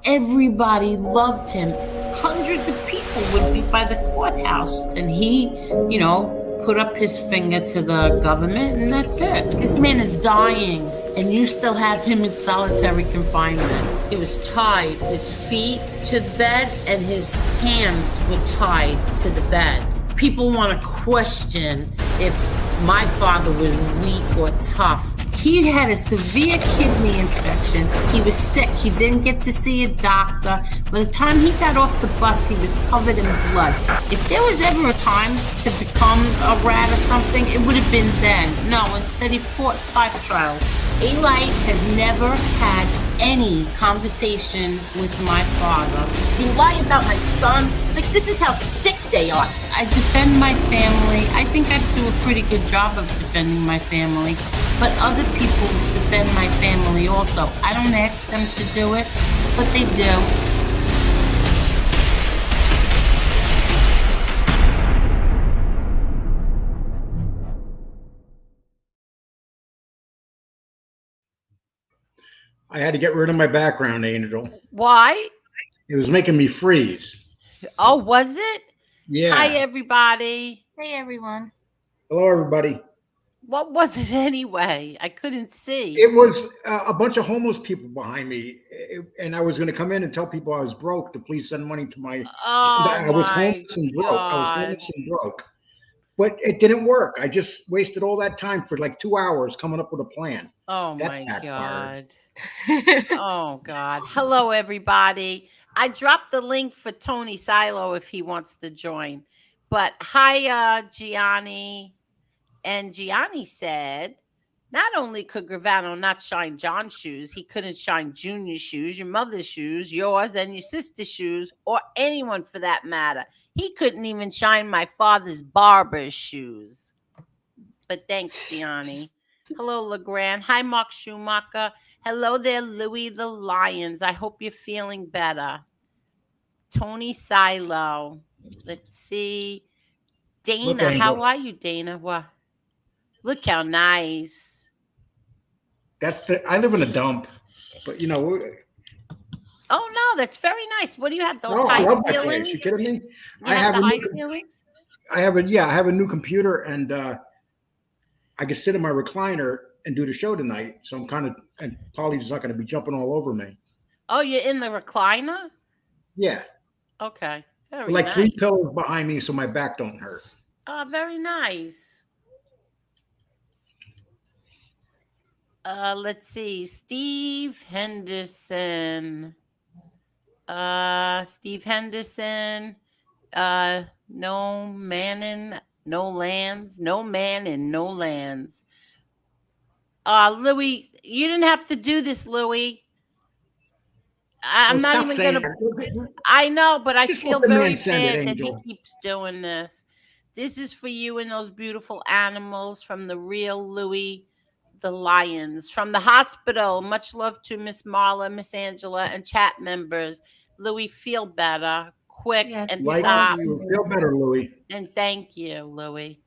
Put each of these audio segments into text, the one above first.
Everybody loved him. Hundreds of people would be by the courthouse, and he, put up his finger to the government, and that's it. This man is dying, and you still have him in solitary confinement. He was tied, his feet to the bed, and his hands were tied to the bed. People want to question if my father was weak or tough. He had a severe kidney infection. He was sick. He didn't get to see a doctor. By the time he got off the bus, he was covered in blood. If there was ever a time to become a rat or something, it would have been then. No, instead he fought 5 trials. Eli has never had any conversation with my father. You lie about my son? Like, this is how sick they are. I defend my family. I think I do a pretty good job of defending my family. But other people defend my family also. I don't ask them to do it, but they do. I had to get rid of my background, Angel. Why? It was making me freeze. Oh, was it? Yeah. Hi, everybody. Hey, everyone. Hello, everybody. What was it anyway? I couldn't see. It was a bunch of homeless people behind me, and I was going to come in and tell people I was broke to please send money to my. I was homeless and broke. I was homeless and broke, but it didn't work. I just wasted all that time for like 2 hours coming up with a plan. Oh my God. Oh God. Hello, everybody. I dropped the link for Tony Silo if he wants to join. But hi, Gianni. And Gianni said, not only could Gravano not shine John's shoes, he couldn't shine Junior's shoes, your mother's shoes, yours, and your sister's shoes, or anyone for that matter. He couldn't even shine my father's barber's shoes. But thanks, Gianni. Hello, LeGrand. Hi, Mark Schumacher. Hello there, Louis the Lions. I hope you're feeling better. Tony Silo. Let's see. Dana, how are you, Dana? What? Look how nice. I live in a dump, but you know. Oh no, that's very nice. What do you have? Those high ceilings? You kidding me? I have the high ceilings. I have a new computer, and I can sit in my recliner and do the show tonight. So I'm and Polly's not going to be jumping all over me. Oh, you're in the recliner? Yeah. Okay. Very nice. 3 pillows behind me, so my back don't hurt. Oh, very nice. Let's see. Steve Henderson. Steve Henderson. No man in no lands. No man in no lands. Louis, you didn't have to do this, Louis. I'm not even going to. I know, but I feel very bad that he keeps doing this. This is for you and those beautiful animals from the real Louis the Lions. From the hospital, much love to Miss Marla, Miss Angela, and chat members. Louis, feel better, quick, and stop. Feel better, Louis. And thank you, Louis.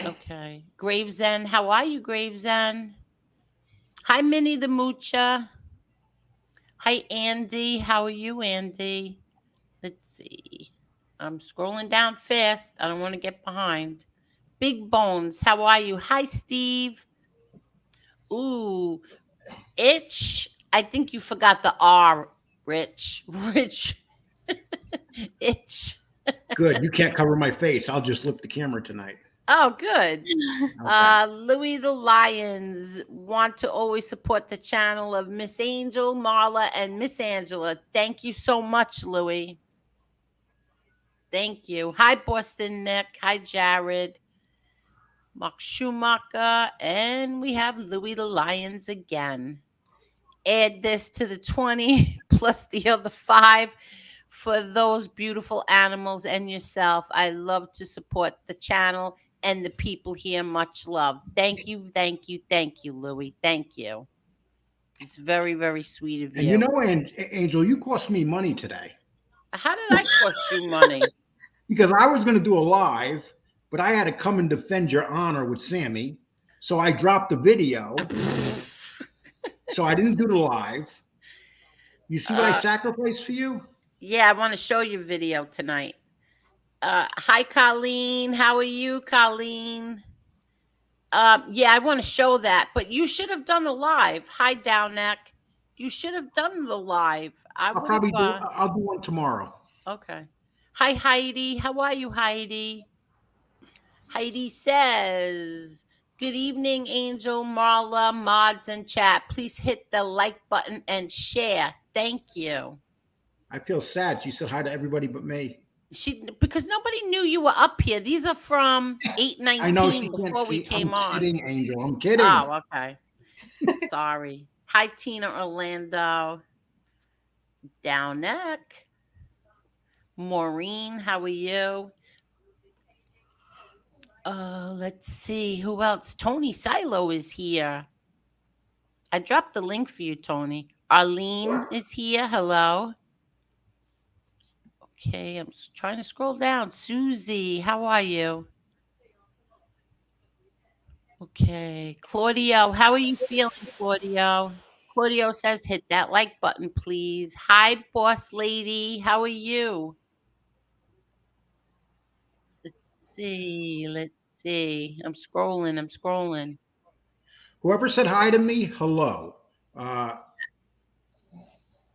Okay. Gravesen, how are you, Gravesen? Hi, Minnie the Moocher. Hi, Andy. How are you, Andy? Let's see. I'm scrolling down fast. I don't want to get behind. Big Bones, how are you? Hi, Steve. Ooh, Itch. I think you forgot the R, Rich. Rich. Itch. Good. You can't cover my face. I'll just lift the camera tonight. Oh, good. Okay. Louis the Lions want to always support the channel of Miss Angel, Marla, and Miss Angela. Thank you so much, Louis. Thank you. Hi, Boston Nick. Hi, Jared. Mark Schumacher. And we have Louis the Lions again. Add this to the 20 plus the other 5 for those beautiful animals and yourself. I love to support the channel and the people here. Much love. Thank you, thank you, thank you, Louis. Thank you. It's very, very sweet of you. And you know, Angel, you cost me money today. How did I cost you money? Because I was going to do a live, but I had to come and defend your honor with Sammy. So I dropped the video. So I didn't do the live. You see what I sacrificed for you? Yeah, I want to show you video tonight. Hi, Colleen. How are you, Colleen? Yeah, I want to show that, but you should have done the live. Hi, Downneck. You should have done the live. I I'll would probably do. have. I'll do one tomorrow. Okay. Hi, Heidi. How are you, Heidi? Heidi says, "Good evening, Angel, Marla, mods, and chat. Please hit the like button and share. Thank you." I feel sad. She said hi to everybody but me. Because nobody knew you were up here. These are from I know she 8:19 can't before we see. came I'm on. kidding, Angel. I'm kidding. Oh, okay. Sorry. Hi, Tina Orlando. Down neck. Maureen, how are you? Let's see. Who else? Tony Silo is here. I dropped the link for you, Tony. Arlene is here. Hello. Okay, I'm trying to scroll down. Susie, how are you? Okay. Claudio, how are you feeling, Claudio? Claudio says, hit that like button, please. Hi, boss lady. How are you? Let's see. Let's see. I'm scrolling. Whoever said hi to me, hello.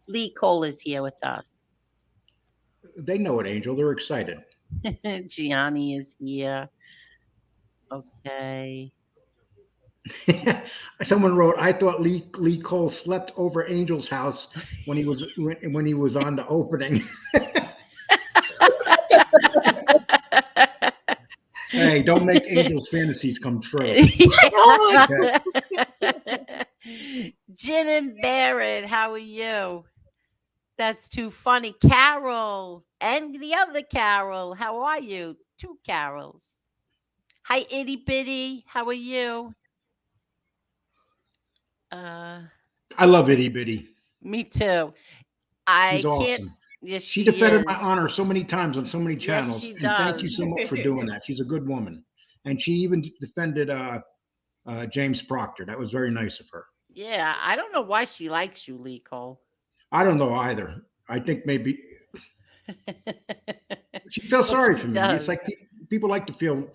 Lee Cole is here with us. They know it, Angel. They're excited. Gianni is here. Okay. Someone wrote, "I thought Lee Cole slept over Angel's house when he was on the opening." Hey, don't make Angel's fantasies come true. Okay. Jen and Barrett, how are you? That's too funny. Carol and the other Carol, how are you? Two Carols. Hi, Itty Bitty, how are you? I love Itty Bitty. Me too. She's awesome. Yes, she defended is. my honor so many times on so many channels. Yes, she and does. Thank you so much for doing that. She's a good woman. And she even defended James Proctor. That was very nice of her. Yeah, I don't know why she likes you, Lee Cole. I don't know either. I think maybe she feels sorry for me. It's like people like to feel,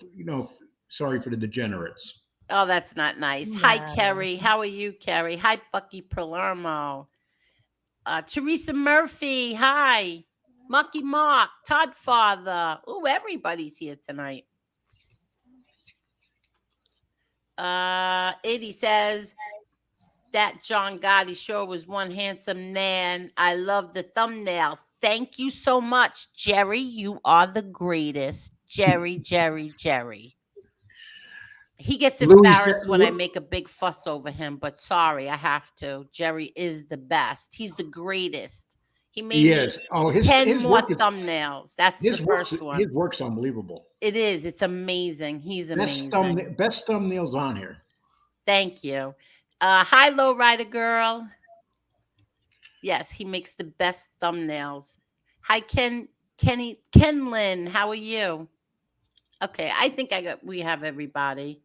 sorry for the degenerates. Oh, that's not nice. No. Hi, Kerry. How are you, Kerry? Hi, Bucky Palermo. Teresa Murphy. Hi. Mucky Mock. Todd Father. Oh, everybody's here tonight. Eddie says that John Gotti sure was one handsome man. I love the thumbnail. Thank you so much, Jerry. You are the greatest. Jerry. He gets embarrassed when I make a big fuss over him, but sorry, I have to. Jerry is the best. He's the greatest. He made me 10 more thumbnails. That's the first one. His work's unbelievable. It is. It's amazing. He's amazing. Best thumbnails on here. Thank you. Hi, Lowrider Girl. Yes, he makes the best thumbnails. Hi, Kenlyn. How are you? Okay, I think we have everybody.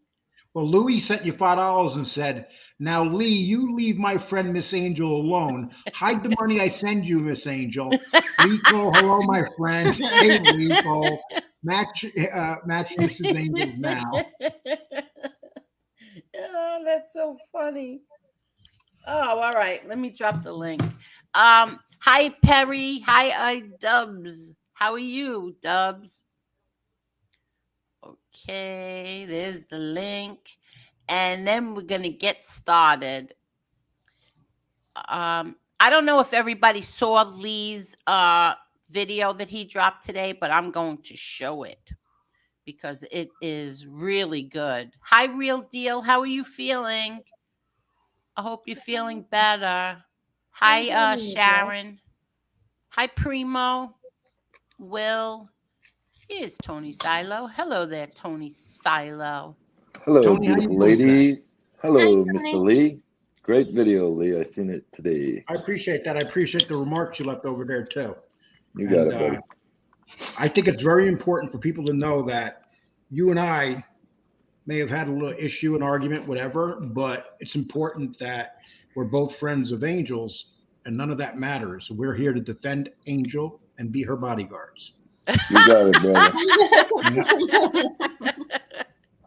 Well, Louis sent you $5 and said, "Now, Lee, you leave my friend Miss Angel alone. Hide the money I send you, Miss Angel." Rico, hello, my friend. Hey, Rico. Match Mrs. Angel now. Oh, that's so funny. Oh, all right. Let me drop the link. Hi, Perry. Hi, Dubs. How are you, Dubs? Okay, there's the link. And then we're going to get started. I don't know if everybody saw Lee's video that he dropped today, but I'm going to show it because it is really good. Hi, Real Deal. How are you feeling? I hope you're feeling better. Hi, Sharon. Hi, Primo. Will. Here's Tony Silo. Hello there, Tony Silo. Hello, Tony, beautiful ladies. Hello, hi, Mr. Lee. Great video, Lee. I seen it today. I appreciate that. I appreciate the remarks you left over there, too. You got it, buddy. I think it's very important for people to know that you and I may have had a little issue, an argument, whatever, but it's important that we're both friends of Angel's and none of that matters. We're here to defend Angel and be her bodyguards. You got it, brother.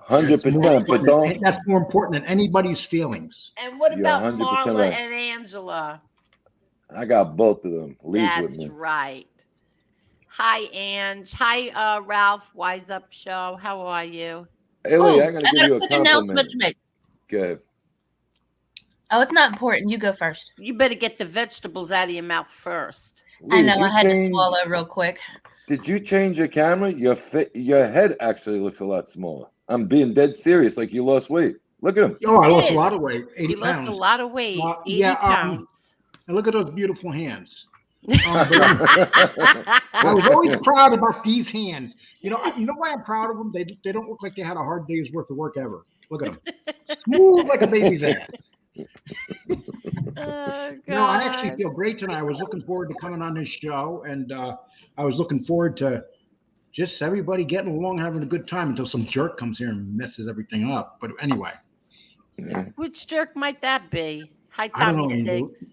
100%, but don't. That's more important than anybody's feelings. And what You're about 100% Marla right. and Angela? I got both of them. Leave with That's me. right. Hi, Ange. Hi, Ralph. Wise Up Show. How are you? Hey, Lee, I'm going to give you a quick announcement compliment. to make. Good. Oh, it's not important. You go first. You better get the vegetables out of your mouth first. Lee, I know. I had to swallow real quick. Did you change your camera? Your head actually looks a lot smaller. I'm being dead serious. Like you lost weight. Look at him. Oh, I lost a lot of weight. 80 He pounds. lost a lot of weight. 80 yeah, pounds. And look at those beautiful hands. I was always proud about these hands. You know why I'm proud of them? They don't look like they had a hard day's worth of work ever. Look at them. Smooth like a baby's ass. Oh, God. No, I actually feel great tonight. I was looking forward to coming on this show, and I was looking forward to just everybody getting along, having a good time until some jerk comes here and messes everything up. But anyway. Which jerk might that be? Hi, I don't know, Tommy Angel. Sticks.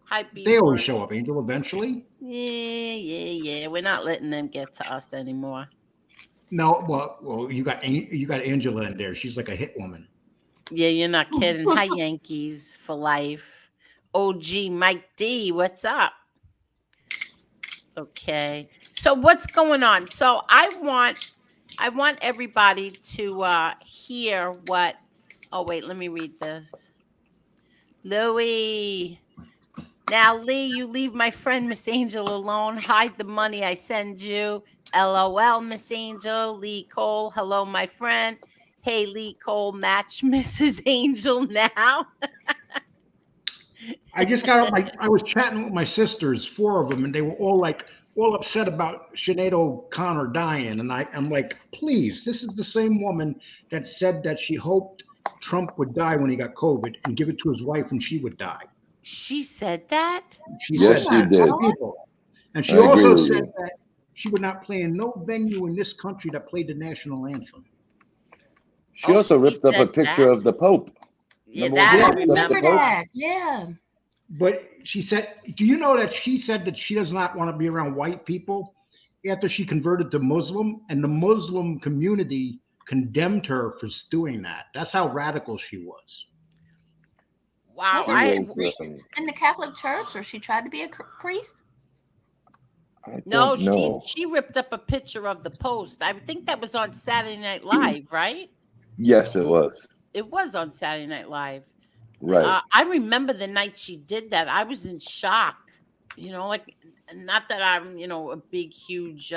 Hi, They always show up, Angel, eventually. Yeah. We're not letting them get to us anymore. No, well, you got Angela in there. She's like a hit woman. Yeah, you're not kidding. Hi, Yankees for life. OG Mike D, what's up? Okay. So what's going on? So I want everybody to hear what. Oh wait, let me read this. Louie. Now, Lee, you leave my friend Miss Angel alone. Hide the money I send you. LOL, Miss Angel. Lee Cole. Hello, my friend. Hey, Lee Cole, match Mrs. Angel now. I just got I was chatting with my sisters, 4 of them, and they were all upset about Sinead O'Connor dying. And I'm like, please, this is the same woman that said that she hoped Trump would die when he got COVID and give it to his wife when she would die. She said that? Yes, she did. And she also said that she would not play in no venue in this country that played the national anthem. She also ripped up a picture of the Pope. Yeah, I remember that. Yeah. But she said, do you know that she said that she does not want to be around white people after she converted to Muslim, and the Muslim community condemned her for doing that. That's how radical she was. Wow. Was she a priest in the Catholic Church, or she tried to be a priest? No, she ripped up a picture of the Post. I think that was on Saturday Night Live, right? Yes, it was. It was on Saturday Night Live. Right. I remember the night she did that. I was in shock. Like, not that I'm, a big, huge,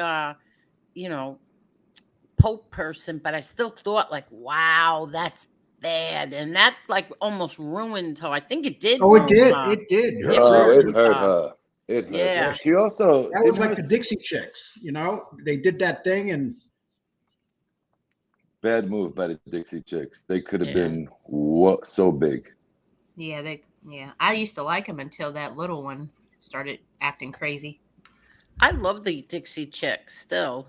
Pope person, but I still thought, like, wow, that's bad. And that, like, almost ruined her. I think it did. Oh, it did. It did. It hurt her. It hurt her. She also... That was like the Dixie Chicks, They did that thing and... Bad move by the Dixie Chicks. They could have been so big. Yeah, I used to like them until that little one started acting crazy. I love the Dixie Chicks still,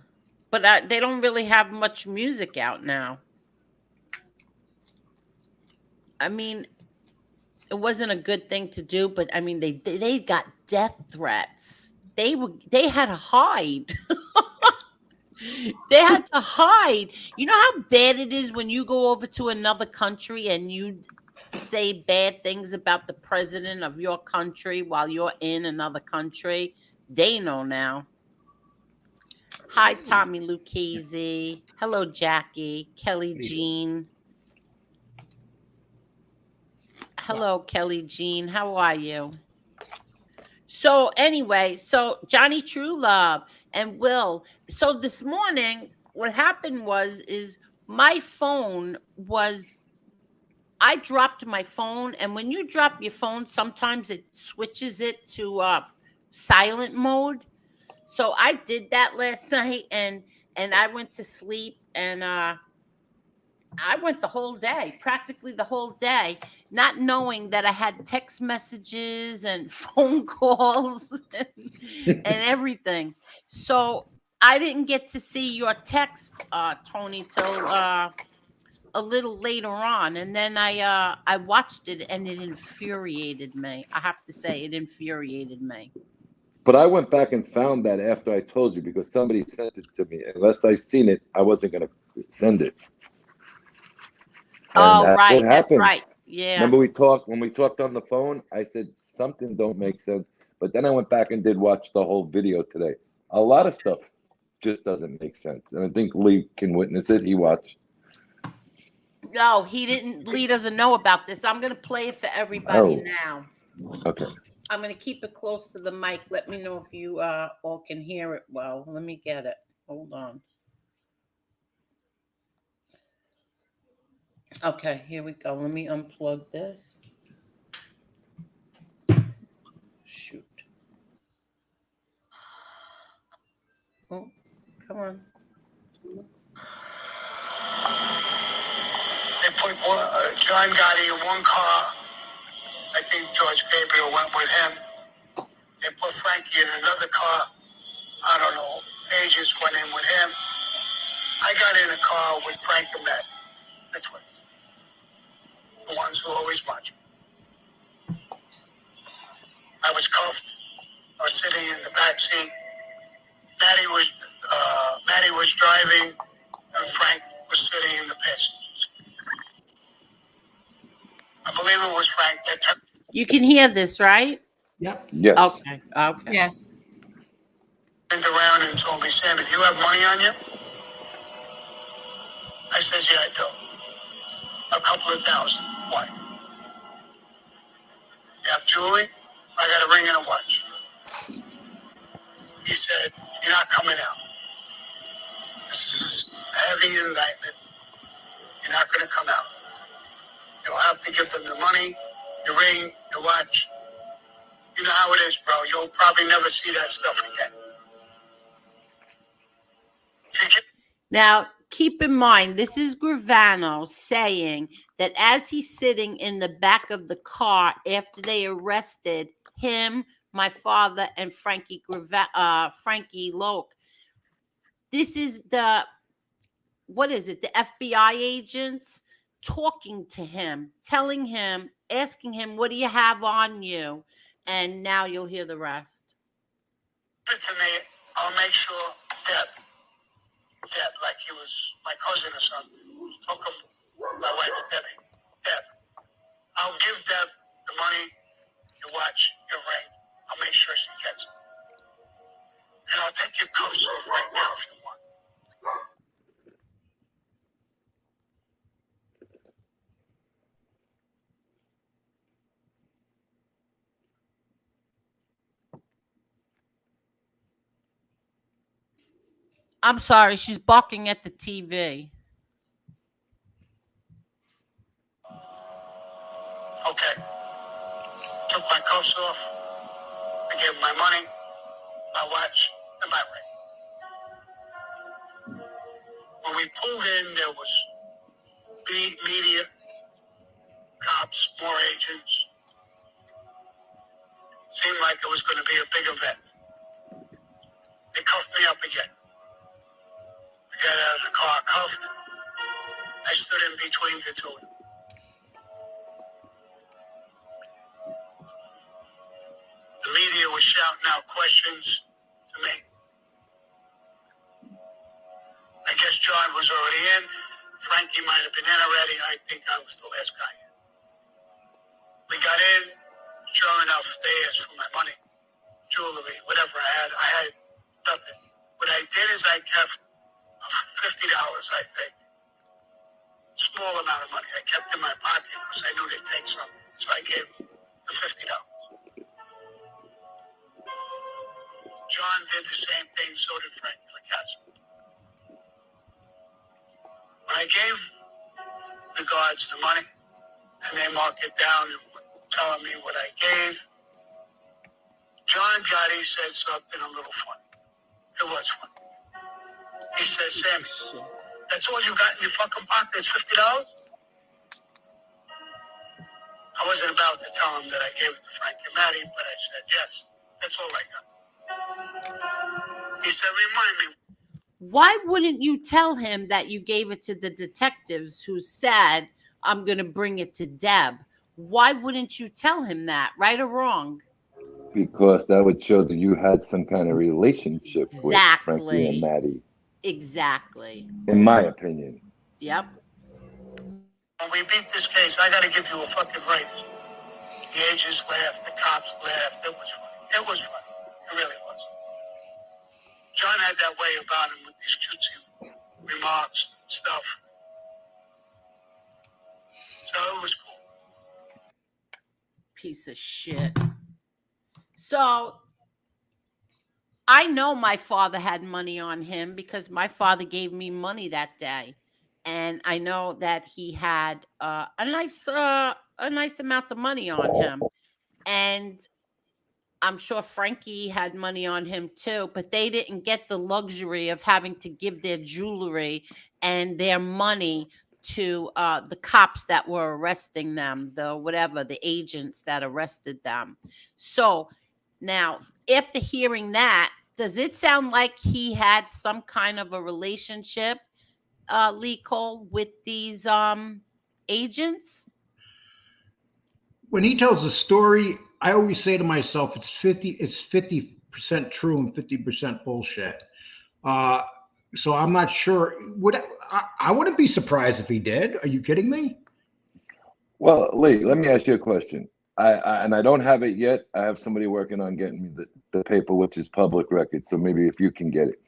but they don't really have much music out now. I mean, it wasn't a good thing to do, but I mean, they got death threats. They had to hide. They had to hide. You know how bad it is when you go over to another country and you say bad things about the president of your country while you're in another country? They know now. Hi, Tommy Lucchese. Hello, Jackie. Kelly Jean. Hello, Kelly Jean. How are you? So anyway, Johnny True Love and Will. So this morning, what happened is my phone was, I dropped my phone. And when you drop your phone, sometimes it switches it to silent mode. So I did that last night and I went to sleep and I went the whole day, practically the whole day, not knowing that I had text messages and phone calls and everything. So I didn't get to see your text, Tony, till a little later on, and then I watched it, and it infuriated me. I have to say, it infuriated me. But I went back and found that after I told you because somebody sent it to me. Unless I seen it, I wasn't going to send it. And right, that's right. Yeah. Remember when we talked on the phone, I said something don't make sense. But then I went back and did watch the whole video today. A lot of stuff just doesn't make sense. And I think Lee can witness it. He watched. No, he didn't. Lee doesn't know about this. I'm going to play it for everybody now. Okay. I'm going to keep it close to the mic. Let me know if you all can hear it well. Let me get it. Hold on. Okay, here we go. Let me unplug this. Shoot. Oh, come on. They put John Gotti in one car. I think George Gabriel went with him. They put Frankie in another car. I don't know. Agents went in with him. I got in a car with Frank and Matt. That's what. The ones who always watch me. I was cuffed. I was sitting in the back seat. Matty was driving, and Frank was sitting in the passenger. I believe it was Frank that turned. You can hear this, right? Yep. Yes. Okay. Okay. Yes. Turned around and told me, Sammy, do you have money on you? I said, yeah, I do. A couple of thousand. Why? You have jewelry? I got a ring and a watch. He said, you're not coming out. This is a heavy indictment. You're not going to come out. You'll have to give them the money, your ring, your watch. You know how it is, bro. You'll probably never see that stuff again. Now, keep in mind, this is Gravano saying that as he's sitting in the back of the car after they arrested him, my father, and Frankie Loke, this is what is it? The FBI agents talking to him, telling him, asking him, what do you have on you? And now you'll hear the rest. To me, I'll make sure Deb, like he was my cousin or something, took him, my wife, Debbie, Deb. I'll give Deb the money, your watch, your ring. I'll make sure she gets it. And I'll take your cuffs off right now if you want. I'm sorry, she's barking at the TV. Okay. Took my cuffs off. I gave him my money, my watch, and my ring. When we pulled in, there was media, cops, more agents. Seemed like it was going to be a big event. They cuffed me up again. I got out of the car cuffed. I stood in between the two of them. The media was shouting out questions to me. I guess John was already in. Frankie might have been in already. I think I was the last guy in. We got in. Sure enough, they asked for my money, jewelry, whatever I had. I had nothing. What I did is I kept $50, I think. Small amount of money I kept in my pocket because I knew they'd take something. So I gave them the $50. John did the same thing, so did Frankie Lacazza. When I gave the guards the money, and they marked it down and were telling me what I gave, John Gotti said something a little funny. It was funny. He said, Sammy, that's all you got in your fucking pocket is $50? I wasn't about to tell him that I gave it to Frank and Matty, but I said, yes, that's all I got. He said, remind me. Why wouldn't you tell him that you gave it to the detectives who said, I'm going to bring it to Deb? Why wouldn't you tell him that, right or wrong? Because that would show that you had some kind of relationship with Frankie and Exactly. Maddie, Exactly. in my opinion. Yep. When we beat this case, I got to give you a fucking raise. The agents laughed, the cops laughed. It was funny. It was funny. It really was. John had that way about him with these cutesy remarks and stuff. So it was cool. Piece of shit. So I know my father had money on him because my father gave me money that day. And I know that he had a nice amount of money on him. And I'm sure Frankie had money on him too, but they didn't get the luxury of having to give their jewelry and their money to the cops that were arresting them, the agents that arrested them. So now, after hearing that, does it sound like he had some kind of a relationship, Lee Cole, with these agents? When he tells the story, I always say to myself, it's 50% true and 50% bullshit. So I'm not sure. I wouldn't be surprised if he did. Are you kidding me? Well, Lee, let me ask you a question. I don't have it yet. I have somebody working on getting me the paper, which is public record. So maybe if you can get it.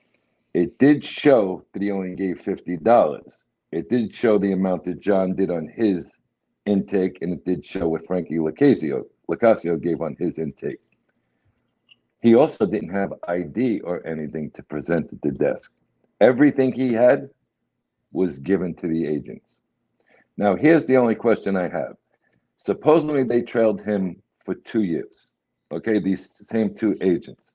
It did show that he only gave $50. It did show the amount that John did on his intake, and it did show what Frankie Lacasio gave on his intake. He also didn't have ID or anything to present at the desk. Everything he had was given to the agents. Now, here's the only question I have. Supposedly, they trailed him for 2 years. Okay, these same two agents.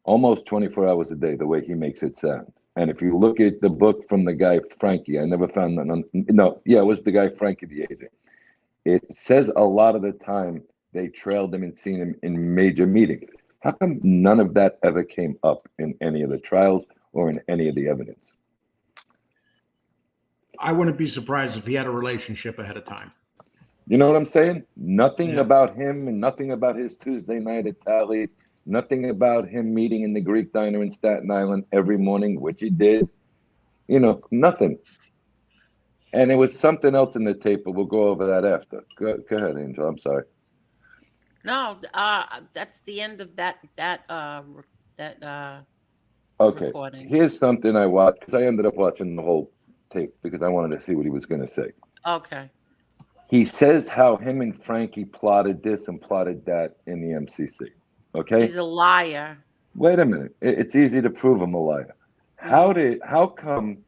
Almost 24 hours a day, the way he makes it sound. And if you look at the book from the guy, Frankie, I never found that. It was the guy, Frankie, the agent. It says a lot of the time they trailed him and seen him in major meetings. How come none of that ever came up in any of the trials or in any of the evidence? I wouldn't be surprised if he had a relationship ahead of time. You know what I'm saying? Nothing about him and nothing about his Tuesday night at Tally's. Nothing about him meeting in the Greek diner in Staten Island every morning, which he did. Nothing. And it was something else in the tape, but we'll go over that after. Go ahead, Angel. I'm sorry. No, that's the end of that Okay. recording. Here's something I watched because I ended up watching the whole tape because I wanted to see what he was going to say. Okay. He says how him and Frankie plotted this and plotted that in the MCC. Okay. He's a liar. Wait a minute. It's easy to prove him a liar. How come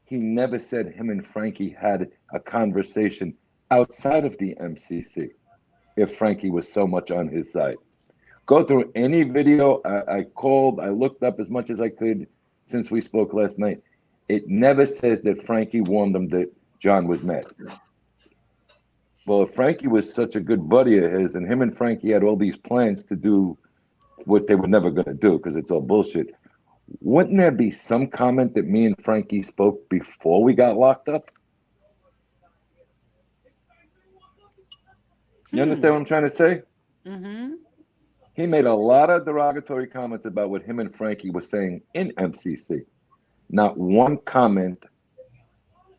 he never said him and Frankie had a conversation outside of the MCC if Frankie was so much on his side? Go through any video. I called, I looked up as much as I could since we spoke last night. It never says that Frankie warned him that John was mad. Well, if Frankie was such a good buddy of his and him and Frankie had all these plans to do what they were never going to do because it's all bullshit, wouldn't there be some comment that me and Frankie spoke before we got locked up? You understand what I'm trying to say? Mm-hmm. He made a lot of derogatory comments about what him and Frankie were saying in MCC. Not one comment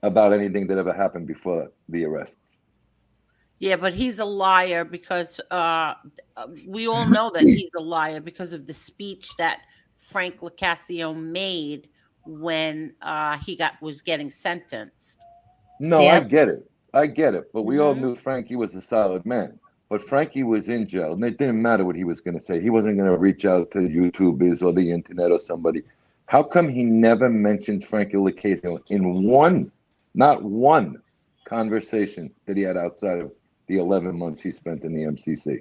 about anything that ever happened before the arrests. Yeah, but he's a liar because we all know that he's a liar because of the speech that Frank Lacasio made when he was getting sentenced. No, Yep. I get it. But we all knew Frankie was a solid man. But Frankie was in jail, and it didn't matter what he was going to say. He wasn't going to reach out to YouTubers or the internet or somebody. How come he never mentioned Frankie Lacasio in not one conversation that he had outside of the 11 months he spent in the MCC?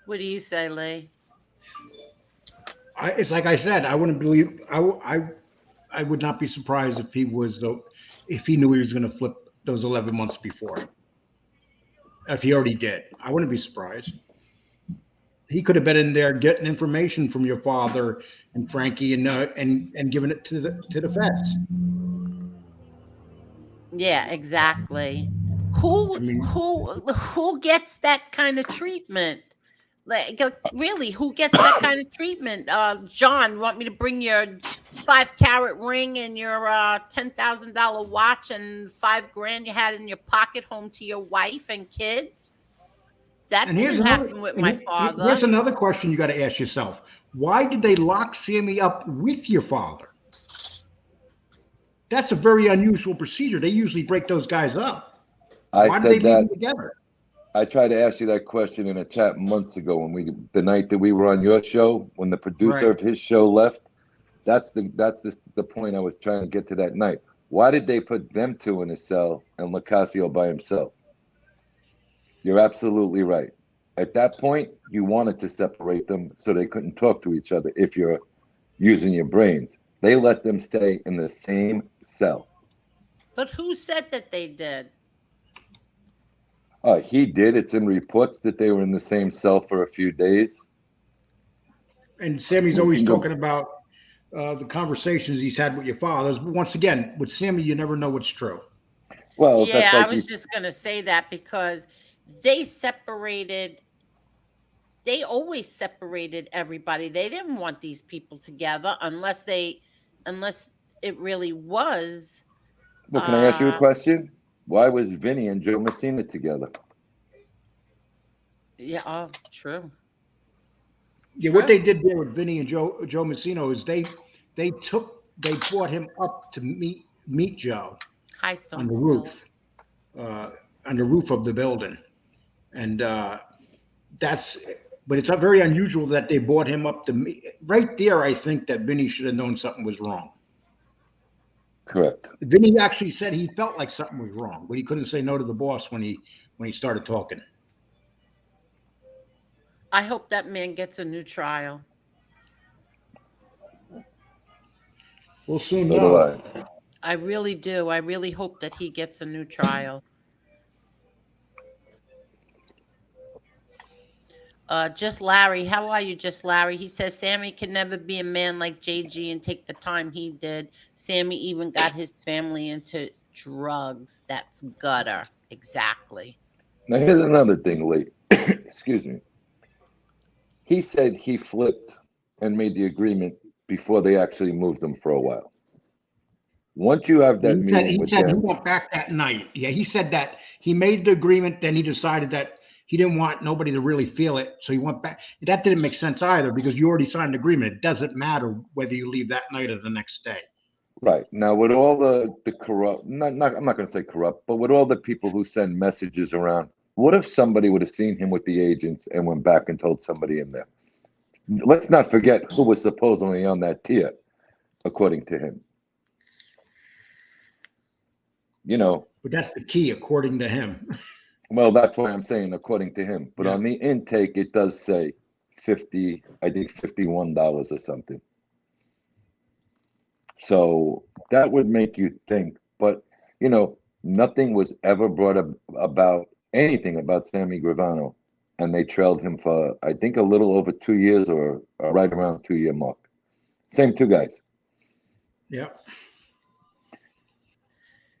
What do you say, Lee? It's like I said, I wouldn't believe. I would not be surprised if he knew he was going to flip those 11 months before. If he already did, I wouldn't be surprised. he could have been in there getting information from your father and Frankie and giving it to the feds. Yeah, exactly. I mean, Who gets that kind of treatment? Like really, who gets that kind of treatment? John, want me to bring your 5-carat ring and your $10,000 watch and $5,000 you had in your pocket home to your wife and kids? That and here's didn't another happen with and my here's father. another question you got to ask yourself: why did they lock Sammy up with your father? That's a very unusual procedure. They usually break those guys up. Why did they leave them together? I tried to ask you that question in a chat months ago when the night that we were on your show, when the producer of his show left. That's the point I was trying to get to that night. Why did they put them two in a cell and Lacasio by himself? You're absolutely right. At that point, you wanted to separate them so they couldn't talk to each other if you're using your brains. They let them stay in the same cell. But who said that they did? He did. It's in reports that they were in the same cell for a few days. And Sammy's always talking about the conversations he's had with your fathers. But once again, with Sammy, you never know what's true. Well, yeah, I was just going to say that because they separated. They always separated everybody. They didn't want these people together unless it really was. Well, can I ask you a question? Why was Vinny and Joe Messina together? Yeah, true. Yeah, what they did there with Vinny and Joe Messina is they brought him up to meet Joe on the roof, on the roof of the building, and but it's very unusual that they brought him up to meet. Right there, I think that Vinny should have known something was wrong. Correct. Vinny actually said he felt like something was wrong, but he couldn't say no to the boss when he started talking. I hope that man gets a new trial. We'll soon know. I really do. I really hope that he gets a new trial. Just Larry. How are you, Just Larry? He says Sammy can never be a man like JG and take the time he did. Sammy even got his family into drugs. That's gutter. Exactly. Now, here's another thing, Lee. Excuse me. He said he flipped and made the agreement before they actually moved him for a while. Once you have that meeting with them, he went back that night. Yeah, he said that he made the agreement, then he decided that he didn't want nobody to really feel it, so he went back. That didn't make sense either because you already signed an agreement. It doesn't matter whether you leave that night or the next day. Right. Now, with all the corrupt, I'm not going to say corrupt, but with all the people who send messages around, what if somebody would have seen him with the agents and went back and told somebody in there? Let's not forget who was supposedly on that tier, according to him. You know. But that's the key, according to him. Well, that's why I'm saying according to him. But on the intake, it does say $51 or something. So that would make you think. But, you know, nothing was ever brought up about anything about Sammy Gravano. And they trailed him for, I think, a little over 2 years or right around 2-year mark. Same two guys. Yeah.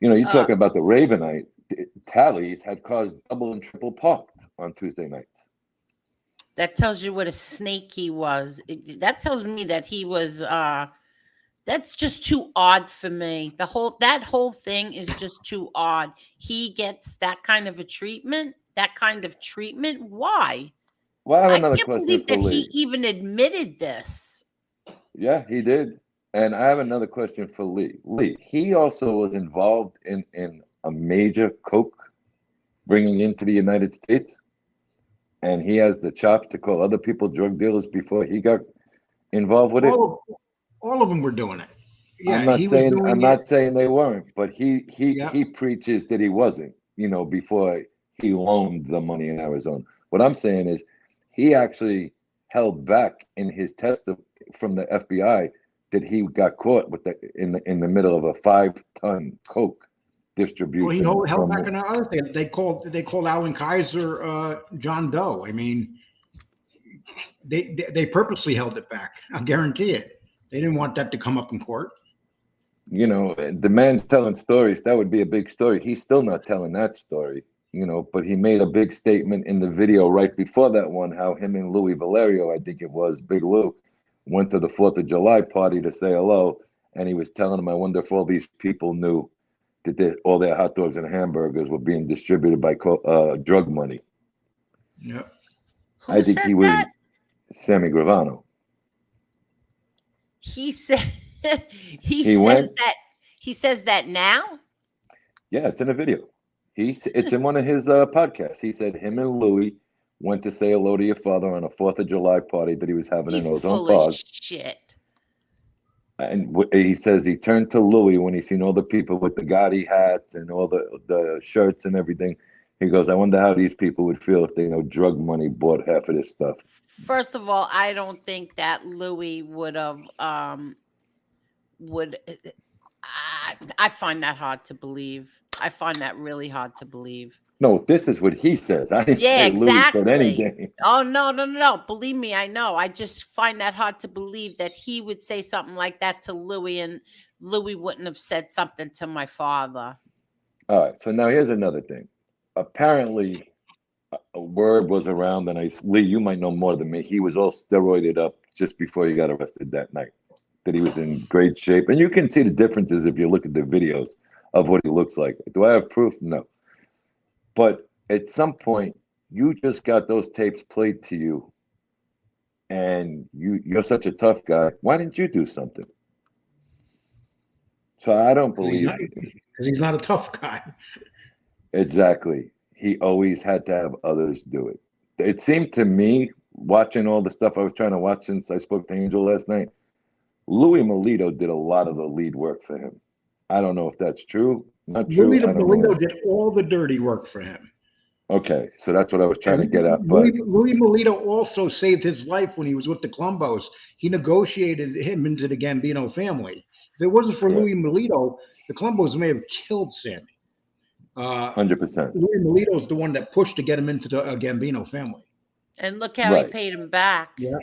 You know, you're talking about the Ravenite. Tallies had cars double and triple parked on Tuesday nights. That tells you what a snake he was. That tells me that he was that's just too odd for me. That whole thing is just too odd. He gets that kind of a treatment, Why? Well, I have another can't question believe for that Lee. he even admitted this. Yeah, he did. And I have another question for Lee. Lee, he also was involved in a major coke bringing into the United States, and he has the chops to call other people drug dealers before he got involved with it. All of them were doing it. Yeah, I'm not saying they weren't, but he preaches that he wasn't. You know, before he loaned the money in Arizona. What I'm saying is, he actually held back in his testimony from the FBI that he got caught with in the middle of a 5-ton coke distribution. Well, he held back another thing. They called Alan Kaiser John Doe. I mean, They purposely held it back. I guarantee it. They didn't want that to come up in court. You know, the man's telling stories. That would be a big story. He's still not telling that story, you know, but he made a big statement in the video right before that one, how him and Louis Valerio, I think it was, Big Lou, went to the 4th of July party to say hello. And he was telling them, I wonder if all these people knew that all their hot dogs and hamburgers were being distributed by drug money. Yep. Who I think said he was that? Sammy Gravano. He said he says that now. Yeah, it's in a video. It's in one of his podcasts. He said him and Louis went to say hello to your father on a 4th of July party that he was having in Ozone full Park. of shit. And he says he turned to Louis when he seen all the people with the Gotti hats and all the shirts and everything. He goes, I wonder how these people would feel if they know drug money bought half of this stuff. First of all, I don't think that Louis would have I find that hard to believe. I find that really hard to believe. No, this is what he says. I didn't say Louis said anything. Oh, no. Believe me, I know. I just find that hard to believe that he would say something like that to Louis, and Louis wouldn't have said something to my father. All right. So now here's another thing. Apparently, a word was around, and Lee, you might know more than me. He was all steroided up just before he got arrested that night. That he was in great shape. And you can see the differences if you look at the videos of what he looks like. Do I have proof? No. But at some point, you just got those tapes played to you, and you're such a tough guy. Why didn't you do something? So I don't believe because he's not a tough guy. Exactly. He always had to have others do it. It seemed to me, watching all the stuff I was trying to watch since I spoke to Angel last night, Louis Melito did a lot of the lead work for him. I don't know if that's true. Not true. Louis Melito did all the dirty work for him. Okay, so that's what I was trying to get at. But Louis Melito also saved his life when he was with the Colombos. He negotiated him into the Gambino family. If it wasn't for Louis Melito, the Colombos may have killed Sammy. 100%. Louis Melito is the one that pushed to get him into the Gambino family. And look how he paid him back. Yeah.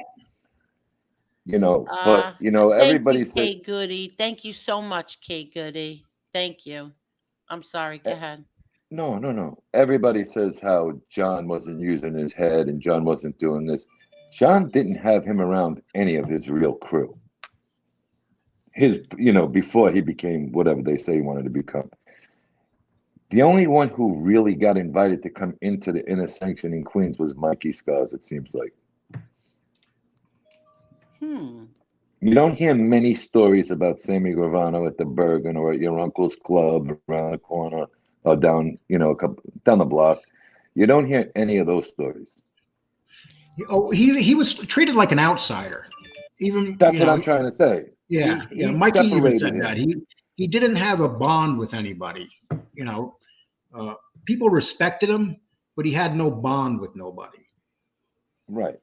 You know, but you know, everybody says, Kay Goody. Thank you so much, Kay Goody. Thank you. I'm sorry. Go ahead. No. Everybody says how John wasn't using his head and John wasn't doing this. John didn't have him around any of his real crew. Before he became whatever they say he wanted to become. The only one who really got invited to come into the inner sanction in Queens was Mikey Scars, it seems like. You don't hear many stories about Sammy Gravano at the Bergen or at your uncle's club around the corner or down, down the block. You don't hear any of those stories. Oh, he was treated like an outsider. Even that's what I'm trying to say. Yeah, Mikey even said that he didn't have a bond with anybody. People respected him, but he had no bond with nobody. Right,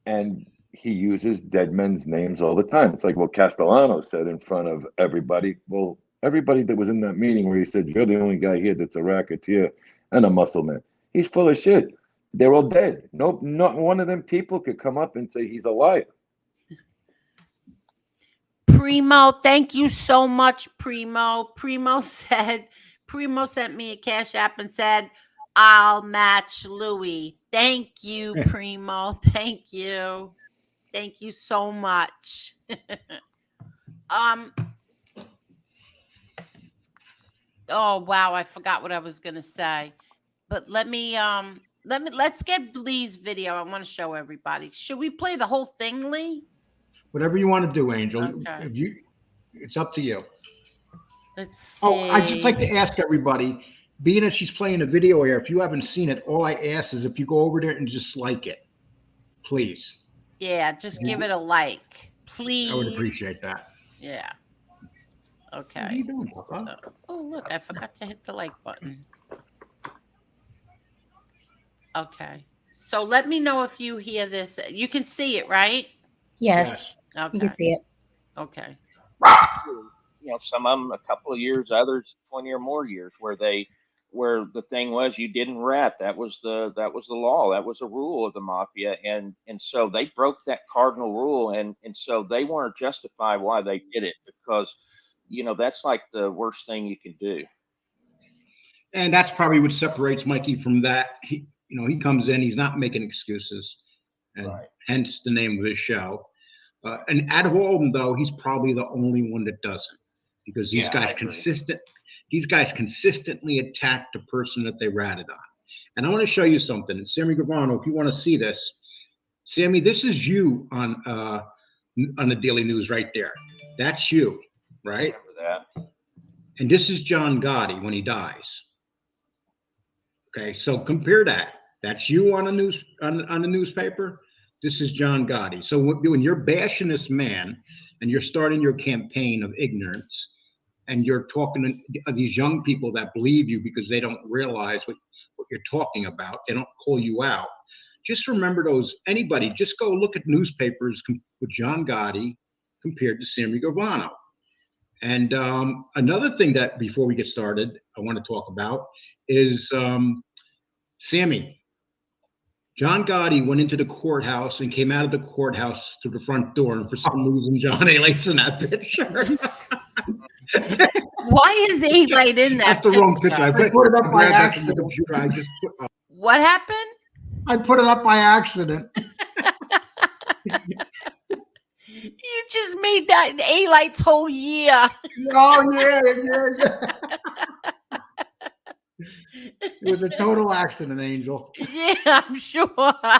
and he uses dead men's names all the time. It's like what Castellano said in front of everybody. Well, everybody that was in that meeting where he said, you're the only guy here that's a racketeer and a muscle man. He's full of shit. They're all dead. No, not one of them people could come up and say he's a liar. Primo, thank you so much, Primo. Primo sent me a cash app and said, I'll match Louis. Thank you, Primo. Thank you. Thank you so much. Oh wow, I forgot what I was gonna say. But let's get Lee's video. I want to show everybody. Should we play the whole thing, Lee? Whatever you want to do, Angel. Okay. It's up to you. Let's see. Oh, I'd just like to ask everybody, being that she's playing a video here, if you haven't seen it, all I ask is if you go over there and just like it, please. Yeah, just give it a like, please. I would appreciate that. Yeah. Okay. What are you doing, Papa? Oh, look, I forgot to hit the like button. Okay. So let me know if you hear this. You can see it, right? Yes. Okay. You can see it. Okay. Some of them a couple of years, others 20 or more years, where they where the thing was you didn't rat. That was the law. That was a rule of the mafia, and so they broke that cardinal rule, and so they want to justify why they did it, because that's like the worst thing you can do. And that's probably what separates Mikey from that. He comes in, he's not making excuses, and Right. hence the name of his show. And out of all of them, though, he's probably the only one that doesn't, because these guys consistently attack the person that they ratted on. And I want to show you something. Sammy Gravano, if you want to see this, Sammy, this is you on the Daily News right there. That's you, right? Remember that. And this is John Gotti when he dies. Okay, so compare that. That's you on the newspaper. This is John Gotti. So when you're bashing this man and you're starting your campaign of ignorance, and you're talking to these young people that believe you because they don't realize what you're talking about, they don't call you out. Just remember anybody, just go look at newspapers with John Gotti compared to Sammy Gravano. And another thing that, before we get started, I want to talk about is Sammy. John Gotti went into the courthouse and came out of the courthouse to the front door, and for some reason, John A-Light's in that picture. Why is A-Light in that? That's the wrong picture. I put it up by accident. What happened? I put it up by accident. You just made that A-Light's whole year. Oh, yeah. It was a total accident, Angel. Yeah, I'm sure. Oh,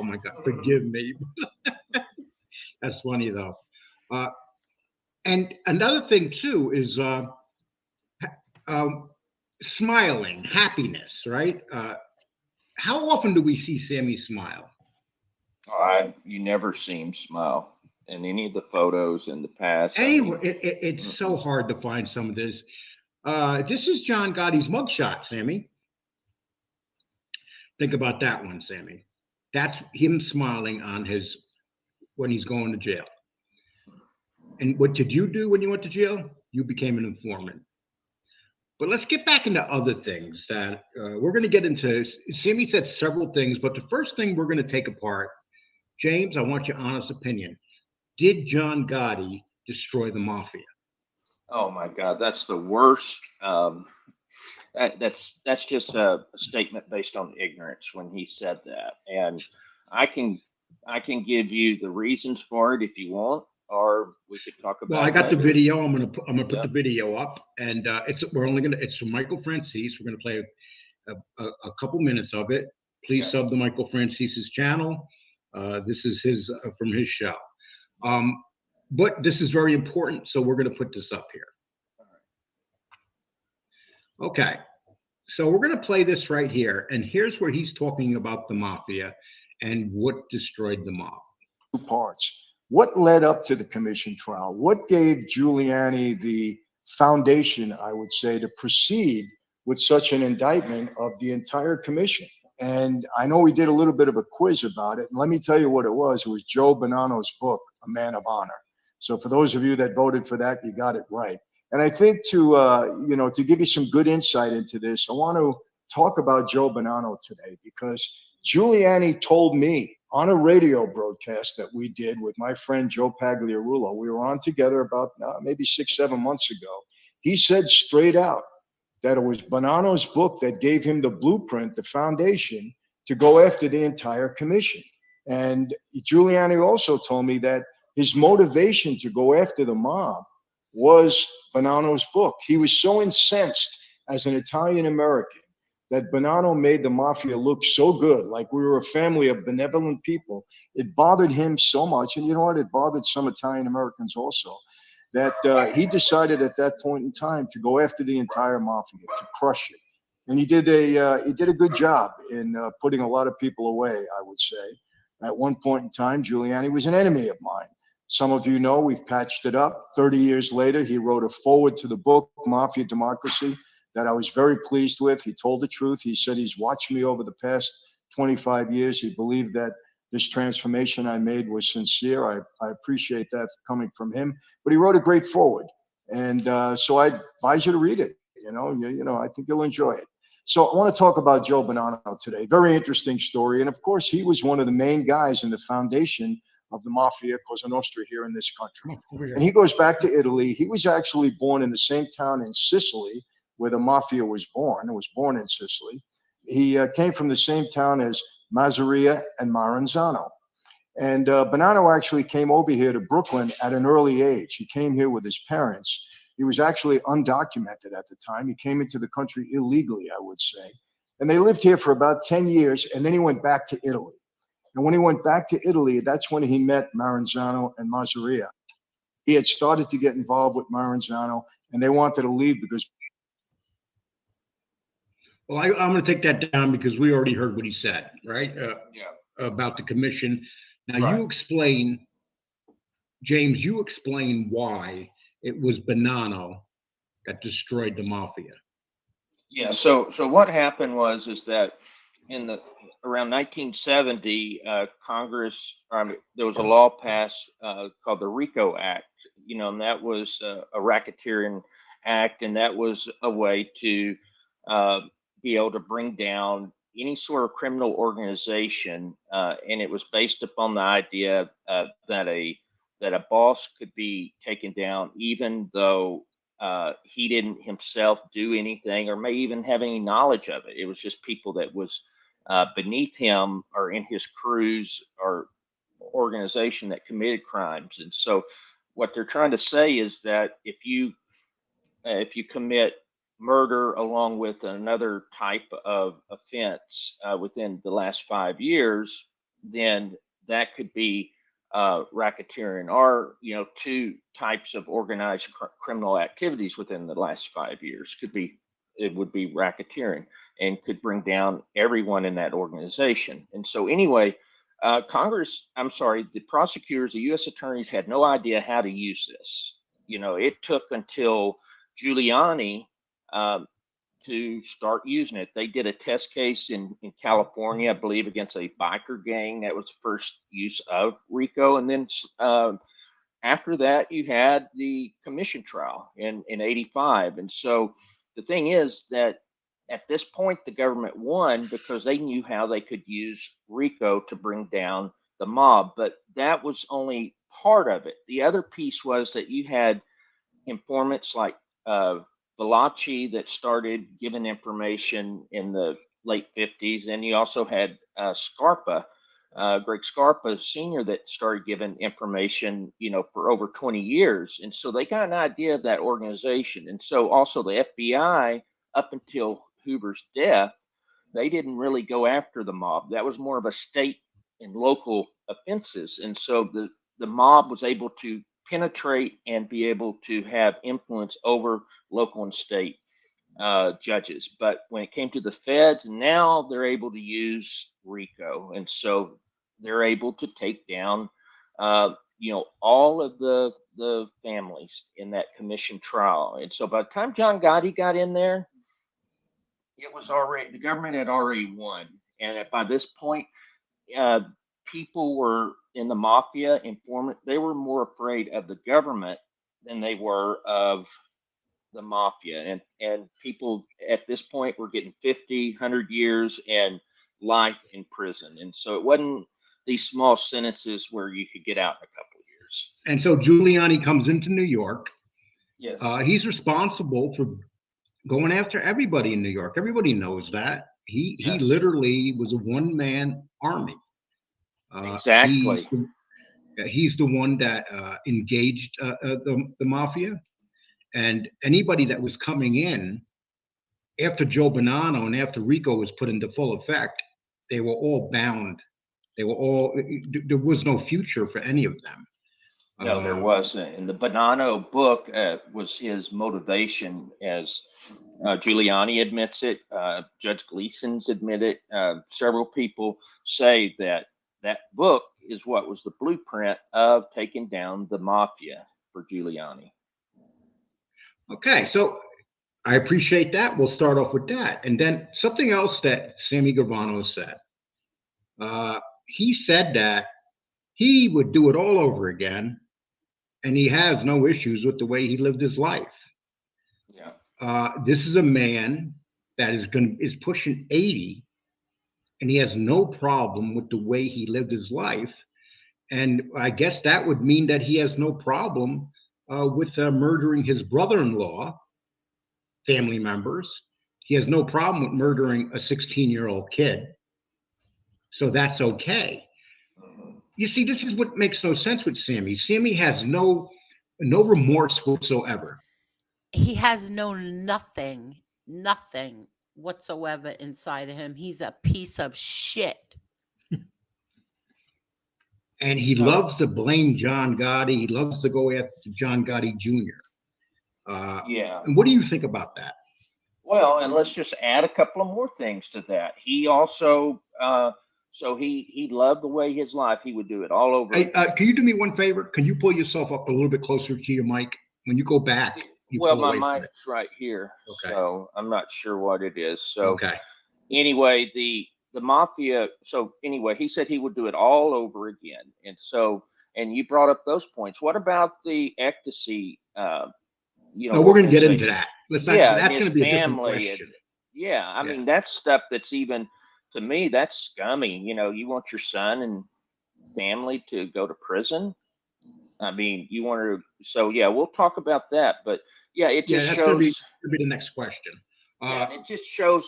my God. Forgive me. That's funny, though. And another thing, too, is smiling, happiness, right? How often do we see Sammy smile? You never see him smile in any of the photos in the past. Anyway, it's so hard to find some of this. This is John Gotti's mugshot, Sammy. Think about that one, Sammy. That's him smiling when he's going to jail. And what did you do when you went to jail? You became an informant. But let's get back into other things that we're going to get into. Sammy said several things, but the first thing we're going to take apart, James, I want your honest opinion. Did John Gotti destroy the mafia? Oh my God, that's the worst. That's just a statement based on ignorance when he said that. And I can give you the reasons for it if you want, or we could talk about. Well, I got the video. I'm gonna put the video up, and it's from Michael Francis. We're gonna play a couple minutes of it. Please sub to Michael Francis's channel. This is his from his show. But this is very important, so we're going to put this up here. Okay, so we're going to play this right here, and here's where he's talking about the mafia and what destroyed the mob. Two parts. What led up to the commission trial? What gave Giuliani the foundation, I would say, to proceed with such an indictment of the entire commission? And I know we did a little bit of a quiz about it. And let me tell you what it was. It was Joe Bonanno's book, A Man of Honor. So for those of you that voted for that, you got it right. And I think to give you some good insight into this, I want to talk about Joe Bonanno today, because Giuliani told me on a radio broadcast that we did with my friend Joe Pagliarulo. We were on together about maybe 6-7 months ago. He said straight out that it was Bonanno's book that gave him the blueprint, the foundation, to go after the entire commission. And Giuliani also told me that his motivation to go after the mob was Bonanno's book. He was so incensed as an Italian American that Bonanno made the mafia look so good, like we were a family of benevolent people. It bothered him so much, and you know what? It bothered some Italian Americans also, that he decided at that point in time to go after the entire mafia, to crush it. And he did a good job in putting a lot of people away, I would say. At one point in time, Giuliani was an enemy of mine. Some of you know we've patched it up. 30 years later, he wrote a foreword to the book, Mafia Democracy, that I was very pleased with. He told the truth. He said he's watched me over the past 25 years. He believed that this transformation I made was sincere. I appreciate that coming from him. But he wrote a great foreword. And so I advise you to read it. I think you'll enjoy it. So I want to talk about Joe Bonanno today. Very interesting story. And of course, he was one of the main guys in the foundation of the Mafia Cosa Nostra here in this country. And he goes back to Italy. He was actually born in the same town in Sicily where the Mafia was born. It was born in Sicily. He came from the same town as Masseria and Maranzano. And Bonanno actually came over here to Brooklyn at an early age. He came here with his parents. He was actually undocumented at the time. He came into the country illegally, I would say. And they lived here for about 10 years, and then he went back to Italy. And when he went back to Italy, that's when he met Maranzano and Masseria. He had started to get involved with Maranzano, and they wanted to leave because... Well, I'm going to take that down because we already heard what he said, right? About the commission. Now, you explain, James, you explain why it was Bonanno that destroyed the Mafia. Yeah. So what happened was that around 1970, Congress, there was a law passed called the RICO Act, and that was a racketeering act, and that was a way to be able to bring down any sort of criminal organization, and it was based upon the idea that a boss could be taken down even though he didn't himself do anything or may even have any knowledge of it. It was just people that was beneath him or in his crews or organization that committed crimes. And so what they're trying to say is that if you commit murder along with another type of offense within the last 5 years, then that could be racketeering, or two types of organized criminal activities within the last 5 years it would be racketeering and could bring down everyone in that organization. And so anyway, the prosecutors, the U.S. attorneys had no idea how to use this. It took until Giuliani to start using it. They did a test case in California, I believe, against a biker gang. That was the first use of RICO. And then after that, you had the commission trial in 85. And so the thing is that at this point, the government won because they knew how they could use RICO to bring down the mob. But that was only part of it. The other piece was that you had informants like Valachi that started giving information in the late 50s. And you also had Scarpa, Greg Scarpa Sr., that started giving information, for over 20 years. And so they got an idea of that organization. And so also the FBI, up until Hoover's death, they didn't really go after the mob. That was more of a state and local offenses. And so the mob was able to penetrate and be able to have influence over local and state judges. But when it came to the feds, now they're able to use RICO. And so they're able to take down, all of the families in that commission trial. And so by the time John Gotti got in there, it was already, the government had already won. And by this point, people were in the Mafia informant. They were more afraid of the government than they were of the Mafia. And people at this point were getting 50, 100 years and life in prison. And so it wasn't these small sentences where you could get out in a couple of years. And so Giuliani comes into New York. Yes. He's responsible for going after everybody in New York. Everybody knows that. He literally was a one-man army. Exactly. He's the one that engaged the Mafia, and anybody that was coming in after Joe Bonanno and after RICO was put into full effect, they were all bound. There was no future for any of them. No, there wasn't. And the Bonanno book was his motivation, as Giuliani admits it. Judge Gleason's admitted. Several people say that book is what was the blueprint of taking down the Mafia for Giuliani. Okay, so I appreciate that. We'll start off with that. And then something else that Sammy Gravano said. He said that he would do it all over again, and he has no issues with the way he lived his life. Yeah. This is a man that is pushing 80, and he has no problem with the way he lived his life. And I guess that would mean that he has no problem with murdering his brother-in-law, family members. He has no problem with murdering a 16-year-old kid. So that's okay. You see, this is what makes no sense with Sammy. Sammy has no remorse whatsoever. He has nothing whatsoever inside of him. He's a piece of shit. And he loves to blame John Gotti. He loves to go after John Gotti Jr. Yeah. And what do you think about that? Well, and let's just add a couple of more things to that. He also, so he loved the way his life. He would do it all over. Hey, can you do me one favor? Can you pull yourself up a little bit closer to your mic when you go back? Well, my mic's right here, okay. So I'm not sure what it is. So okay. Anyway, the mafia. So anyway, he said he would do it all over again. And so, and you brought up those points. What about the ecstasy? No, we're going to get into that. That's going to be a different question. I mean, that's stuff that's even, to me, that's scummy. You want your son and family to go to prison. I mean, you want to, so yeah, we'll talk about that. But yeah, it just that's shows. Going to be the next question. It just shows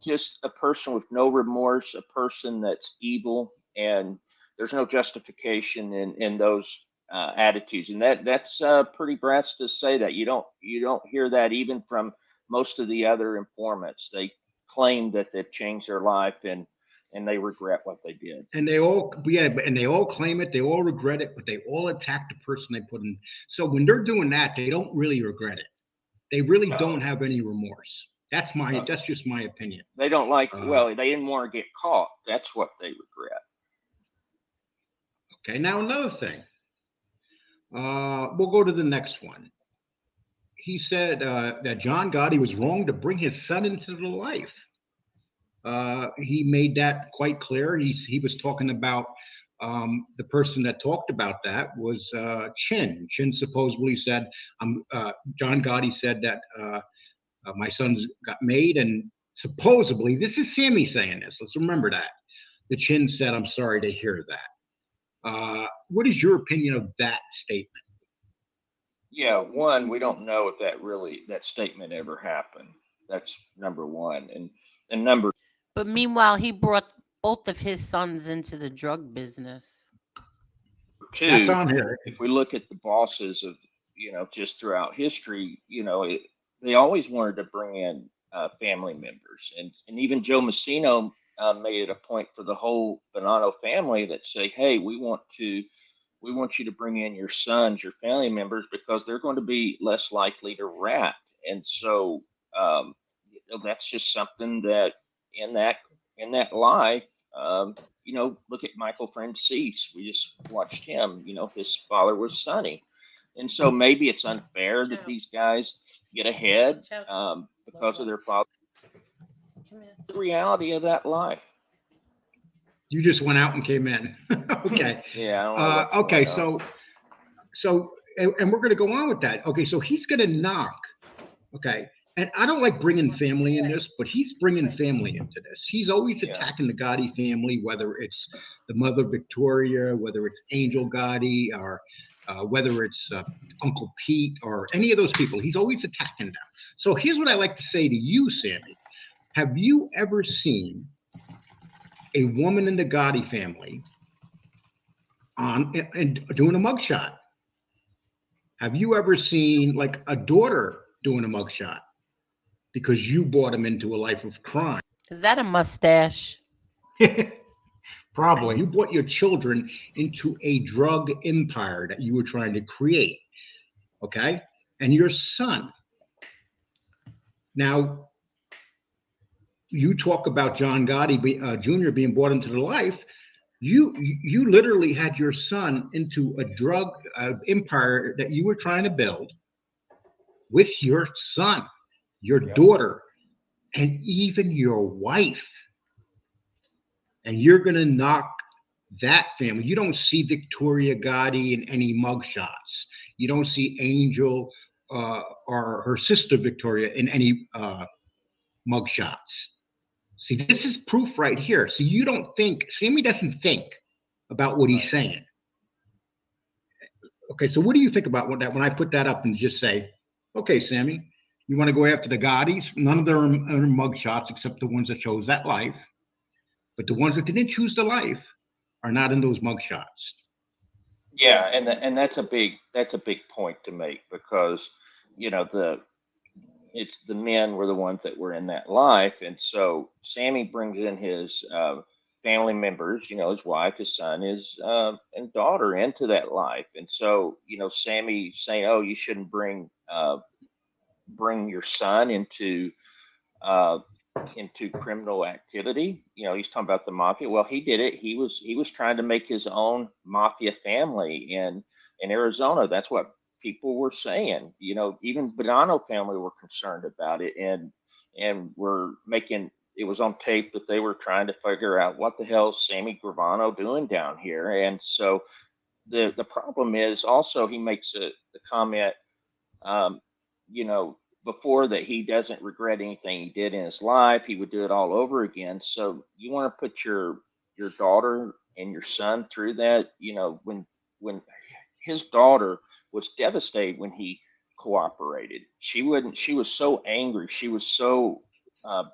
just a person with no remorse, a person that's evil, and there's no justification in those attitudes, and that's pretty brass to say that. You don't hear that even from most of the other informants. They claim that they've changed their life and they regret what they did. And they all claim it, they all regret it, but they all attack the person they put in. So when they're doing that, they don't really regret it. They really don't have any remorse. That's just my opinion. They don't they didn't want to get caught. That's what they regret. Okay, now another thing. We'll go to the next one. He said that John Gotti was wrong to bring his son into the life. He made that quite clear. He was talking about the person that talked about that was Chin. Chin supposedly said, John Gotti said that my son's got made, and supposedly, this is Sammy saying this. Let's remember that. The Chin said, I'm sorry to hear that. What is your opinion of that statement? Yeah, one, we don't know if that statement ever happened. That's number one. And number. But meanwhile, he brought both of his sons into the drug business. Two, that's on here. If we look at the bosses of, just throughout history, they always wanted to bring in family members. And even Joe Messino made it a point for the whole Bonanno family that say, hey, we want you to bring in your sons, your family members, because they're going to be less likely to rat. And so that's just something that in that life, look at Michael Francis. We just watched him. His father was Sonny. And so maybe it's unfair that these guys get ahead because of their father. The reality of that life. You just went out and came in. Okay. Yeah. Okay. So, and we're going to go on with that. Okay. So he's going to knock. Okay. And I don't like bringing family in this, but he's bringing family into this. He's always attacking the Gotti family, whether it's the mother Victoria, whether it's Angel Gotti, or whether it's Uncle Pete, or any of those people. He's always attacking them. So here's what I like to say to you, Sammy. Have you ever seen a woman in the Gotti family and doing a mugshot? Have you ever seen like a daughter doing a mugshot because you brought him into a life of crime? Is that a mustache? Probably. You brought your children into a drug empire that you were trying to create. Okay? And your son. Now, you talk about John Gotti Jr. being brought into the life. You literally had your son into a drug empire that you were trying to build with your son, your daughter, and even your wife. And you're going to knock that family. You don't see Victoria Gotti in any mugshots. You don't see Angel or her sister Victoria in any mugshots. See, this is proof right here. So you don't think, Sammy doesn't think about what he's saying. Okay, so what do you think about when I put that up and just say, okay, Sammy, you want to go after the Gottis? None of them are mugshots except the ones that chose that life. But the ones that didn't choose the life are not in those mugshots. Yeah, and that's a big point to make, because it's the men were the ones that were in that life, and so Sammy brings in his family members, his wife, his son, his and daughter into that life, and so Sammy saying, "Oh, you shouldn't bring your son into criminal activity." He's talking about the mafia. Well, he did it. He was trying to make his own mafia family in Arizona. That's what people were saying. Even Gravano family were concerned about it, and were making, it was on tape that they were trying to figure out what the hell is Sammy Gravano doing down here. And so the problem is also, he makes the comment, before, that he doesn't regret anything he did in his life. He would do it all over again. So you want to put your daughter and your son through that? When his daughter was devastated when he cooperated. She was so angry. She was so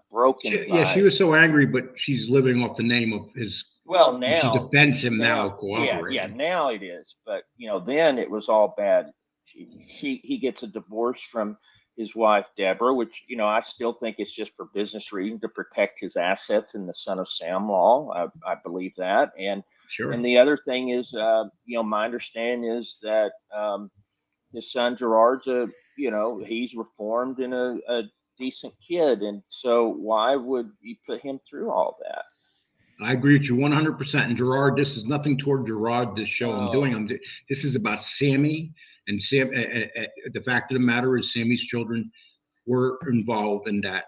broken. She was so angry, but she's living off the name of his. Well, now she defends him now cooperating. Yeah, now it is. But then it was all bad. He gets a divorce from his wife Deborah, which I still think it's just for business reasons, to protect his assets in the Son of Sam law. I believe that. And sure. And the other thing is, my understanding is that his son Gerard's he's reformed and a decent kid, and so why would you put him through all that? I agree with you 100%. And Gerard, this is nothing toward Gerard, this show I'm doing. This is about Sammy. And Sam. The fact of the matter is, Sammy's children were involved in that.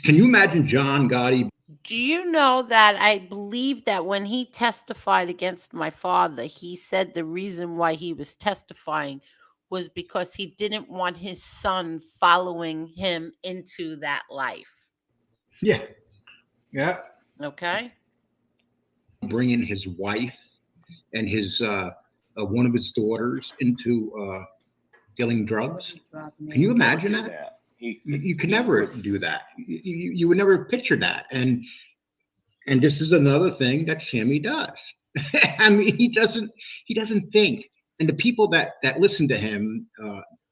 Can you imagine John Gotti? Do you know that I believe that when he testified against my father, he said the reason why he was testifying was because he didn't want his son following him into that life. Yeah. Yeah. Okay. Bringing his wife and his one of his daughters into dealing drugs. Can you imagine that? You could never do that. You would never picture that. And this is another thing that Sammy does. I mean, he doesn't think. And the people that listen to him,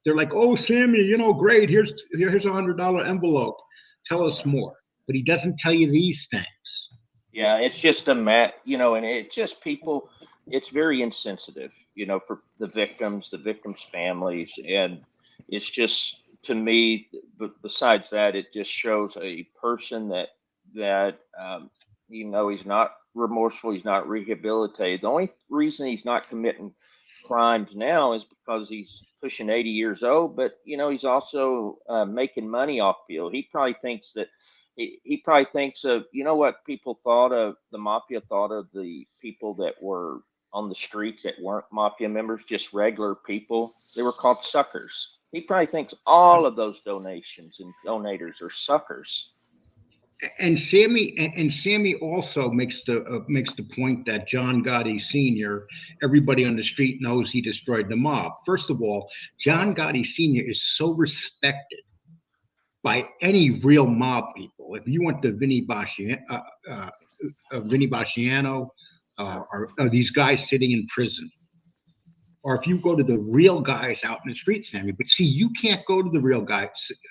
they're like, "Oh, Sammy, great. Here's $100 envelope. Tell us more." But he doesn't tell you these things. Yeah, it's just and it's just people. It's very insensitive, for the victims' families, and it's just, to me. But besides that, it just shows a person that he's not remorseful, he's not rehabilitated. The only reason he's not committing crimes now is because he's pushing 80 years old. But he's also making money off people. He probably thinks that. He probably thinks of, what people thought of, the mafia thought of the people that were on the streets that weren't mafia members, just regular people. They were called suckers. He probably thinks all of those donations and donators are suckers. And Sammy also makes the point that John Gotti Sr., everybody on the street knows he destroyed the mob. First of all, John Gotti Sr. is so respected by any real mob people. If you went to Vinny Basciano, or these guys sitting in prison, or if you go to the real guys out in the street, Sammy. But see, you can't go to the real guys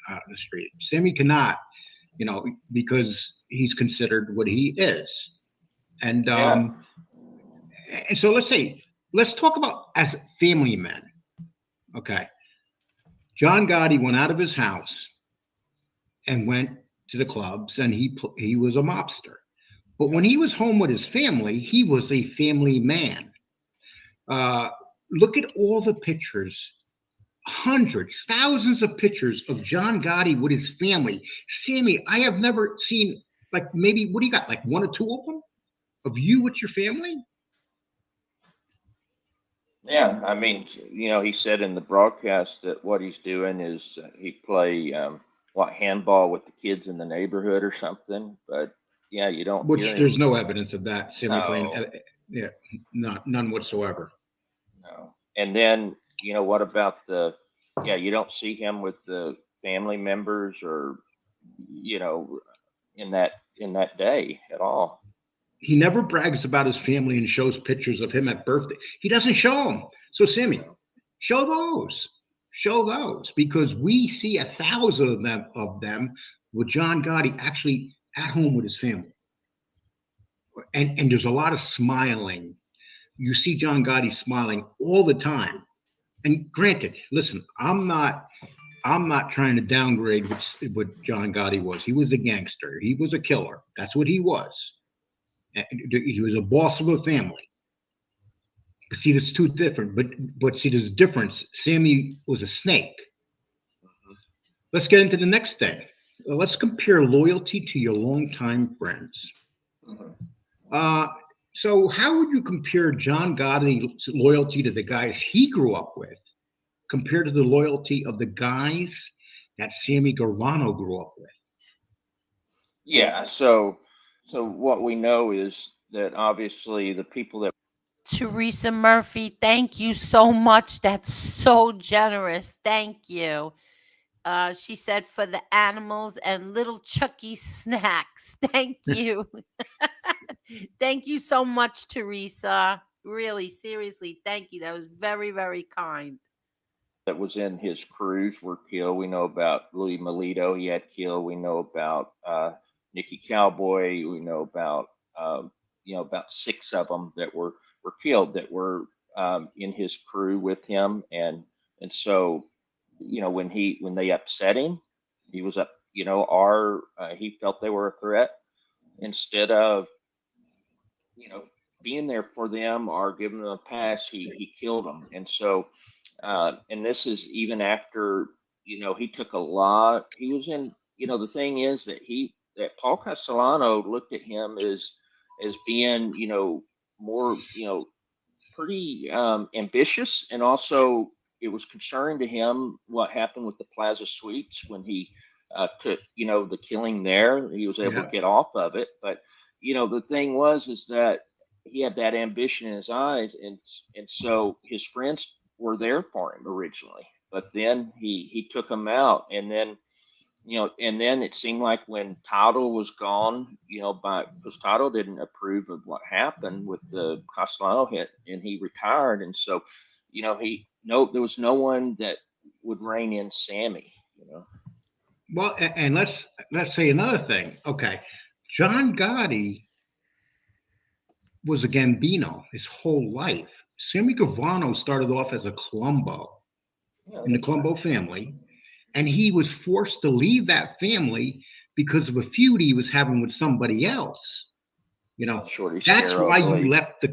out in the street. Sammy cannot, because he's considered what he is. And and so let's talk about as family men. Okay, John Gotti went out of his house and went to the clubs, and he was a mobster. But when he was home with his family, he was a family man. Look at all the pictures, hundreds, thousands of pictures of John Gotti with his family. Sammy, I have never seen, like, maybe, what do you got, like one or two of them? Of you with your family? Yeah, I mean, he said in the broadcast that what he's doing is he play handball with the kids in the neighborhood or something. But yeah, you don't hear Which there's him. no evidence of that. Sammy playing, No, yeah, none whatsoever. no. And then what about you don't see him with the family members or you know in that day at all. He never brags about his family and shows pictures of him at birthday. He doesn't show them. So Sammy, show those. Show those because we see 1,000 of them with John Gotti actually at home with his family. And there's a lot of smiling. You see John Gotti smiling all the time. And granted, listen, I'm not trying to downgrade what John Gotti was. He was a gangster. He was a killer. That's what he was. He was a boss of a family. See, that's two different. But see, there's a difference. Sammy was a snake. Let's get into the next thing. Let's compare loyalty to your longtime friends. So, how would you compare John Gotti's loyalty to the guys he grew up with compared to the loyalty of the guys that Sammy Gravano grew up with? Yeah. So what we know is that obviously the people that Teresa Murphy, thank you so much. That's so generous. Thank you. She said for the animals and little Chucky snacks. Thank you. Thank you so much, Teresa. Really, seriously, thank you. That was very, very kind. that was in his crews were killed. We know about Louis Melito, he had killed. We know about Nicky Cowboy. We know about six of them that were killed that were in his crew with him, and so when they upset him, he was up. He felt they were a threat instead of you know being there for them or giving them a pass. He killed them, and so and this is even after he took a lot. He was in. The thing is that Paul Castellano looked at him as being more pretty ambitious, and also it was concerning to him what happened with the Plaza Suites when he took the killing there. He was able to Yeah. get off of it, but the thing was is that he had that ambition in his eyes, and so his friends were there for him originally, but then he took them out, and then it seemed like when Toto was gone, because Toto didn't approve of what happened with the Castellano hit, and he retired, and so, there was no one that would rein in Sammy. Well, and let's say another thing. Okay, John Gotti was a Gambino his whole life. Sammy Gravano started off as a Colombo Yeah, in the that's right. Colombo family, and he was forced to leave that family because of a feud he was having with somebody else. Shorty That's Sparrow, why I you believe. left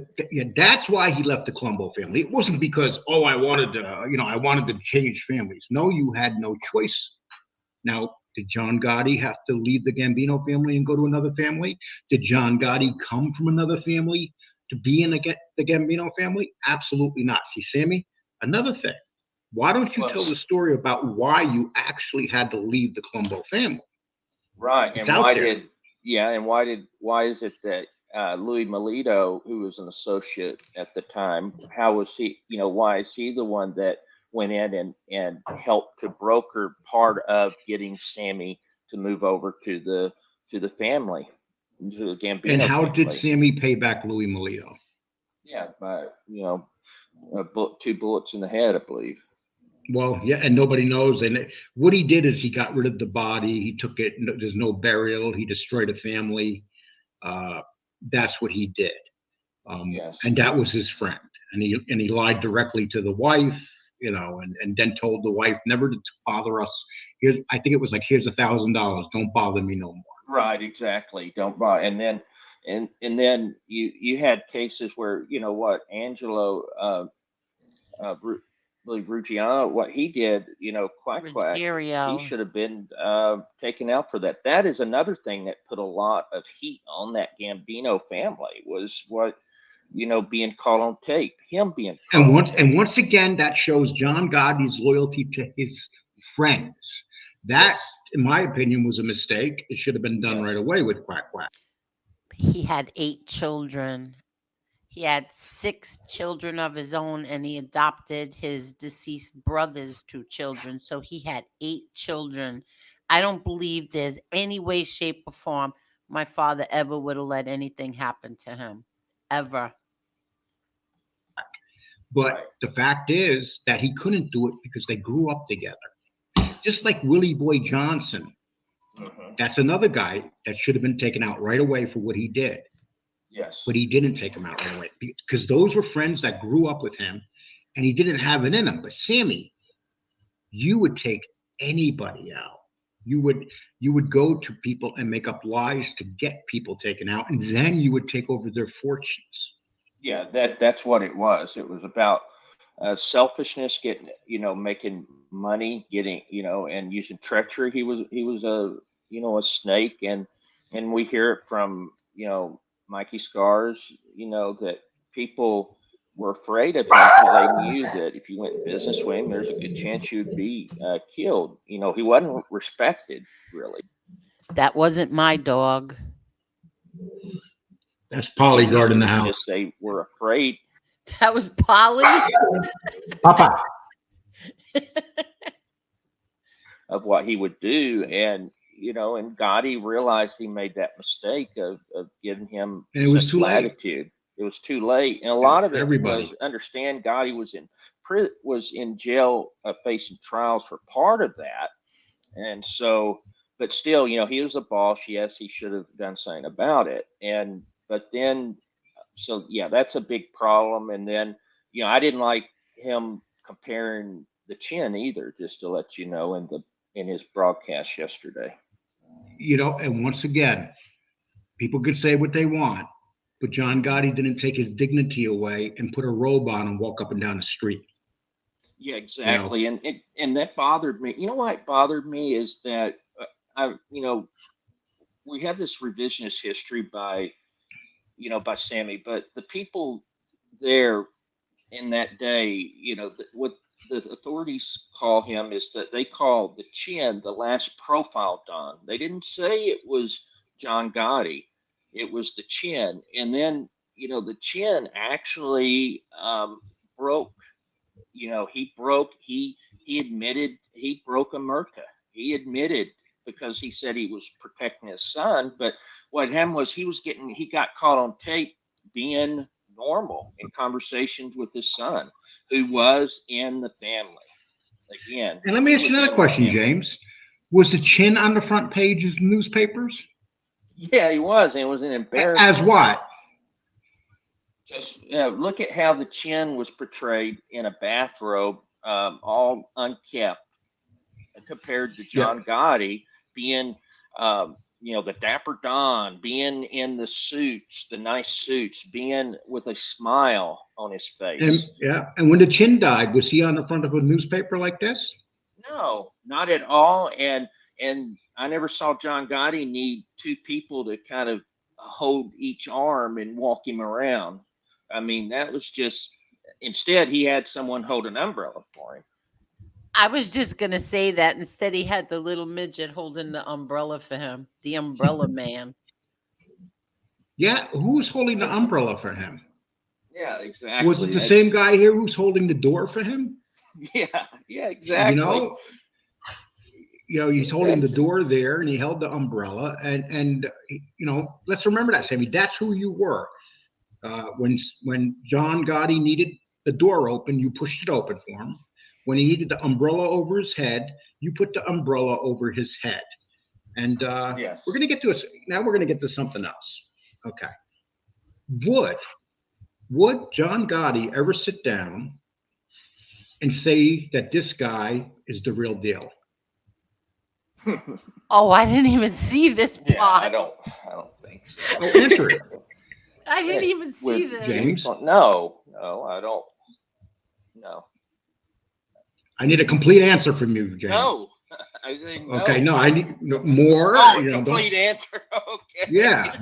that's why he left the Colombo family. It wasn't because I wanted to change families. No, you had no choice. Now, did John Gotti have to leave the Gambino family and go to another family? Did John Gotti come from another family to be in the Gambino family? Absolutely not. See, Sammy, another thing. Why don't you Well, tell the story about why you actually had to leave the Colombo family? right, It's and out there. why is it that Louis Melito, who was an associate at the time, how was he? Why is he the one that went in and helped to broker part of getting Sammy to move over to the family, to the And Gambino how did family? Sammy pay back Louis Melito? Yeah, by two bullets in the head, I believe. Well, yeah, and nobody knows. And what he did is he got rid of the body. He took it. There's no burial. He destroyed a family. Uh, that's what he did. Yes. And that was his friend. And he lied directly to the wife, and then told the wife never to bother us. I think it was like, here's $1,000. Don't bother me no more. Right, exactly. Don't buy. And then you had cases where Angelo believe Ruggiano, what he did, quack quack, he Ruggiero. should have been taken out for that. That is another thing that put a lot of heat on that Gambino family was what being caught on tape, him being caught And on once tape. and once again, that shows John Gotti's loyalty to his friends. That, Yes. in my opinion, was a mistake. It should have been done Yes. right away with Quack Quack. He had 8 children. He had 6 children of his own, and he adopted his deceased brother's 2 children. So he had 8 children. I don't believe there's any way, shape, or form my father ever would have let anything happen to him. Ever. But the fact is that he couldn't do it because they grew up together. Just like Willie Boy Johnson. Mhm. That's another guy that should have been taken out right away for what he did. Yes. But he didn't take him out right away because those were friends that grew up with him and he didn't have it in him. But Sammy, you would take anybody out. You would go to people and make up lies to get people taken out, and then you would take over their fortunes. Yeah, that's what it was. It was about selfishness, getting, making money, getting, and using treachery. He was a snake, and we hear it from, Mikey Scars, that people were afraid of him because they knew that if you went business with him, there's a good chance you'd be killed. He wasn't respected, really. That wasn't my dog. That's Polyguard in the It's house. just they were afraid. That was Polly. Papa. Of what he would do, and Gotti realized he made that mistake of giving him And it was such too late. latitude. It was too late, and a lot of it Everybody. was, understand, Gotti was in jail facing trials for part of that, and so, but still, he was a boss. Yes, he should have done something about it, but then, so yeah, that's a big problem. And then, I didn't like him comparing the chin either, just to let you know, in his broadcast yesterday. And once again, people could say what they want, but John Gotti didn't take his dignity away and put a robe on and walk up and down the street. Yeah, exactly. And that bothered me. You know why it bothered me is that we have this revisionist history by Sammy, but the people there in that day, what the authorities call him is that they call the chin the last profile Don. They didn't say it was John Gotti. It was the chin. And then, the chin actually broke. He admitted he broke America. He admitted, because he said he was protecting his son. But what happened was he got caught on tape being normal in conversations with his son, who was in the family. Again. And let me ask you another question, James. Was the chin on the front pages of newspapers? Yeah, he was. And it was an embarrassment. As what? Just look at how the chin was portrayed in a bathrobe, all unkept, compared to John Gotti being, the Dapper Don, being in the suits, the nice suits, being with a smile on his face. And when the chin died, was he on the front of a newspaper like this? No, not at all. And I never saw John Gotti need 2 people to kind of hold each arm and walk him around. I mean, that was just, instead he had someone hold an umbrella for him. I was just going to say that. Instead, he had the little midget holding the umbrella for him, the umbrella man. Yeah, who was holding the umbrella for him? Yeah, exactly. Was it the same guy here who's holding the door for him? Yeah, exactly. He's holding the door there, and he held the umbrella. And let's remember that, Sammy. That's who you were. When John Gotti needed the door open, you pushed it open for him. When he needed the umbrella over his head, you put the umbrella over his head. And yes. We're going to get to this. Now we're going to get to something else. Okay. Would John Gotti ever sit down and say that this guy is the real deal? Oh, I didn't even see this part. Yeah, I don't think so. Oh, answer it. I didn't even see this. James? No, I don't. No. I need a complete answer from you, James. No. I think no. Okay, no, I need more. Oh, complete answer. Okay. Yeah.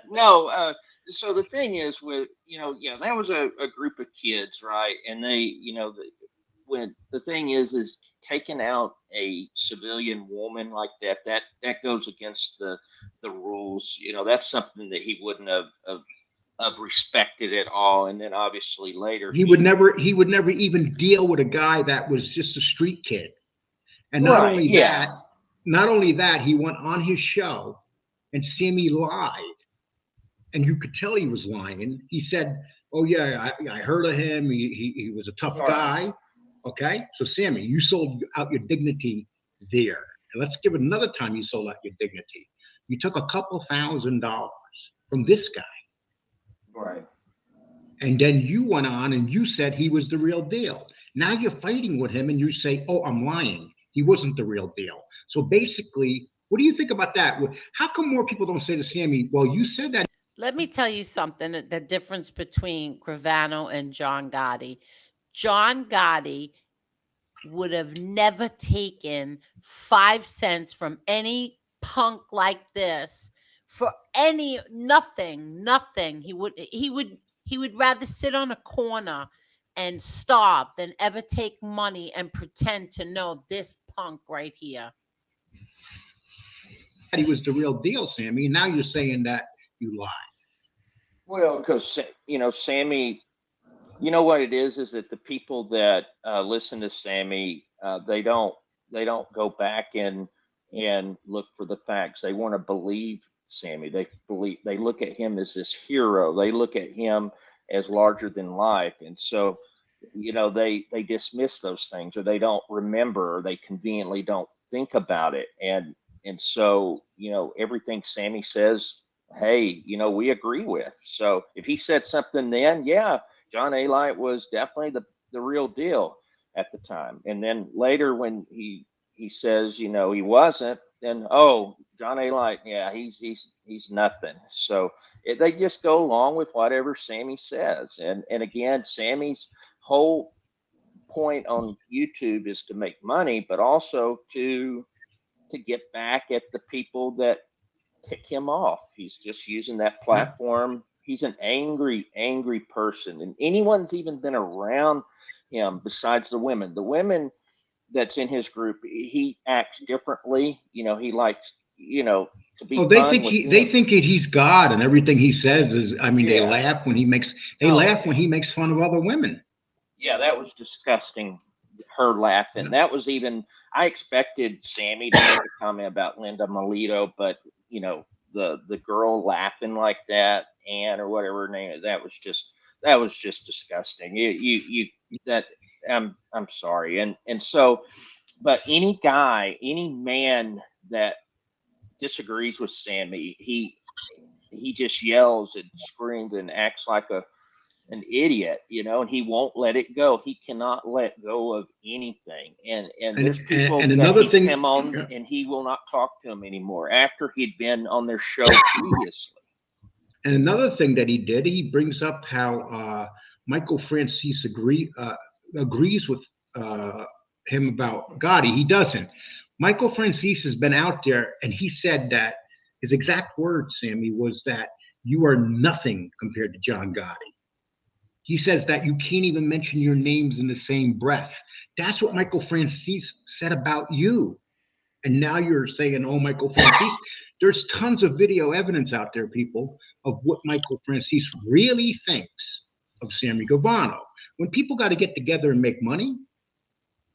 No, so the thing is with, that was a group of kids, right? And they, when the thing is taking out a civilian woman like that goes against the rules. That's something that he wouldn't have respected at all. And then obviously later he would never even deal with a guy that was just a street kid. And not Right, only yeah. that, he went on his show and Sammy lied. And you could tell he was lying. He said, "Oh yeah, I heard of him. He was a tough guy." Okay, so Sammy, you sold out your dignity there. And let's give it another time you sold out your dignity. You took a couple $1,000s from this guy. Right. And then you went on and you said he was the real deal. Now you're fighting with him and you say, "Oh, I'm lying. He wasn't the real deal." So basically, what do you think about that? How come more people don't say to Sammy, "Well, you said that"? Let me tell you something, the difference between Gravano and John Gotti. John Gotti would have never taken 5 cents from any punk like this for nothing. He would rather sit on a corner and starve than ever take money and pretend to know this punk right here. He was the real deal, Sammy. And now you're saying that you lied. Well, because Sammy, what it is that the people that listen to Sammy, they don't go back and look for the facts. They want to believe Sammy. They look at him as this hero. They look at him as larger than life, and so they dismiss those things, or they don't remember, or they conveniently don't think about it, and so everything Sammy says, hey, we agree with. So if he said something then, yeah, John A. Light was definitely the real deal at the time. And then later when he says, he wasn't, then, oh, John A. Light, yeah, he's nothing. So they just go along with whatever Sammy says. And again, Sammy's whole point on YouTube is to make money, but also to get back at the people that kick him off. He's just using that platform. He's an angry person, and anyone's even been around him besides the women that's in his group, he acts differently. He likes to be they think he's God, and everything he says is, they laugh when he makes fun of other women. Yeah, that was disgusting, her laughing. That was even, I expected Sammy to make a comment about Linda Melito, but the girl laughing like that, Ann or whatever her name is, that was just disgusting. I'm sorry. And so, but any man that disagrees with Sammy, he just yells and screams and acts like an idiot, and he won't let it go. He cannot let go of anything. And there's people and that another he's thing, him on, and he will not talk to him anymore after he'd been on their show previously. And another thing that he did, he brings up how Michael Francis agrees with him about Gotti. He doesn't. Michael Francis has been out there, and he said that his exact words, Sammy, was that you are nothing compared to John Gotti. He says that you can't even mention your names in the same breath. That's what Michael Francis said about you. And now you're saying, oh, Michael Francis. There's tons of video evidence out there, people, of what Michael Francis really thinks of Sammy Gravano. When people got to get together and make money,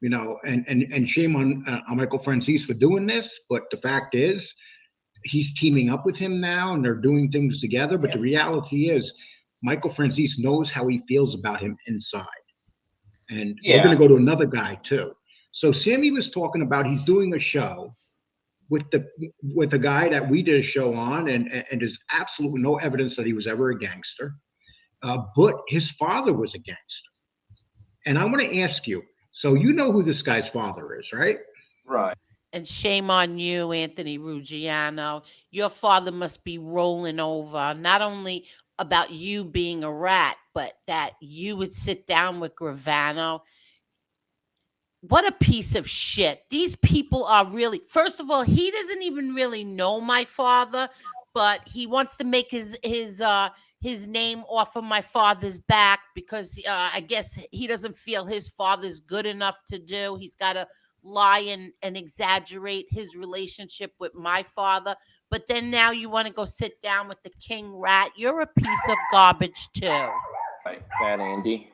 and shame on Michael Francis for doing this, but the fact is, he's teaming up with him now, and they're doing things together. But the reality is, Michael Francis knows how he feels about him inside. And we're going to go to another guy too. So Sammy was talking about he's doing a show with a guy that we did a show on, and there's absolutely no evidence that he was ever a gangster. But his father was a gangster. And I want to ask you, so you know who this guy's father is, right? Right. And shame on you, Anthony Ruggiano. Your father must be rolling over, not only about you being a rat, but that you would sit down with Gravano. What a piece of shit. These people are really, first of all, he doesn't even really know my father, but he wants to make his his name off of my father's back because I guess he doesn't feel his father's good enough to do. He's got to lie and exaggerate his relationship with my father. But then now you want to go sit down with the king rat. You're a piece of garbage too. Right, Fat Andy.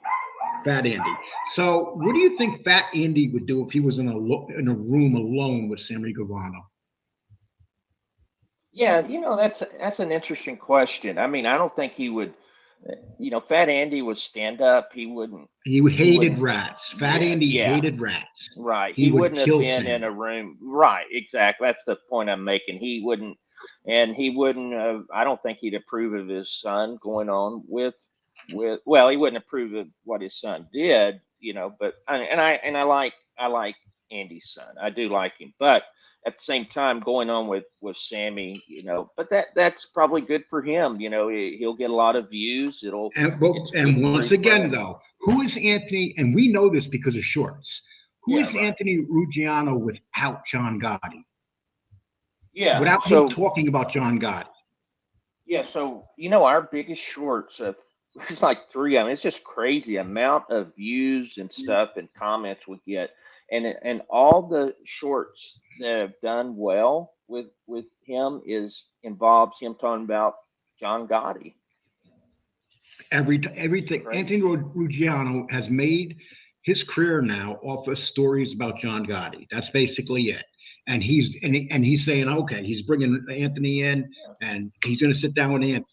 Fat Andy. So, what do you think Fat Andy would do if he was in a room alone with Sammy Gravano? Yeah, that's an interesting question. I mean, I don't think he would. Fat Andy would stand up. He wouldn't. He hated rats. Fat Andy yeah. hated rats. Right. He would wouldn't have kill been Sammy. in a room. Right. Exactly. That's the point I'm making. He wouldn't, and he wouldn't. I don't think he'd approve of his son going on with. Well, he wouldn't approve of what his son did. But I like Andy's son. I do like him, but at the same time, going on with Sammy, but that's probably good for him. He'll get a lot of views. And once again, though, who is Anthony? And we know this because of shorts. Who is Anthony Ruggiano without John Gotti? Yeah, without him talking about John Gotti. Yeah, so our biggest shorts. It's like 3 of them. It's just crazy amount of views and stuff and comments we get, and all the shorts that have done well with him involves him talking about John Gotti. Everything. Right. Anthony Ruggiano has made his career now off of stories about John Gotti. That's basically it. And he's saying, okay, he's bringing Anthony in, and he's going to sit down with Anthony.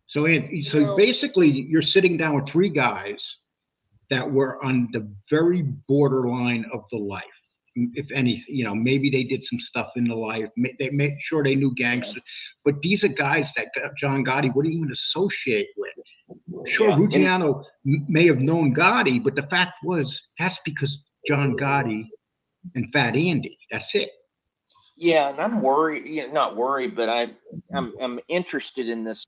So basically, you're sitting down with 3 guys that were on the very borderline of the life. If anything, maybe they did some stuff in the life. They made sure they knew gangsters, but these are guys that John Gotti wouldn't even associate with. Sure, Ruggiano may have known Gotti, but the fact was that's because John Gotti and Fat Andy. That's it. Yeah, and I'm worried. Not worried, but I'm interested in this.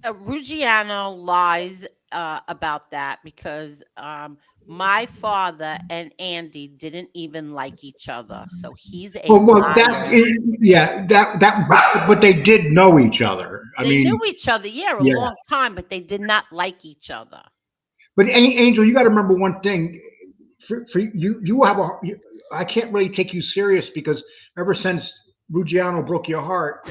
Ruggiano lies about that because my father and Andy didn't even like each other, so he's a liar. But they did know each other. They knew each other, a long time, but they did not like each other. But Angel, you got to remember one thing. For you have I can't really take you serious because ever since Ruggiano broke your heart,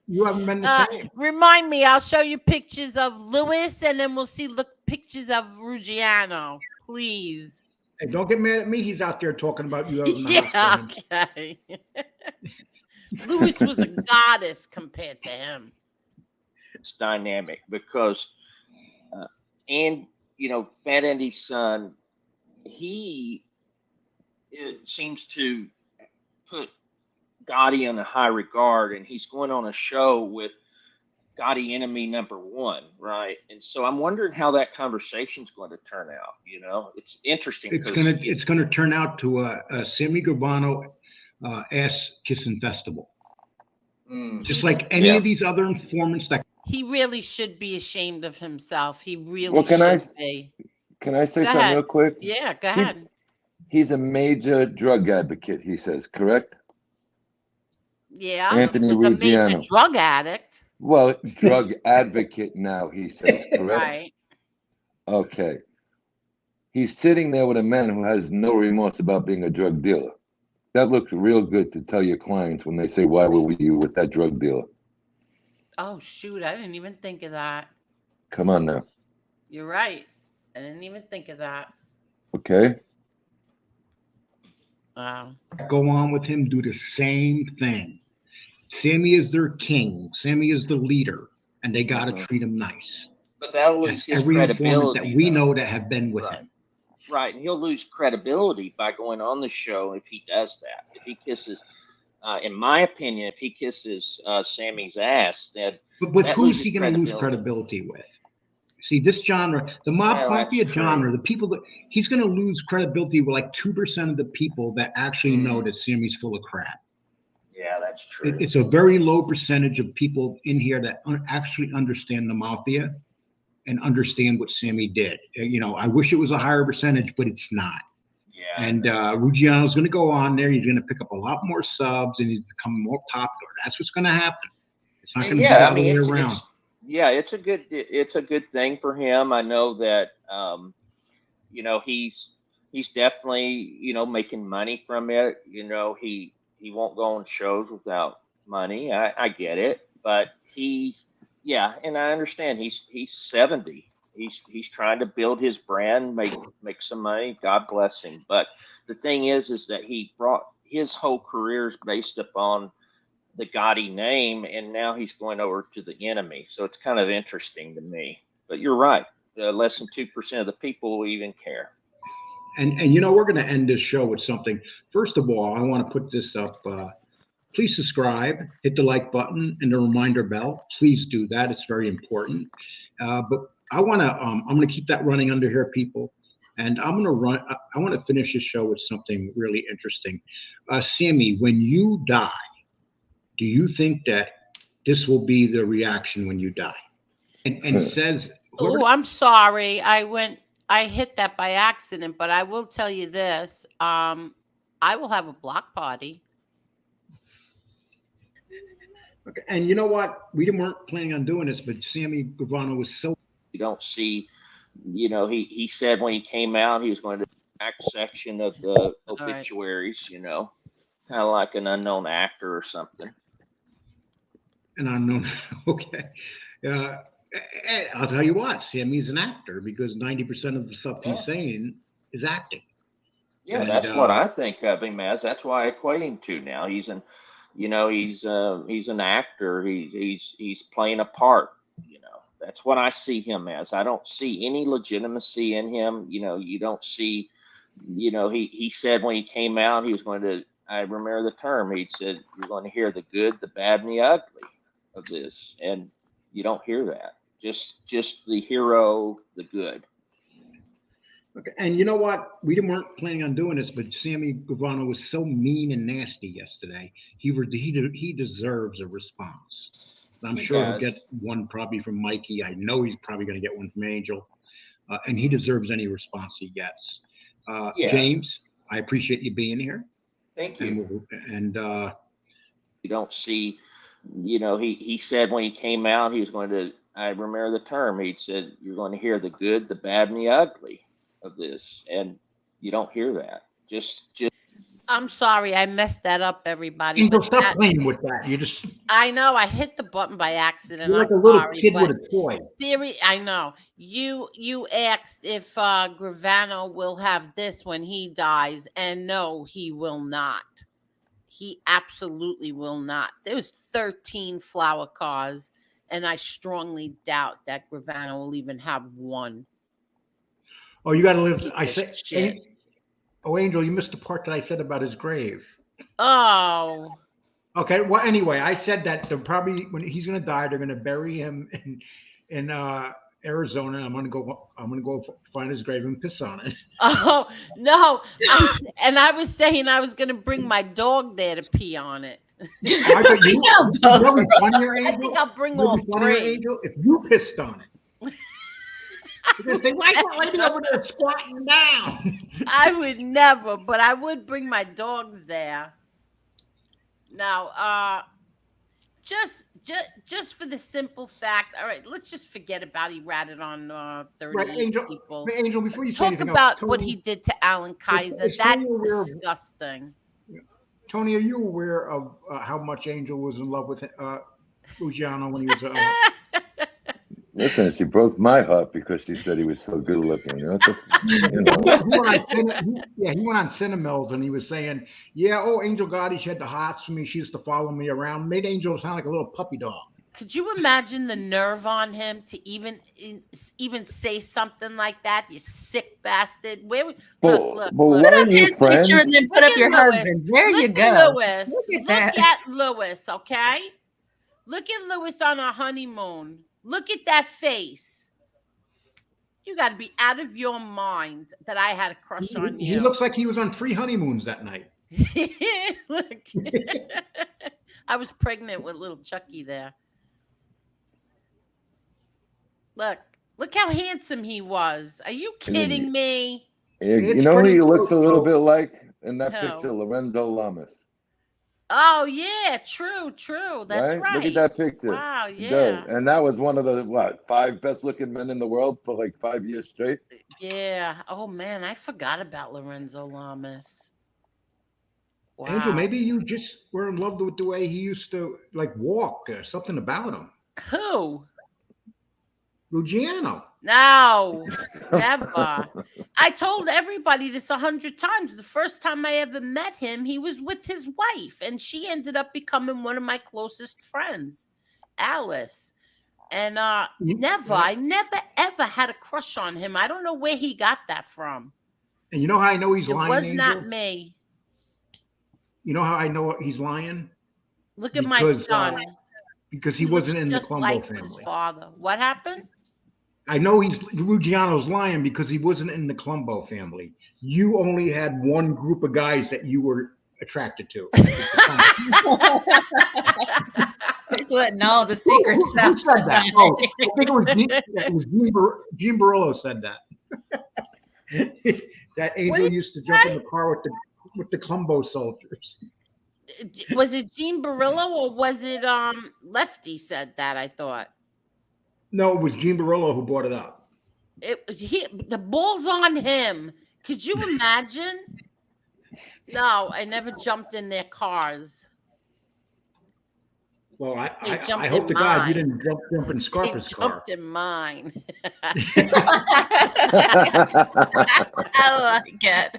you haven't been the same. Remind me, I'll show you pictures of Lewis, and then we'll see pictures of Ruggiano, please. Hey, don't get mad at me. He's out there talking about you. Okay. Lewis was a goddess compared to him. It's dynamic because, Fat Andy's son, it seems to put Gotti in a high regard, and he's going on a show with Gotti enemy number 1, right? And so I'm wondering how that conversation's going to turn out. It's interesting. It's gonna turn out to a Sammy Gravano ass kissing festival, just like any of these other informants that. He really should be ashamed of himself. He really should be. Can I say something real quick? Yeah, go ahead. He's a major drug advocate, he says, correct? Yeah, Anthony he was Ruggiano. a major drug addict. Well, drug advocate now, he says, correct? Right. Okay. He's sitting there with a man who has no remorse about being a drug dealer. That looks real good to tell your clients when they say, why were you with that drug dealer? Oh, shoot. I didn't even think of that. Come on now. You're right. I didn't even think of that. Okay. Wow. Go on with him, do the same thing. Sammy is their king. Sammy is the leader, and they got to treat him nice. But that'll lose his every credibility. That we know that have been with him. Right, and he'll lose credibility by going on the show if he does that. If he kisses, in my opinion, if he kisses Sammy's ass, but who's he going to lose credibility with? See, this genre, the mafia genre, the people that he's going to lose credibility with like 2% of the people that actually know that Sammy's full of crap. Yeah, that's true. It's a very low percentage of people in here that actually understand the mafia and understand what Sammy did. I wish it was a higher percentage, but it's not. Yeah, And Ruggiano's going to go on there. He's going to pick up a lot more subs, and he's become more popular. That's what's going to happen. It's not going to be the other way around. It's a good thing for him. I know that he's definitely making money from it. He won't go on shows without money. I get it, but and I understand he's 70. He's trying to build his brand, make some money. God bless him. But the thing is that he brought his whole career is based upon the Gotti name, and now he's going over to the enemy. So it's kind of interesting to me. But you're right. Less than 2% of the people will even care. And we're going to end this show with something. First of all, I want to put this up. Please subscribe, hit the like button, and the reminder bell. Please do that. It's very important. But I'm going to keep that running under here, people. And I want to finish this show with something really interesting. Sammy, when you die, do you think that this will be the reaction when you die? And it says, oh, I'm sorry. I hit that by accident, but I will tell you this. I will have a block party. Okay. And you know what? We weren't planning on doing this, but Sammy Gravano was so. You don't see, he said when he came out, he was going to the back section of the obituaries, kind of like an unknown actor or something. An unknown. Okay. I'll tell you what, Sammy's an actor because 90% of the stuff he's saying is acting. Yeah, and that's what I think of him as. That's why I equate him to now. He's an actor. He's playing a part. That's what I see him as. I don't see any legitimacy in him. You don't see. He said when he came out, he was going to. I remember the term. He said, "You're going to hear the good, the bad, and the ugly of this," and you don't hear that. Just the hero, the good. Okay, and you know what? We weren't planning on doing this, but Sammy Gravano was so mean and nasty yesterday. He deserves a response. I'm sure he'll get one probably from Mikey. I know he's probably going to get one from Angel, and he deserves any response he gets. James, I appreciate you being here. Thank you. And you don't see. He said when he came out, he was going to. I remember the term. He said, "You're going to hear the good, the bad, and the ugly of this," and you don't hear that. Just. I'm sorry, I messed that up, everybody. Angel, stop playing with that. You just. I know I hit the button by accident. You're like a little kid with a toy. Siri, I know. You asked if Gravano will have this when he dies, and no, he will not. He absolutely will not. There's 13 flower cars, and I strongly doubt that Gravano will even have one. Oh, you got to live. I said. Oh, Angel, you missed the part that I said about his grave. Oh. Okay. Well, anyway, I said that they're probably when he's going to die, they're going to bury him in Arizona. I'm going to go find his grave and piss on it. Oh no! I was saying I was going to bring my dog there to pee on it. I think I'll bring all three. Angel, if you pissed on it. You're gonna say, why is that lady over there squatting down? I would never, but I would bring my dogs there. Now, just for the simple fact, all right, let's just forget about he ratted on 30 people. Angel, before you say talk anything about else, what he did to Alan Kaiser, that's disgusting. Tony, are you aware of how much Angel was in love with Luciano when he was? Listen, she broke my heart because she said he was so good looking. He went on Cinemills and he was saying, Angel Gotti, she had the hots for me. She used to follow me around. Made Angel sound like a little puppy dog. Could you imagine the nerve on him to even say something like that? You sick bastard. Look. Put up his picture and then put up your husband's. There you go. Lewis. Look at Lewis, okay? Look at Lewis on our honeymoon. Look at that face. You got to be out of your mind that I had a crush on you. He looks like he was on 3 honeymoons that night. Look. I was pregnant with little Chucky there. Look how handsome he was. Are you kidding me? You know who he looks a little true. bit like in that Who? picture? Lorenzo Lamas. Oh yeah, true. That's right. Look at that picture. Wow, He does. yeah. And that was one of the 5 best looking men in the world for like 5 years straight. Yeah. Oh man, I forgot about Lorenzo Lamas. Wow. Angel, maybe you just were in love with the way he used to like walk or something about him. Who? Ruggiano. No, never. I told everybody this 100 times. The first time I ever met him, he was with his wife, and she ended up becoming one of my closest friends, Alice. And I never ever had a crush on him. I don't know where he got that from. And you know how I know he's It lying, was Angel? not me. You know how I know he's lying? Look at my son. Because he wasn't in the just Colombo like family. his father. What happened? I know Ruggiano's lying because he wasn't in the Colombo family. You only had one group of guys that you were attracted to. He's letting all the secrets Who out. said that? Oh, I think it was Gene Barillo said that. That Angel used to jump in the car with the Colombo soldiers. Was it Gene Barillo or was it Lefty said that? I thought. No, it was Gene Barillo who brought it up. The ball's on him. Could you imagine? No, I never jumped in their cars. Well, I hope to God you didn't jump in Scarpa's car. Jumped in mine. I like it.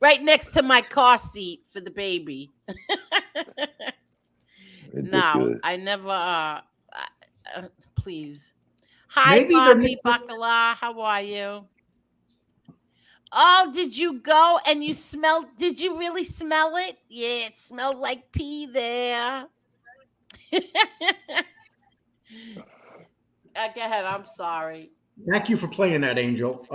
Right next to my car seat for the baby. No, I never. Please. Hi, Maybe Bobby Bacala. How are you? Oh, did you go and you smelled? Did you really smell it? Yeah, it smells like pee there. Go ahead. I'm sorry. Thank you for playing that, Angel.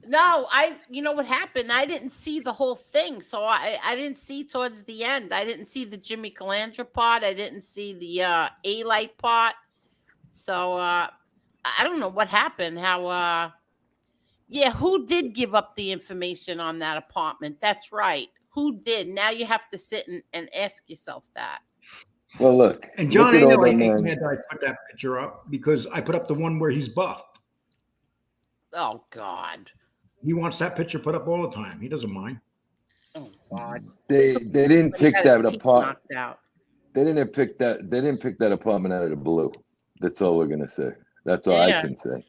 No, you know what happened? I didn't see the whole thing. So I didn't see towards the end. I didn't see the Jimmy Calandra part. I didn't see the A-Light part. So I don't know what happened. How who did give up the information on that apartment? That's right. Who did? Now you have to sit and ask yourself that. Well, look. And John, look I know I put that picture up because I put up the one where he's buff. Oh God. He wants that picture put up all the time. He doesn't mind. Oh God. They didn't pick that apartment. They didn't pick that apartment out of the blue. That's all we're gonna say. That's all I can say.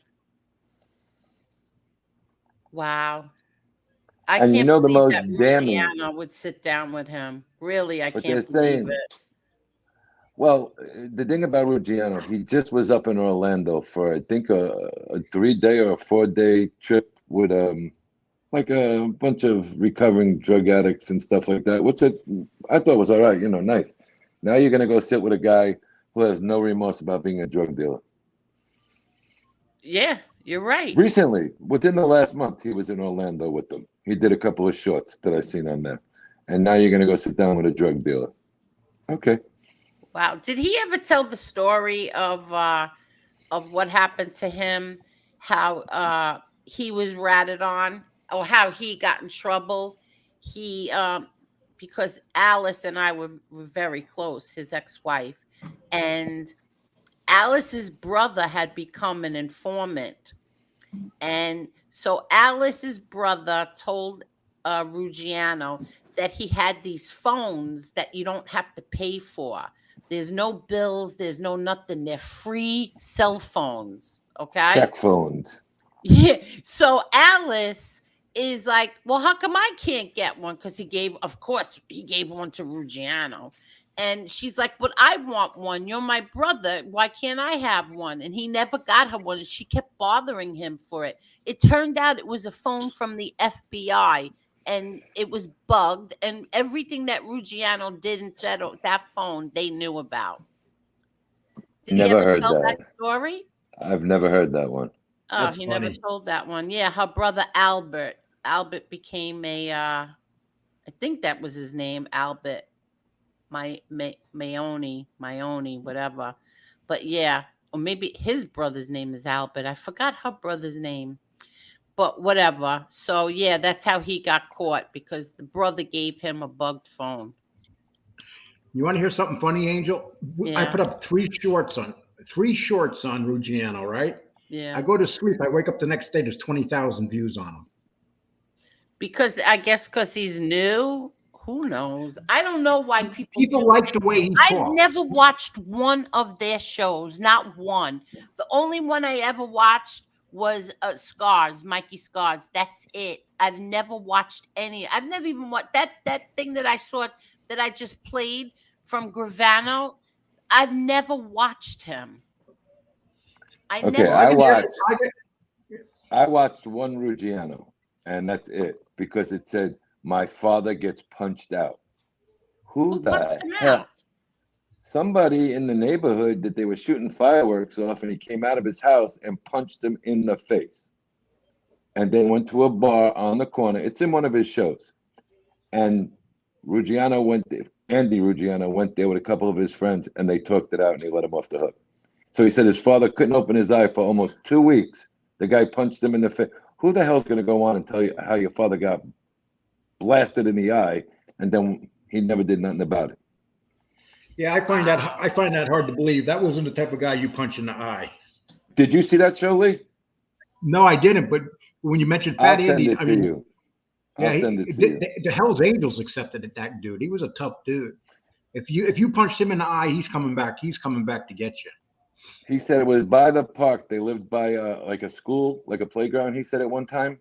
Wow. And you know the most damning. Ruggiano would sit down with him. Really, I can't believe it. Well, the thing about Ruggiano, he just was up in Orlando for I think a 3-day or a 4-day trip with like a bunch of recovering drug addicts and stuff like that, which I thought was all right, nice. Now you're gonna go sit with a guy who has no remorse about being a drug dealer. Yeah, you're right. Recently, within the last month, he was in Orlando with them. He did a couple of shorts that I seen on there. And now you're gonna go sit down with a drug dealer. Okay. Wow. Did he ever tell the story of what happened to him? How he was ratted on, or how he got in trouble? He because Alice and I were very close, his ex-wife, and Alice's brother had become an informant. And so Alice's brother told Ruggiano that he had these phones that you don't have to pay for. There's no bills. There's no nothing. They're free cell phones. Okay. Check phones. Yeah. So Alice is like, well, how come I can't get one? Because he gave one to Ruggiano. And she's like, but I want one. You're my brother. Why can't I have one? And he never got her one. And she kept bothering him for it. It turned out it was a phone from the FBI. And it was bugged. And everything that Ruggiano did and said on that phone, they knew about. Did never he ever heard tell that story? I've never heard that one. Oh, That's he funny. never told that one. Yeah, her brother Albert. Albert became I think that was his name, Albert. Maione, whatever. But yeah, or maybe his brother's name is Albert. I forgot her brother's name. but whatever. So yeah, that's how he got caught, because the brother gave him a bugged phone. You want to hear something funny, Angel? I Yeah. put up three shorts on Ruggiano, right? Yeah. I go to sleep. I wake up the next day. There's 20,000 views on them. Because I guess because he's new. Who knows? I don't know why people do like the way he talks. I've never watched one of their shows, not one. The only one I ever watched was Scars, Mikey Scars. That's it. I've never watched any. I've never even watched that thing that I saw that I just played from Gravano. I've never watched him. I watched one Ruggiano, and that's it, because it said my father gets punched out. Who the hell? Somebody in the neighborhood that they were shooting fireworks off, and he came out of his house and punched him in the face. And then went to a bar on the corner. It's in one of his shows. And Andy Ruggiano went there with a couple of his friends, and they talked it out, and they let him off the hook. So he said his father couldn't open his eye for almost 2 weeks. The guy punched him in the face. Who the hell's going to go on and tell you how your father got blasted in the eye, and then he never did nothing about it? Yeah, I find that hard to believe. That wasn't the type of guy you punch in the eye. Did you see that show, Lee? No, I didn't. But when you mentioned Fat Andy, I'll send it to you. The Hell's Angels accepted that dude. He was a tough dude. If you punched him in the eye, he's coming back. He's coming back to get you. He said it was by the park. They lived by like a school, like a playground. He said at one time,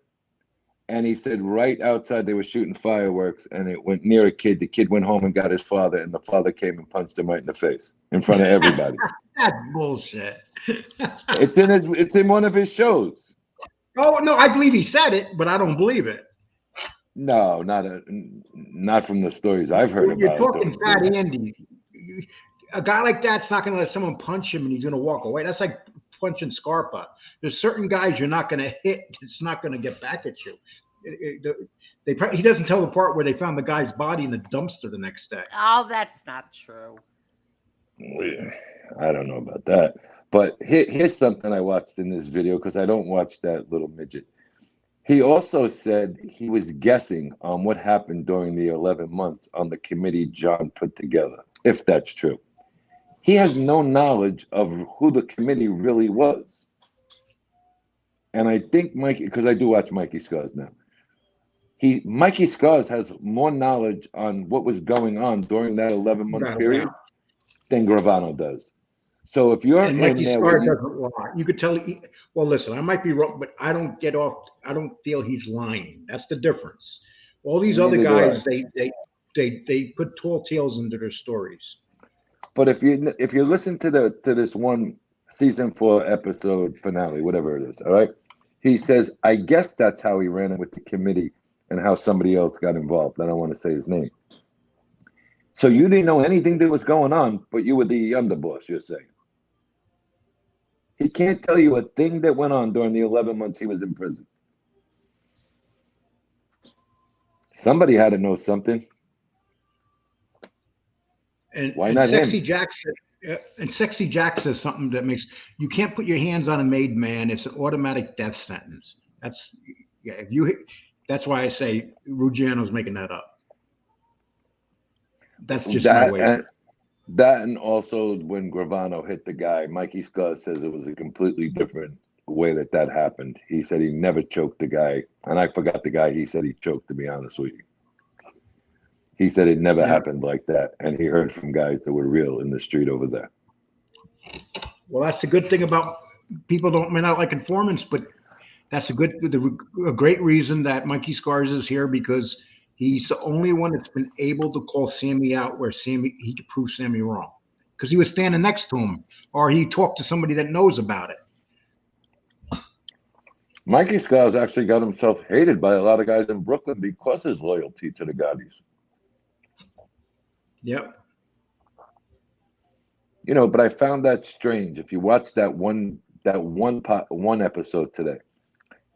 and he said right outside they were shooting fireworks, and it went near a kid. The kid went home and got his father, and the father came and punched him right in the face in front of everybody. That's bullshit. It's in one of his shows. Oh no, I believe he said it, but I don't believe it. No, not from the stories I've heard about. You're talking Fat Andy. A guy like that's not going to let someone punch him and he's going to walk away. That's like punching Scarpa. There's certain guys you're not going to hit. It's not going to get back at you. He doesn't tell the part where they found the guy's body in the dumpster the next day. Oh, that's not true. I don't know about that. But here's something I watched in this video, because I don't watch that little midget. He also said he was guessing on what happened during the 11 months on the committee John put together, if that's true. He has no knowledge of who the committee really was. And I think Mikey, because I do watch Mikey Scars now, Mikey Scars has more knowledge on what was going on during that 11-month period than Gravano does. So if you're and Mikey Scars doesn't lie. You could tell. Well, listen, I might be wrong, but I don't feel he's lying. That's the difference. All these other guys, they put tall tales into their stories. But if you listen to this one season 4 episode finale, whatever it is, all right, he says, I guess that's how he ran it with the committee and how somebody else got involved. I don't want to say his name. So you didn't know anything that was going on, but you were the underboss, you're saying. He can't tell you a thing that went on during the 11 months he was in prison. Somebody had to know something. And why not Sexy him? Jack said, and Sexy Jack says something that makes you can't put your hands on a made man. It's an automatic death sentence. That's why I say Ruggiano's making that up. That's just my way. That and also when Gravano hit the guy, Mikey Scott says it was a completely different way that happened. He said he never choked the guy, and I forgot the guy he said he choked, to be honest with you. He said it never happened like that, and he heard from guys that were real in the street over there. Well, that's the good thing about people may not like informants, but that's a great reason that Mikey Scars is here, because he's the only one that's been able to call Sammy out where he could prove Sammy wrong, because he was standing next to him, or he talked to somebody that knows about it. Mikey Scars actually got himself hated by a lot of guys in Brooklyn because his loyalty to the Gottis. Yep. But I found that strange. If you watch that one episode today,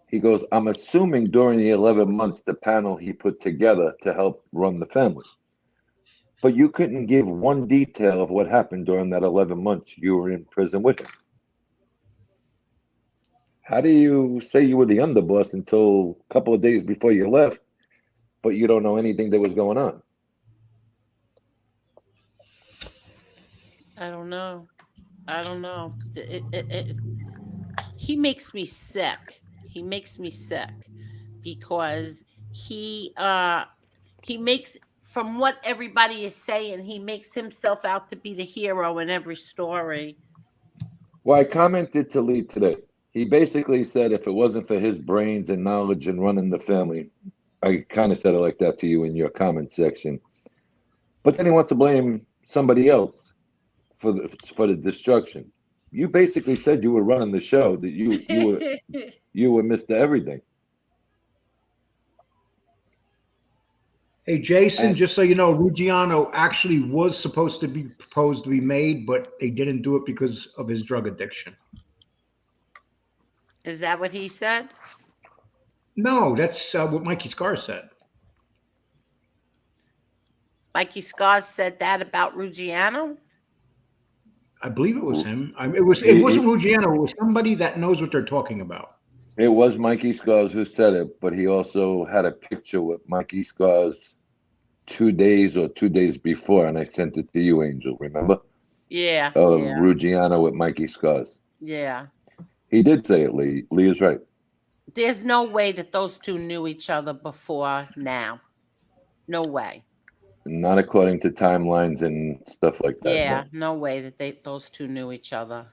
he goes, I'm assuming during the 11 months, the panel he put together to help run the family. But you couldn't give one detail of what happened during that 11 months you were in prison with him. How do you say you were the underboss until a couple of days before you left, but you don't know anything that was going on? I don't know. He makes me sick. He makes me sick because he makes, from what everybody is saying, he makes himself out to be the hero in every story. Well, I commented to Lee today. He basically said if it wasn't for his brains and knowledge and running the family, I kind of said it like that to you in your comment section. But then he wants to blame somebody else for the destruction. You basically said you were running the show, that you were Mr. Everything. Hey, Jason, And- just so you know, Ruggiano actually was supposed to be proposed to be made, but they didn't do it because of his drug addiction. Is that what he said? No, that's what Mikey Scar said. Mikey Scars said that about Ruggiano? I believe it was him. It wasn't Ruggiano. It was somebody that knows what they're talking about. It was Mikey Scars who said it, but he also had a picture with Mikey Scars 2 days before, and I sent it to you, Angel, remember? Yeah. Of Yeah. Ruggiano with Mikey Scars. Yeah. He did say it, Lee. Lee is right. There's no way that those two knew each other before now. No way. Not according to timelines and stuff like that. Yeah, No. no way that those two knew each other.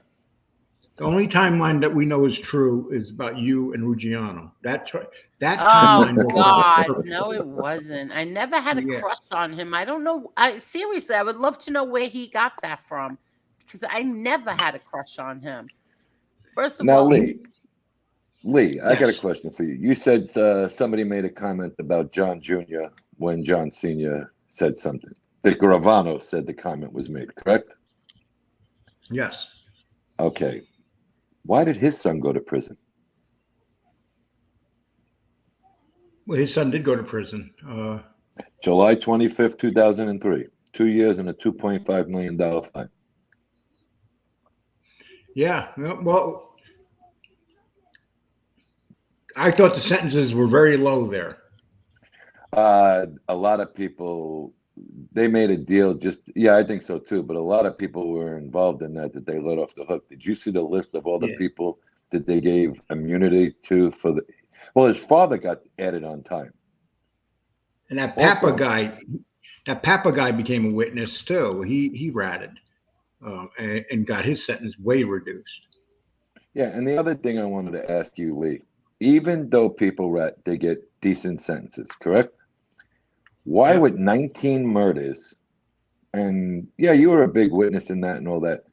The only timeline that we know is true is about you and Ruggiano. That Oh timeline. God, no, it wasn't. I never had a Yeah. crush on him. I don't know. Seriously, I would love to know where he got that from, because I never had a crush on him. First of Now, all, Lee, I got a Yes. question for you. You said somebody made a comment about John Jr. when John Sr. said something. That Gravano said the comment was made, correct? Yes. Okay. Why did his son go to prison? Well, his son did go to prison. July 25th, 2003. 2 years and a $2.5 million fine. Yeah. Well, I thought the sentences were very low there. A lot of people, they made a deal I think so too, but a lot of people were involved in that they let off the hook. Did you see the list of all the people that they gave immunity to well, his father got added on time. And that Also- Papa guy became a witness too. He ratted and got his sentence way reduced. Yeah, and the other thing I wanted to ask you, Lee, even though people rat, they get decent sentences, correct? Why Yeah. with 19 murders, and you were a big witness in that and all that,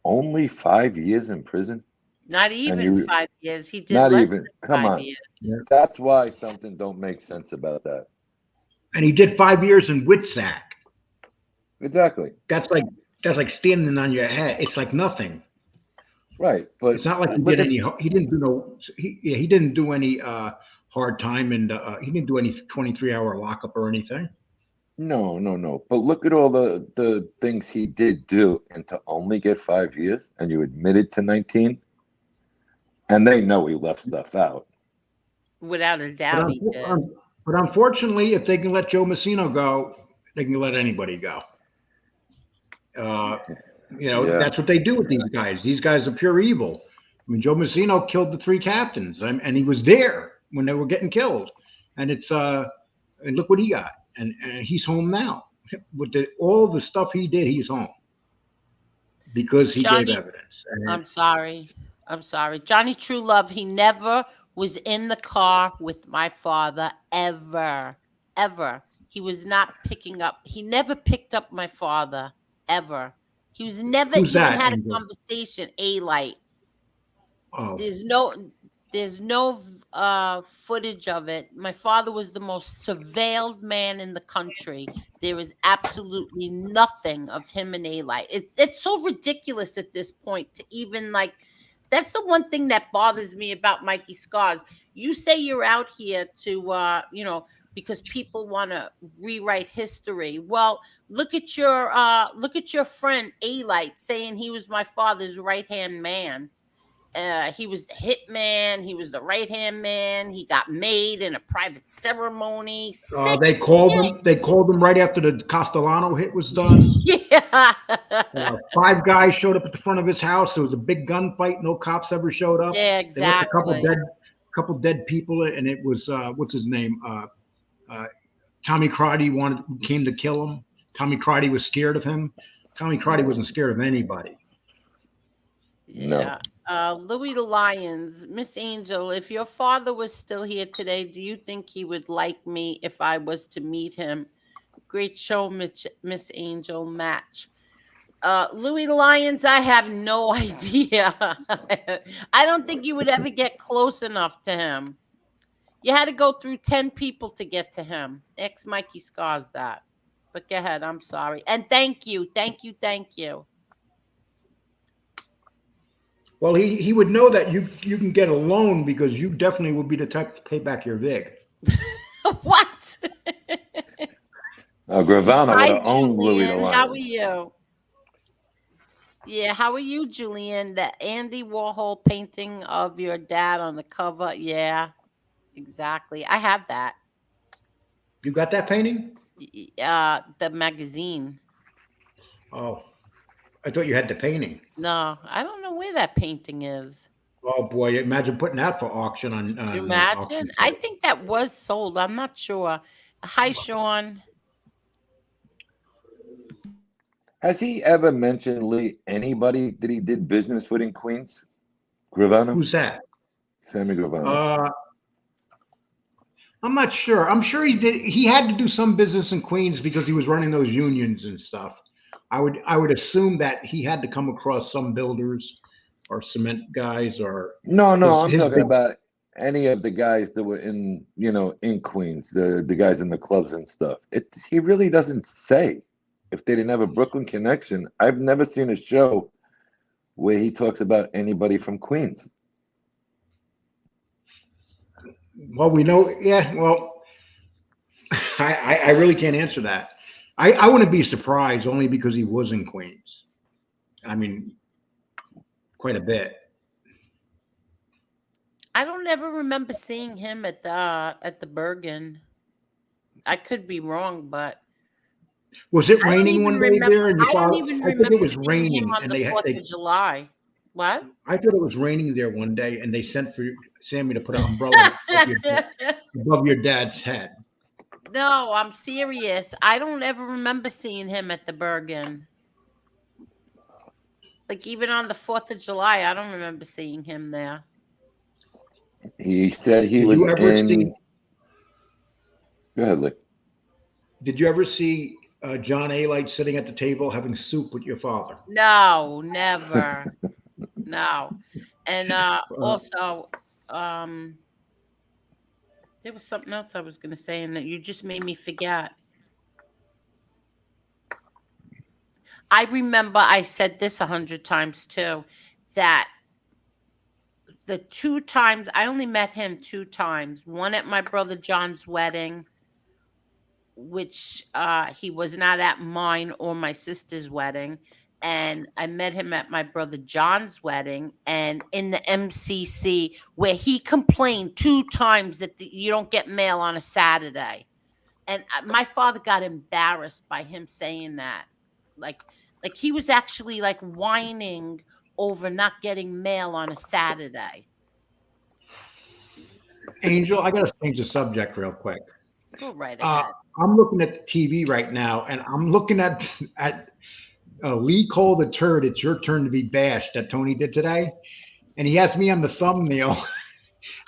only 5 years in prison? not even 5 years. He did Not less even. than Come 5 on. years. Yeah. That's why something don't make sense about that. And he did 5 years in Witsack. Exactly. That's like standing on your head. It's like nothing. Right, but It's not like he look did at- any. He didn't do no. He didn't do any hard time, and he didn't do any 23-hour lockup or anything. No. But look at all the things he did do, and to only get 5 years, and you admitted to 19, and they know he left stuff out. Without a doubt, he did. But unfortunately, if they can let Joe Messino go, they can let anybody go. Yeah. That's what they do with these guys. These guys are pure evil. I mean, Joe Messino killed the 3 captains, and he was there when they were getting killed. And and look what he got. And he's home now. With all the stuff he did, he's home because he Johnny, gave evidence. And I'm sorry. Johnny True Love, he never was in the car with my father ever. He was not he never picked up my father ever. He was never Who's even that, had a Angel? conversation. A-Light. Oh, There's no footage of it. My father was the most surveilled man in the country. There is absolutely nothing of him and A-Light. It's so ridiculous at this point to even that's the one thing that bothers me about Mikey Scars. You say you're out here to because people want to rewrite history. Well, look at your friend A-Light saying he was my father's right-hand man. He was the hitman. He was the right-hand man. He got made in a private ceremony. They called him. They called him right after the Castellano hit was done. Yeah. 5 guys showed up at the front of his house. There was a big gunfight. No cops ever showed up. Yeah, They left exactly. a couple dead people, and it was what's his name? Tommy Crotty came to kill him. Tommy Crotty was scared of him. Tommy Crotty wasn't scared of anybody. Yeah. Louis the Lions, Miss Angel, if your father was still here today, do you think he would like me if I was to meet him? Great show, Miss Angel. Match. Louis the Lions, I have no idea. I don't think you would ever get close enough to him. You had to go through 10 people to get to him. Ex Mikey Scars that. But go ahead. I'm sorry. And thank you. Thank you. Thank you. Well, he would know that you can get a loan because you definitely would be the type to pay back your VIG. What? Gravano would Hi, have owned Louis the Julian. Lion. How are you? Yeah, how are you, Julian? The Andy Warhol painting of your dad on the cover. Yeah, exactly. I have that. You got that painting? The magazine. Oh, I thought you had the painting. No, I don't know where that painting is. Oh boy! Imagine putting that for auction on. Could you imagine? I think that was sold. I'm not sure. Hi, Sean. Has he ever mentioned, Lee, anybody that he did business with in Queens? Gravano? Who's that? Sammy Gravano. I'm not sure. I'm sure he did. He had to do some business in Queens because he was running those unions and stuff. I would assume that he had to come across some builders or cement guys or. No, I'm talking about any of the guys that were in Queens, the guys in the clubs and stuff. He really doesn't say if they didn't have a Brooklyn connection. I've never seen a show where he talks about anybody from Queens. Well, we know. Yeah. Well, I really can't answer that. I wouldn't be surprised only because he was in Queens. I mean, quite a bit. I don't ever remember seeing him at the Bergen. I could be wrong, but was it raining one day there? And I don't even remember it was raining on the 4th of July. What? I thought it was raining there one day, and they sent for Sammy to put an umbrella above your dad's head. No, I'm serious. I don't ever remember seeing him at the Bergen. Like even on the 4th of July, I don't remember seeing him there. He said he was in. Go ahead, Lee. Did you ever see John A. sitting at the table having soup with your father? No, never. No. And also, there was something else I was going to say, and that you just made me forget. I remember I said this 100 times too, that the 2 times, I only met him 2 times. One at my brother John's wedding, which he was not at mine or my sister's wedding. And I met him at my brother John's wedding and in the MCC, where he complained 2 times that you don't get mail on a Saturday. And my father got embarrassed by him saying that. Like he was actually like whining over not getting mail on a Saturday. Angel, I got to change the subject real quick. Go right ahead. I'm looking at the TV right now, and I'm looking at Lee Cole the Turd. It's your turn to be bashed that Tony did today, and he has me on the thumbnail,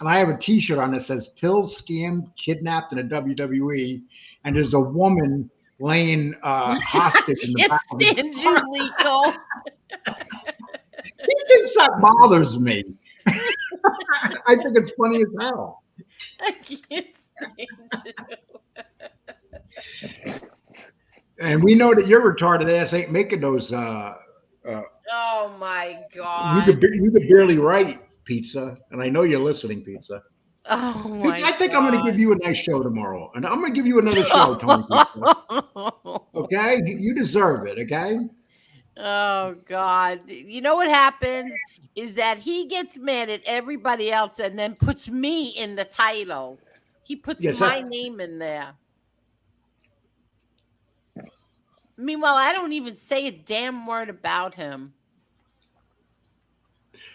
and I have a T-shirt on that says "Pills, Scammed, Kidnapped in a WWE," and there's a woman laying hostage in the back. Stand you, Lee Cole. He thinks that bothers me. I think it's funny as hell. I can't stand you. And we know that your retarded ass ain't making those. Oh my God! You could barely write, Pizza, and I know you're listening, Pizza. Oh my! I think God. I'm going to give you a nice show tomorrow, and I'm going to give you another show, Tony. Pizza. Okay, you deserve it. Okay. Oh God! You know what happens? is that he gets mad at everybody else and then puts me in the title. He puts my name in there. Meanwhile, I don't even say a damn word about him.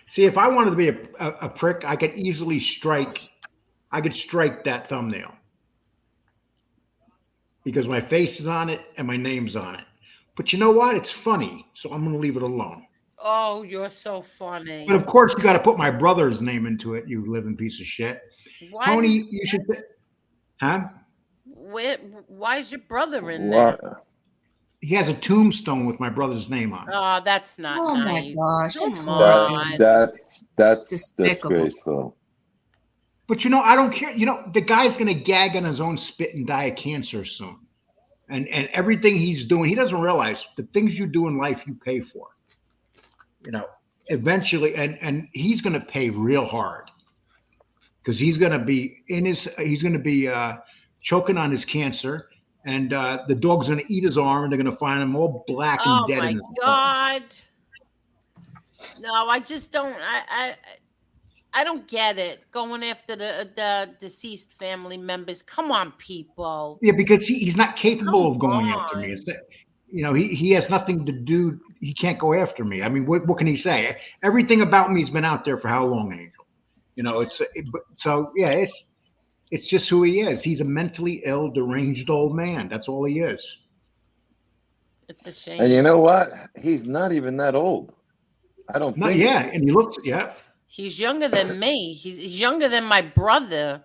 See, if I wanted to be a prick, I could easily strike. I could strike that thumbnail because my face is on it and my name's on it. But you know what? It's funny, so I'm going to leave it alone. Oh, you're so funny. But of course, you got to put my brother's name into it. You living piece of shit. Why Tony, you should. Huh? Why is your brother in there? He has a tombstone with my brother's name on it. Oh, that's not nice. My gosh, Come on. That's Despicable. disgraceful. But I don't care. The guy's going to gag on his own spit and die of cancer soon. And everything he's doing, he doesn't realize the things you do in life you pay for. Eventually, and he's going to pay real hard because he's going to be choking on his cancer, and the dog's going to eat his arm, and they're going to find him all black and dead. Oh my God! No, I just don't. I don't get it. Going after the deceased family members. Come on, people. Yeah, because he's not capable of going after me. He has nothing to do. He can't go after me. I mean, what can he say? Everything about me's been out there for how long, Angel? It's just who he is. He's a mentally ill, deranged old man. That's all he is. It's a shame. And you know what? He's not even that old. I don't think. Yeah, and he looks. Yeah. He's younger than me. He's younger than my brother.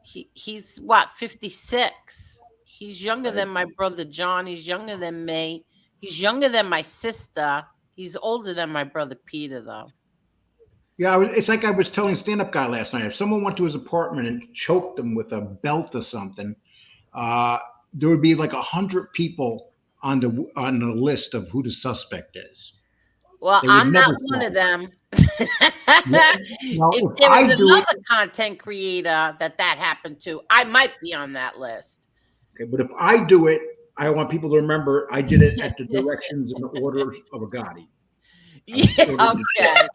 He's what, 56. He's younger than my brother John. He's younger than me. He's younger than my sister. He's older than my brother Peter, though. Yeah, it's like I was telling stand-up guy last night. If someone went to his apartment and choked him with a belt or something, there would be like 100 people on the list of who the suspect is. Well, I'm not one of them. If there was another content creator that happened to, I might be on that list. Okay, but if I do it, I want people to remember I did it at the directions and the orders of a Gotti. Yeah, okay.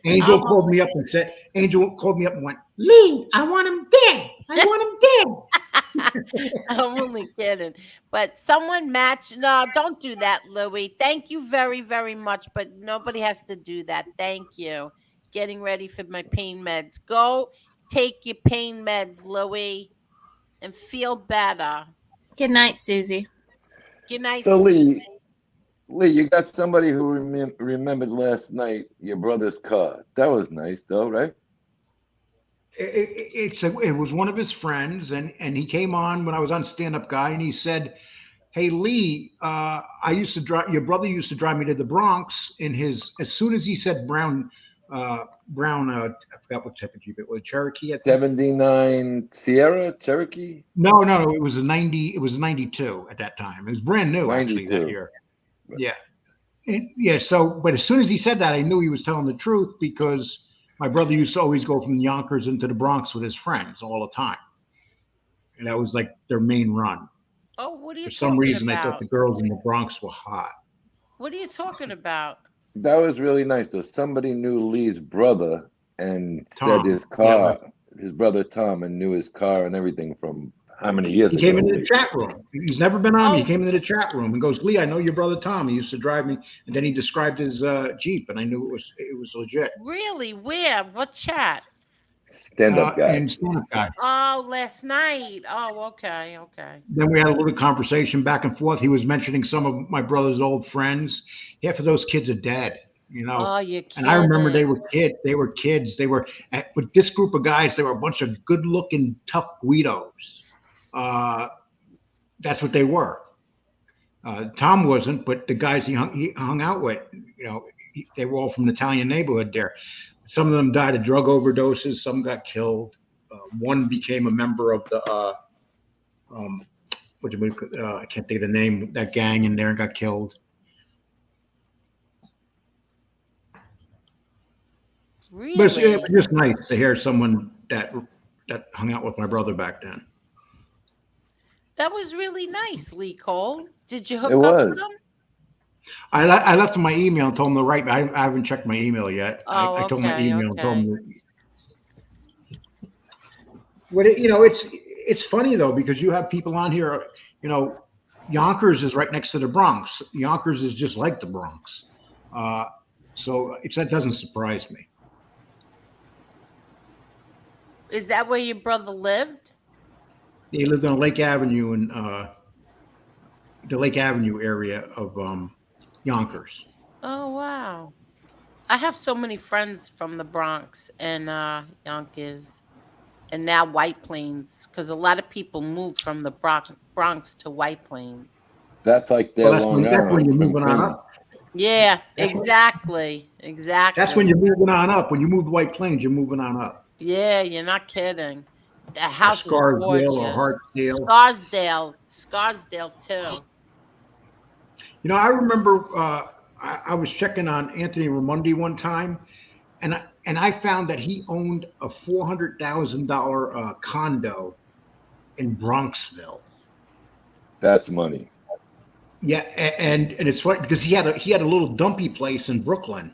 Angel called me up and went, Lee, I want him dead. I want him dead. I'm only kidding. But someone match. No, don't do that, Louie. Thank you very, very much. But nobody has to do that. Thank you. Getting ready for my pain meds. Go take your pain meds, Louie, and feel better. Good night, Susie. Good night, so Susie. Lee, you got somebody who remembered last night your brother's car. That was nice, though, right? It was one of his friends, and he came on when I was on Stand Up Guy, and he said, "Hey Lee, your brother used to drive me to the Bronx in his." As soon as he said brown, I forgot what type of Jeep it was. Cherokee. 79 Sierra Cherokee. No, it was a 90. It was a 92 at that time. It was brand new 92. Actually that year. Yeah. So, but as soon as he said that, I knew he was telling the truth because my brother used to always go from Yonkers into the Bronx with his friends all the time. And that was like their main run. Oh, what are you talking about? For some reason, they thought the girls in the Bronx were hot. What are you talking about? That was really nice, though. Somebody knew Lee's brother and Tom. said his car, his brother Tom, and knew his car and everything from how many years ago? He came into the chat room. He's never been on me. He came into the chat room and goes, Lee, I know your brother Tom. He used to drive me. And then he described his Jeep, and I knew it was legit. Really? Where? What chat? Stand-up guy. And stand-up guy. Oh, last night. Oh, okay. Then we had a little conversation back and forth. He was mentioning some of my brother's old friends. Half of those kids are dead. Oh, you're kidding. And I remember they were kids. They were with this group of guys. They were a bunch of good-looking, tough Guidos. That's what they were. Tom wasn't, but the guys he hung out with, they were all from the Italian neighborhood there. Some of them died of drug overdoses. Some got killed. One became a member of the I can't think of the name, that gang in there, and got killed. Really? But it's just nice to hear someone that hung out with my brother back then. That was really nice, Lee Cole. Did you hook up with him? I left him my email and told him to write me. I haven't checked my email yet. Oh, I told him my okay, email and told okay. him. It's funny though because you have people on here. Yonkers is right next to the Bronx. Yonkers is just like the Bronx, so that doesn't surprise me. Is that where your brother lived? He lived on Lake Avenue in the Lake Avenue area of Yonkers. Oh, wow. I have so many friends from the Bronx and Yonkers, and now White Plains, because a lot of people moved from the Bronx to White Plains. That's like their Long that's when Island you're from moving on Queens. up. Yeah, That's exactly. That's when you're moving on up. When you move to White Plains, you're moving on up. Yeah, you're not kidding. The house is Scarsdale or gorgeous. Hartsdale. Scarsdale too. I remember I was checking on Anthony Ramundi one time, and I found that he owned a $400,000 condo in Bronxville. That's money. Yeah, and it's funny because he had a little dumpy place in Brooklyn,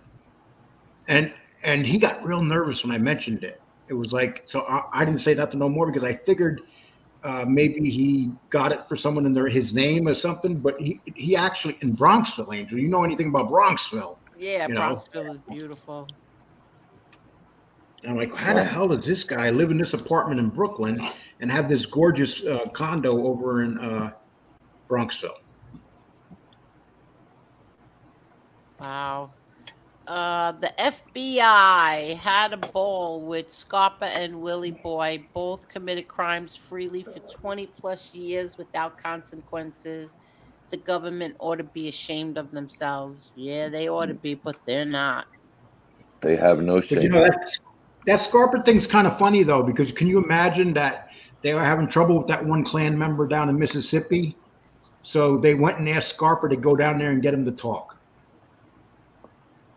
and he got real nervous when I mentioned it. It was like, so I didn't say nothing no more because I figured maybe he got it for someone in his name or something. But he actually in Bronxville, Angel. You know anything about Bronxville? Yeah, Bronxville is beautiful. And I'm like, how the hell does this guy live in this apartment in Brooklyn and have this gorgeous condo over in Bronxville? Wow. The FBI had a ball with Scarpa and Willie Boy. Both committed crimes freely for 20 plus years without consequences. The government ought to be ashamed of themselves. Yeah, they ought to be, but they're not. They have no shame. But that Scarpa thing's kind of funny though, because can you imagine that they were having trouble with that one Klan member down in Mississippi? So they went and asked Scarpa to go down there and get him to talk.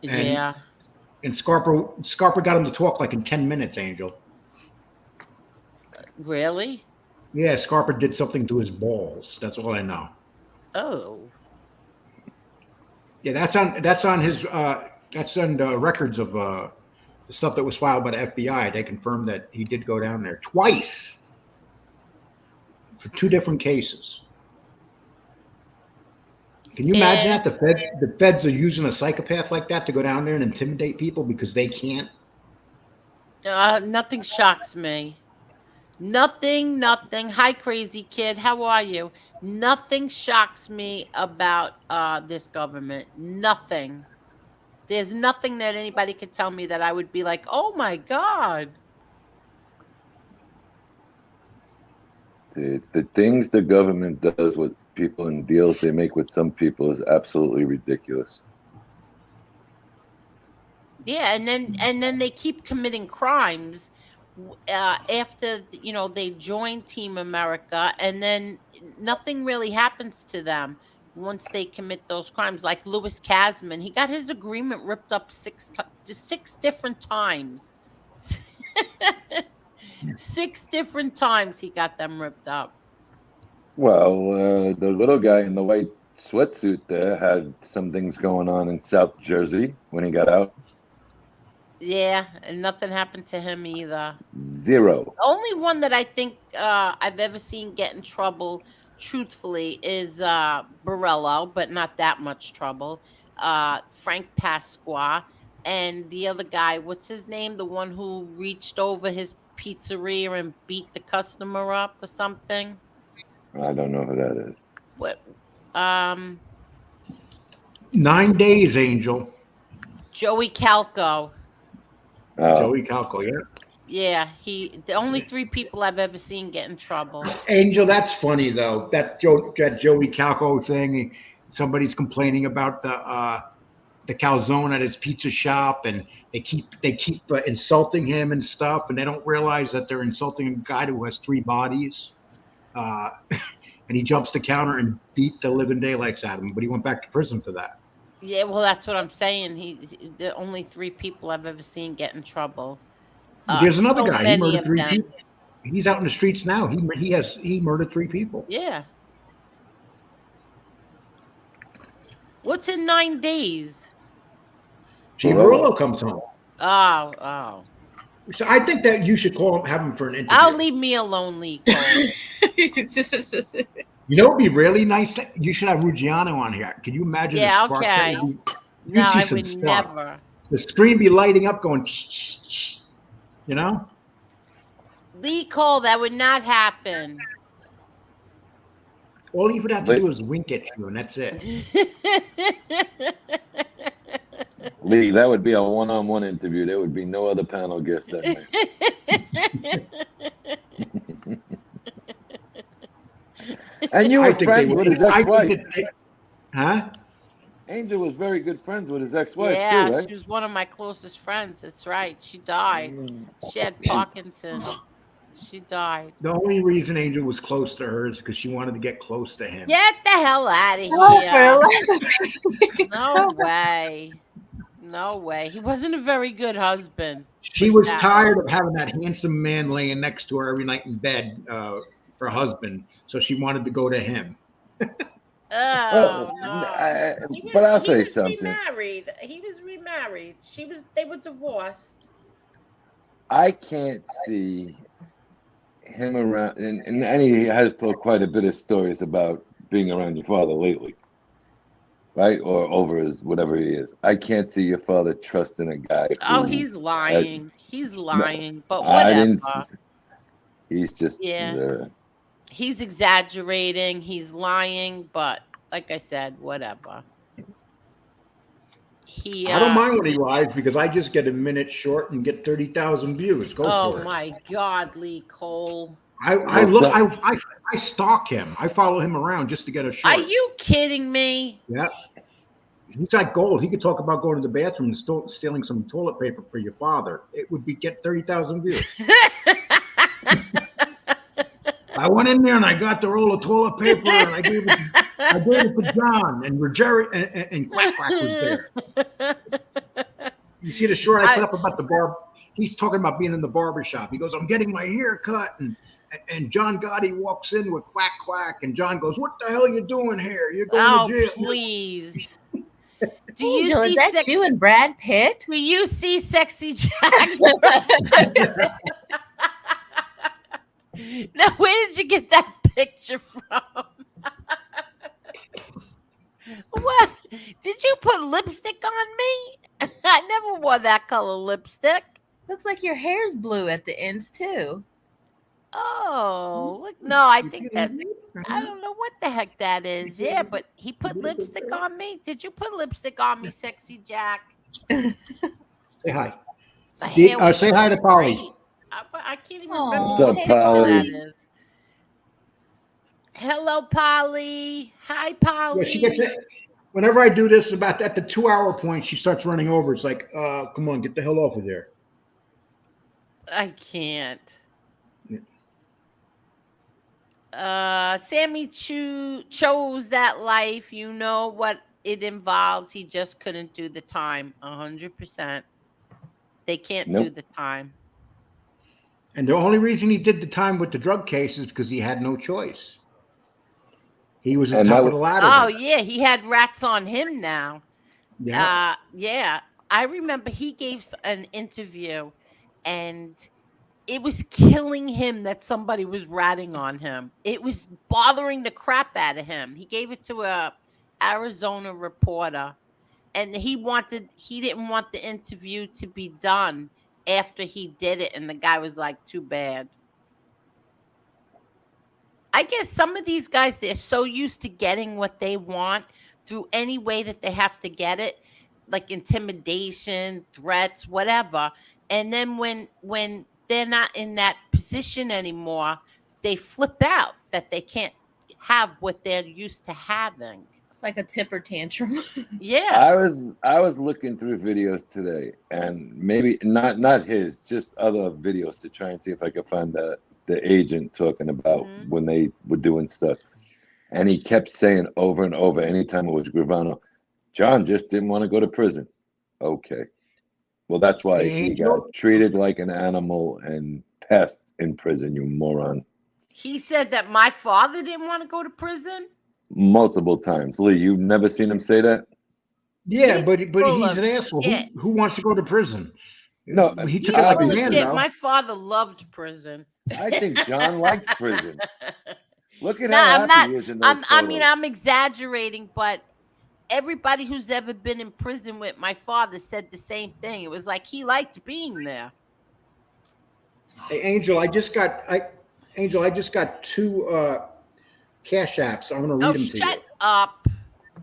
Yeah. And Scarpa got him to talk like in 10 minutes, Angel. Really? Yeah, Scarpa did something to his balls. That's all I know. Oh. Yeah, that's on his that's on the records of the stuff that was filed by the FBI. They confirmed that he did go down there twice for 2 different cases. Can you imagine that the feds are using a psychopath like that to go down there and intimidate people because they can't? Nothing shocks me. Nothing. Hi, crazy kid. How are you? Nothing shocks me about this government. Nothing. There's nothing that anybody could tell me that I would be like, oh my God. The things the government does with people and deals they make with some people is absolutely ridiculous. Yeah, and then they keep committing crimes after they join Team America, and then nothing really happens to them once they commit those crimes. Like Louis Kasman, he got his agreement ripped up 6 different times. 6 different times he got them ripped up. Well, the little guy in the white sweatsuit there had some things going on in South Jersey when he got out. Yeah, and nothing happened to him either. 0. The only one that I think I've ever seen get in trouble, truthfully, is Borello, but not that much trouble. Frank Pasqua, and the other guy, what's his name? The one who reached over his pizzeria and beat the customer up or something. I don't know who that is. What? 9 days, Angel. Joey Calco. Joey Calco, yeah. Yeah, the only 3 people I've ever seen get in trouble. Angel, that's funny though. That Joey Calco thing. Somebody's complaining about the calzone at his pizza shop, and they keep insulting him and stuff, and they don't realize that they're insulting a guy who has 3 bodies. And he jumps the counter and beat the living daylights out of him, but he went back to prison for that. Yeah, well, that's what I'm saying. The only 3 people I've ever seen get in trouble. There's another guy. He murdered 3 them. people. He's out in the streets now. He murdered 3 people. Yeah. What's in 9 days? Chivarolo comes home. Oh. So I think that you should have him for an interview. I'll leave me alone, Lee Cole. You know, it'd be really nice. You should have Ruggiano on here. Can you imagine? Yeah, the sparks okay. No, I would never. The screen be lighting up, going, you know. Lee Cole, that would not happen. All you would have to do is wink at you, and that's it. Lee, that would be a one-on-one interview. There would be no other panel guests that night. And you were friends with his ex-wife. Huh? Angel was very good friends with his ex-wife, yeah, too, right? She was one of my closest friends. That's right. She died. She had Parkinson's. She died. The only reason Angel was close to her is because she wanted to get close to him. Get the hell out of here. No way. No way. He wasn't a very good husband. She was tired of having that handsome man laying next to her every night in bed, her husband. So she wanted to go to him. No. But I'll say something. He was remarried. They were divorced. I can't see him around, and he has told quite a bit of stories about being around your father lately, right? Or over his whatever he is. I can't see your father trusting a guy. He's lying. He's lying. But whatever. He's just He's exaggerating. He's lying. But like I said, whatever. I don't mind when he lies because I just get a minute short and get 30,000 views. Go for it. Oh my God, Lee Cole! I stalk him. I follow him around just to get a short. Are you kidding me? Yeah, he's like gold. He could talk about going to the bathroom and stealing some toilet paper for your father. It would get 30,000 views. I went in there and I got the roll of toilet paper and I gave it to John and Jerry and Quack Quack was there. You see the short I put up about the barb. He's talking about being in the barber shop. He goes, "I'm getting my hair cut," and John Gotti walks in with Quack Quack, and John goes, "What the hell are you doing here? You're going to jail." Please. Angel, is that you and Brad Pitt? Do you see Sexy Jackson? Now, where did you get that picture from? What? Did you put lipstick on me? I never wore that color lipstick. Looks like your hair's blue at the ends, too. Oh, look. No, I think that, I don't know what the heck that is. Yeah, but he put lipstick on me. Did you put lipstick on me, Sexy Jack? Say hi. Say hi to Polly. I can't even remember What's up, what picture Polly? that is. Hello, Polly. Hi, Polly. Yeah, she gets it. Whenever I do this, about at the 2-hour point, she starts running over. It's like, come on, get the hell off of there. I can't. Sammy chose that life. You know what it involves. He just couldn't do the time. 100%. They can't do the time. And the only reason he did the time with the drug case is because he had no choice. He was at the top of the ladder. Oh, yeah. He had rats on him now. Yeah. Yeah. I remember he gave an interview and it was killing him that somebody was ratting on him. It was bothering the crap out of him. He gave it to a Arizona reporter and he didn't want the interview to be done after he did it. And the guy was like, too bad. I guess some of these guys, they're so used to getting what they want through any way that they have to get it, like intimidation, threats, whatever. And then when they're not in that position anymore, they flip out that they can't have what they're used to having. It's like a temper tantrum. Yeah. I was looking through videos today, and maybe not his, just other videos to try and see if I could find the agent talking about when they were doing stuff. And he kept saying over and over, anytime it was Gravano, John just didn't want to go to prison. Okay. Well, that's why he got treated like an animal and passed in prison, you moron. He said that my father didn't want to go to prison? Multiple times. Lee, you've never seen him say that? Yeah, He's but full he's of an asshole. shit. Who wants to go to prison? No, He took He's it like a full of man, shit. though. My father loved prison. I think John liked prison. Look at No, how I'm happy not. he is in those I mean, photos. I'm exaggerating, but everybody who's ever been in prison with my father said the same thing. It was like he liked being there. Hey, Angel, I just got two cash apps. I'm going to read Oh, them to you. shut up.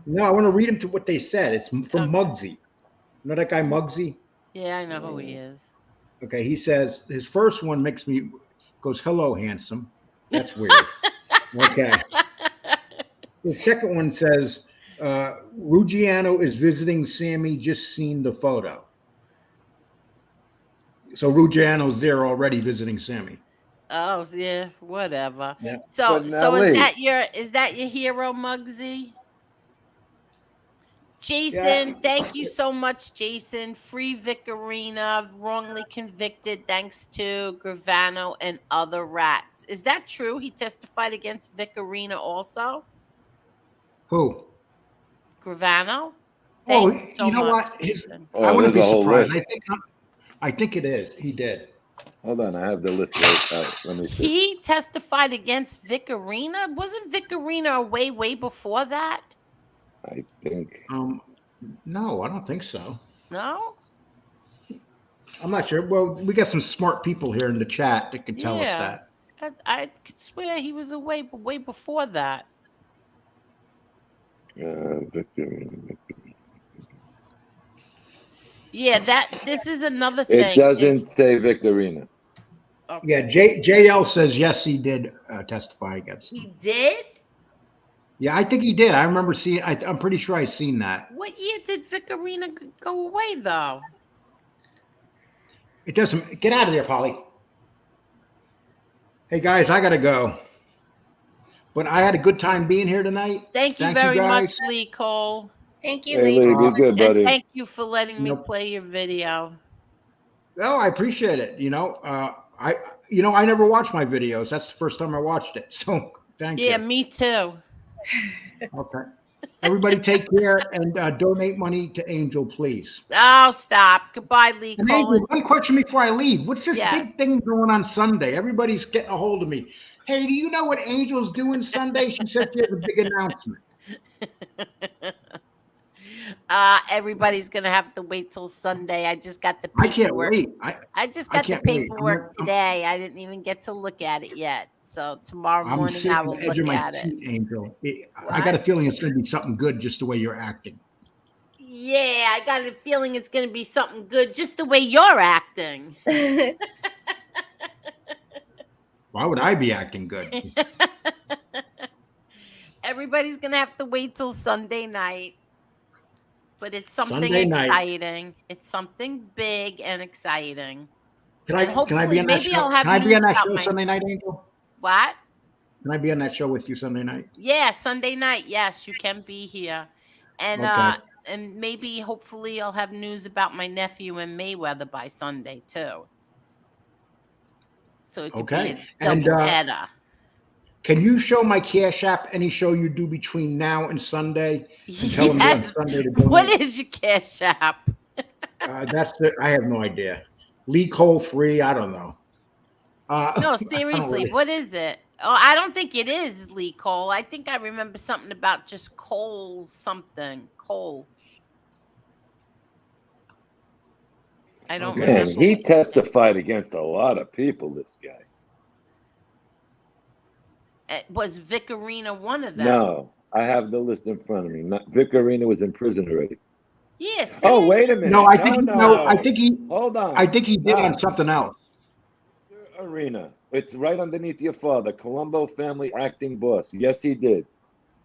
No, I want to read them to what they said. It's from Muggsy. You know that guy Muggsy? Yeah, I know who he is. Okay, he says his first one goes, "Hello, handsome." That's weird. Okay. The second one says, Ruggiano is visiting Sammy, just seen the photo. So Ruggiano's there already visiting Sammy. Oh, yeah, whatever. Yeah. So But so Nelly. is that your hero, Muggsy? Jason, Yeah. thank you so much, Jason. Free Vicarina, wrongly convicted thanks to Gravano and other rats. Is that true? He testified against Vicarina also? Who? Gravano? Oh, Thank you so you know much, what? Jason. I Oh, wouldn't there's be a whole surprised. list. I think it is. He did. Hold on, I have the list right out. Let me see. He testified against Vicarina? Wasn't Vicarina way before that? I think. No, I don't think so. No? I'm not sure. Well, we got some smart people here in the chat that can tell us Yeah. that. I could swear he was way before that. Victor. Yeah, this is another thing. It doesn't say Vicarina. Okay. Yeah, JL says yes, he did testify against him. He did? Yeah, I think he did. I remember seeing. I'm pretty sure I seen that. What year did Vicarina go away, though? It doesn't. Get out of there, Polly. Hey guys, I gotta go. But I had a good time being here tonight. Thank you very much, Lee Cole. Thank you, Hey, Lee. Lee, be good, buddy. And thank you for letting me Nope. play your video. Oh, I appreciate it. I never watch my videos. That's the first time I watched it. So thank you. Yeah, me too. Okay. Everybody take care and donate money to Angel, please. Oh, stop. Goodbye, Lee And Cole. Angel, one question before I leave. What's this Yes. big thing going on Sunday? Everybody's getting a hold of me. Hey, do you know what Angel's doing Sunday? She said she has a big announcement. Everybody's gonna have to wait till Sunday. I just got the I can't paperwork. wait. I just I got the can't wait. paperwork today. I didn't even get to look at it yet. So tomorrow I'm morning sitting I on will the edge look of my at it. seat, Angel. I got a feeling it's going to be something good just the way you're acting. Yeah, I got a feeling it's gonna be something good just the way you're acting. Why would I be acting good? Everybody's gonna have to wait till Sunday night. But it's something Sunday night. exciting. It's something big and exciting. Can And I hopefully, be on that maybe show? I'll have Can I be news on that about show my- Sunday night, Angel? What? Can I be on that show with you Sunday night? Yeah, Sunday night. Yes, you can be here. And Okay. and maybe hopefully I'll have news about my nephew and Mayweather by Sunday too. So it could be Okay. a And, double header. Can you show my Cash App any show you do between now and Sunday? And tell them on Yes. Sunday to donate? What is your Cash App? I have no idea. Lee Cole 3, I don't know. No, I don't seriously, really- what is it? Oh, I don't think it is Lee Cole. I think I remember something about just Cole something. Cole. I don't Okay. Man, remember. he testified against a lot of people, this guy. Was Vicarina one of them? No, I have the list in front of me. Vicarina was in prison already. Yes. Oh, wait a minute. No, I think no. I think he Hold on. I think he did on something else. Arena. It's right underneath your father, Colombo family acting boss. Yes, he did.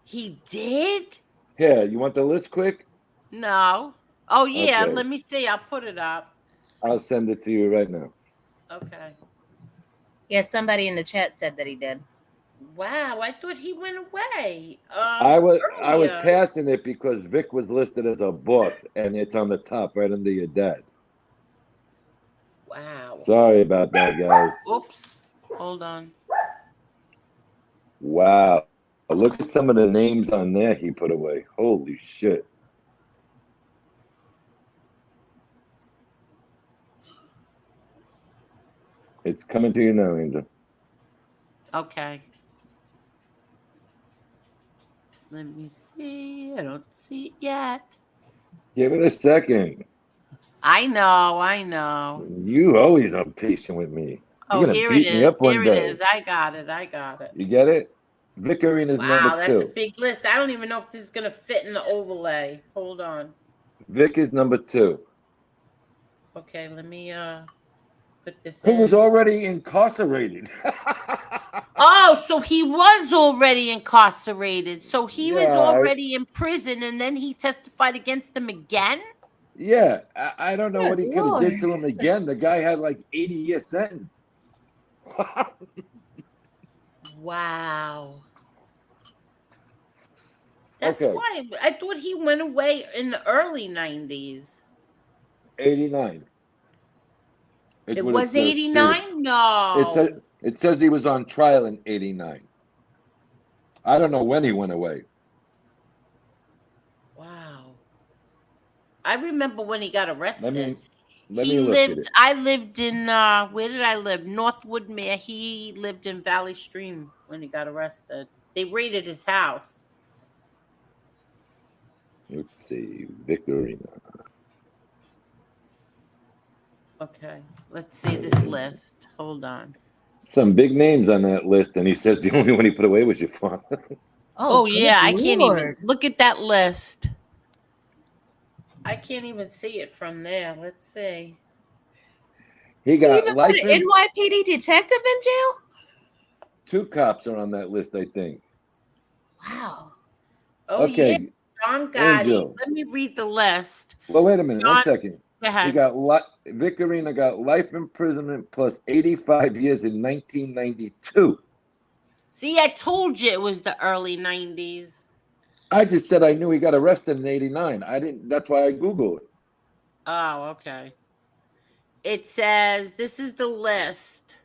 He did? Here, you want the list quick? No. Oh yeah, Okay. let me see. I'll put it up. I'll send it to you right now. Okay. Yeah, somebody in the chat said that he did. Wow, I thought he went away. I was earlier. passing it because Vic was listed as a boss, and it's on the top right under your dad. Wow. Sorry about that, guys. Oops. Hold on. Wow. Look at some of the names on there he put away. Holy shit. It's coming to you now, Angel. Okay. Let me see. I don't see it yet. Give it a second. I know. You always impatient with me. You're gonna Here it beat me is. up one Here day. it is. I got it. You get it? Vic Arena's Wow, number that's a 2. big list. I don't even know if this is gonna fit in the overlay. Hold on. Vic is number 2. Okay, let me put this Who in. was already incarcerated. Oh, so he was already incarcerated. So he was Yeah, already in prison, and then he testified against them again? Yeah, I don't know Good what he could have Lord. did to him again. The guy had like 80-year sentence. Wow. That's Okay. why I thought he went away in the early 90s. 89. It was 89? It says he was on trial in 89. I don't know when he went away. Wow. I remember when he got arrested. Let me look at it. I lived in where did I live? Northwood, Maine. He lived in Valley Stream when he got arrested. They raided his house. Let's see, Vic Arena. Okay, let's see this list. Hold on. Some big names on that list, and he says the only one he put away was your father. Oh yeah, I good can't Lord. even look at that list. I can't even see it from there. Let's see. He You got even life put an in. NYPD detective in jail? 2 cops are on that list, I think. Wow. Oh yeah, Okay, John Gotti. Angel. Let me read the list. Well, wait a minute. John- One second. Go ahead. He got Vic Arena got life imprisonment plus 85 years in 1992. See, I told you it was the early 90s. I just said I knew he got arrested in 89. I didn't. That's why I Googled it. Oh, okay. It says this is the list.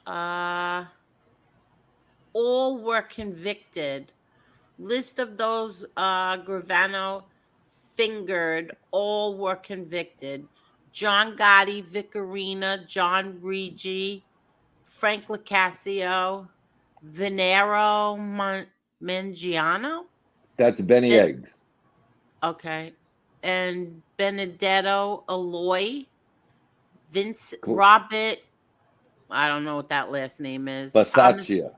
All were convicted. List of those Gravano fingered, all were convicted. John Gotti, Vic Arena, John Rigi, Frank Licasio, Venero Mangiano. That's Benny Eggs. Okay. And Benedetto Aloy, Cool. Robert, I don't know what that last name is. Bisaccia.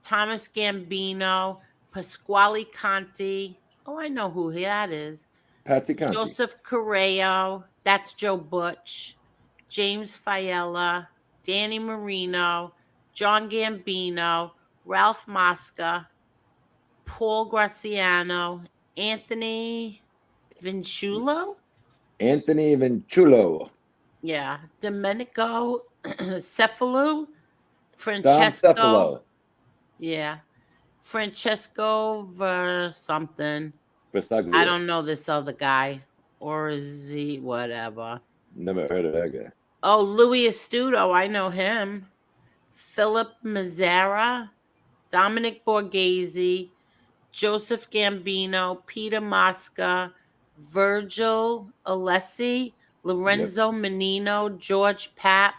Thomas Gambino, Pasquale Conti. Oh, I know who that is. Patsy Conti. Joseph Correo. That's Joe Butch. James Fiella. Danny Marino. John Gambino. Ralph Mosca. Paul Graciano. Anthony Vinchulo. Anthony Vinchulo. Yeah. Domenico Cefalu. Francesco. Cephalo. Yeah. Francesco something. Versaglio. I don't know this other guy. Or is he whatever? Never heard of that guy. Oh, Louis Astuto. I know him. Philip Mazzara. Dominic Borghese. Joseph Gambino. Peter Mosca. Virgil Alessi. Lorenzo Menino. George Papp.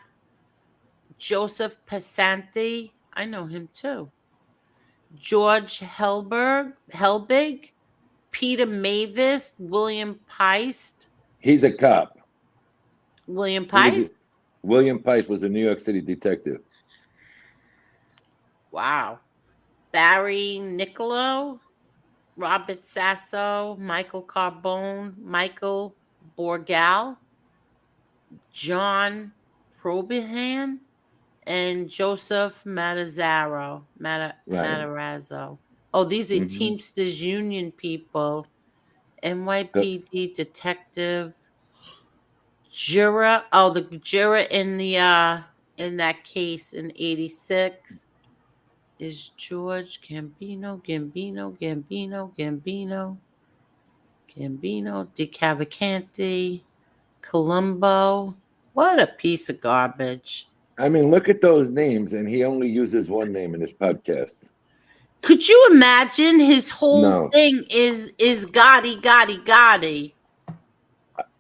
Joseph Passanti. I know him too. George Helbig, Peter Mavis, William Peist. He's a cop. William Peist? William Peist was a New York City detective. Wow. Barry Nicolo, Robert Sasso, Michael Carbone, Michael Borgal, John Probihan, and Joseph Matarazzo. Oh, these are Teamsters Union people. NYPD detective. Juror. Oh, the juror in that case in 86 is George Gambino, DeCavalcanti, Colombo. What a piece of garbage. I mean, look at those names, and he only uses one name in his podcast. Could you imagine his whole thing is Gotti.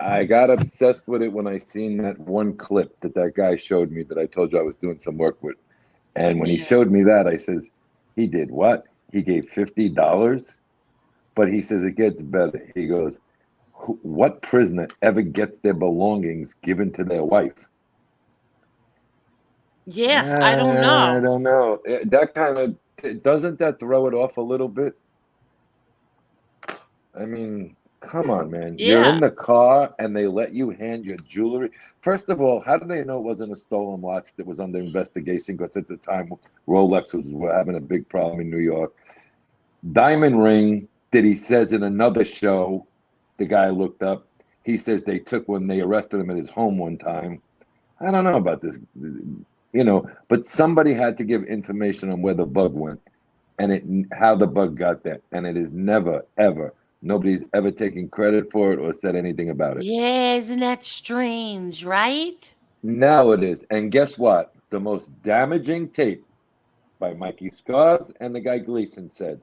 I got obsessed with it when I seen that one clip that guy showed me that I told you I was doing some work with. And when he showed me that, I says, he did what? He gave $50? But he says it gets better. He goes, what prisoner ever gets their belongings given to their wife? Yeah, I don't know. I don't know. That kind of, doesn't that throw it off a little bit? I mean, come on, man. You're in the car and they let you hand your jewelry. First of all, how do they know it wasn't a stolen watch that was under investigation? Because at the time, Rolex was having a big problem in New York. Diamond ring that he says in another show, the guy looked up, he says they took when they arrested him at his home one time. I don't know about this, but somebody had to give information on where the bug went and how the bug got there. And it is never, ever, nobody's ever taken credit for it or said anything about it. Yeah, isn't that strange, right? Now it is. And guess what? The most damaging tape by Mikey Scars and the guy Gleason said,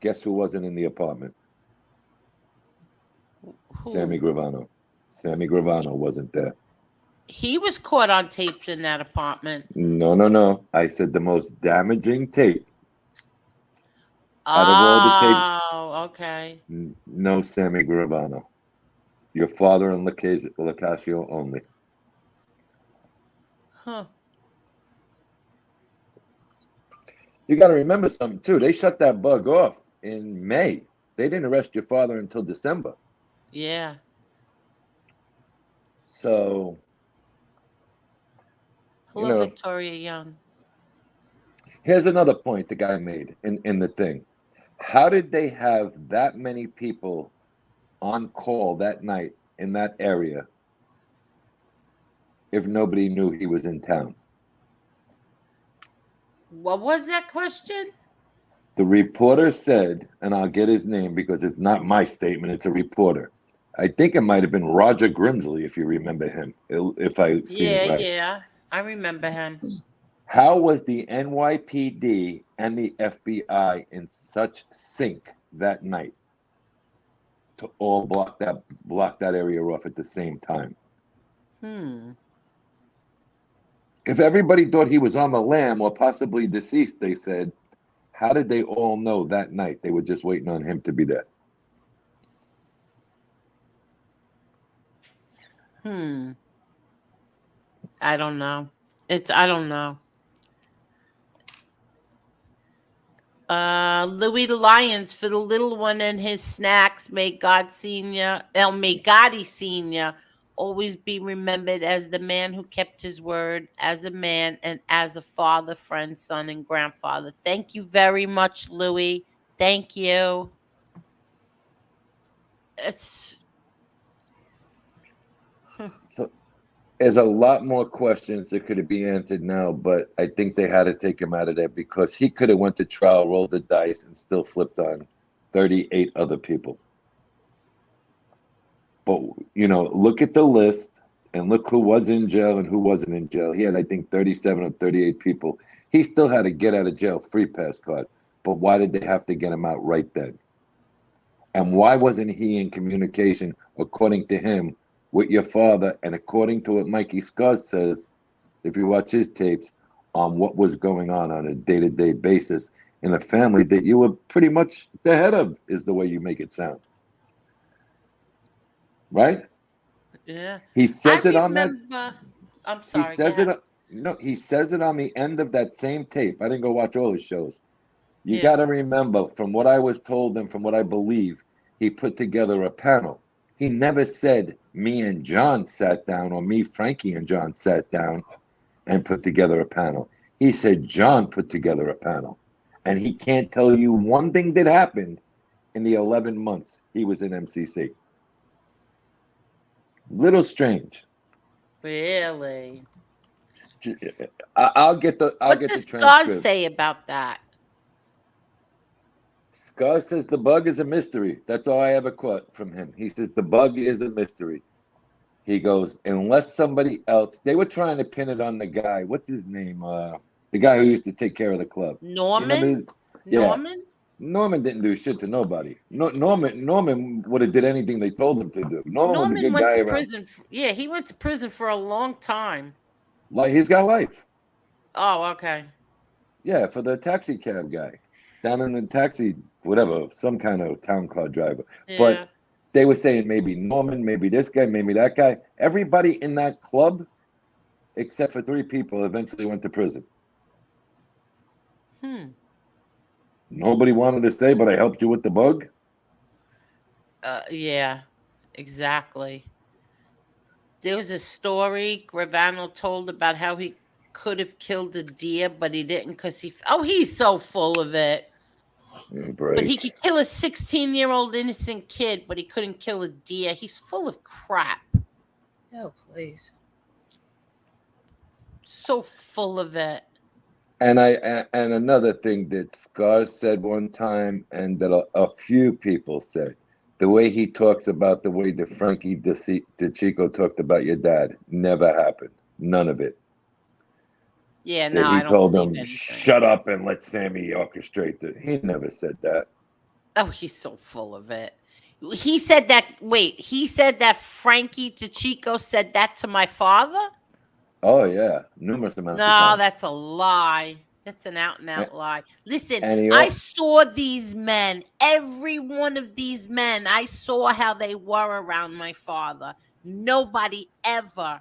guess who wasn't in the apartment? Who? Sammy Gravano. Sammy Gravano wasn't there. He was caught on tapes in that apartment. No. I said the most damaging tape. Out of all the tapes. Oh, okay. No Sammy Gravano. Your father and Lacasio only. Huh. You got to remember something, too. They shut that bug off in May. They didn't arrest your father until December. Yeah. So, Hello, Victoria Young. Here's another point the guy made in the thing. How did they have that many people on call that night in that area if nobody knew he was in town? What was that question? The reporter said, and I'll get his name because it's not my statement, it's a reporter. I think it might have been Roger Grimsley, if you remember him, if I see it right. Yeah, I remember him. How was the NYPD and the FBI in such sync that night to all block that area off at the same time? If everybody thought he was on the lam or possibly deceased, they said, how did they all know that night? They were just waiting on him to be there. I don't know. I don't know. Louis the Lions, for the little one and his snacks, may Gotti Sr. always be remembered as the man who kept his word, as a man and as a father, friend, son, and grandfather. Thank you very much, Louis. Thank you. So there's a lot more questions that could be answered now, but I think they had to take him out of there because he could have went to trial, rolled the dice, and still flipped on 38 other people. But, look at the list and look who was in jail and who wasn't in jail. He had, I think, 37 or 38 people. He still had a get out of jail free pass card. But why did they have to get him out right then? And why wasn't he in communication, according to him, with your father, and according to what Mikey Scars says, if you watch his tapes, on what was going on a day-to-day basis in a family that you were pretty much the head of, is the way you make it sound. Right? Yeah. He says on that. I'm sorry. He says it. He says it on the end of that same tape. I didn't go watch all his shows. You got to remember, from what I was told and from what I believe, he put together a panel. He never said me and John sat down or me, Frankie, and John sat down and put together a panel. He said John put together a panel. And he can't tell you one thing that happened in the 11 months he was in MCC. Little strange. Really? I'll get the What the does transcript. Scars say about that? Scars says the bug is a mystery. That's all I ever caught from him. He says the bug is a mystery. He goes, unless somebody else, they were trying to pin it on the guy. What's his name? The guy who used to take care of the club. Norman? Yeah. Norman? Norman didn't do shit to nobody. No, Norman would have did anything they told him to do. Norman was a good went guy to around. prison. Yeah, he went to prison for a long time. Like he's got life. Oh, okay. Yeah, for the taxi cab guy. Down in the taxi, whatever, some kind of town car driver. Yeah. But they were saying maybe Norman, maybe this guy, maybe that guy. Everybody in that club, except for 3 people, eventually went to prison. Nobody wanted to say, but I helped you with the bug. Yeah, exactly. There was a story Gravano told about how he could have killed a deer, but he didn't because he's so full of it. But he could kill a 16-year-old innocent kid, but he couldn't kill a deer. He's full of crap. Oh, please. So full of it. And another thing that Scar said one time, and that a few people said, the way he talks about the way that Frankie DeCicco talked about your dad never happened. None of it. Yeah, no, He I don't told believe him, anything. shut up and let Sammy orchestrate it. He never said that. Oh, he's so full of it. He said that, he said that Frankie DeCicco said that to my father? Oh, yeah. Numerous amounts of No, times. that's a lie. That's an out-and-out lie. Listen, And I saw these men, every one of these men, I saw how they were around my father. Nobody ever.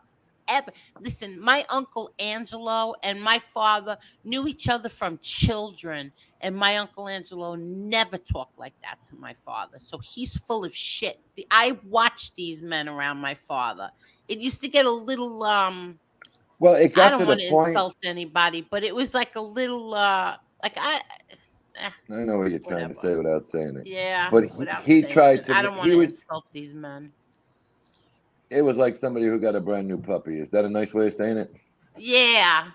Listen, my Uncle Angelo and my father knew each other from children, and my Uncle Angelo never talked like that to my father. So he's full of shit. I watched these men around my father. It used to get a little well, it got I don't to want the to point. insult anybody, but it was like a little I know what you're trying to say without saying it. Yeah, but he tried to. I don't want to insult these men. It was like somebody who got a brand new puppy. Is that a nice way of saying it? Yeah.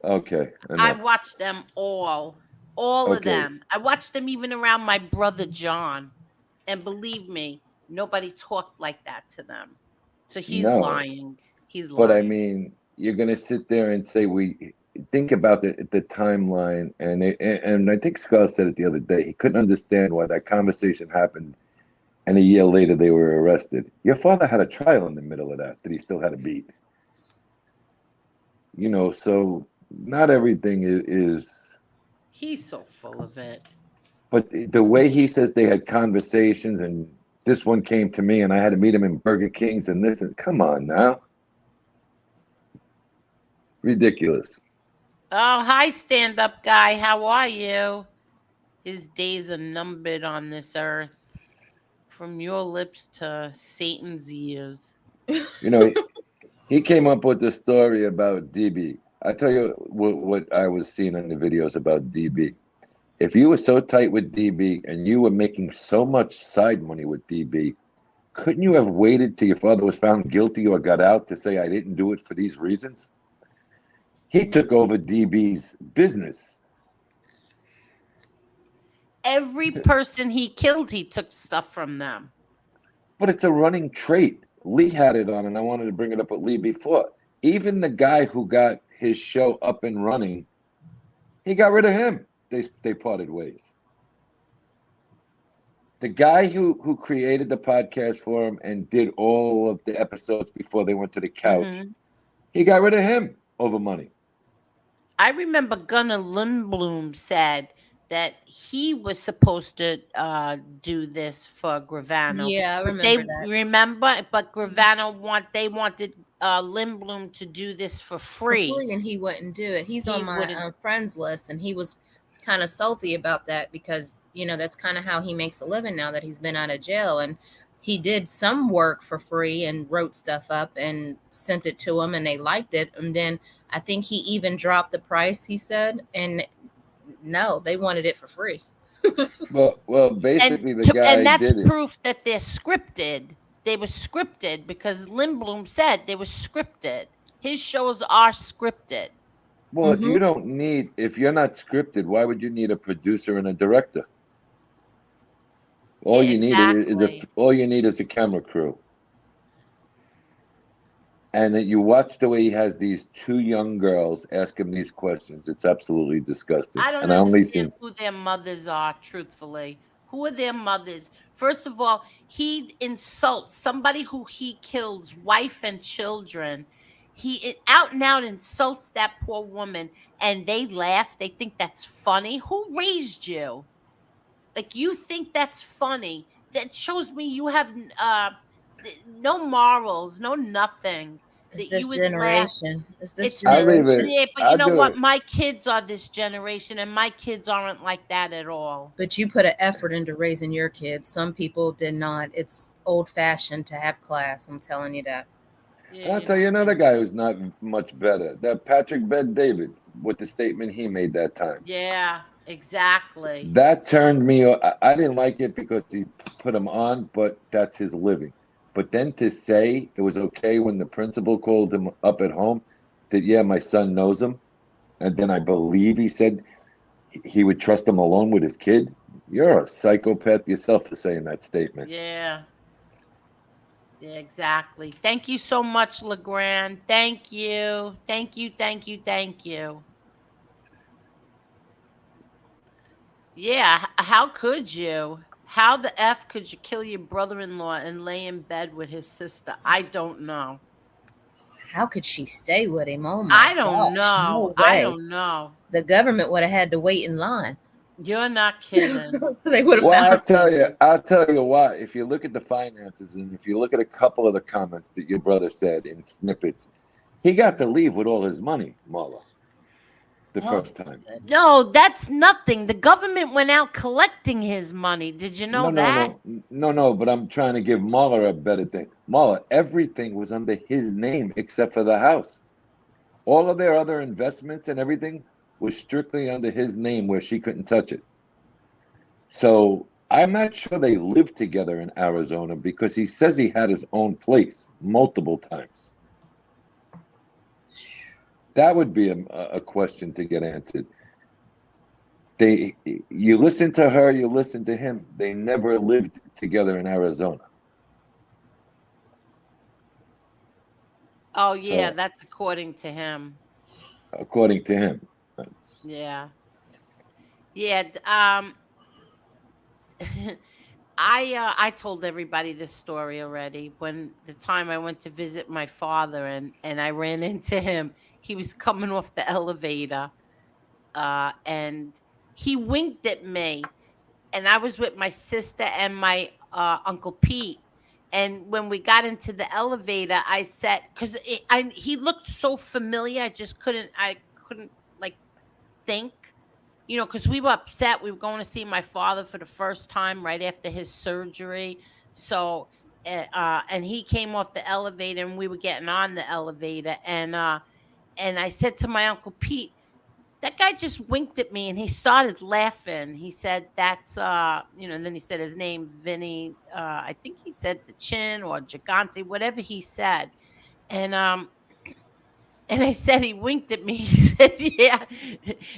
Okay. I watched them all of Okay. them. I watched them even around my brother John, and believe me, nobody talked like that to them. So he's lying. He's lying. But I mean, you're gonna sit there and say we think about the timeline, and I think Scott said it the other day. He couldn't understand why that conversation happened, and a year later they were arrested. Your father had a trial in the middle of that he still had to beat. You know, so not everything is. He's so full of it. But the way he says they had conversations, and this one came to me, and I had to meet him in Burger King's, and this, and come on now. Ridiculous. Oh, hi, stand-up guy. How are you? His days are numbered on this earth. From your lips to Satan's ears. You know, he came up with the story about DB. I tell you what I was seeing in the videos about DB. If you were so tight with DB and you were making so much side money with DB, couldn't you have waited till your father was found guilty or got out to say, I didn't do it for these reasons? He took over DB's business. Every person he killed, he took stuff from them. But it's a running trait. Lee had it on, and I wanted to bring it up with Lee before. Even the guy who got his show up and running, he got rid of him. They parted ways. The guy who created the podcast for him and did all of the episodes before they went to the couch, he got rid of him over money. I remember Gunnar Lundblom said that he was supposed to do this for Gravano. Yeah, I remember that. Remember, but Gravano wanted Lindblom to do this for free. And he wouldn't do it. He's on my friends list, and he was kind of salty about that because, you know, that's kind of how he makes a living now that he's been out of jail. And he did some work for free and wrote stuff up and sent it to them, and they liked it. And then I think he even dropped the price, he said, and no, they wanted it for free. well, basically the guy and that's did proof that they're scripted. They were scripted because Lindblom said they were scripted. His shows are scripted. Well, if you don't need, if you're not scripted, why would you need a producer and a director? All you need is a camera crew. And that you watch the way he has these two young girls ask him these questions. It's absolutely disgusting. I don't And I only understand seen who their mothers are, truthfully. Who are their mothers? First of all, he insults somebody who he kills, wife and children. Out and out insults that poor woman, and they laugh. They think that's funny. Who raised you? Like, you think that's funny? That shows me you have no morals, no nothing. It's That you this would laugh. generation. It's this It's this, I leave generation. it. yeah, but I you know do what? it. My kids are this generation, and my kids aren't like that at all. But you put an effort into raising your kids. Some people did not. It's old fashioned to have class. I'm telling you that. Yeah, And I'll you tell know, you another guy who's not much better. That Patrick Bet David with the statement he made that time. yeah, exactly. That turned me. I didn't like it because he put him on, but that's his living. But then to say it was okay when the principal called him up at home that, yeah, my son knows him. And then I believe he said he would trust him alone with his kid. You're a psychopath yourself for saying that statement. Yeah. Yeah, exactly. Thank you so much, LeGrand. Thank you. Thank you. Thank you. Thank you. Yeah. How could you? How the F could you kill your brother in law and lay in bed with his sister? I don't know. How could she stay with him? Oh I my don't gosh. know. No I way. don't know. The government would have had to wait in line. You're not kidding. They would have Well, found I'll tell you what, if you look at the finances and if you look at a couple of the comments that your brother said in snippets, he got to leave with all his money, Marla, the first time. No, that's nothing. The government went out collecting his money. Did you know that? No, but I'm trying to give Marla a better thing. Marla, everything was under his name except for the house. All of their other investments and everything was strictly under his name where she couldn't touch it. So I'm not sure they lived together in Arizona because he says he had his own place multiple times. That would be a question to get answered. You listen to her, you listen to him. They never lived together in Arizona. Oh, yeah, So- that's according to him. According to him. Yeah. Yeah. I told everybody this story already. When the time I went to visit my father and I ran into him, he was coming off the elevator, and he winked at me, and I was with my sister and my Uncle Pete. And when we got into the elevator, I said, because he looked so familiar, I couldn't like think, because we were upset. We were going to see my father for the first time right after his surgery. So, and he came off the elevator, and we were getting on the elevator, and I said to my Uncle Pete, that guy just winked at me and he started laughing. He said, that's, and then he said his name, Vinny. I think he said the chin or Gigante, whatever he said. And, and I said, he winked at me. He said, yeah.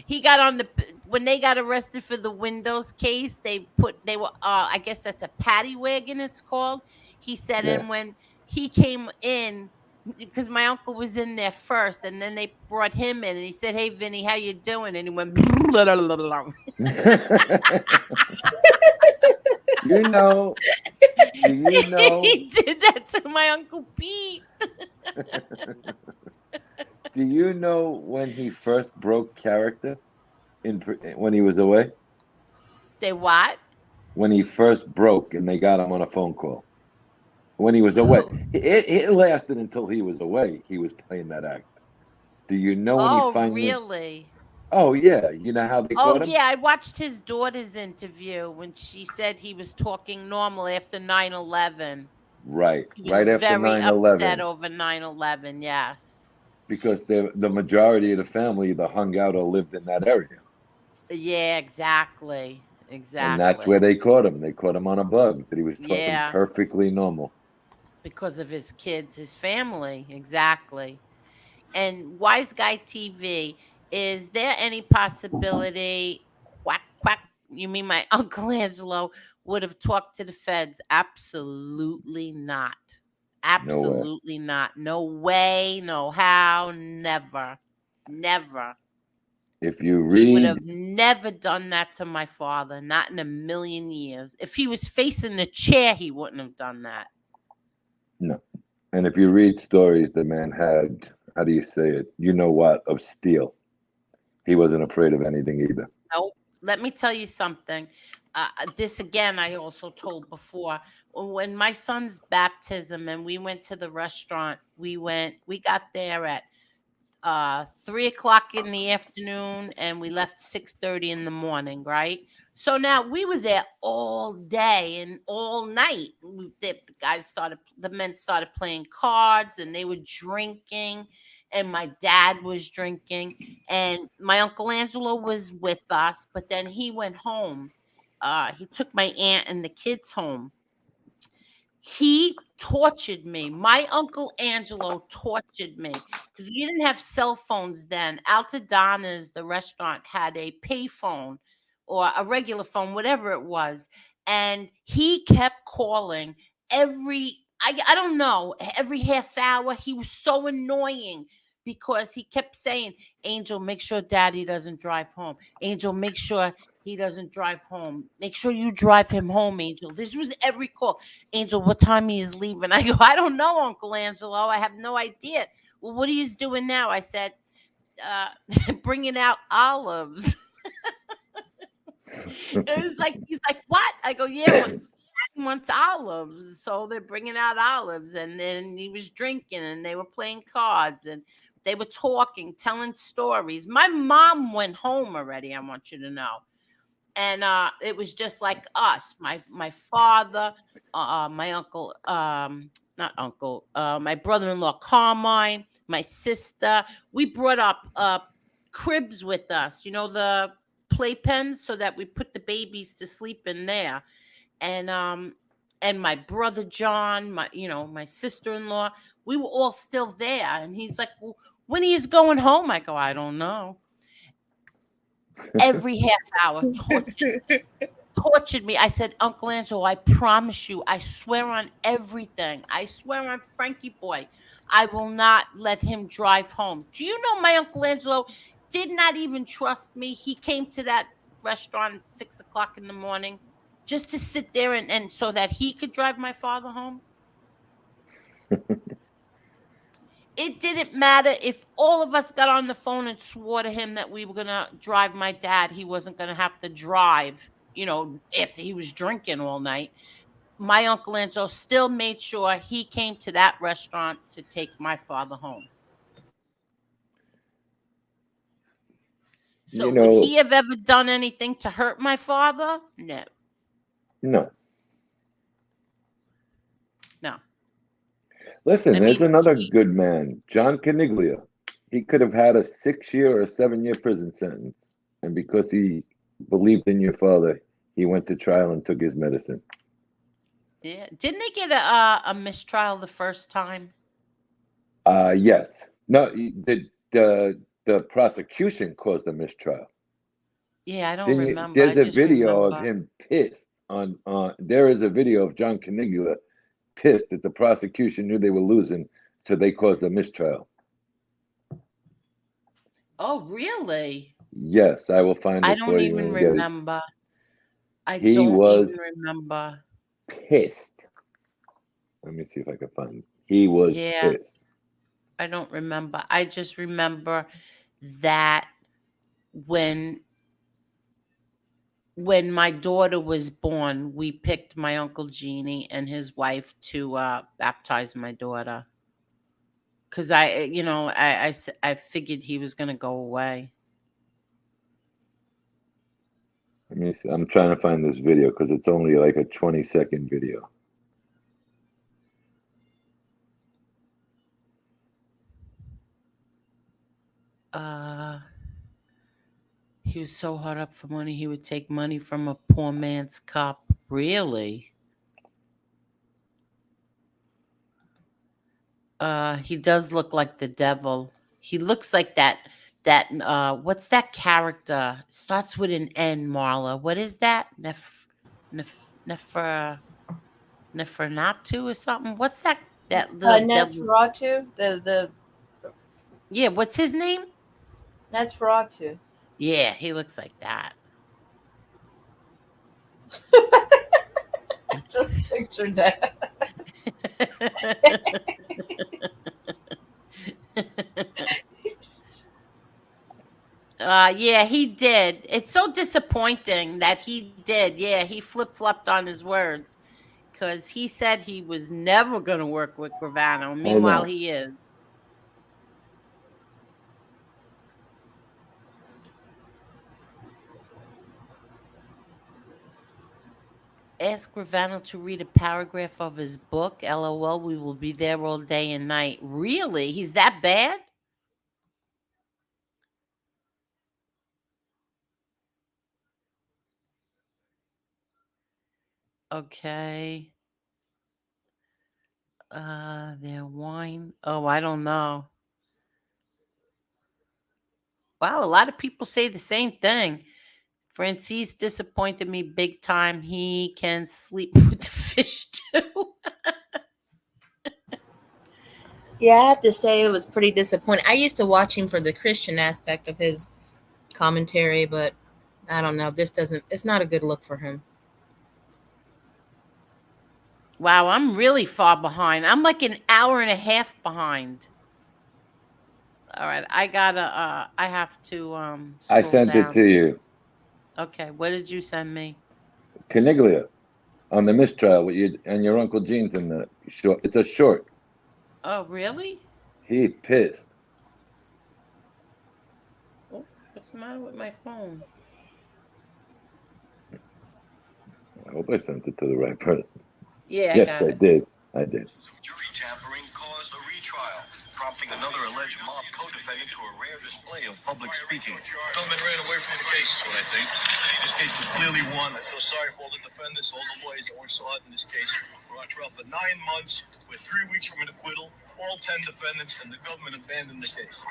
He got on when they got arrested for the Windows case, they were, I guess that's a paddy wagon, it's called. He said, Yeah. and when he came in, because my uncle was in there first, and then they brought him in, and he said, "Hey, Vinny, how you doing?" And he went, You know, do you know, he did that to my Uncle Pete. do you know when he first broke character when he was away? They what? When he first broke and they got him on a phone call. When he was away. It lasted until he was away. He was playing that act. Do you know when he finally... Really? Oh, yeah. You know how they caught him? Yeah, I watched his daughter's interview when she said he was talking normal after 9/11. Right. He was Right after very 9/11. upset over 9/11, yes. Because the majority of the family either hung out or lived in that area. Yeah, exactly. Exactly. And that's where they caught him. They caught him on a bug that he was talking Yeah. perfectly normal. Because of his kids, his family, exactly. And Wise Guy TV, is there any possibility quack quack? You mean my Uncle Angelo would have talked to the feds? Absolutely not. Absolutely not. No way, no how, never. Never. If you He would read, have never done that to my father, not in a million years. If he was facing the chair, he wouldn't have done that. no. And if you read stories, the man had, how do you say it? You know what? Of steel. He wasn't afraid of anything either. Nope. Let me tell you something. This again, I also told before. When my son's baptism and we went to the restaurant, we got there at 3:00 in the afternoon and we left 6:30 in the morning, right? So now we were there all day and all night. The men started playing cards and they were drinking, and my dad was drinking, and my Uncle Angelo was with us, but then he went home. He took my aunt and the kids home. He tortured me. My Uncle Angelo tortured me because we didn't have cell phones then. Altadana's, the restaurant, had a pay phone or a regular phone, whatever it was. And he kept calling I don't know, every half hour. He was so annoying because he kept saying, Angel, make sure daddy doesn't drive home. Angel, make sure he doesn't drive home. Make sure you drive him home, Angel. This was every call. Angel, what time he is leaving? I go, I don't know, Uncle Angelo. I have no idea. Well, what are you doing now? I said, bringing out olives. It was like, he's like, what? I go, yeah, he wants olives. So they're bringing out olives. And then he was drinking and they were playing cards and they were talking, telling stories. My mom went home already, I want you to know. And it was just like us, my father, my uncle, not uncle, my brother-in-law Carmine, my sister. We brought up cribs with us, the playpens, so that we put the babies to sleep in there. And my brother John, my sister-in-law, we were all still there. And he's like, well, when he's going home? I go, I don't know. Every half hour, tortured me. I said, Uncle Angelo, I promise you, I swear on everything. I swear on Frankie boy, I will not let him drive home. Do you know my Uncle Angelo did not even trust me? He came to that restaurant at 6:00 in the morning just to sit there and so that he could drive my father home. It didn't matter if all of us got on the phone and swore to him that we were going to drive my dad. He wasn't going to have to drive, after he was drinking all night. My Uncle Angelo still made sure he came to that restaurant to take my father home. So would he have ever done anything to hurt my father? No. No. No. Listen, there's another good man, John Caniglia. He could have had a 6-year or 7-year prison sentence. And because he believed in your father, he went to trial and took his medicine. Yeah. Didn't they get a mistrial the first time? Yes. No, the prosecution caused a mistrial. Yeah, I don't remember. There's a video of him pissed there is a video of John Caniglia pissed that the prosecution knew they were losing, so they caused a mistrial. Oh, really? Yes, I will find it for you. I don't even remember. He was remember. Pissed. Let me see if I can find it. He was pissed. I don't remember. I just remember that when my daughter was born, we picked my Uncle Jeannie and his wife to baptize my daughter. Because I figured he was going to go away. Let me see. I'm trying to find this video because it's only like a 20-second video. He was so hard up for money, he would take money from a poor man's cup. Really? He does look like the devil. He looks like that what's that character? Starts with an N, Marla. What is that? Neferatu or something? What's that That little Nosferatu, the yeah, what's his name? Nosferatu. Yeah, he looks like that. Just pictured that. Yeah, he did. It's so disappointing that he did. Yeah, he flip-flopped on his words because he said he was never going to work with Gravano. Meanwhile, he is. Ask Gravano to read a paragraph of his book. LOL, we will be there all day and night. Really? He's that bad? Okay. Their wine. Oh, I don't know. Wow, a lot of people say the same thing. Francis disappointed me big time. He can sleep with the fish too. Yeah, I have to say it was pretty disappointing. I used to watch him for the Christian aspect of his commentary, but I don't know. It's not a good look for him. Wow, I'm really far behind. I'm like an hour and a half behind. All right, I have to I sent down. it to you. Okay, what did you send me? Caniglia on the mistrial with you and your Uncle Gene's in the short. It's a short. Oh, really? He pissed. Oh, what's the matter with my phone? I hope I sent it to the right person. Yeah, yes, I did. I did. Jury tampering caused a retrial, prompting another alleged mob co-defendant to a rare display of public speaking. Gentleman ran away from the case, is what I think. This case was clearly won. I feel sorry for all the defendants, all the lawyers that worked so hard in this case. We're on trial for 9 months. We're 3 weeks from an acquittal. All 10 defendants, and the government abandoned the case.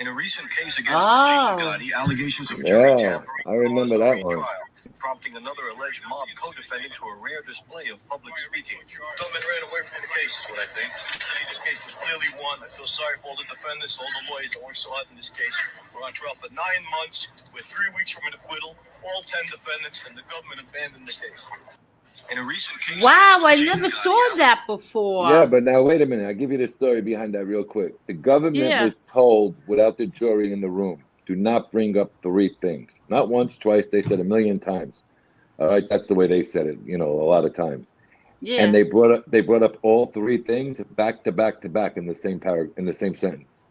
In a recent case against Johngotti, allegations of jury tampering I remember that one. Prompting another alleged mob co-defendant to a rare display of public speaking. Government ran away from the case, is what I think. This case was clearly won. I feel sorry for all the defendants, all the lawyers that worked so hard in this case. We're on trial for 9 months. We're 3 weeks from an acquittal. All 10 defendants, and the government abandoned the case. In a recent case, wow, I never saw that before. Yeah, but now wait a minute. I'll give you the story behind that real quick. The government was told without the jury in the room, do not bring up 3 things. Not once, twice. They said 1,000,000 times. All right, that's the way they said it. A lot of times. Yeah. And they brought up all 3 things back to back to back in the same in the same sentence.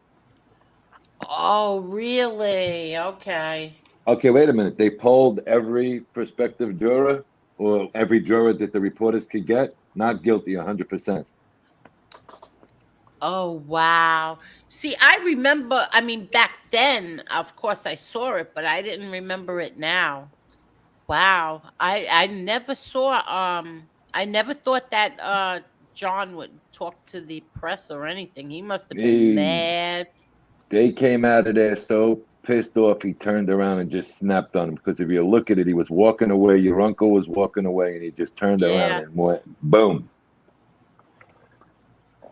Oh, really? Okay. Okay, wait a minute. They polled every prospective juror, or every juror that the reporters could get, not guilty 100%. Oh, wow. See, I remember, back then, of course I saw it, but I didn't remember it now. Wow. I never saw, I never thought that John would talk to the press or anything. He must have been mad. They came out of there so pissed off, he turned around and just snapped on him. Because if you look at it, he was walking away. Your uncle was walking away, and he just turned around and went boom.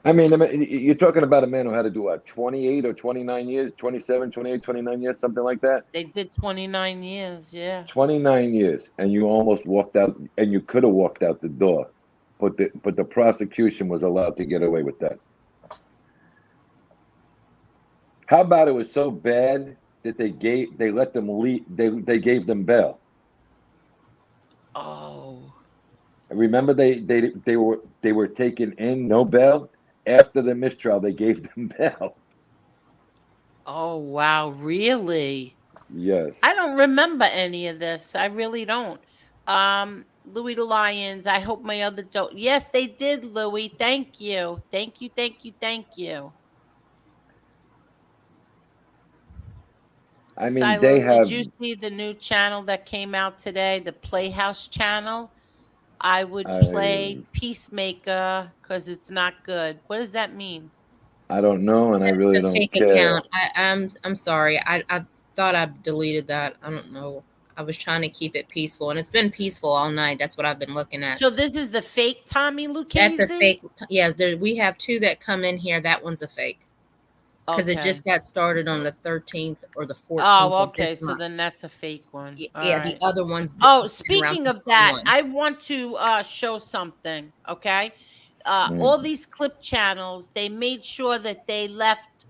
You're talking about a man who had to do what, 28 or 29 years, 27, 28, 29 years, something like that? They did 29 years, yeah. 29 years, and you almost walked out, and you could have walked out the door, but the prosecution was allowed to get away with that. How about it was so bad that they let them leave, they gave them bail. Oh. Remember they were taken in, no bail. After the mistrial, they gave them bail. Oh, wow, really? Yes. I don't remember any of this. I really don't. Louis the Lions, I hope my other don't. Yes, they did, Louis. Thank you. Thank you, thank you, thank you. Silo, did you see the new channel that came out today, the Playhouse channel? I would play Peacemaker because it's not good. What does that mean? I don't know, and I really don't care. Account. I'm sorry. I thought I deleted that. I don't know. I was trying to keep it peaceful, and it's been peaceful all night. That's what I've been looking at. So this is the fake Tommy Lucchese? That's a fake. Yes, we have two that come in here. That one's a fake. Because it just got started on the 13th or the 14th. Oh, okay. So then that's a fake one. Yeah, the other one's. Oh, speaking of that, I want to show something. Okay, all these clip channels, they made sure that they left.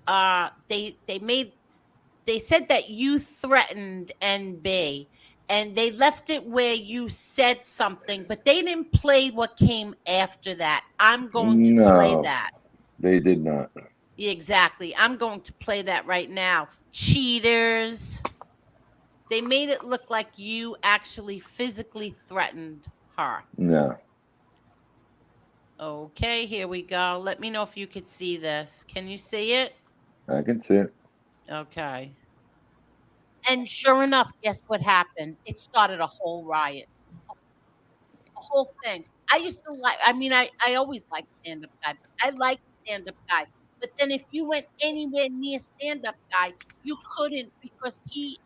They said that you threatened NB, and they left it where you said something, but they didn't play what came after that. I'm going to play that. They did not. Exactly. I'm going to play that right now. Cheaters. They made it look like you actually physically threatened her. No. Okay, here we go. Let me know if you could see this. Can you see it? I can see it. Okay. And sure enough, guess what happened? It started a whole riot. A whole thing. I used to like, I always liked stand-up guy. I like stand-up guy. But then if you went anywhere near stand-up guy, you couldn't because he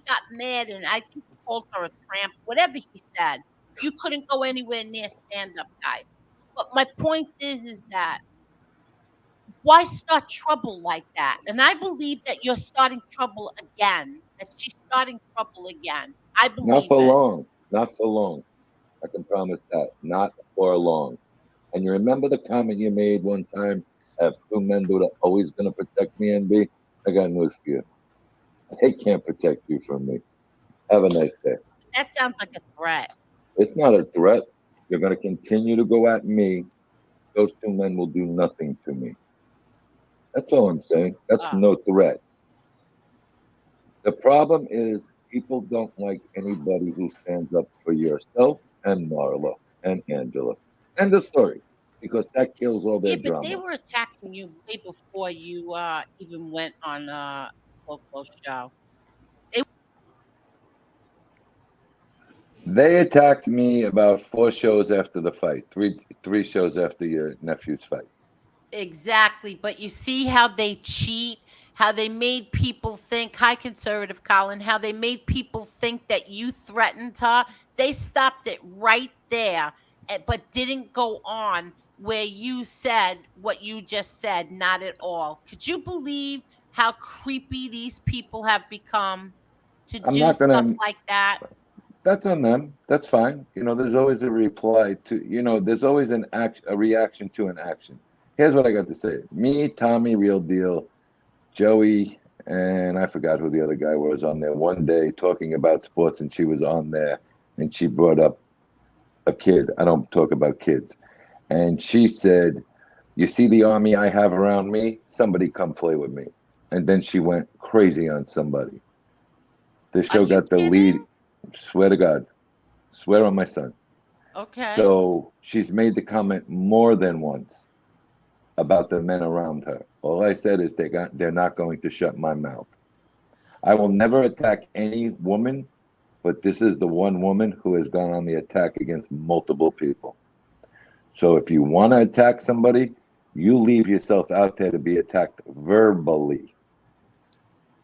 got mad and I think he called her a tramp, whatever he said. You couldn't go anywhere near stand-up guy. But my point is that why start trouble like that? And I believe that you're starting trouble again. That she's starting trouble again. I believe Not for long. Not for long. I can promise that. Not for long. And you remember the comment you made one time? I have two men that are always going to protect me, NB. I got news for you. They can't protect you from me. Have a nice day. That sounds like a threat. It's not a threat. You're going to continue to go at me. Those two men will do nothing to me. That's all I'm saying. That's no threat. The problem is people don't like anybody who stands up for yourself and Marla and Angela. End of story. Because that kills all their drama. But they were attacking you way before you even went on Lofo's show. They attacked me about 4 shows after the fight. Three shows after your nephew's fight. Exactly. But you see how they cheat, how they made people think, hi, conservative Colin, how they made people think that you threatened her. They stopped it right there, but didn't go on where you said what you just said. Not at all. Could you believe how creepy these people have become to do stuff like that? That's on them. That's fine. There's always a reply to, there's always a reaction to an action. Here's what I got to say. Me, Tommy, Real Deal, Joey, and I forgot who the other guy was on there one day talking about sports, and she was on there, and she brought up a kid. I don't talk about kids. And she said, you see the army I have around me? Somebody come play with me. And then she went crazy on somebody. The show got the lead. Swear to God. Swear on my son. Okay. So she's made the comment more than once about the men around her. All I said is they're not going to shut my mouth. I will never attack any woman, but this is the one woman who has gone on the attack against multiple people. So if you want to attack somebody, you leave yourself out there to be attacked verbally.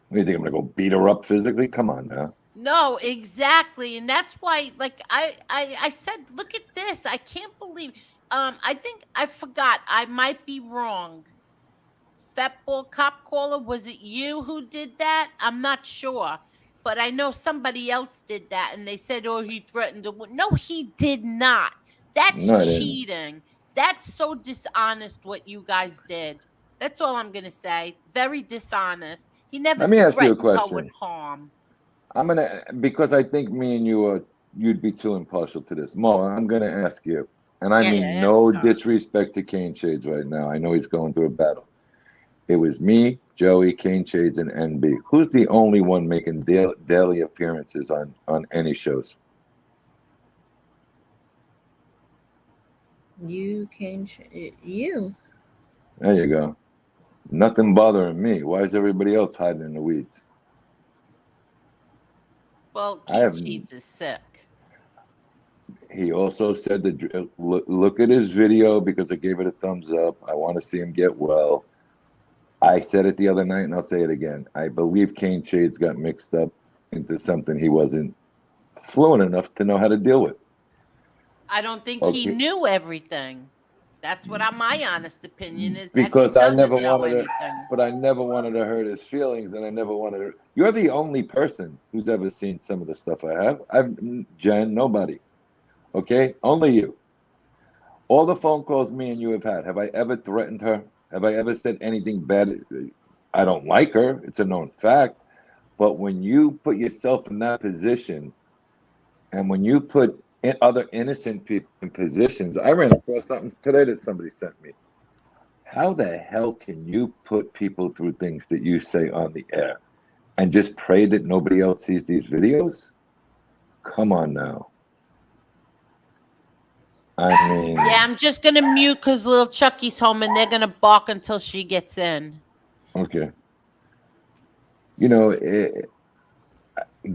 What do you think, I'm going to go beat her up physically? Come on now. No, exactly. And that's why, like, I said, look at this. I can't believe, I think I forgot. I might be wrong. Fatball Cop Caller, was it you who did that? I'm not sure. But I know somebody else did that. And they said, oh, he threatened to win. No, he did not. That's cheating. That's so dishonest what you guys did. That's all I'm going to say. Very dishonest. He never Let me ask you a threatened her question. with harm. Because I think me and you'd be too impartial to this. Mo, I'm gonna ask you, and I mean no disrespect to Kane Shades right now. I know he's going through a battle. It was me, Joey, Kane Shades, and NB. Who's the only one making daily appearances on any shows? You, Kane, you. There you go. Nothing bothering me. Why is everybody else hiding in the weeds? Well, Kane Shades is sick. He also said that look at his video because I gave it a thumbs up. I want to see him get well. I said it the other night and I'll say it again. I believe Kane Shades got mixed up into something he wasn't fluent enough to know how to deal with. I don't think he knew everything. That's what my honest opinion is. Because that I never wanted to, but I never wanted to hurt his feelings, and I never wanted to. You're the only person who's ever seen some of the stuff I have. Jen, nobody. Okay, only you. All the phone calls me and you have I ever threatened her? Have I ever said anything bad? I don't like her. It's a known fact. But when you put yourself in that position, and when you put other innocent people in positions, I ran across something today that somebody sent me. How the hell can you put people through things that you say on the air and just pray that nobody else sees these videos? Come on now. I mean, yeah, I'm just gonna mute because little Chucky's home and they're gonna bark until she gets in. Okay. You know,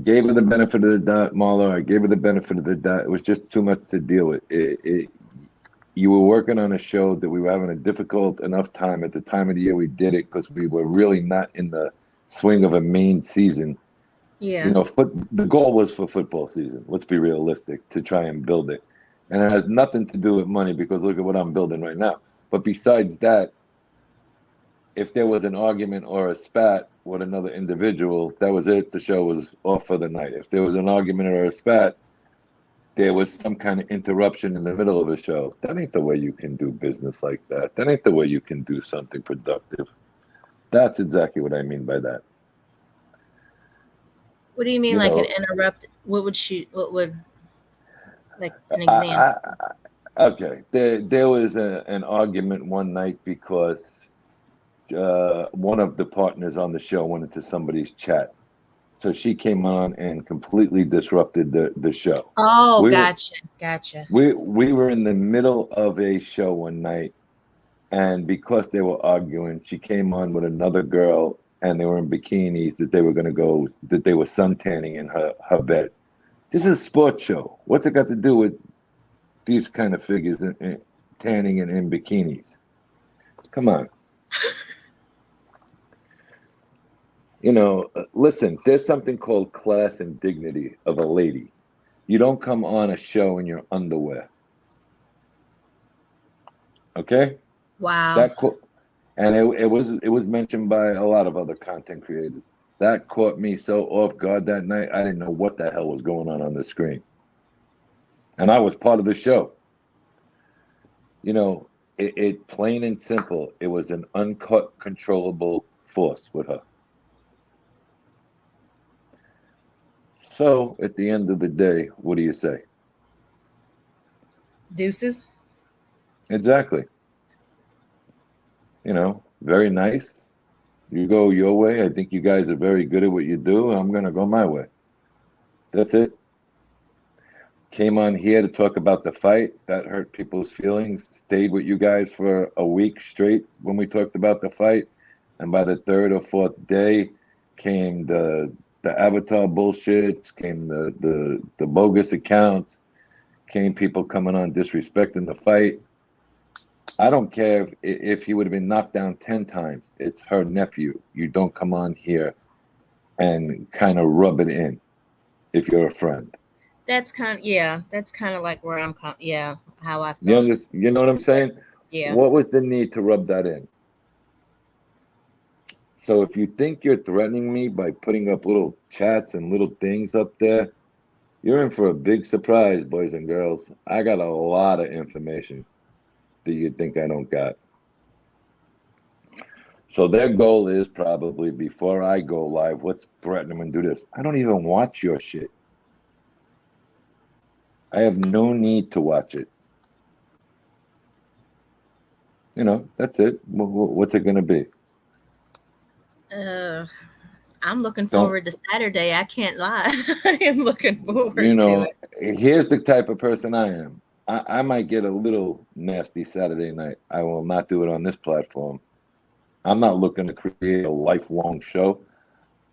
gave her the benefit of the doubt, Marlo. I gave her the benefit of the doubt. It was just too much to deal with. You were working on a show that we were having a difficult enough time at the time of the year we did it because we were really not in the swing of a main season. Yeah. You know, the goal was for football season. Let's be realistic, to try and build it. And it has nothing to do with money because look at what I'm building right now. But besides that, if there was an argument or a spat with another individual, that was it. The show was off for the night. If there was an argument or a spat, there was some kind of interruption in the middle of a show. That ain't the way you can do business like that. That ain't the way you can do something productive. That's exactly what I mean by that. What do you mean, an interrupt? What would, like, an example? Okay, there was an argument one night because one of the partners on the show went into somebody's chat. So she came on and completely disrupted the show. Oh, gotcha. We were in the middle of a show one night, and because they were arguing, she came on with another girl, and they were in bikinis that they were suntanning in her bed. This is a sports show. What's it got to do with these kind of figures in tanning and in bikinis? Come on. You know, listen, there's something called class and dignity of a lady. You don't come on a show in your underwear. Okay? Wow. And it was mentioned by a lot of other content creators. That caught me so off guard that night. I didn't know what the hell was going on the screen. And I was part of the show. You know, it plain and simple, it was an uncut, controllable force with her. So at the end of the day, what do you say? Deuces. Exactly. You know, very nice. You go your way. I think you guys are very good at what you do. I'm going to go my way. That's it. Came on here to talk about the fight. That hurt people's feelings. Stayed with you guys for a week straight when we talked about the fight. And by the third or fourth day came the avatar bullshits, came the bogus accounts, came people coming on disrespecting the fight. I don't care if he would have been knocked down 10 times. It's her nephew. You don't come on here and kind of rub it in if you're a friend. That's kind of like where I'm how I feel. You know what I'm saying? Yeah. What was the need to rub that in? So if you think you're threatening me by putting up little chats and little things up there, you're in for a big surprise, boys and girls. I got a lot of information that you think I don't got. So their goal is probably, before I go live, let's threaten them and do this. I don't even watch your shit. I have no need to watch it. You know, that's it. What's it going to be? I'm looking forward to Saturday. I can't lie. I am looking forward to it. Here's the type of person I am. I might get a little nasty Saturday night. I will not do it on this platform. I'm not looking to create a lifelong show.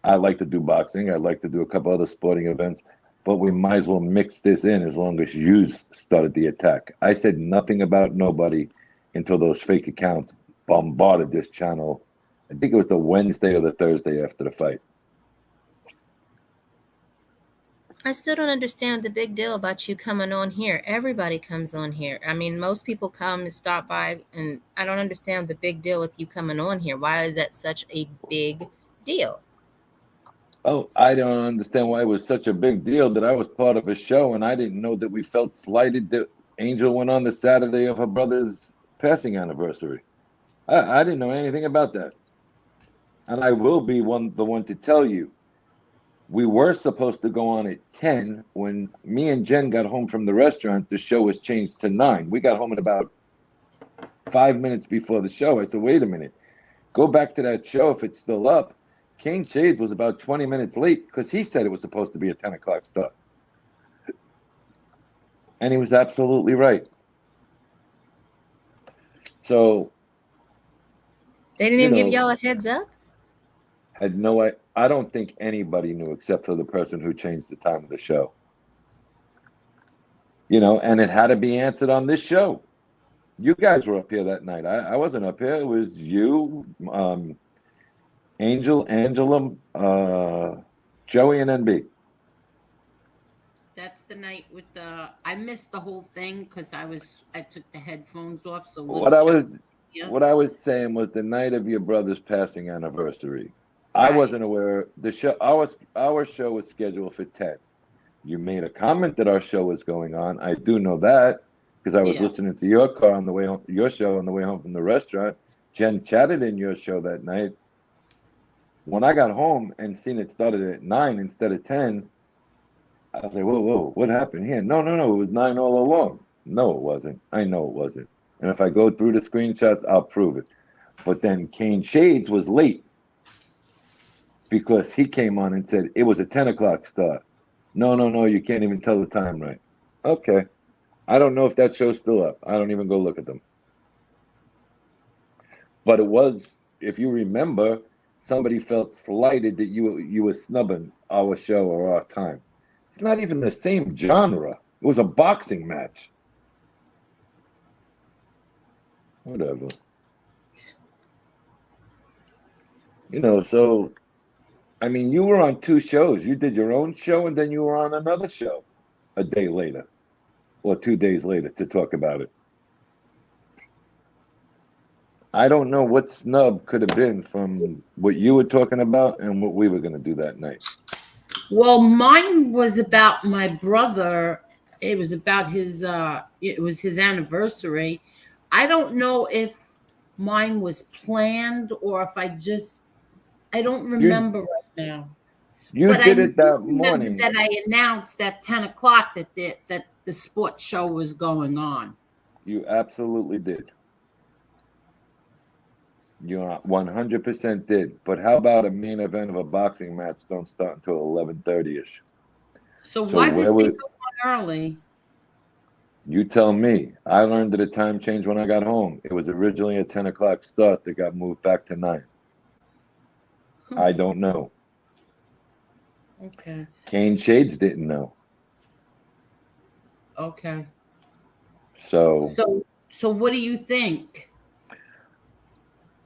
I like to do boxing. I like to do a couple other sporting events. But we might as well mix this in as long as you started the attack. I said nothing about nobody until those fake accounts bombarded this channel. I think it was the Wednesday or the Thursday after the fight. I still don't understand the big deal about you coming on here. Everybody comes on here. I mean, most people come and stop by, and I don't understand the big deal with you coming on here. Why is that such a big deal? Oh, I don't understand why it was such a big deal that I was part of a show and I didn't know that we felt slighted that Angel went on the Saturday of her brother's passing anniversary. I didn't know anything about that. And I will be the one to tell you. We were supposed to go on at 10. When me and Jen got home from the restaurant, the show was changed to 9. We got home at about 5 minutes before the show. I said, wait a minute. Go back to that show if it's still up. Kane Shades was about 20 minutes late because he said it was supposed to be a 10 o'clock start. And he was absolutely right. So they didn't even give y'all a heads up? Had no, I don't think anybody knew except for the person who changed the time of the show. And it had to be answered on this show. You guys were up here that night. I wasn't up here. It was you, Angel, Angela, Joey, and NB. That's the night with I missed the whole thing because I took the headphones off. So what I was saying was the night of your brother's passing anniversary. Right. I wasn't aware the show. Our show was scheduled for 10. You made a comment that our show was going on. I do know that because I was listening to your car on the way home, your show on the way home from the restaurant. Jen chatted in your show that night. When I got home and seen it started at 9 instead of 10, I was like, whoa, what happened here? No, it was 9 all along. No, it wasn't. I know it wasn't. And if I go through the screenshots, I'll prove it. But then Kane Shades was late because he came on and said it was a 10 o'clock start. No, you can't even tell the time right. Okay. I don't know if that show's still up. I don't even go look at them. But it was, if you remember, somebody felt slighted that you were snubbing our show or our time. It's not even the same genre. It was a boxing match. Whatever. So, I mean, you were on 2 shows. You did your own show, and then you were on another show a day later or 2 days later to talk about it. I don't know what snub could have been from what you were talking about and what we were going to do that night. Well, mine was about my brother. It was about his anniversary. I don't know if mine was planned or if I don't remember right now. You did it that morning. That I announced at 10 o'clock that the sports show was going on. You absolutely did. You 100% did. But how about a main event of a boxing match don't start until 11:30ish? So why did they go on early? You tell me. I learned that a time change when I got home. It was originally a 10 o'clock start that got moved back to 9. I don't know. Okay. Kane Shades didn't know. Okay. So what do you think?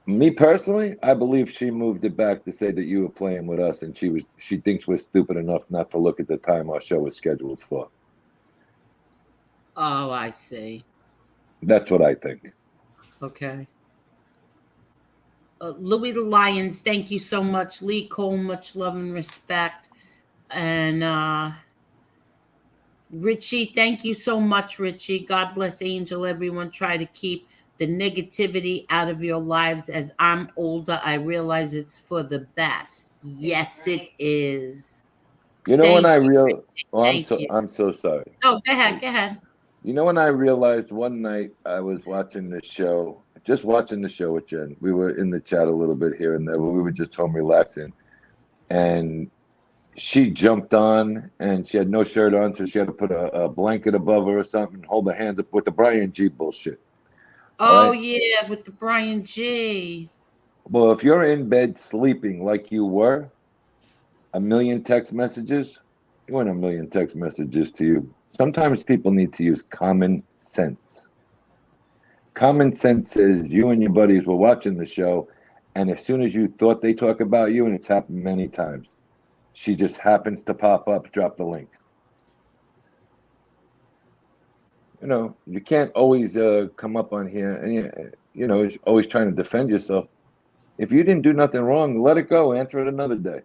Me personally, I believe she moved it back to say that you were playing with us, and she thinks we're stupid enough not to look at the time our show was scheduled for. Oh, I see. That's what I think. Okay. Louis the Lions, thank you so much. Lee Cole, much love and respect. And Richie, thank you so much, Richie. God bless Angel. Everyone try to keep the negativity out of your lives. As I'm older, I realize it's for the best. Yes, it is. You know, when I realized, I'm so sorry. Oh, go ahead. You know, when I realized one night I was watching the show, just watching the show with Jen. We were in the chat a little bit here and there, but we were just home relaxing. And she jumped on and she had no shirt on, so she had to put a blanket above her or something, hold her hands up with the Brian G bullshit. Oh, right? Yeah, with the Brian G. Well, if you're in bed sleeping like you were, a million text messages, you want a million text messages to you. Sometimes people need to use common sense. Common sense says you and your buddies were watching the show, and as soon as you thought they talk about you, and it's happened many times, she just happens to pop up, drop the link. you can't always come up on here and always trying to defend yourself. If you didn't do nothing wrong, let it go. Answer it another day.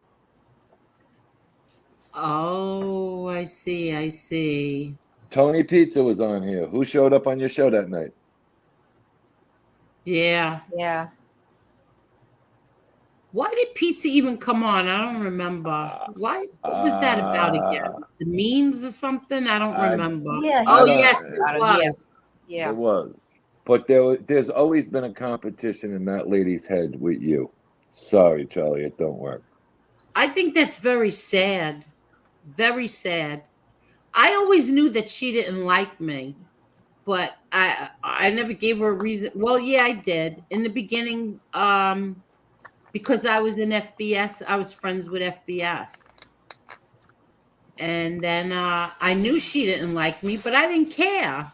Oh, I see. Tony Pizza was on here. Who showed up on your show that night? Yeah. Why did Pizza even come on? I don't remember. Why? What was that about again? The memes or something? I don't remember. Yeah. Oh, yes, it was. Yeah. It was. But there's always been a competition in that lady's head with you. Sorry, Charlie, it don't work. I think that's very sad. Very sad. I always knew that she didn't like me, but I never gave her a reason. Well, yeah, I did. In the beginning, because I was in FBS, I was friends with FBS. And then I knew she didn't like me, but I didn't care.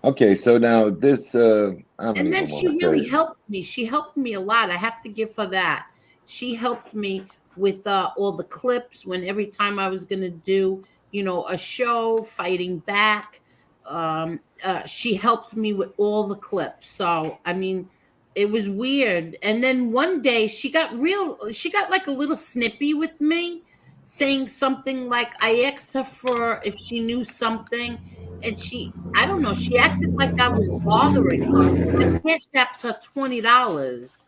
Okay, so now this And then she really helped me. She helped me a lot. I have to give her that. She helped me with all the clips when every time I was going to do, a show fighting back. She helped me with all the clips. So, I mean, it was weird. And then one day she got like a little snippy with me, saying something like, I asked her for if she knew something. And I don't know, she acted like I was bothering her. I cashed her $20.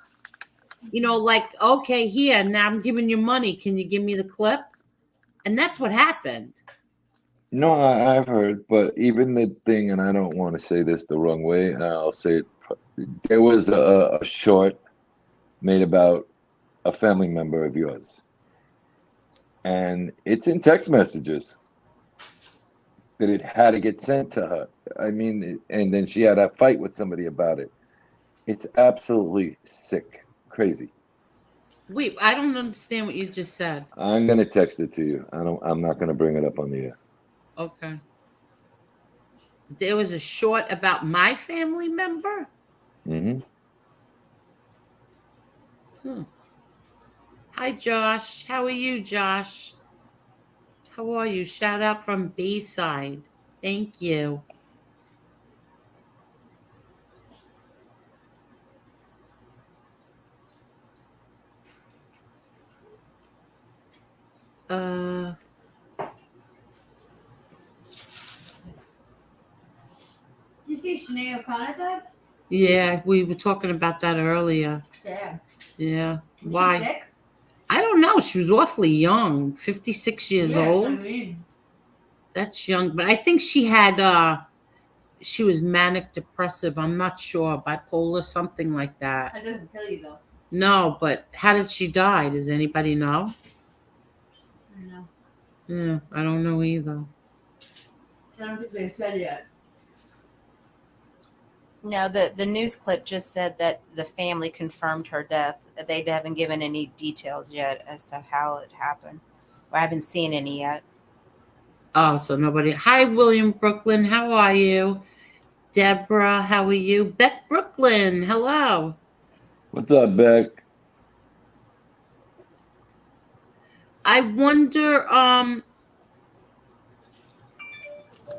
Like, okay, here, now I'm giving you money. Can you give me the clip? And that's what happened. No, I've heard, but even the thing, and I don't want to say this the wrong way, I'll say it. There was a short made about a family member of yours. And it's in text messages that it had to get sent to her. I mean, and then she had a fight with somebody about it. It's absolutely sick, crazy. Wait, I don't understand what you just said. I'm gonna text it to you. I'm not gonna bring it up on the air. Okay. There was a short about my family member? Mm-hmm. Hi, Josh. How are you, Josh? How are you? Shout out from Bayside. Thank you. You see Sinead O'Connor died? Yeah, we were talking about that earlier. Yeah. Why? She sick? I don't know. She was awfully young, 56 years old. I mean. That's young, but I think she had she was manic depressive. I'm not sure, bipolar, something like that. That doesn't tell you though. No, but how did she die? Does anybody know? I don't know. Yeah, I don't know either. I don't think they've said yet. No, the news clip just said that the family confirmed her death. They haven't given any details yet as to how it happened. I haven't seen any yet. Oh, so nobody. Hi, William Brooklyn. How are you? Deborah, how are you? Beck Brooklyn, hello. What's up, Beck? I wonder,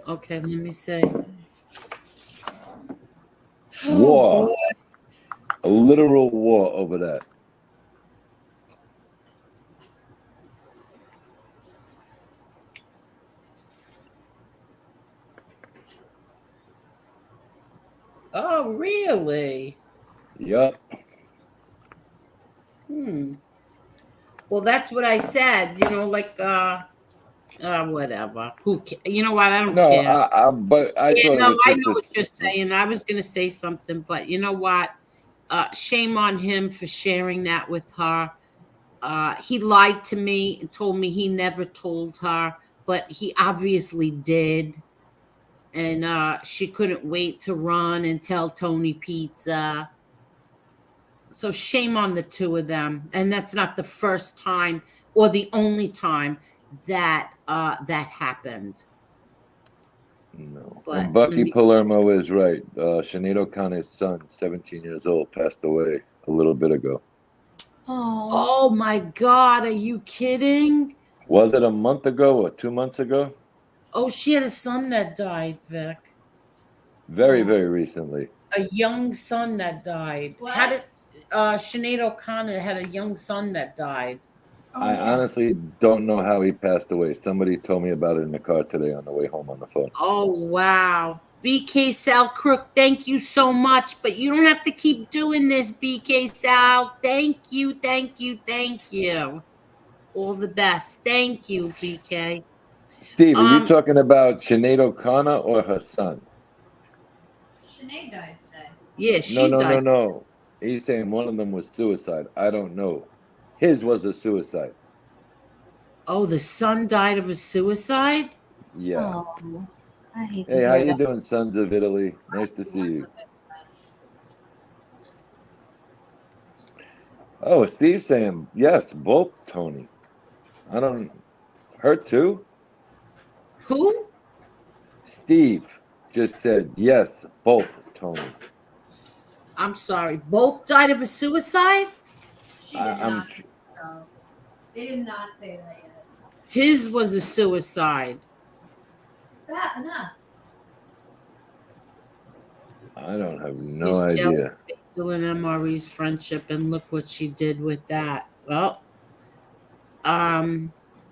okay, let me see. War. A literal war over that. Oh, really? Yup. Well, that's what I said, like, whatever. You know what? I don't care. But I thought it was I just know what you're saying. I was going to say something, but you know what? Shame on him for sharing that with her. He lied to me and told me he never told her, but he obviously did. And she couldn't wait to run and tell Tony Pizza. So shame on the two of them. And that's not the first time or the only time that that happened. No. But And Bucky Palermo is right. Sinead O'Connor's son, 17 years old, passed away a little bit ago. Oh my God, are you kidding? Was it a month ago or 2 months ago? Oh, she had a son that died, Vic. Very, very recently. A young son that died. What? How did Sinead O'Connor had a young son that died? I honestly don't know how he passed away. Somebody told me about it in the car today on the way home on the phone. Oh, wow. BK Sal Crook, thank you so much. But you don't have to keep doing this, BK Sal. Thank you, thank you, thank you. All the best. Thank you, BK. Steve, are you talking about Sinead O'Connor or her son? Sinead died today. Yeah, she died. No. He's saying one of them was suicide. I don't know. His was a suicide. Oh, the son died of a suicide? Yeah. Oh, I hate to Hey, how hear you that. doing, Sons of Italy? Nice to see you. Oh, Steve's saying yes, both Tony. I don't. Her too? Who? Steve just said yes, both Tony. I'm sorry. Both died of a suicide? She did not. They did not say that yet. His was a suicide. Bad enough. I don't have no She's idea. jealous of Angel and MRE's friendship, and look what she did with that. Well,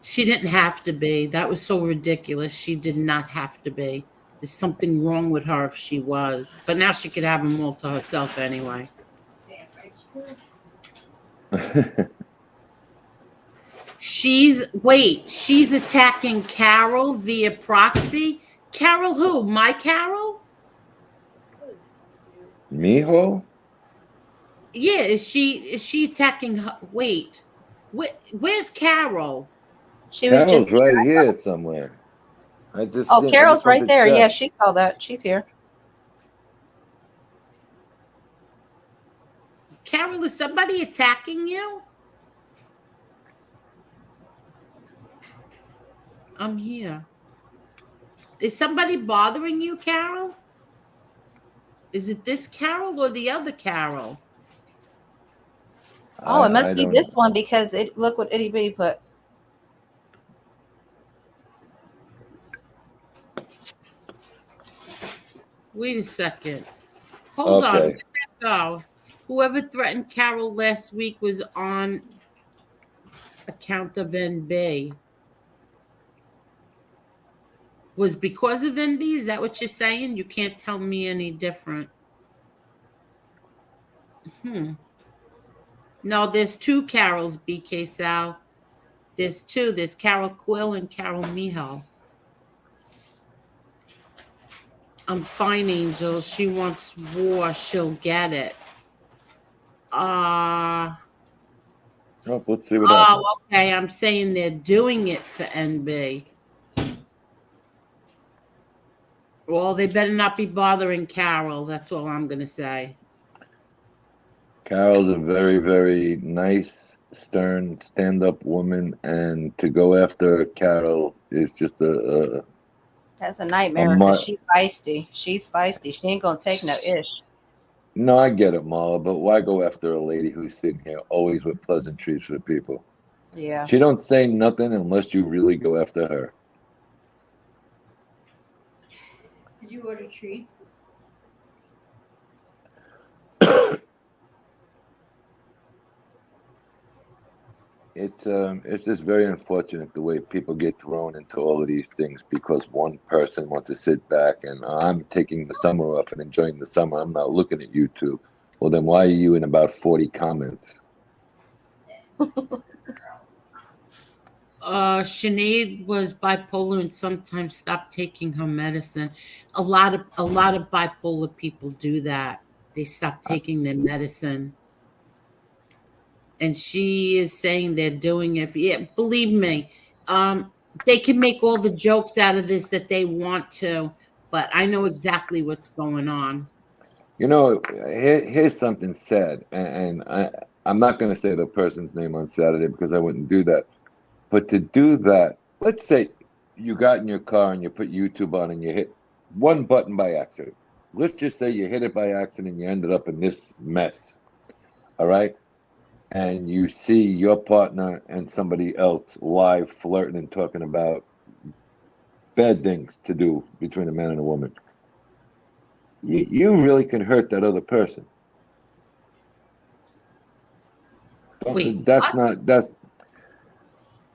she didn't have to be. That was so ridiculous. She did not have to be. There's something wrong with her if she was. But now she could have them all to herself anyway. She's attacking Carol via proxy. Carol who? My Carol? Mijo? Yeah, is she attacking her? Wait. Where's Carol? She was Carol's just right here somewhere. Carol's right there. Yeah, she saw that. She's here. Carol, is somebody attacking you? I'm here. Is somebody bothering you, Carol? Is it this Carol or the other Carol? Oh, it must be this one because look what Itty Bitty put. Wait a second. Hold on. Where'd that go? Whoever threatened Carol last week was on account of NB. Was because of NB? Is that what you're saying? You can't tell me any different. No, there's two Carols, BK Sal. There's two. There's Carol Quill and Carol Mijo. I'm fine, Angel. She wants war. She'll get it. Let's see what happens. Oh, okay. I'm saying they're doing it for NB. Well, they better not be bothering Carol. That's all I'm going to say. Carol's a very, very nice, stern, stand-up woman, and to go after Carol is just that's a nightmare because she's feisty. She's feisty. She ain't gonna take no ish. No, I get it, Marla, but why go after a lady who's sitting here always with pleasantries for people? Yeah. She don't say nothing unless you really go after her. Did you order treats? It's just very unfortunate the way people get thrown into all of these things because one person wants to sit back and I'm taking the summer off and enjoying the summer. I'm not looking at YouTube. Well, then why are you in about 40 comments? Sinead was bipolar and sometimes stopped taking her medicine. A lot of bipolar people do that. They stop taking their medicine. And she is saying they're doing it. Yeah, believe me, they can make all the jokes out of this that they want to, but I know exactly what's going on. You know, here's something sad, and I'm not going to say the person's name on Saturday because I wouldn't do that. But to do that, let's say you got in your car and you put YouTube on and you hit one button by accident. Let's just say you hit it by accident and you ended up in this mess. All right? And you see your partner and somebody else live flirting and talking about bad things to do between a man and a woman. You really can hurt that other person. Wait, that's what? that's.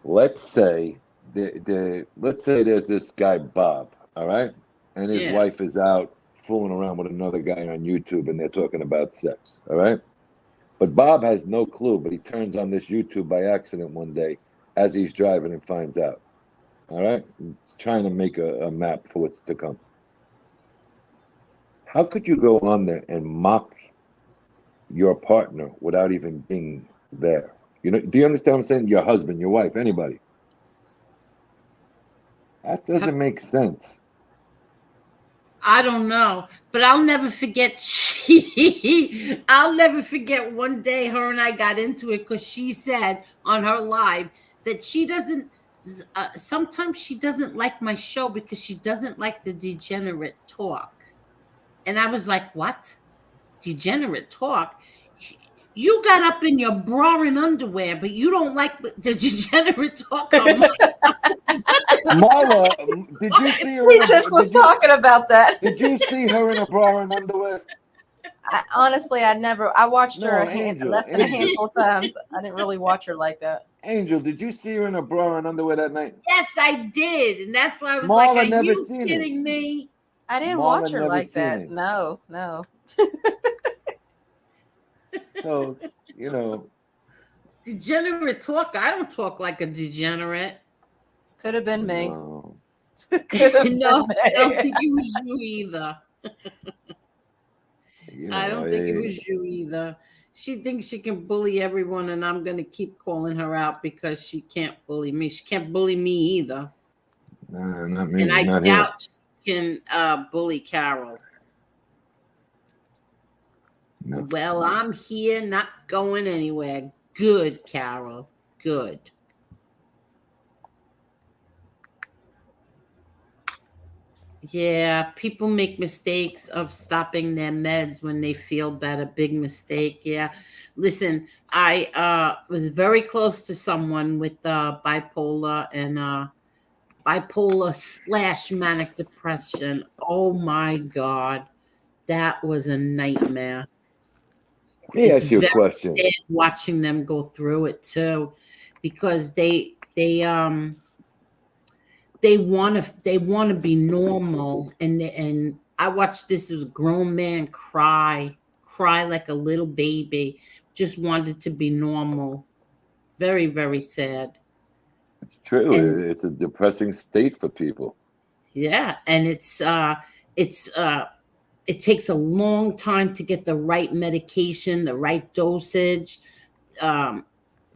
Let's say let's say there's this guy Bob, all right, and his Yeah. wife is out fooling around with another guy on YouTube, and they're talking about sex, all right. But Bob has no clue, but he turns on this YouTube by accident one day as he's driving and finds out. All right, he's trying to make a map for what's to come. How could you go on there and mock your partner without even being there? You know, do you understand what I'm saying? Your husband, your wife, anybody. That doesn't make sense. I don't know, but I'll never forget. I'll never forget one day her and I got into it because she said on her live that she doesn't. Sometimes she doesn't like my show because she doesn't like the degenerate talk, and I was like, "What? Degenerate talk? You got up in your bra and underwear, but you don't like the degenerate talk on my." Marla, did you see her? We just was talking about that. Did you see her in a bra and underwear? Honestly, I watched her Angel, less than a handful of times. I didn't really watch her like that. Angel, did you see her in a bra and underwear that night? Yes, I did, and that's why I was Marla like, "Are never you seen kidding it. me?" I didn't Marla watch her never like seen that. it. No. So, you know. Degenerate talk. I don't talk like a degenerate. Could have been me. No. No, I don't think it was you either. You know, I don't think it was you either. She thinks she can bully everyone, and I'm going to keep calling her out because she can't bully me. She can't bully me either. Nah, not me. And I not doubt she can bully Carol. No. Well, I'm here, not going anywhere. Good, Carol. Good. Yeah, people make mistakes of stopping their meds when they feel better. Big mistake. Yeah. Listen, I was very close to someone with bipolar and bipolar / manic depression. Oh my God. That was a nightmare. Let me ask you a question. Sad watching them go through it too, because they want to be normal, and I watched this as a grown man cry like a little baby, just wanted to be normal. Very, very sad. It's true. And It's a depressing state for people. yeah, and it takes a long time to get the right medication, the right dosage.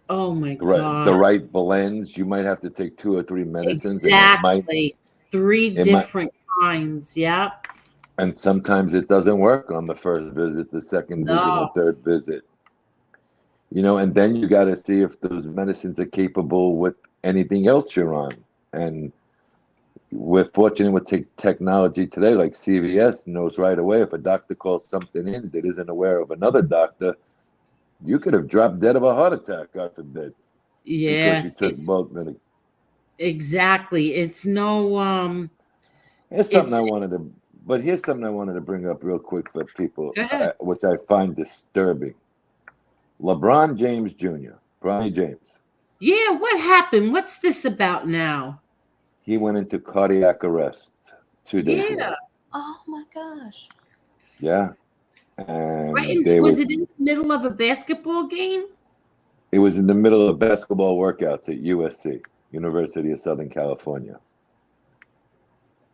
Oh my God. The right blends. You might have to take 2 or 3 medicines. Exactly. 3 different kinds. Yeah. And sometimes it doesn't work on the first visit, the second visit, or third visit. You know, and then you got to see if those medicines are capable with anything else you're on. And we're fortunate with technology today, like CVS knows right away if a doctor calls something in that isn't aware of another doctor, you could have dropped dead of a heart attack, God forbid. Yeah. Because you took both medications. Exactly. It's no Here's something I wanted to bring up real quick for people, which I find disturbing. LeBron James Jr., Bronny James. Yeah, what happened? What's this about now? He went into cardiac arrest 2 days ago. Oh my gosh. Yeah. And was it in the middle of a basketball game? It was in the middle of basketball workouts at USC, University of Southern California.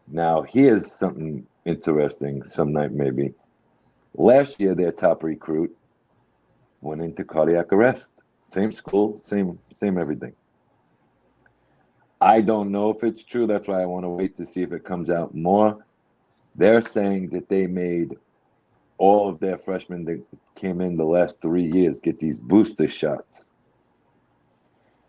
Now, here's something interesting, some night maybe. Last year, their top recruit went into cardiac arrest. Same school, same everything. I don't know if it's true. That's why I want to wait to see if it comes out more. They're saying that they made all of their freshmen that came in the last 3 years get these booster shots.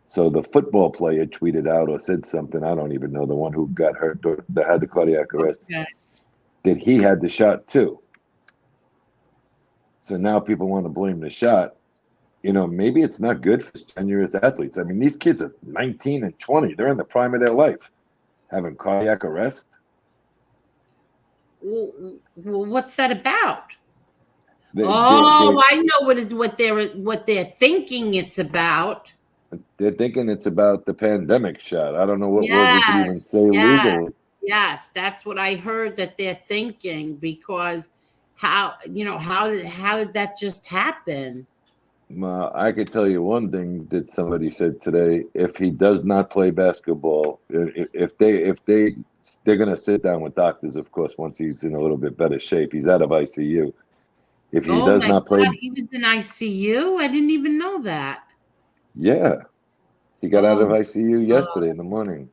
So the football player tweeted out or said something, I don't even know, the one who got hurt or that had the cardiac arrest, that he had the shot too. So now people want to blame the shot. You know, maybe it's not good for tenuous athletes. I mean, these kids are 19 and 20. They're in the prime of their life. Having cardiac arrest. Well, what's that about? They, I know what they're thinking it's about. they're thinking it's about the pandemic shot. I don't know what word we could even say legally. Yes, that's what I heard that they're thinking, because how did that just happen? I could tell you one thing that somebody said today. If he does not play basketball, if they're going to sit down with doctors, of course, once he's in a little bit better shape. He's out of ICU. If he does not play, he was in ICU. I didn't even know that. Yeah, he got out of ICU yesterday in the morning.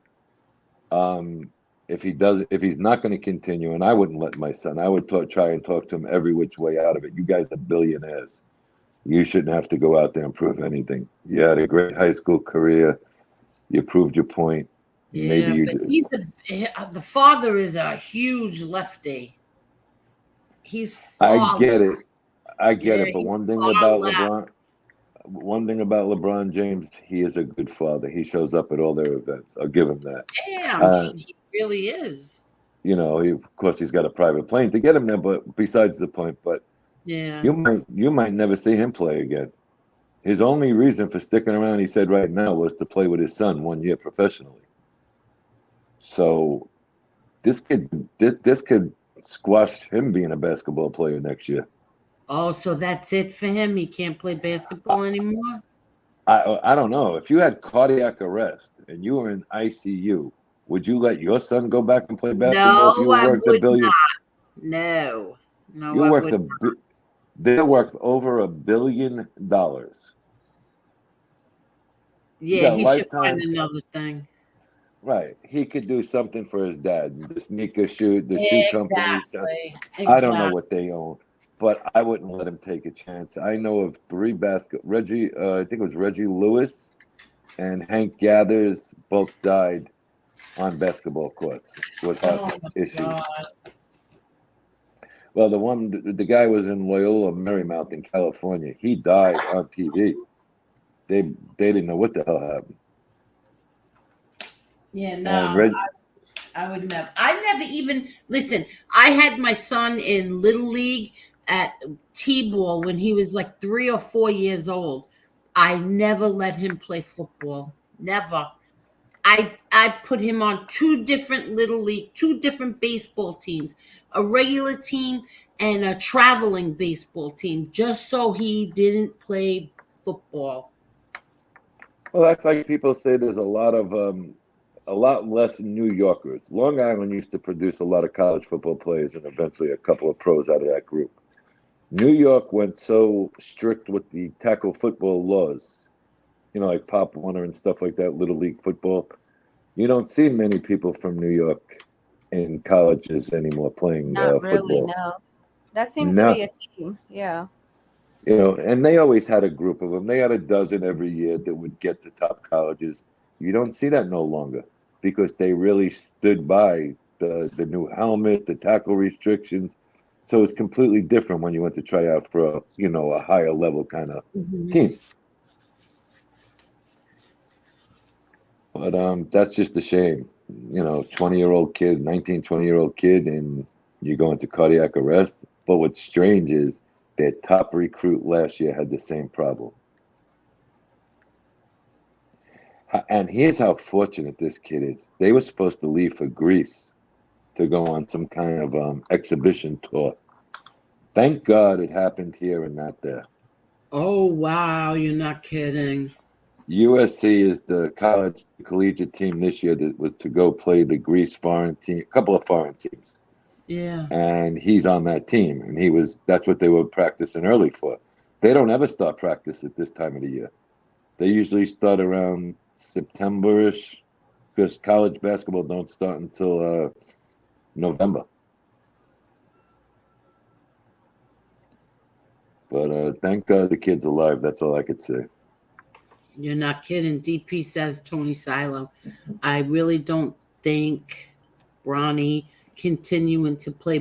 If he's not going to continue, and I wouldn't let my son, I would try and talk to him every which way out of it. You guys are billionaires. You shouldn't have to go out there and prove anything. You had a great high school career. You proved your point. Maybe you did. The father is a huge lefty. I get it. But one thing about LeBron James, he is a good father. He shows up at all their events. I'll give him that. Damn, he really is. You know, of course, he's got a private plane to get him there, but besides the point. But yeah, you might never see him play again. His only reason for sticking around, he said right now, was to play with his son 1 year professionally. So this could squash him being a basketball player next year. Oh, so that's it for him? He can't play basketball anymore? I don't know. If you had cardiac arrest and you were in ICU, would you let your son go back and play basketball? No, I would not. No, you worked they're worth over $1 billion. Yeah, he should find another thing. Right. He could do something for his dad. The sneaker shoe, the shoe company. Exactly. I don't know what they own, but I wouldn't let him take a chance. I know of 3 I think it was Reggie Lewis and Hank Gathers, both died on basketball courts without issues. God. Well, the guy was in Loyola Marymount in California. He died on TV. They didn't know what the hell happened. Yeah, no, I would never. I never even listen. I had my son in Little League at T-ball when he was like 3 or 4 years old. I never let him play football. Never. I put him on 2 different Little League, 2 different baseball teams, a regular team and a traveling baseball team, just so he didn't play football. Well, that's like people say there's a lot less New Yorkers. Long Island used to produce a lot of college football players and eventually a couple of pros out of that group. New York went so strict with the tackle football laws, like Pop Warner and stuff like that, Little League football. You don't see many people from New York in colleges anymore playing Not really, football. no. That seems to be a team, yeah. And they always had a group of them. They had a dozen every year that would get to top colleges. You don't see that no longer because they really stood by the new helmet, the tackle restrictions. So it's completely different when you went to try out for a higher level kind of team. But that's just a shame. 20-year-old kid, 20-year-old kid, and you go into cardiac arrest. But what's strange is their top recruit last year had the same problem. And here's how fortunate this kid is. They were supposed to leave for Greece to go on some kind of exhibition tour. Thank God it happened here and not there. Oh, wow. You're not kidding. USC is the collegiate team this year that was to go play the Greece foreign team, a couple of foreign teams. Yeah. And he's on that team. And that's what they were practicing early for. They don't ever start practice at this time of the year. They usually start around September-ish because college basketball don't start until November. But thank God the kid's alive. That's all I could say. You're not kidding. DP says Tony Silo. I really don't think Bronny continuing to play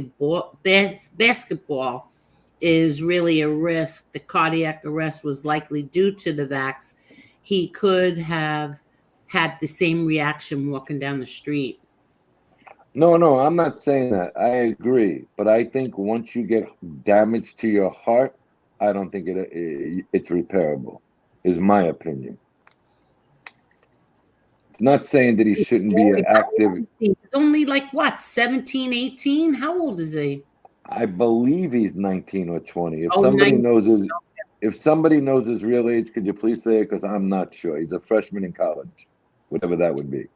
basketball is really a risk. The cardiac arrest was likely due to the vax. He could have had the same reaction walking down the street. No, I'm not saying that. I agree, but I think once you get damage to your heart, I don't think it's repairable. Is my opinion. It's not saying that he shouldn't be an active. He's only like what, 17, 18? How old is he? I believe he's 19 or 20. If Oh, somebody 19. knows his, if somebody knows his real age, could you please say it? Because I'm not sure. He's a freshman in college, whatever that would be.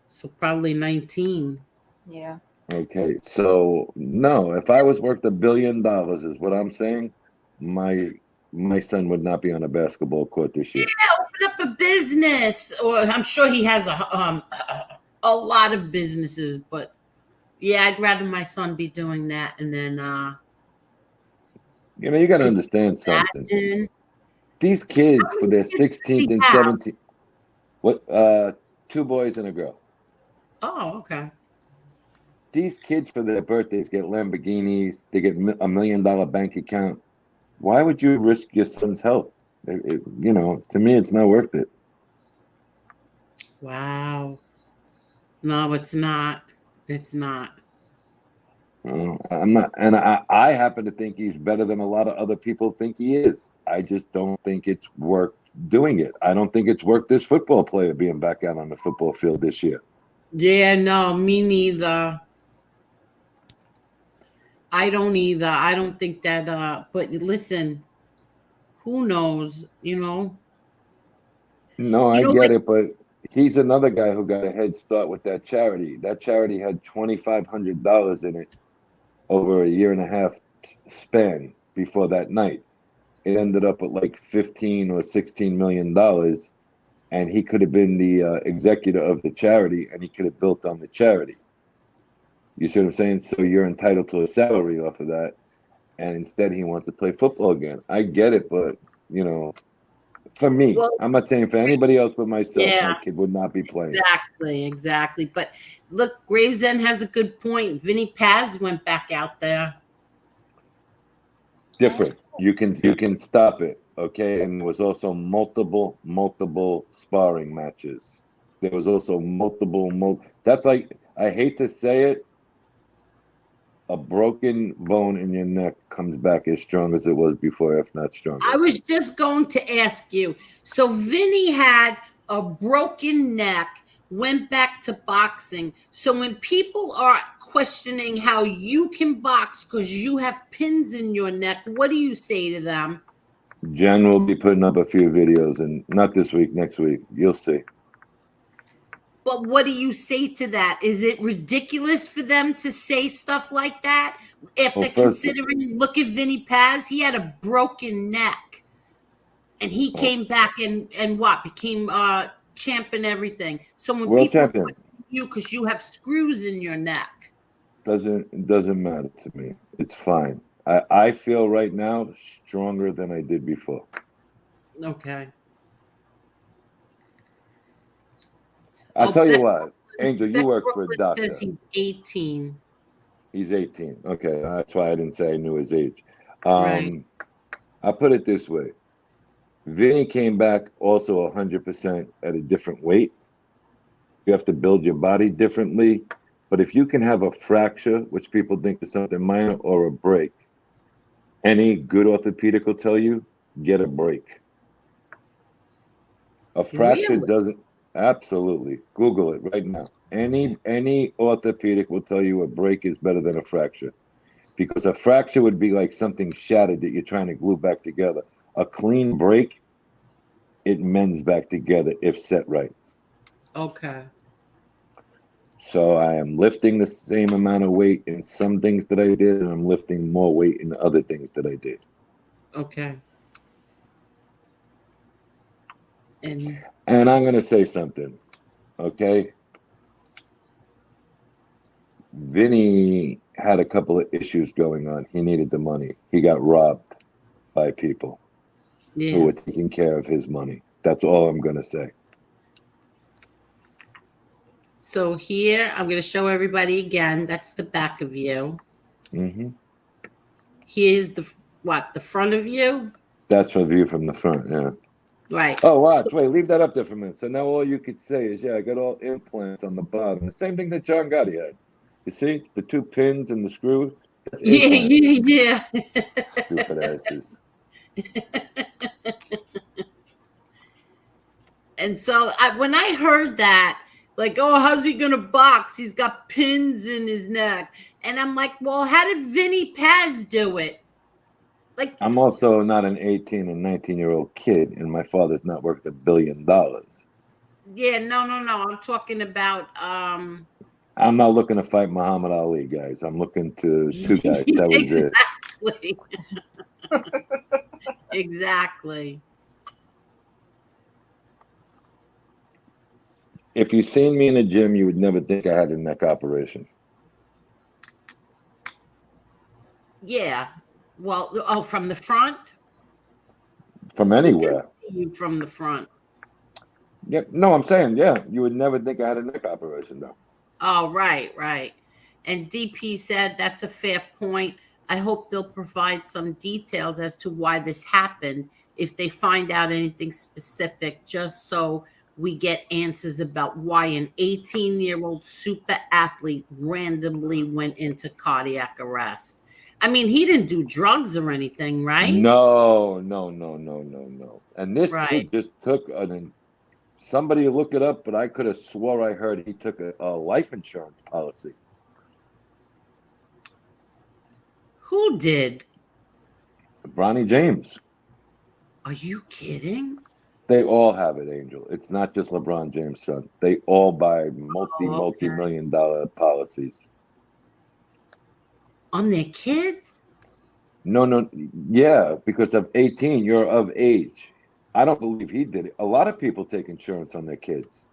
So probably 19. Yeah. Okay, so no, if I was worth $1 billion, is what I'm saying, my son would not be on a basketball court this year. Yeah, open up a business, or I'm sure he has a lot of businesses, but yeah, I'd rather my son be doing that, and then You got to understand something. imagine. These kids for their Kids does 16th he and have? 17th, what 2 boys and a girl. Oh, okay. These kids for their birthdays get Lamborghinis, they get $1 million bank account. Why would you risk your son's health? To me, it's not worth it. Wow. No, it's not. It's not. I'm not, and I happen to think he's better than a lot of other people think he is. I just don't think it's worth doing it. I don't think it's worth this football player being back out on the football field this year. Yeah, no, me neither. I don't either. I don't think that but listen, who knows, No, I like get it, but he's another guy who got a head start with that charity. That charity had $2,500 in it over a year and a half span before that night. It ended up at like $15 or $16 million, and he could have been the executor of the charity, and he could have built on the charity. You see what I'm saying? So you're entitled to a salary off of that, and instead he wants to play football again. I get it, but for me, Well, I'm not saying for anybody else but myself, yeah, my kid would not be playing. exactly. But look, Gravesend has a good point. Vinny Paz went back out there. Different. You can stop it, okay? And there was also multiple sparring matches. There was also that's like, I hate to say it, a broken bone in your neck comes back as strong as it was before, if not stronger. I was just going to ask you. So Vinny had a broken neck, went back to boxing. So when people are questioning how you can box because you have pins in your neck, what do you say to them? Jen will be putting up a few videos, and not this week, next week. You'll see. But what do you say to that? Is it ridiculous for them to say stuff like that? After considering, look at Vinny Paz, he had a broken neck. And he came back and what? Became champ and everything. So when World people champion. question you because you have screws in your neck. Doesn't matter to me. It's fine. I feel right now stronger than I did before. Okay. I'll tell you what, Angel, you work for a doctor. Says he's 18. He's 18. Okay, that's why I didn't say I knew his age. Right. I'll put it this way. Vinny came back also 100% at a different weight. You have to build your body differently. But if you can have a fracture, which people think is something minor, or a break, any good orthopedic will tell you, get a break. A fracture doesn't. Absolutely. Google it right now. Any orthopedic will tell you a break is better than a fracture. Because a fracture would be like something shattered that you're trying to glue back together. A clean break, it mends back together if set right. Okay. So I am lifting the same amount of weight in some things that I did, and I'm lifting more weight in other things that I did. Okay. And I'm going to say something, okay? Vinny had a couple of issues going on. He needed the money. He got robbed by people who were taking care of his money. That's all I'm going to say. So here, I'm going to show everybody again. That's the back of you. Mm-hmm. Here's the front of you? That's a view from the front, yeah. Right. Oh, watch. Wait, leave that up there for a minute. So now all you could say is, I got all implants on the bottom. The same thing that Johngotti had. You see the 2 pins and the screw? That's Yeah. Stupid asses. And so when I heard that, like, oh, how's he gonna box? He's got pins in his neck, and I'm like, well, how did Vinny Paz do it? Like, I'm also not an 18 and 19-year-old kid, and my father's not worth $1 billion. Yeah, no. I'm talking about. I'm not looking to fight Muhammad Ali, guys. I'm looking to 2 guys. That was exactly. Exactly. If you seen me in the gym, you would never think I had a neck operation. Yeah. Well, from the front? From anywhere. You from the front. Yep. No, I'm saying, yeah, you would never think I had a neck operation, though. Oh, right. And DP said that's a fair point. I hope they'll provide some details as to why this happened, if they find out anything specific, just so we get answers about why an 18-year-old super athlete randomly went into cardiac arrest. I mean, he didn't do drugs or anything, right? No. And this Right. kid just took somebody look it up, but I could have swore I heard he took a life insurance policy. Who did? Bronny James. Are you kidding? They all have it, Angel. It's not just LeBron James' son. They all buy multi-million-dollar policies. On their kids? No. Yeah, because of 18, you're of age. I don't believe he did it. A lot of people take insurance on their kids.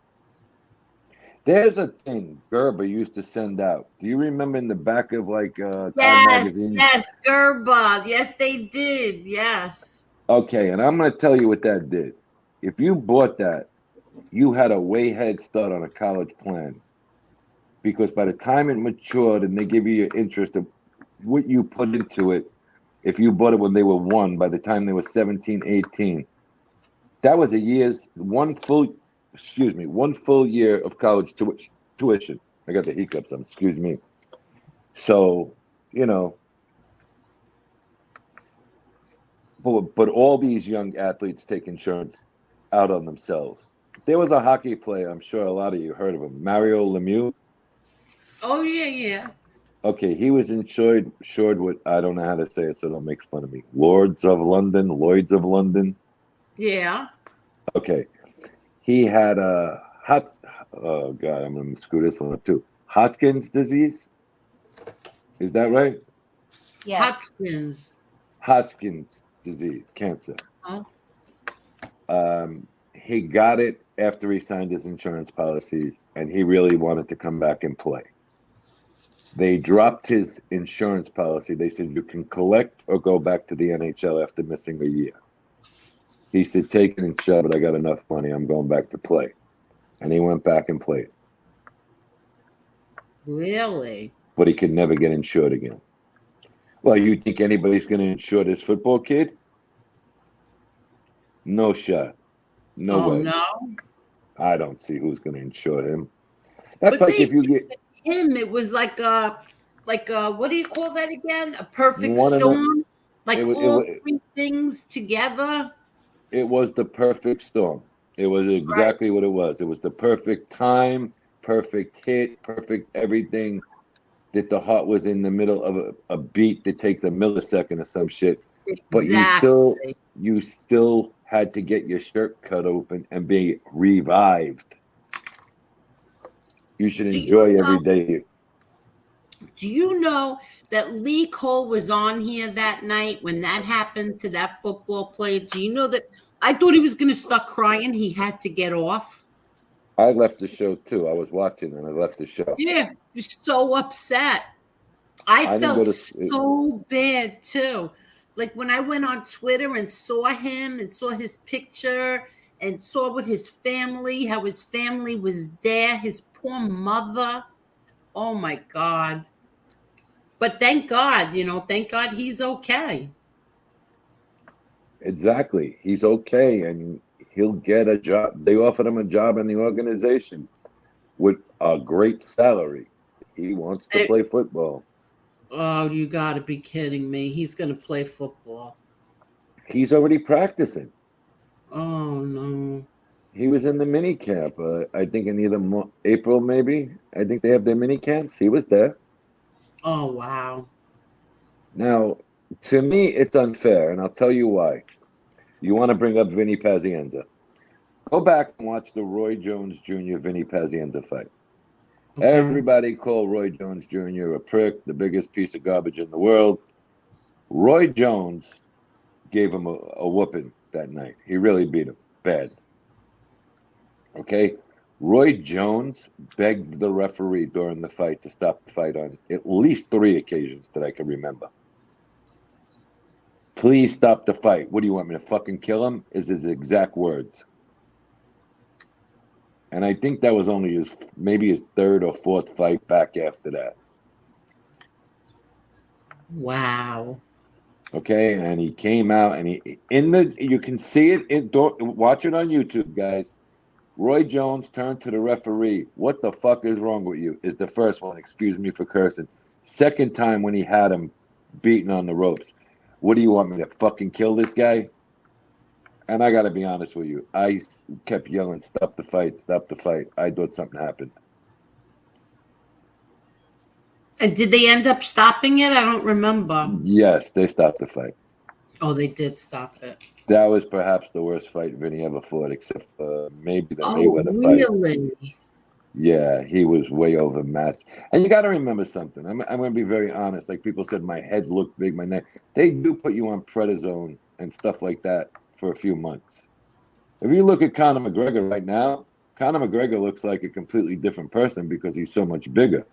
There's a thing Gerber used to send out. Do you remember in the back of Time magazine? Yes, Gerber. Yes, they did. Yes. Okay, and I'm going to tell you what that did. If you bought that, you had a way head start on a college plan. Because by the time it matured and they give you your interest of what you put into it, if you bought it when they were 1, by the time they were 17, 18, that was one full year of college tuition. I got the hiccups on, excuse me. So, but all these young athletes take insurance out on themselves. There was a hockey player, I'm sure a lot of you heard of him, Mario Lemieux. Oh, yeah. Okay, he was insured with, I don't know how to say it, so don't make fun of me. Lloyd's of London. Yeah. Okay. He had oh God, I'm going to screw this one up too. Hodgkin's disease? Is that right? Yes. Hodgkin's disease, cancer. Oh. He got it after he signed his insurance policies, and he really wanted to come back and play. They dropped his insurance policy. They said, you can collect or go back to the NHL after missing a year. He said, take it and shove it. I got enough money. I'm going back to play. And he went back and played. Really? But he could never get insured again. Well, you think anybody's going to insure this football kid? No shot. No way. No? I don't see who's going to insure him. That's like if you get him, it was like a what do you call that again? A perfect storm? All 3 things together? It was the perfect storm. It was exactly what it was. It was the perfect time, perfect hit, perfect everything. That the heart was in the middle of a beat that takes a millisecond or some shit. Exactly. But you still had to get your shirt cut open and be revived. You should enjoy every day. Do you know that Lee Cole was on here that night when that happened to that football player? Do you know that I thought he was going to start crying? He had to get off. I left the show too. I was watching and I left the show. Yeah, he was so upset. I felt so bad too. Like when I went on Twitter and saw him and saw his picture and saw with his family, how his family was there, his poor mother. Oh my God. But thank God, thank God he's okay. Exactly. He's okay and he'll get a job. They offered him a job in the organization with a great salary. He wants to play football. Oh, you got to be kidding me. He's going to play football. He's already practicing. Oh, no. He was in the mini camp, I think in either April, maybe. I think they have their mini camps. He was there. Oh, wow. Now, to me, it's unfair, and I'll tell you why. You want to bring up Vinny Pazienza. Go back and watch the Roy Jones Jr. Vinny Pazienza fight. Okay. Everybody called Roy Jones Jr. a prick, the biggest piece of garbage in the world. Roy Jones gave him a whooping that night. He really beat him bad. Okay? Roy Jones begged the referee during the fight to stop the fight on at least 3 occasions that I can remember. Please stop the fight. What do you want me to fucking kill him? Is his exact words. And I think that was only maybe his 3rd or 4th fight back after that. Wow. Okay, and he came out and you can see it, watch it on YouTube, guys. Roy Jones turned to the referee. What the fuck is wrong with you? Is the first one, excuse me for cursing. Second time when he had him beaten on the ropes. What do you want me to fucking kill this guy? And I got to be honest with you. I kept yelling, stop the fight, stop the fight. I thought something happened. And did they end up stopping it? I don't remember. Yes, they stopped the fight. Oh, they did stop it. That was perhaps the worst fight Vinny ever fought, except for maybe the Mayweather fight. Really? Yeah, he was way overmatched. And you got to remember something. I'm going to be very honest. Like people said, my head looked big, my neck. They do put you on prednisone and stuff like that for a few months. If you look at Conor McGregor right now, Conor McGregor looks like a completely different person because he's so much bigger.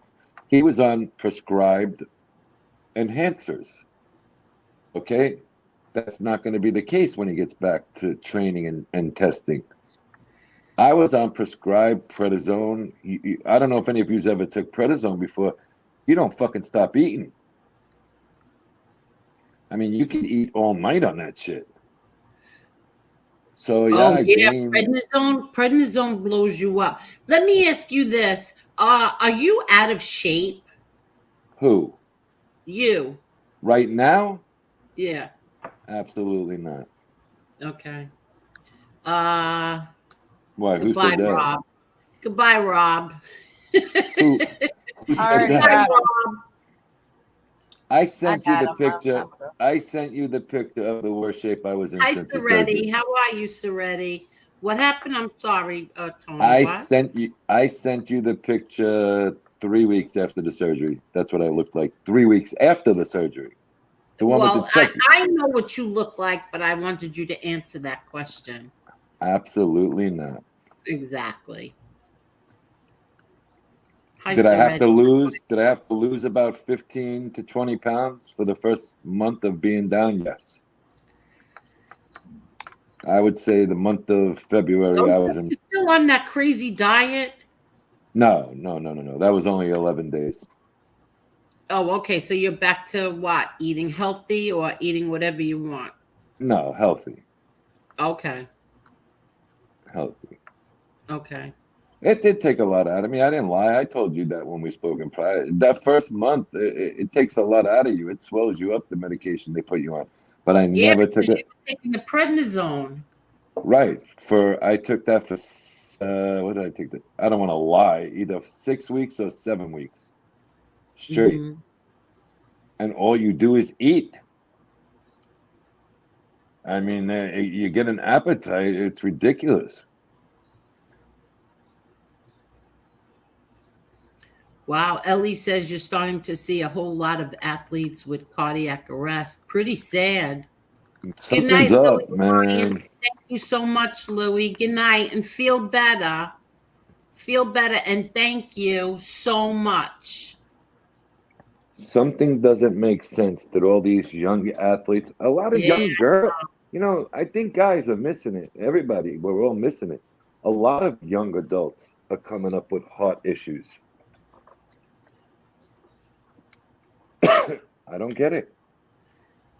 He was on prescribed enhancers. Okay? That's not going to be the case when he gets back to training and testing. I was on prescribed prednisone. I don't know if any of you ever took prednisone before. You don't fucking stop eating. I mean, you can eat all night on that shit. So yeah, prednisone blows you up. Let me ask you this: are you out of shape? Who? You. Right now? Yeah. Absolutely not. Okay. Why? Who said that? Rob. Goodbye, Rob. Who said that? Rob. I sent you the picture. I sent you the picture of the worst shape I was in. Hi, Soretti. How are you, Soretti? What happened? I'm sorry, Tony. I sent you the picture 3 weeks after the surgery. That's what I looked like 3 weeks after the surgery. The one with the check. I know what you look like, but I wanted you to answer that question. Absolutely not. Exactly. Did I have to lose? Did I have to lose about 15 to 20 pounds for the first month of being down? Yes. I would say the month of February I was in. You still on that crazy diet? No. That was only 11 days. Oh, okay. So you're back to what? Eating healthy or eating whatever you want? No, healthy. Okay. Healthy. Okay. It did take a lot out of me. I didn't lie. I told you that when we spoke in prior. That first month, it takes a lot out of you. It swells you up, the medication they put you on. But I never took it. You were taking the prednisone. Right. I took that for, what did I take that? I don't want to lie. Either 6 weeks or 7 weeks. Straight. Mm-hmm. And all you do is eat. I mean, you get an appetite. It's ridiculous. Wow. Ellie says you're starting to see a whole lot of athletes with cardiac arrest. Pretty sad. Something's up, man. Thank you so much, Louie. Good night and feel better. Feel better and thank you so much. Something doesn't make sense that all these young athletes, a lot of young girls, I think guys are missing it. Everybody, we're all missing it. A lot of young adults are coming up with heart issues. I don't get it.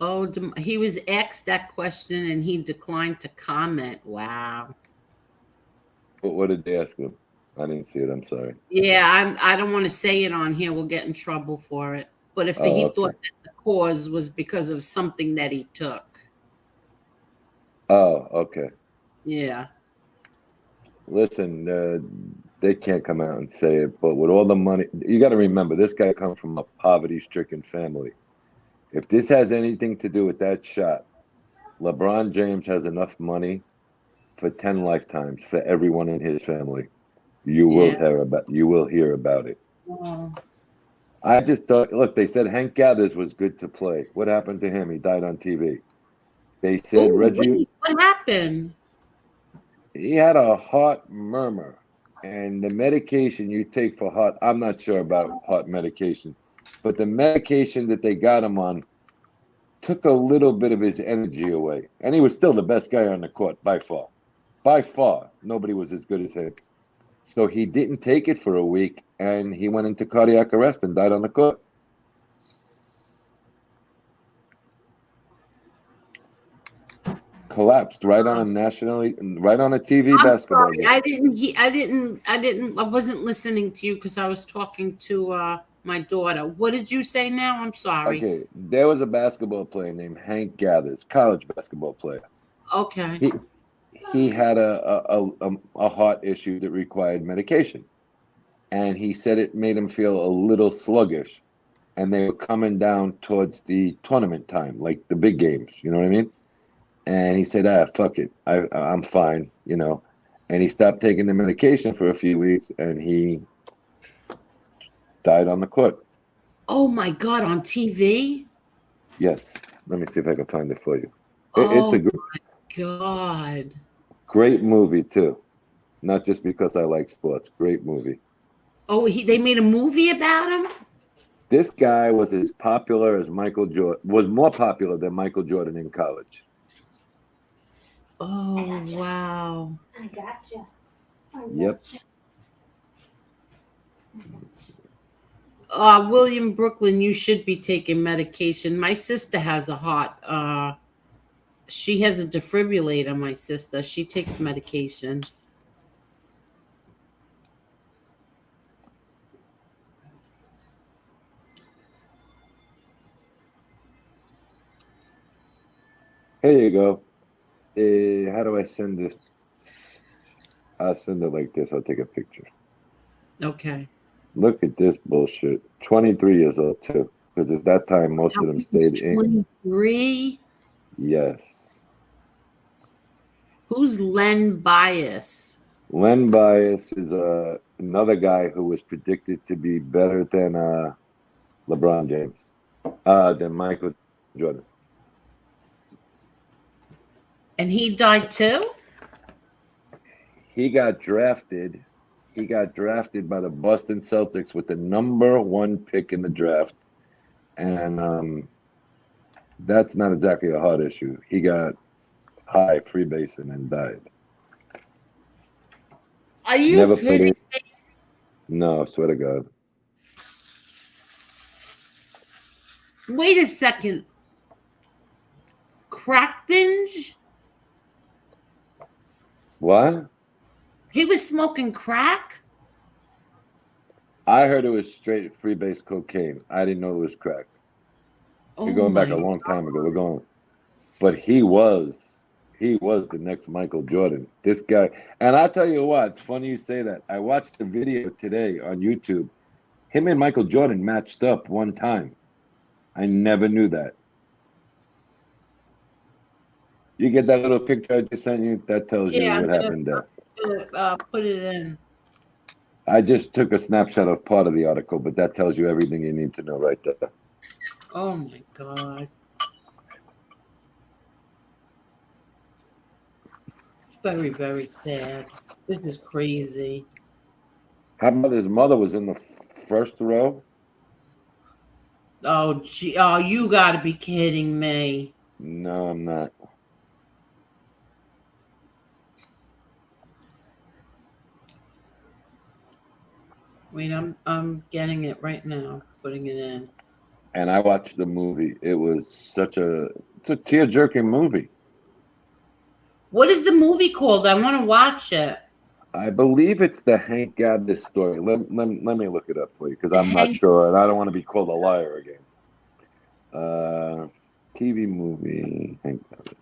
Oh, he was asked that question and he declined to comment. Wow. But what did they ask him? I didn't see it. I'm sorry. Yeah, I don't want to say it on here. We'll get in trouble for it. But if he thought that the cause was because of something that he took. Oh, okay. Yeah. Listen, they can't come out and say it, but with all the money, you got to remember, this guy comes from a poverty-stricken family. If this has anything to do with that shot, LeBron James has enough money for 10 lifetimes for everyone in his family. You will hear about it. Oh. I just thought, look, they said Hank Gathers was good to play. What happened to him? He died on TV. They said Reggie. What happened? He had a heart murmur, and the medication you take for heart, I'm not sure about heart medication, but the medication that they got him on took a little bit of his energy away. And he was still the best guy on the court by far. By far, nobody was as good as him. So he didn't take it for a week, and he went into cardiac arrest and died on the court. Collapsed right on a TV basketball sorry. game. I wasn't listening to you because I was talking to my daughter. What did you say now? I'm sorry. Okay, there was a basketball player named Hank Gathers, college basketball player. Okay. He had a heart issue that required medication, and he said it made him feel a little sluggish, and they were coming down towards the tournament time, like the big games, you know what I mean? And he said, fuck it, I'm fine, you know, and he stopped taking the medication for a few weeks, and he died on the court. Oh my God, on TV? Yes, let me see if I can find it for you. Oh it's a my God. Great movie too, not just because I like sports. Great movie. Oh, they made a movie about him? This guy was as popular as Michael Jordan, was more popular than Michael Jordan in college. Oh, wow. I gotcha. Yep. William Brooklyn, you should be taking medication. My sister has a heart. She has a defibrillator, my sister. She takes medication. Here you go. How do I send this? I'll send it like this. I'll take a picture. Okay. Look at this bullshit. 23 years old too. Because at that time, most of them stayed in. 23? Yes. Who's Len Bias? Len Bias is another guy who was predicted to be better than LeBron James, than Michael Jordan. And he died too? He got drafted. He got drafted by the Boston Celtics with the #1 pick in the draft. And that's not exactly a heart issue. He got high freebasing and died. Are you kidding me? No, I swear to God. Wait a second. Crack binge? What? He was smoking crack? I heard it was straight freebase cocaine. I didn't know it was crack. We're going back a long time ago. But he was the next Michael Jordan. This guy, and I'll tell you what, it's funny you say that. I watched the video today on YouTube. Him and Michael Jordan matched up one time. I never knew that. You get that little picture I just sent you? That tells you what happened there. Put it in. I just took a snapshot of part of the article, but that tells you everything you need to know right there. Oh my God. Very, very sad. This is crazy. How about his mother was in the first row? Oh, gee. Oh, you got to be kidding me. No, I'm not. Wait, I'm getting it right now, putting it in. And I watched the movie. It was it's a tear-jerking movie. What is the movie called? I want to watch it. I believe it's the Hank Gaddis story. Let me look it up for you because I'm not sure, and I don't want to be called a liar again. TV movie Hank Gaddis.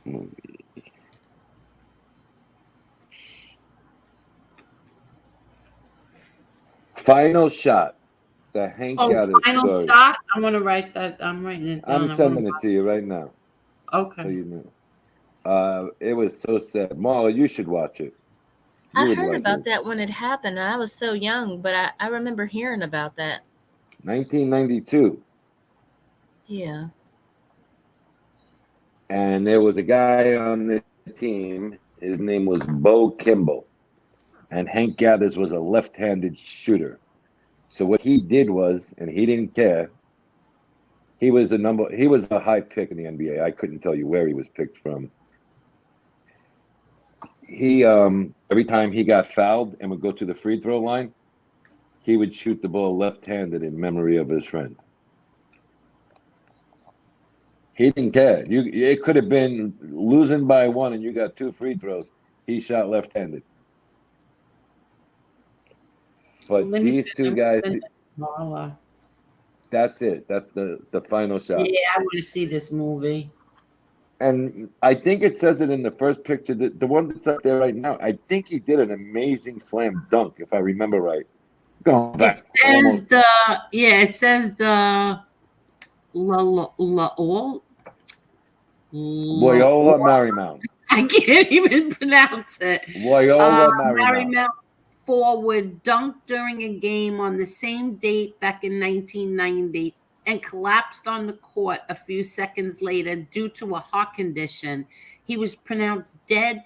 Movie. Final Shot. The Hank Gaddis Final story. Shot. I want to write that. I'm writing it down. I'm sending it to you right now. Okay. So you know. It was so sad. Marla, you should watch it. I heard about that when it happened. I was so young, but I remember hearing about that. 1992. Yeah. And there was a guy on the team. His name was Bo Kimball. And Hank Gaddis was a left-handed shooter. So what he did was, and he didn't care, he was a high pick in the NBA. I couldn't tell you where he was picked from. He every time he got fouled and would go to the free throw line, he would shoot the ball left-handed in memory of his friend. He didn't care. It could have been losing by 1 and you got 2 free throws. He shot left-handed. But these two guys, that's it. That's the final shot. Yeah, I want to see this movie. And I think it says it in the first picture, the one that's up there right now. I think he did an amazing slam dunk, if I remember right. Going back. It says the Loyola Marymount. I can't even pronounce it. Loyola Marymount. Forward dunked during a game on the same date back in 1990 and collapsed on the court a few seconds later due to a heart condition. He was pronounced dead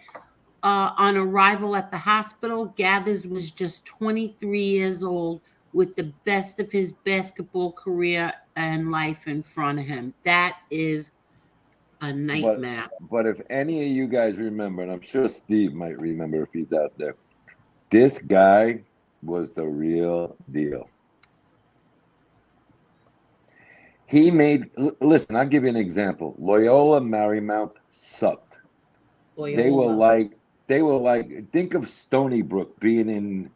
on arrival at the hospital. Gathers was just 23 years old with the best of his basketball career and life in front of him. That is a nightmare. But if any of you guys remember, and I'm sure Steve might remember if he's out there, this guy was the real deal. He made, listen, I'll give you an example. Loyola Marymount sucked. They were like, think of Stony Brook being in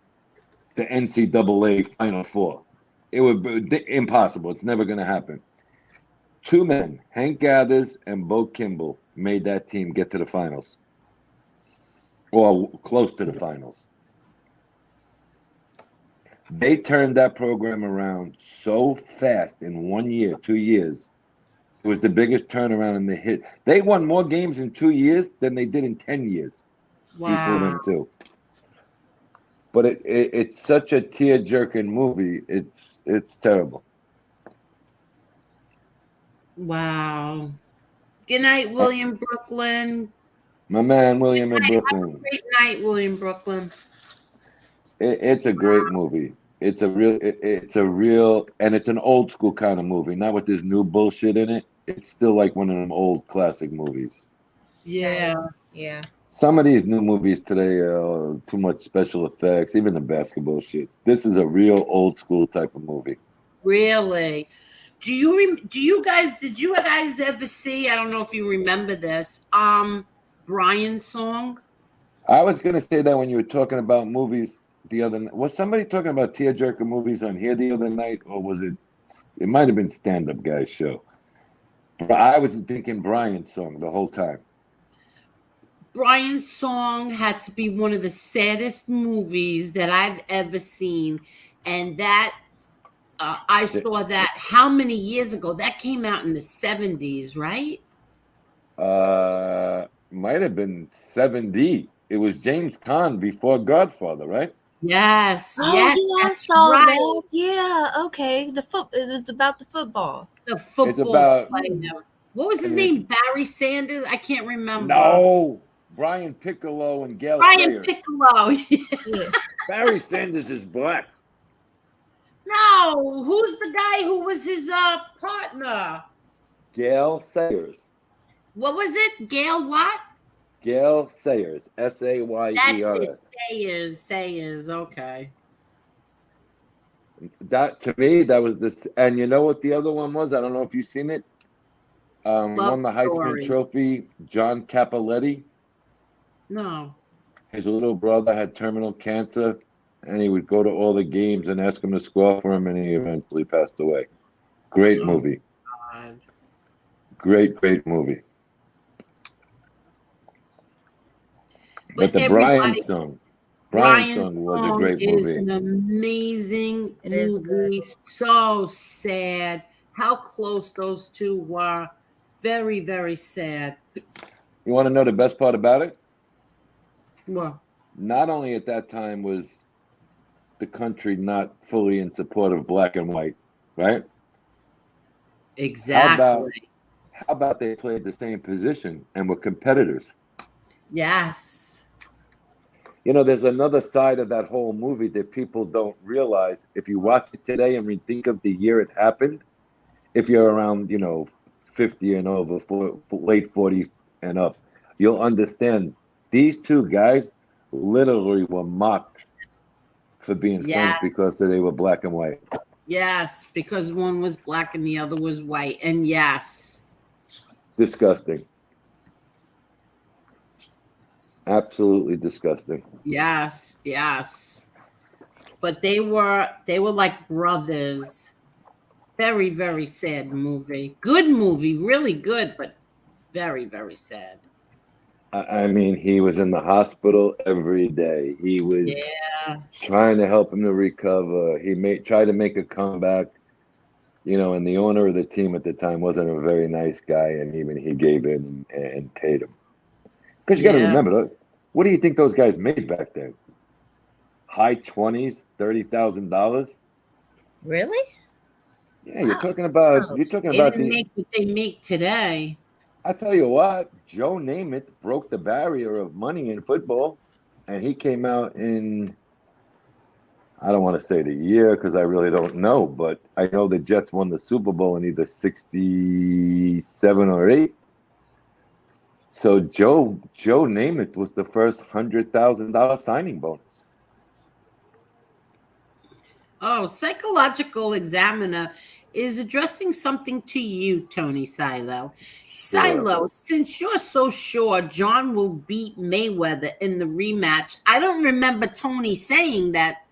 the NCAA Final Four. It would be impossible. It's never going to happen. 2 men, Hank Gathers and Bo Kimball, made that team get to the finals. Or close to the finals. They turned that program around so fast in 1 year, 2 years. It was the biggest turnaround in the hit. They won more games in 2 years than they did in 10 years. Wow. Before them too. But it's such a tear-jerking movie. It's terrible. Wow. Good night, William Brooklyn. My man, William in Brooklyn. Have a great night, William Brooklyn. It's a great movie. It's a real, and it's an old school kind of movie, not with this new bullshit in it. It's still like one of them old classic movies. Yeah. Yeah. Some of these new movies today are too much special effects, even the basketball shit. This is a real old school type of movie. Really? Did you guys ever see, I don't know if you remember this, Brian's song? I was going to say that when you were talking about movies the other night. Was somebody talking about tearjerker movies on here the other night, or was it might have been Stand Up Guy's show. But I was thinking Brian's song the whole time. Brian's song had to be one of the saddest movies that I've ever seen. And that, I saw that how many years ago? That came out in the 70s, right? Might have been 70. It was James Caan before Godfather, right? Yes. Oh, yes, yeah, I saw that. Yeah, okay. It was about the football. The football player. What was his name? Barry Sanders? I can't remember. No. Brian Piccolo and Gail Brian Sayers. Piccolo. Yeah. Barry Sanders is black. No, who's the guy who was his partner? Gail Sayers. What was it? Gail what? Gail Sayers. Sayers. That's it. Sayers. Okay. That to me, that was this. And you know what the other one was? I don't know if you've seen it. Won the Heisman Trophy. John Cappelletti. No. His little brother had terminal cancer, and he would go to all the games and ask him to score for him, and he eventually passed away. Great movie. God. Great movie. But the Brian song was a great movie. An amazing movie. So sad. How close those two were. Very, very sad. You want to know the best part about it? Well, not only at that time was the country not fully in support of black and white, right? Exactly. How about they played the same position and were competitors? Yes. You know, there's another side of that whole movie that people don't realize. If you watch it today and we think of the year it happened, if you're around, 50 and over, late 40s and up, you'll understand these two guys literally were mocked for being friends because they were black and white. Yes, because one was black and the other was white. And yes. Disgusting. Absolutely disgusting. Yes. But they were like brothers. Very, very sad movie. Good movie, really good, but very, very sad. I mean, he was in the hospital every day. He was trying to help him to recover. He tried to make a comeback, and the owner of the team at the time wasn't a very nice guy, and even he gave in and paid him. Because you got to remember, what do you think those guys made back then? High 20s, $30,000? Really? Yeah, you're talking about they didn't make what they make today. I tell you what, Joe Namath broke the barrier of money in football, and he came out in, I don't want to say the year because I really don't know, but I know the Jets won the Super Bowl in either 67 or 8. So Joe Namath was the first $100,000 signing bonus. Oh, Psychological Examiner is addressing something to you, Tony Silo. Silo, since you're so sure John will beat Mayweather in the rematch, I don't remember Tony saying that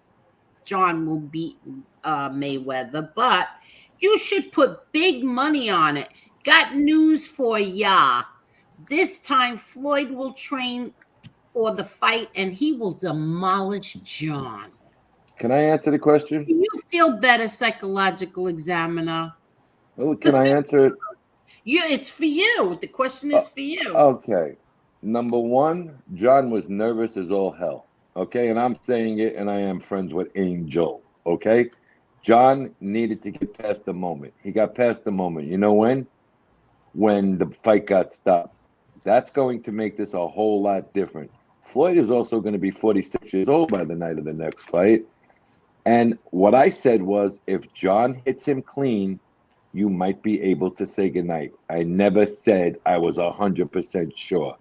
John will beat Mayweather, but you should put big money on it. Got news for ya. This time Floyd will train for the fight and he will demolish John. Can I answer the question? Can you feel better, Psychological Examiner? Well, can I answer it? Yeah, it's for you. The question is for you. Okay. Number one, John was nervous as all hell. Okay. And I'm saying it, and I am friends with Angel. Okay. John needed to get past the moment. He got past the moment. You know when? When the fight got stopped. That's going to make this a whole lot different. Floyd is also going to be 46 years old by the night of the next fight. And what I said was, if John hits him clean, you might be able to say goodnight. I never said I was 100% sure.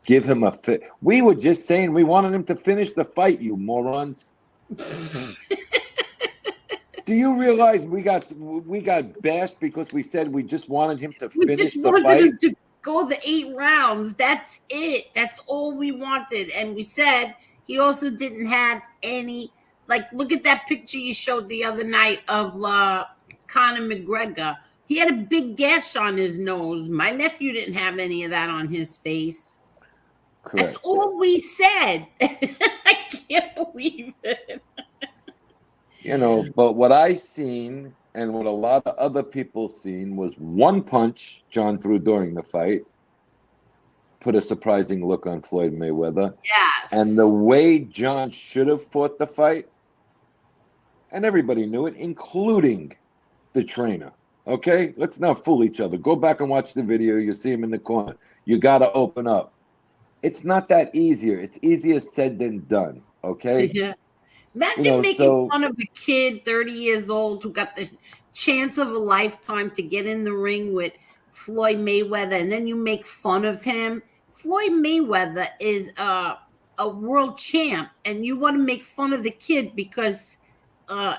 Give him a fit. We were just saying we wanted him to finish the fight, you morons. Do you realize we got bashed because we said we just wanted him to finish the fight? We just wanted him to go the 8 rounds. That's it. That's all we wanted. And we said he also didn't have any. Like, look at that picture you showed the other night of Conor McGregor. He had a big gash on his nose. My nephew didn't have any of that on his face. Correct. That's all we said. I can't believe it. But what I seen and what a lot of other people seen was one punch John threw during the fight put a surprising look on Floyd Mayweather. Yes. And the way John should have fought the fight, and everybody knew it, including the trainer. Okay? Let's not fool each other. Go back and watch the video. You see him in the corner. You got to open up. It's not that easier. It's easier said than done. Okay? Yeah. Imagine making fun of a kid 30 years old who got the chance of a lifetime to get in the ring with Floyd Mayweather, and then you make fun of him. Floyd Mayweather is a world champ, and you want to make fun of the kid because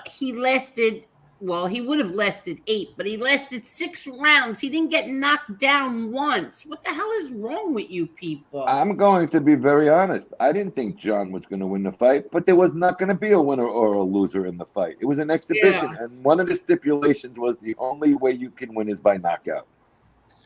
he lasted. Well, he would have lasted 8, but he lasted 6 rounds. He didn't get knocked down once. What the hell is wrong with you people? I'm going to be very honest. I didn't think John was going to win the fight, but there was not going to be a winner or a loser in the fight. It was an exhibition, and one of the stipulations was the only way you can win is by knockout.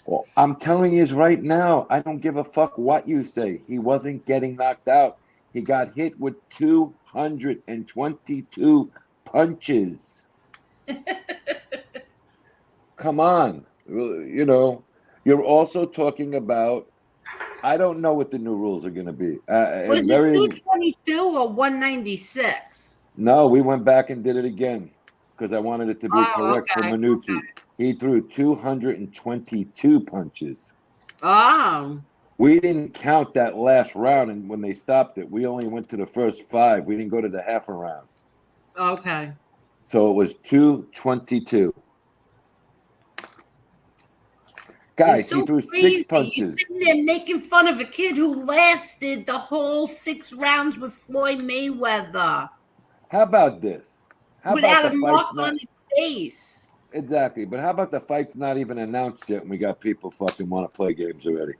Well, I'm telling you right now, I don't give a fuck what you say. He wasn't getting knocked out. He got hit with 222 punches. Come on. You know, you're also talking about, I don't know what the new rules are going to be. Was it 222 or 196? No, we went back and did it again because I wanted it to be correct for Minucci. Okay. He threw 222 punches. Oh. We didn't count that last round, and when they stopped it, we only went to the first 5. We didn't go to the half a round. Okay. So it was 222. Guys, so he threw crazy. 6 punches. You're sitting there making fun of a kid who lasted the whole 6 rounds with Floyd Mayweather. How about this? Without a mark on his face. Exactly. But how about the fight's not even announced yet and we got people fucking want to play games already?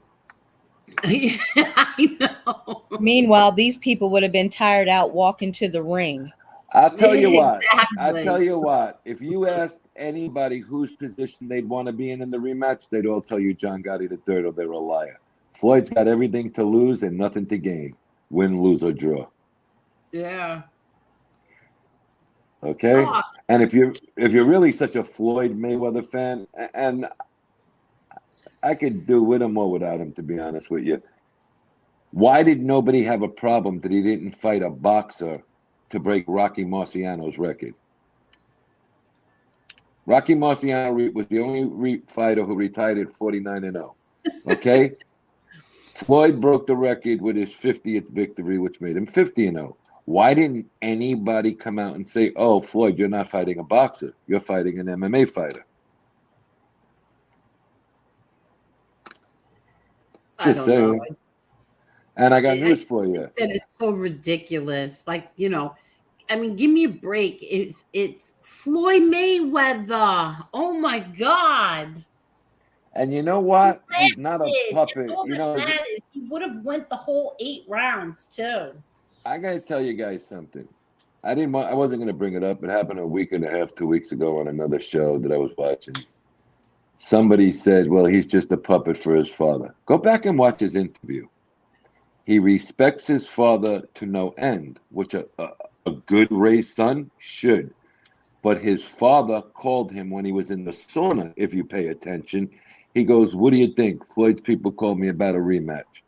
I know. Meanwhile, these people would have been tired out walking to the ring. I'll tell you what. I'll tell you what. If you asked anybody whose position they'd want to be in the rematch, they'd all tell you Johngotti III or they're a liar. Floyd's got everything to lose and nothing to gain. Win, lose, or draw. Yeah. Okay. And if you're really such a Floyd Mayweather fan, and I could do with him or without him, to be honest with you, why did nobody have a problem that he didn't fight a boxer to break Rocky Marciano's record? Rocky Marciano was the only fighter who retired at 49-0. Okay? Floyd broke the record with his 50th victory, which made him 50-0. Why didn't anybody come out and say, oh, Floyd, you're not fighting a boxer. You're fighting an MMA fighter? Just saying. Know. And I got news for you. It's so ridiculous. Like, you know, I mean, give me a break. It's Floyd Mayweather. Oh, my God. And you know what? He's not a puppet. You know, he would have went the whole 8 rounds, too. I got to tell you guys something. I wasn't going to bring it up. It happened a week and a half, 2 weeks ago on another show that I was watching. Somebody said, well, he's just a puppet for his father. Go back and watch his interview. He respects his father to no end, which a good raised son should. But his father called him when he was in the sauna, if you pay attention. He goes, what do you think? Floyd's people called me about a rematch.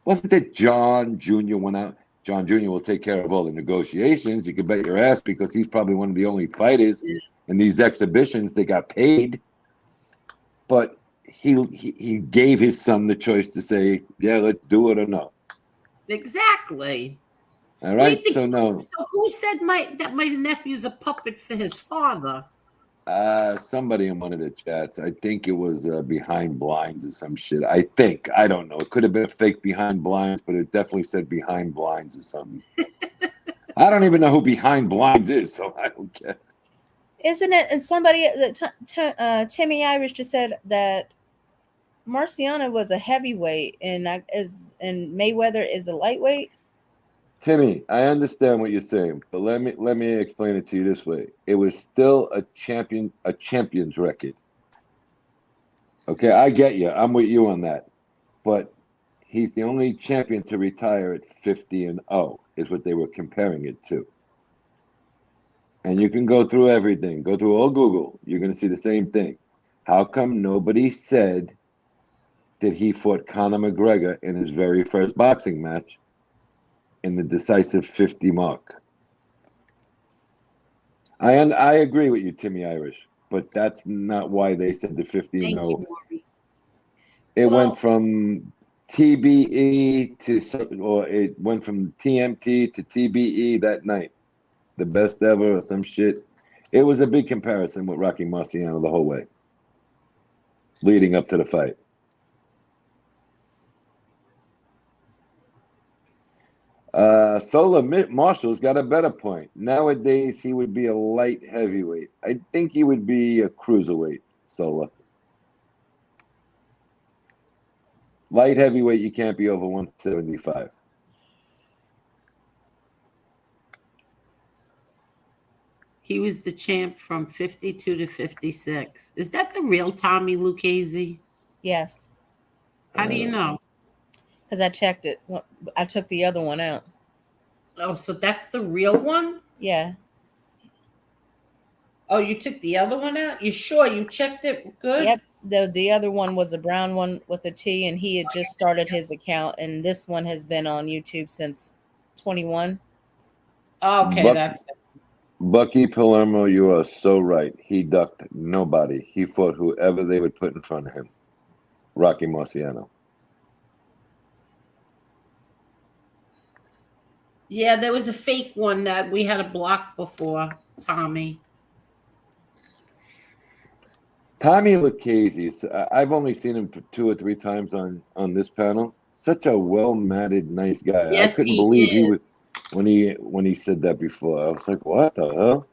Wasn't it John Jr. went out? John Jr. will take care of all the negotiations. You can bet your ass because he's probably one of the only fighters in these exhibitions that got paid. But he gave his son the choice to say, yeah, let's do it or no. Exactly. All right. So no. So who said that my nephew's a puppet for his father? Somebody in one of the chats. I think it was Behind Blinds or some shit. I think. I don't know. It could have been a fake Behind Blinds, but it definitely said Behind Blinds or something. I don't even know who Behind Blinds is, so I don't care. Isn't it? And somebody, Timmy Irish just said that Marciano was a heavyweight and Mayweather is a lightweight. Timmy, I understand what you're saying, but let me explain it to you this way. It was still a champion's record. Okay, I get you. I'm with you on that. But he's the only champion to retire at 50-0, is what they were comparing it to. And you can go through everything. Go through all Google. You're going to see the same thing. How come nobody said that he fought Conor McGregor in his very first boxing match in the decisive 50 mark? I agree with you, Timmy Irish, but that's not why they said the 50-0. It went from TBE it went from TMT to TBE that night. The best ever or some shit. It was a big comparison with Rocky Marciano the whole way, leading up to the fight. Solar Marshall's got a better point. Nowadays, he would be a light heavyweight. I think he would be a cruiserweight, Solar. Light heavyweight, you can't be over 175. He was the champ from 52 to 56. Is that the real Tommy Lucchese? Yes. How do you know? Because I checked it. I took the other one out. Oh, so that's the real one? Yeah. Oh, you took the other one out? You sure? You checked it good? Yep. The other one was a brown one with a T, and he had just started his account, and this one has been on YouTube since 21. Okay, that's it. Bucky Palermo, you are so right. He ducked nobody. He fought whoever they would put in front of him. Rocky Marciano. Yeah, there was a fake one that we had to block before, Tommy. Tommy Lucchese, I've only seen him 2 or 3 times on this panel. Such a well-matted, nice guy. Yes, I couldn't believe he was when he said that before. I was like, what the hell?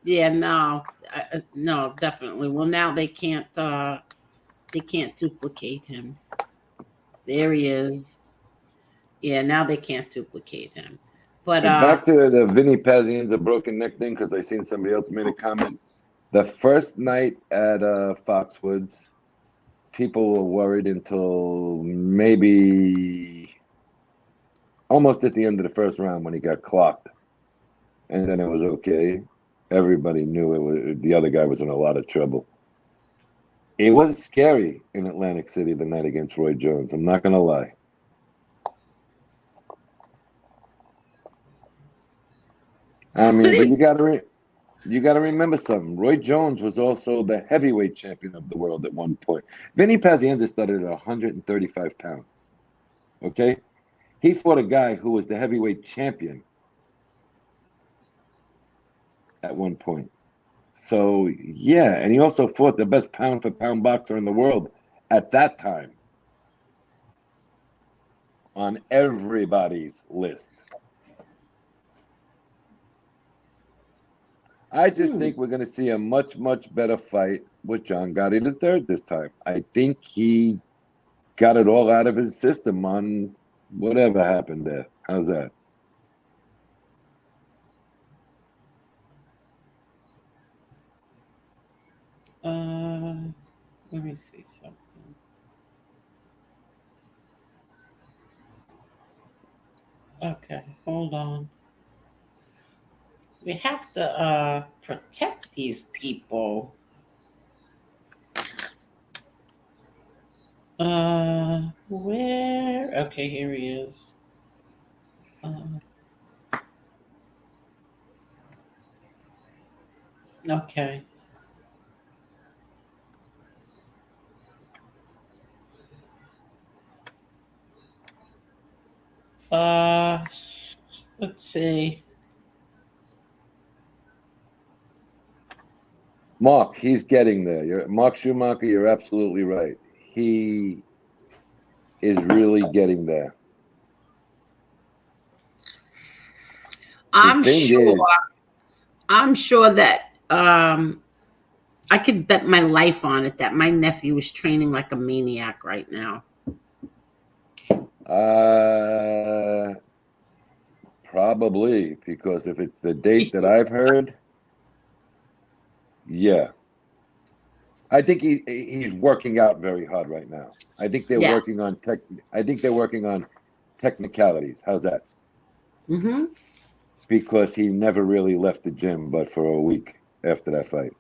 Yeah, no, no, definitely. Well, now they can't duplicate him. There he is. Yeah, now they can't duplicate him. But back to the Vinny Pazienza broken neck thing, because I seen somebody else made a comment. The first night at Foxwoods, people were worried until maybe almost at the end of the first round when he got clocked. And then it was okay. Everybody knew the other guy was in a lot of trouble. It was scary in Atlantic City the night against Roy Jones. I'm not going to lie. I mean, but you got to remember something. Roy Jones was also the heavyweight champion of the world at one point. Vinny Pazienza started at 135 pounds. Okay? He fought a guy who was the heavyweight champion at one point. So, yeah, and he also fought the best pound-for-pound boxer in the world at that time on everybody's list. I just think we're going to see a much, much better fight with Johngotti III this time. I think he got it all out of his system on whatever happened there. How's that? Let me see something. Okay, hold on. We have to protect these people. Where? Okay, here he is. Okay. Let's see. Mark, he's getting there. Mark Schumacher, you're absolutely right. He is really getting there. I'm sure that I could bet my life on it that my nephew is training like a maniac right now. Probably, because if it's the date that I've heard, yeah. I think he's working out very hard right now. I think they're working on technicalities. How's that? Mm-hmm. Because he never really left the gym, but for a week after that fight,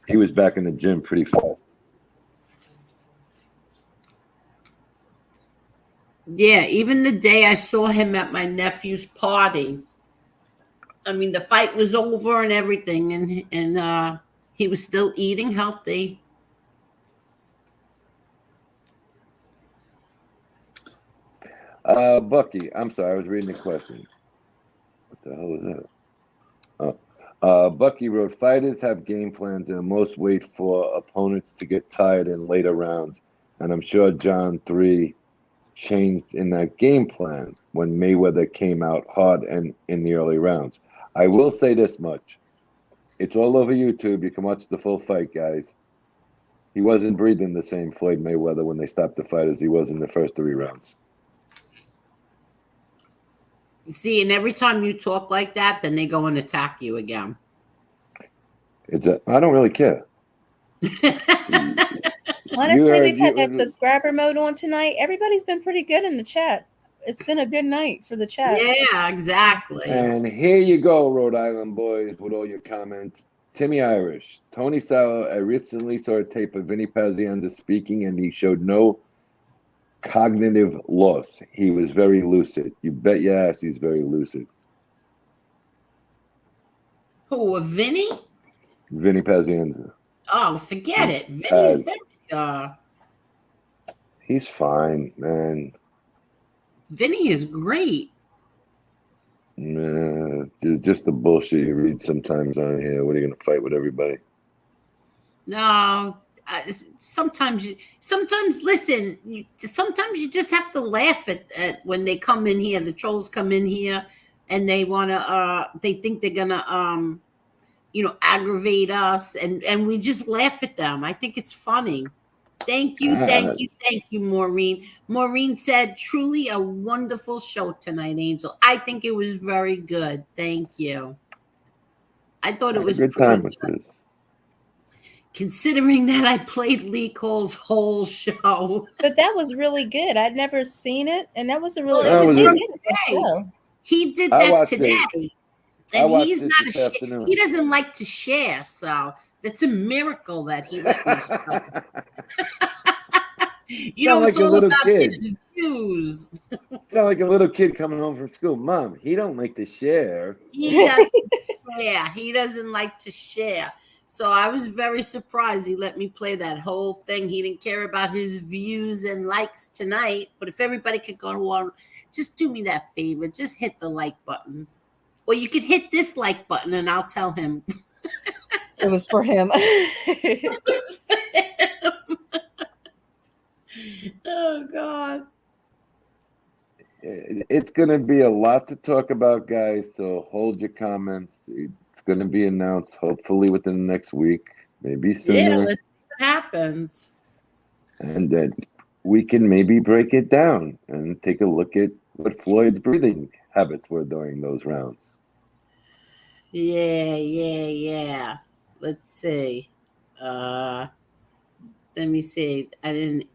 he was back in the gym pretty fast. Yeah, even the day I saw him at my nephew's party, I mean, the fight was over and everything, and he was still eating healthy. Bucky, I'm sorry, I was reading the question. What the hell is that? Bucky wrote, fighters have game plans and most wait for opponents to get tired in later rounds. And I'm sure John 3 changed in that game plan when Mayweather came out hard and in the early rounds. I will say this much. It's all over YouTube. You can watch the full fight, guys. He wasn't breathing the same Floyd Mayweather when they stopped the fight as he was in the first 3 rounds. You see, and every time you talk like that, then they go and attack you again. I don't really care. Honestly, we've had that subscriber mode on tonight. Everybody's been pretty good in the chat. It's been a good night for the chat. Yeah, exactly. And here you go, Rhode Island boys, with all your comments. Timmy Irish, Tony Sauer. I recently saw a tape of Vinny Pazienza speaking, and he showed no cognitive loss. He was very lucid. You bet your ass he's very lucid. Who, Vinny? Vinny Pazienza. Oh, forget it. Vinny's very, he's fine, man. Vinny is great. Nah, just the bullshit you read sometimes on here. What are you going to fight with everybody? No, sometimes listen, sometimes you just have to laugh at when they come in here, the trolls come in here and they want to, they think they're going to, aggravate us and we just laugh at them. I think it's funny. Thank you, Maureen. Maureen said, truly a wonderful show tonight, Angel. I think it was very good. Thank you. I thought it was pretty good. Considering that I played Lee Cole's whole show. But that was really good. I'd never seen it, and that was a really good show. He did that today. And he's not he doesn't like to share, so it's a miracle that he let me share. Sound like it's a all little about kid. his views. Sound like a little kid coming home from school. Mom, he don't like to share. He doesn't share. He doesn't like to share. So I was very surprised he let me play that whole thing. He didn't care about his views and likes tonight. But if everybody could go on, just do me that favor. Just hit the like button. Or you could hit this like button and I'll tell him. It was for him. Oh, God. It's going to be a lot to talk about, guys. So hold your comments. It's going to be announced hopefully within the next week, maybe sooner. Yeah, let's see what happens. And then we can maybe break it down and take a look at what Floyd's breathing habits were during those rounds. Yeah. Let's see. Let me see. Did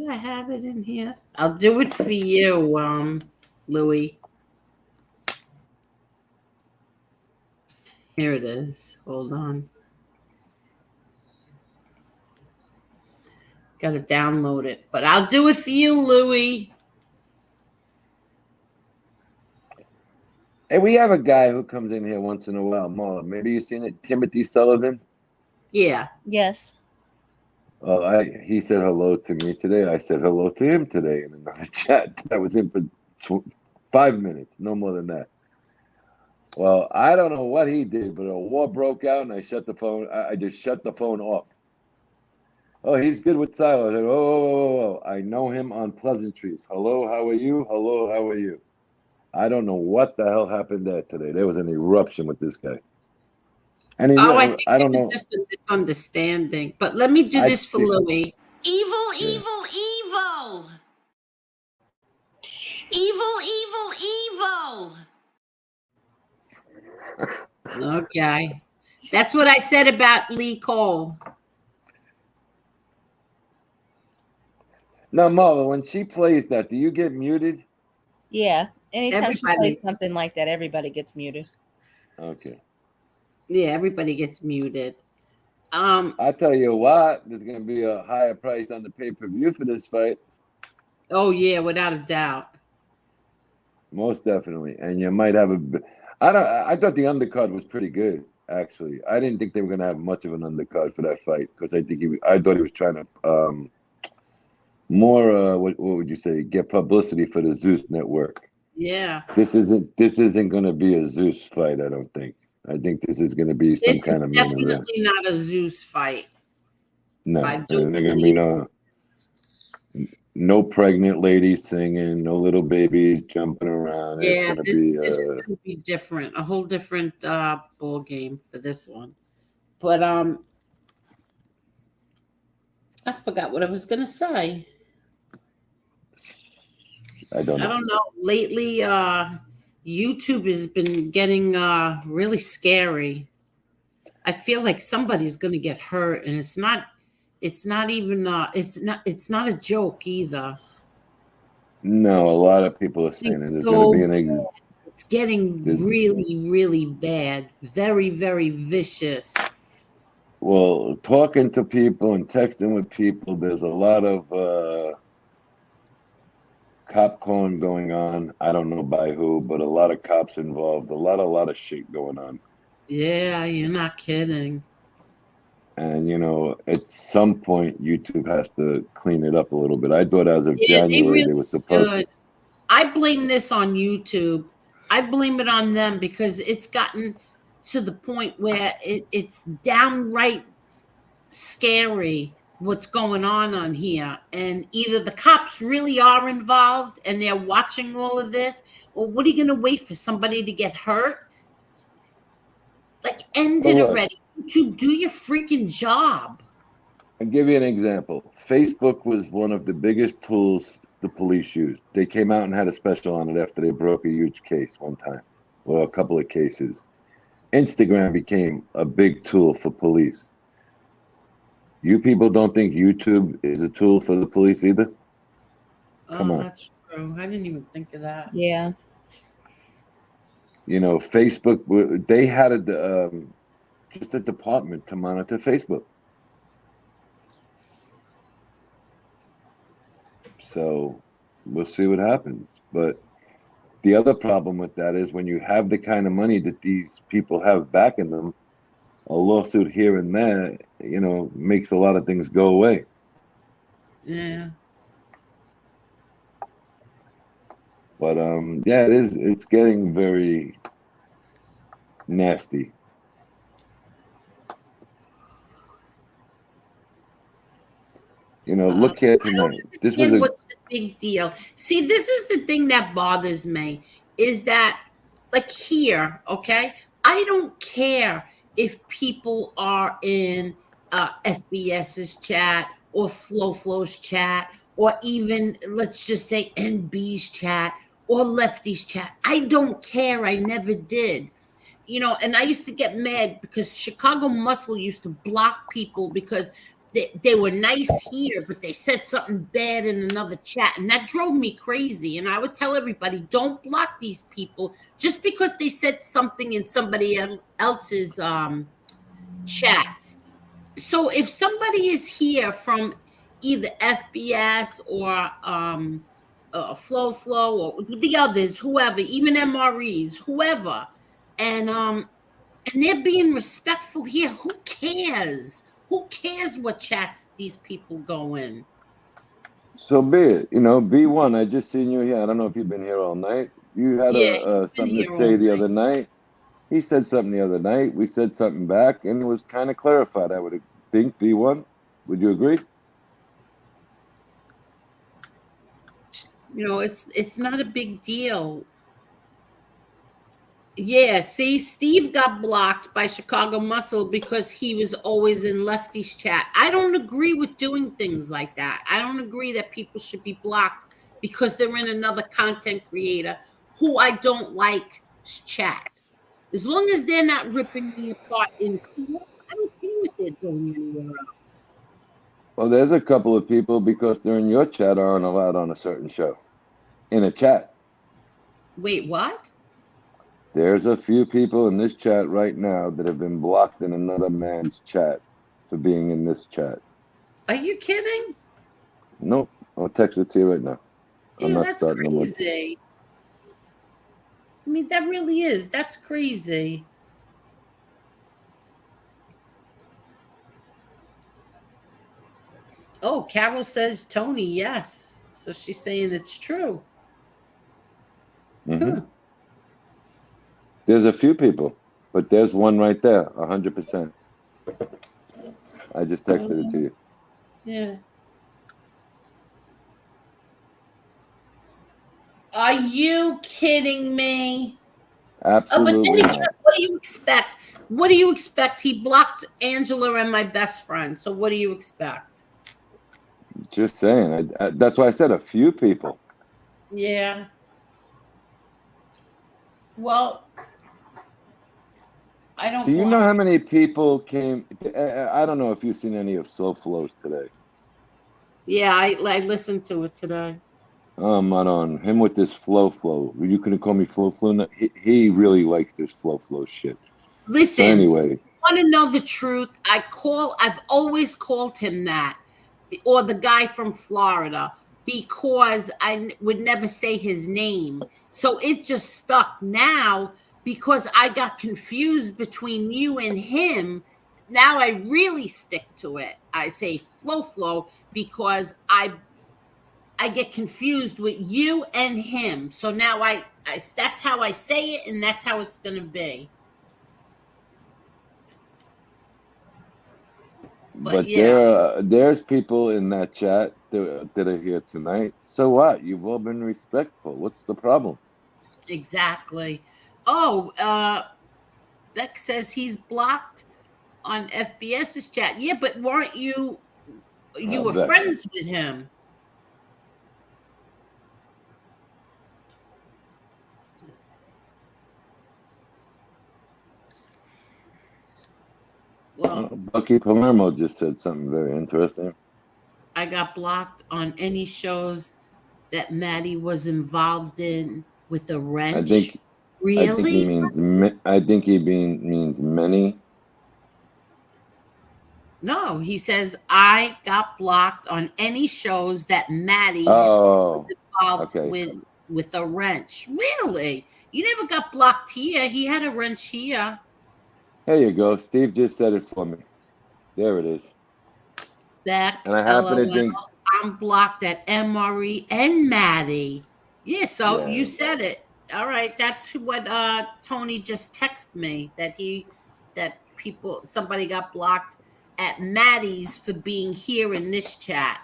I have it in here? I'll do it for you, Louis. Here it is. Hold on. Got to download it, but I'll do it for you, Louis. Hey, we have a guy who comes in here once in a while. Mo, maybe you've seen it, Timothy Sullivan. Yeah. Yes. Well, he said hello to me today. I said hello to him today in another chat. I was in for 5 minutes, no more than that. Well, I don't know what he did, but a war broke out, and I shut the phone. I just shut the phone off. Oh, he's good with silence. I said, oh, I know him on pleasantries. Hello, how are you? Hello, how are you? I don't know what the hell happened there today. There was an eruption with this guy. And I think it was just a misunderstanding. But let me do this for Louis. Evil. Okay. That's what I said about Lee Cole. Now, Marla, when she plays that, do you get muted? Yeah. Anytime she plays something like that, everybody gets muted. Okay. Yeah, everybody gets muted. I tell you what, there's going to be a higher price on the pay-per-view for this fight. Oh, yeah, without a doubt. Most definitely. And you might have I thought the undercard was pretty good, actually. I didn't think they were going to have much of an undercard for that fight because I thought he was trying to more what would you say, get publicity for the Zeus network. Yeah. This isn't going to be a Zeus fight, I don't think. I think this is going to be some kind of definitely not a Zeus fight. No, they're going to be no pregnant ladies singing, no little babies jumping around. It's Yeah, gonna this be is gonna be different, a whole different ball game for this one. But I forgot what I was gonna say. I don't know. Lately, YouTube has been getting really scary. I feel like somebody's gonna get hurt, and it's not even it's not a joke either. No, a lot of people are saying that there's going to be it's getting really, really bad. Very, very vicious. Well, talking to people and texting with people, there's a lot of cop calling going on. I don't know by who, but a lot of cops involved. A lot of shit going on. Yeah, you're not kidding. And, at some point, YouTube has to clean it up a little bit. I thought as of January, they were supposed to. I blame this on YouTube. I blame it on them because it's gotten to the point where it's downright scary what's going on here. And either the cops really are involved and they're watching all of this, or what are you going to wait for somebody to get hurt? Like, end it already. YouTube, do your freaking job. I'll give you an example. Facebook was one of the biggest tools the police used. They came out and had a special on it after they broke a huge case one time. Well, a couple of cases. Instagram became a big tool for police. You people don't think YouTube is a tool for the police either? Come on. That's true. I didn't even think of that. Yeah. Facebook, they had just a department to monitor Facebook. So we'll see what happens. But the other problem with that is when you have the kind of money that these people have backing them, a lawsuit here and there, makes a lot of things go away. Yeah. But yeah, it's getting very nasty. Look here tonight. What's the big deal? See, this is the thing that bothers me is that, like, here, okay, I don't care if people are in FBS's chat or Flow's chat or even, let's just say, NB's chat or Lefty's chat. I don't care. I never did. And I used to get mad because Chicago Muscle used to block people because they were nice here, but they said something bad in another chat. And that drove me crazy. And I would tell everybody, don't block these people just because they said something in somebody else's chat. So if somebody is here from either FBS or Flow or the others, whoever, even MREs, whoever, and they're being respectful here, who cares? Who cares what chats these people go in? So be it. B1, I just seen you here. I don't know if you've been here all night. You had something to say the other night. He said something the other night. We said something back, and it was kind of clarified, I would think, B1. Would you agree? It's not a big deal. Yeah, see, Steve got blocked by Chicago Muscle because he was always in Lefty's chat. I don't agree with doing things like that. I don't agree that people should be blocked because they're in another content creator who I don't like chat. As long as they're not ripping me apart in court, I don't care what they're doing anywhere else. Well, there's a couple of people, because they're in your chat, aren't allowed on a certain show. In a chat. Wait, what? There's a few people in this chat right now that have been blocked in another man's chat for being in this chat. Are you kidding? Nope. I'll text it to you right now. I'm not that's starting crazy. I mean, that really is. That's crazy. Oh, Carol says Tony, yes. So she's saying it's true. Mm-hmm. There's a few people, but there's one right there, 100%. I just texted it to you. Yeah. Are you kidding me? Absolutely not. What do you expect? What do you expect? He blocked Angela and my best friend. So what do you expect? Just saying. That's why I said a few people. Yeah. Well, I don't. Do you know how many people came? I don't know if you've seen any of Slow Flows today. Yeah, I listened to it today. Oh, on him with this flow. You couldn't call me flow. No, he really likes this flow shit. Listen, so anyway, want to know the truth? I've always called him that, or the guy from Florida, because I would never say his name. So it just stuck now because I got confused between you and him. Now I really stick to it. I say flow because I get confused with you and him. So now I that's how I say it, and that's how it's gonna be. But yeah, there's people in that chat that are here tonight. So what? You've all been respectful. What's the problem? Exactly. Oh, Beck says he's blocked on FBS's chat. Yeah, but weren't you were Beck. friends with him? Well, Bucky Palermo just said something very interesting. I got blocked on any shows that Maddie was involved in with a wrench. Really? I think he means many. No, he says I got blocked on any shows that Maddie was involved with a wrench. Really? You never got blocked here. He had a wrench here. There you go. Steve just said it for me. There it is. Beck, and I happen to think I'm blocked at MRE and Maddie. Yeah, so you said it. All right, that's what Tony just texted me that somebody got blocked at Maddie's for being here in this chat.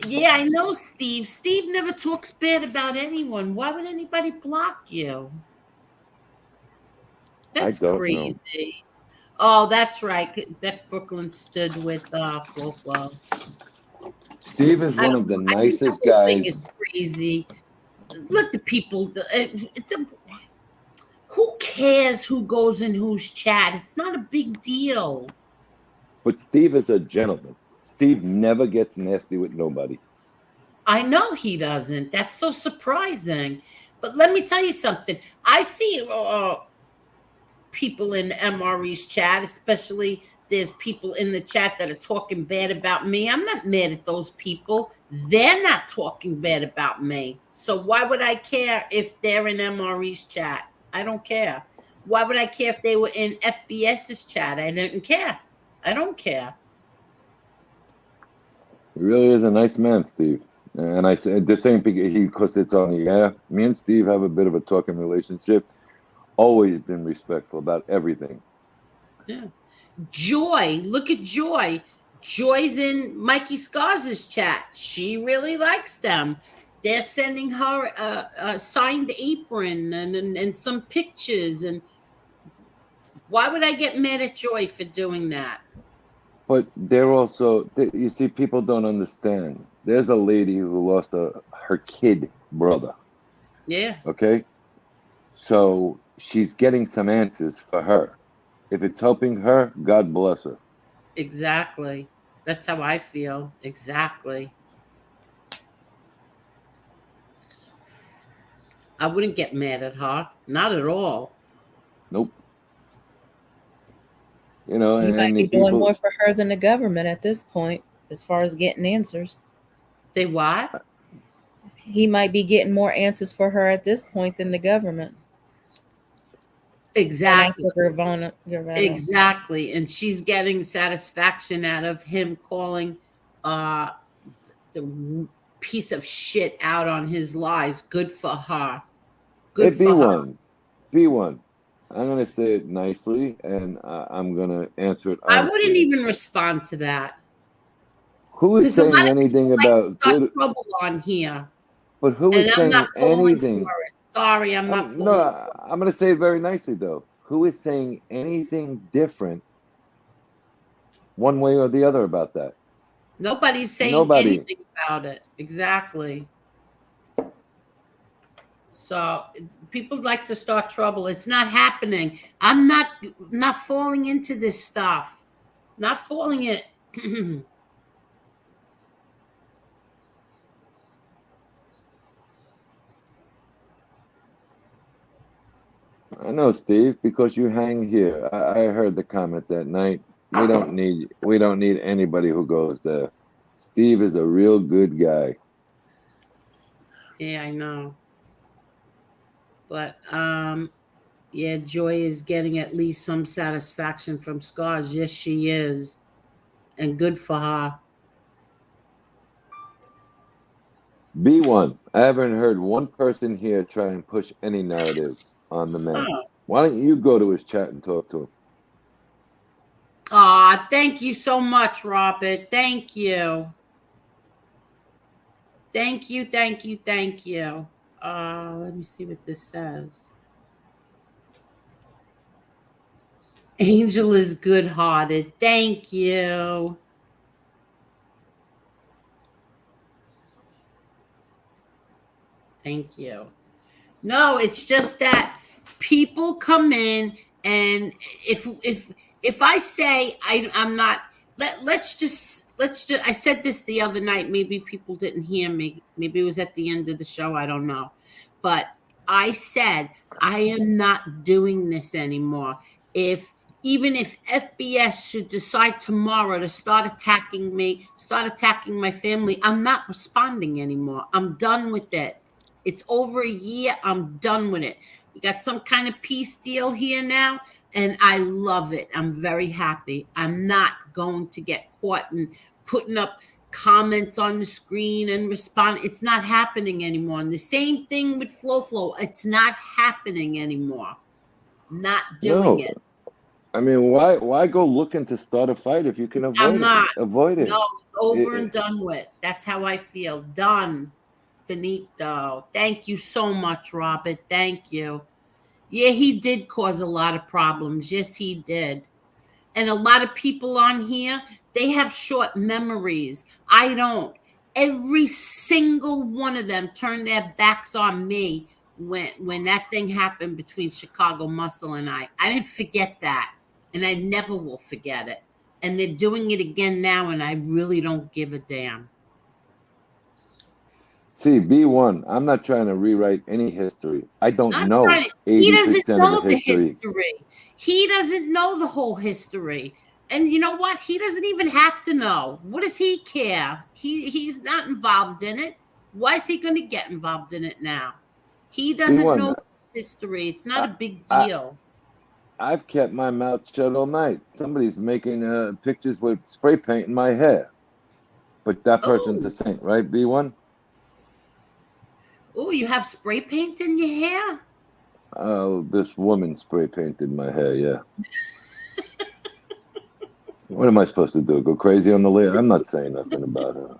Yeah, I know, Steve. Steve never talks bad about anyone. Why would anybody block you? That's crazy. Know. Oh, that's right. Beck Brooklyn stood with Flow. Steve is one of the nicest guys. Thing is crazy. Let the people. Who cares who goes in whose chat? It's not a big deal. But Steve is a gentleman. Steve never gets nasty with nobody. I know he doesn't. That's so surprising. But let me tell you something. I see people in MRE's chat, especially there's people in the chat that are talking bad about me. I'm not mad at those people. They're not talking bad about me. So why would I care if they're in MRE's chat? I don't care. Why would I care if they were in FBS's chat? I didn't care. I don't care. He really is a nice man, Steve. And I said the same thing because it's on the air. Me and Steve have a bit of a talking relationship. Always been respectful about everything. Yeah. Joy, look at Joy. Joy's in Mikey Scars' chat. She really likes them. They're sending her a signed apron and some pictures. And why would I get mad at Joy for doing that? But they're also, you see, people don't understand. There's a lady who lost her kid brother. Yeah. Okay. So she's getting some answers for her. If it's helping her, God bless her. Exactly. That's how I feel. Exactly. I wouldn't get mad at her. Not at all. Nope. You know, you might be doing more for her than the government at this point, as far as getting answers. They what? He might be getting more answers for her at this point than the government. Exactly. Gravano. Exactly. And she's getting satisfaction out of him calling the piece of shit out on his lies. Good for her. Good for her. B1. I'm going to say it nicely, and I'm going to answer it honestly. I wouldn't even respond to that. Who is saying anything about start trouble on here? But who is saying anything? For it. Sorry, I'm not falling. No, I'm going to say it very nicely though. Who is saying anything different, one way or the other, about that? Nobody's saying anything about it. Exactly. So people like to start trouble. It's not happening. I'm not falling into this stuff. Not falling it. I know, Steve, because you hang here. I heard the comment that night. We don't need anybody who goes there. Steve is a real good guy. Yeah, I know. But yeah, Joy is getting at least some satisfaction from Scars. Yes, she is. And good for her. B1, I haven't heard one person here try and push any narrative on the man. Oh. Why don't you go to his chat and talk to him? Aw, thank you so much, Robert. Thank you. Thank you, thank you, thank you. Let me see what this says. Angel is good-hearted. Thank you. Thank you. No, it's just that people come in, and if I say I'm not, let's just I said this the other night. Maybe people didn't hear me. Maybe it was at the end of the show. I don't know. But I said I am not doing this anymore. Even if FBS should decide tomorrow to start attacking me, start attacking my family, I'm not responding anymore. I'm done with it. It's over a year. I'm done with it. We got some kind of peace deal here now, and I love it. I'm very happy. I'm not going to get caught in putting up comments on the screen and respond. It's not happening anymore. And the same thing with Flow. It's not happening anymore. Not doing it. I mean, why go looking to start a fight if you can avoid it? No, it's over and done with. That's how I feel. Done. Finito. Thank you so much, Robert. Thank you. Yeah, he did cause a lot of problems. Yes, he did. And a lot of people on here, they have short memories. I don't. Every single one of them turned their backs on me when that thing happened between Chicago Muscle and I. I didn't forget that. And I never will forget it. And they're doing it again now, and I really don't give a damn. See, B1, I'm not trying to rewrite any history. I don't know 80% of the history. He doesn't know the whole history. And you know what? He doesn't even have to know. What does he care? He's not involved in it. Why is he going to get involved in it now? He doesn't know history. It's not a big deal. I've kept my mouth shut all night. Somebody's making pictures with spray paint in my hair. But that person's a saint, right, B1? Oh, you have spray paint in your hair? Oh, this woman spray painted my hair, yeah. What am I supposed to do? Go crazy on the lid? I'm not saying nothing about her.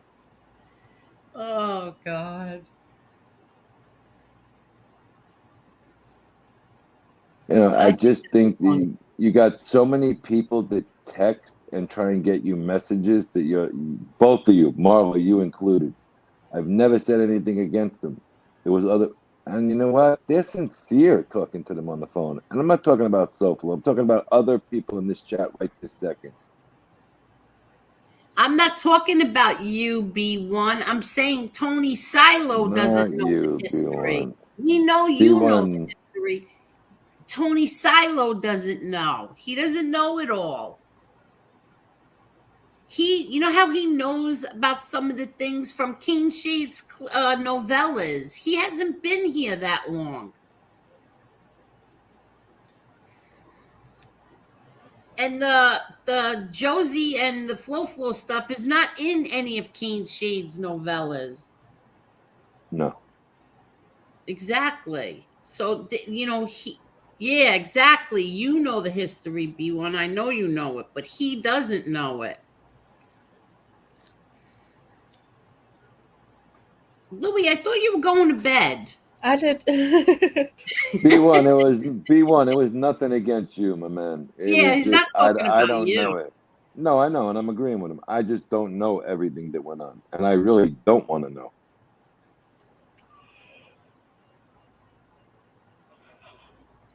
Oh, God. You know, I just think you got so many people that text and try and get you messages that both of you, Marla, you included. I've never said anything against them. There was and you know what? They're sincere talking to them on the phone. And I'm not talking about SoFlo. I'm talking about other people in this chat right this second. I'm not talking about you, B1. I'm saying Tony Silo doesn't know the history. B1. We know you know the history. Tony Silo doesn't know. He doesn't know it all. You know how he knows about some of the things from King Shade's novellas? He hasn't been here that long. And the Josie and the Flow stuff is not in any of King Shade's novellas. No. Exactly. So, yeah, exactly. You know the history, B1. I know you know it, but he doesn't know it. Louis, I thought you were going to bed. I did. B1, it was B1. It was nothing against you, my man. He's not talking I about don't you. know it. No, I know, and I'm agreeing with him. I just don't know everything that went on, and I really don't want to know.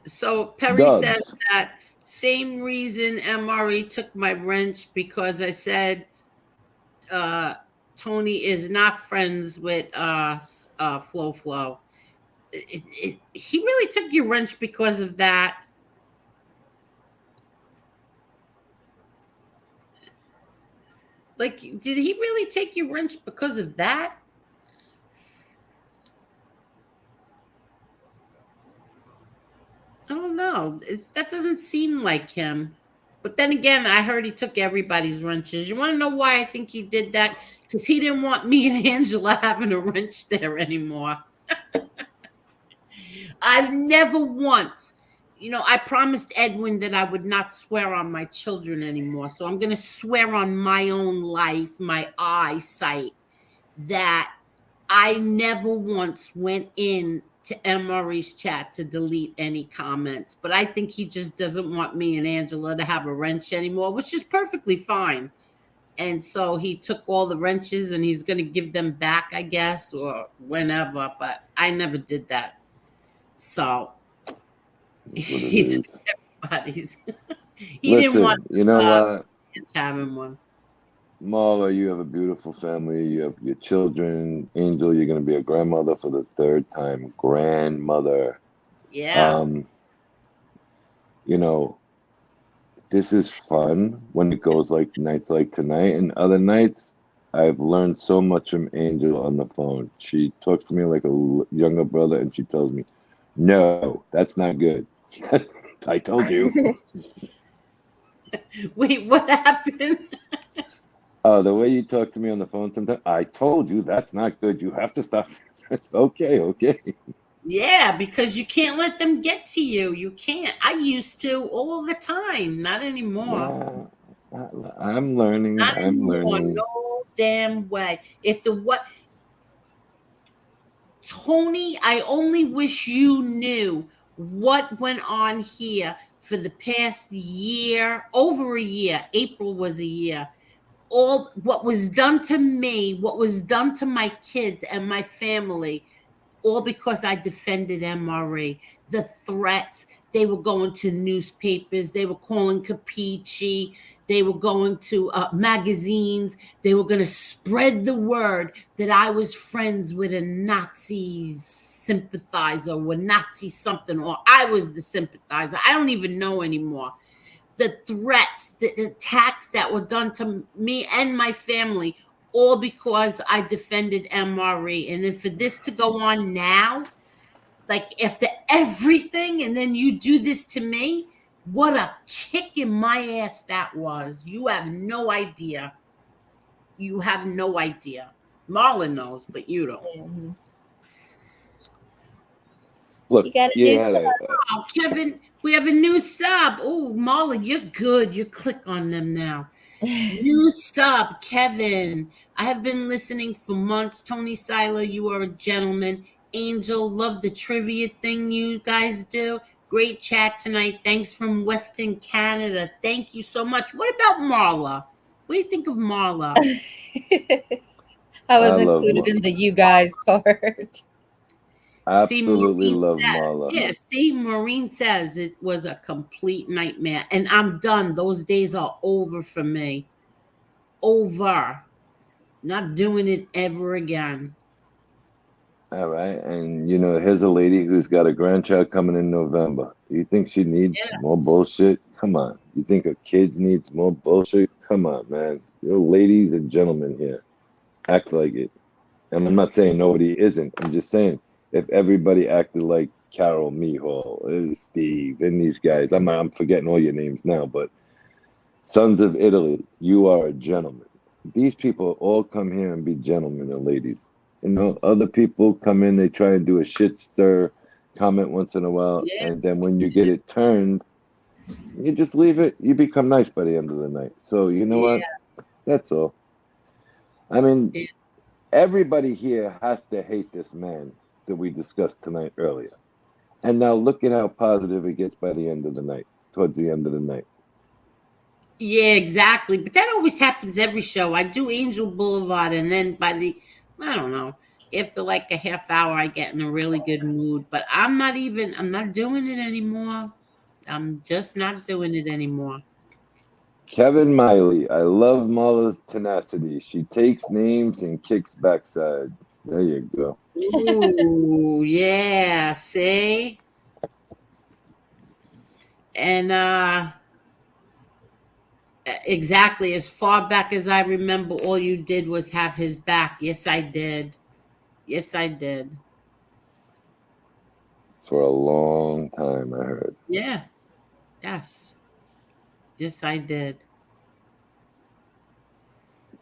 So Perry Dubs. says that same reason MRE took my wrench because I said Tony is not friends with Flo. He really took your wrench because of that. Like, did he really take your wrench because of that? I don't know. That doesn't seem like him. But then again, I heard he took everybody's wrenches. You want to know why I think he did that? Because he didn't want me and Angela having a wrench there anymore. I've never once, I promised Edwin that I would not swear on my children anymore. So I'm going to swear on my own life, my eyesight, that I never once went in to MRE's chat to delete any comments. But I think he just doesn't want me and Angela to have a wrench anymore, which is perfectly fine. And so he took all the wrenches and he's going to give them back, I guess, or whenever. But I never did that. So he took everybody's. Listen, didn't want you know what? Having one. Marla, you have a beautiful family. You have your children. Angel, you're going to be a grandmother for the third time. Grandmother. Yeah. This is fun when it goes like nights like tonight. And other nights, I've learned so much from Angel on the phone. She talks to me like a younger brother, and she tells me, no, that's not good. I told you. Wait, what happened? The way you talk to me on the phone sometimes, I told you that's not good. You have to stop this. Okay. Yeah, because you can't let them get to you. You can't. I used to all the time. Not anymore. Yeah, I'm learning. Not I'm anymore. learning. No damn way. Tony, I only wish you knew what went on here for the past year, over a year. April was a year. All what was done to me, what was done to my kids and my family, all because I defended MRE. The threats, they were going to newspapers, they were calling Capici, they were going to magazines, they were going to spread the word that I was friends with a Nazi sympathizer or Nazi something, or I was the sympathizer. I don't even know anymore. The threats, the attacks that were done to me and my family, all because I defended MRE. And then for this to go on now, like after everything, and then you do this to me, what a kick in my ass that was. You have no idea. You have no idea. Marlon knows, but you don't. Mm-hmm. Look, you got a new sub. Oh, Kevin, we have a new sub. Oh, Marlon, you're good. You click on them now. New sub, Kevin. I have been listening for months. Tony Silo, you are a gentleman. Angel, love the trivia thing you guys do. Great chat tonight. Thanks from Western Canada. Thank you so much. What about Marla? What do you think of Marla? I was included in the you guys part. Absolutely love Marla. Yeah, see, Maureen says it was a complete nightmare. And I'm done. Those days are over for me. Over. Not doing it ever again. All right. And, here's a lady who's got a grandchild coming in November. Do you think she needs more bullshit? Come on. You think a kid needs more bullshit? Come on, man. You're ladies and gentlemen here. Act like it. And I'm not saying nobody isn't. I'm just saying if everybody acted like Carol Mihal, Steve, and these guys, I'm forgetting all your names now, but Sons of Italy, you are a gentleman. These people all come here and be gentlemen and ladies. Other people come in, they try and do a shit stir comment once in a while, and then when you get it turned, you just leave it. You become nice by the end of the night. So you know what? That's all. I mean, Everybody here has to hate this man that we discussed tonight earlier. And now look at how positive it gets by the end of the night, towards the end of the night. Yeah, exactly. But that always happens every show. I do Angel Boulevard, and then by the, I don't know, after like a half hour, I get in a really good mood. But I'm not doing it anymore. I'm just not doing it anymore. Kevin Miley, I love Marla's tenacity. She takes names and kicks backside. There you go. Ooh, yeah. See? And exactly, as far back as I remember, all you did was have his back. Yes, I did. Yes, I did. For a long time, I heard. Yeah. Yes. Yes, I did.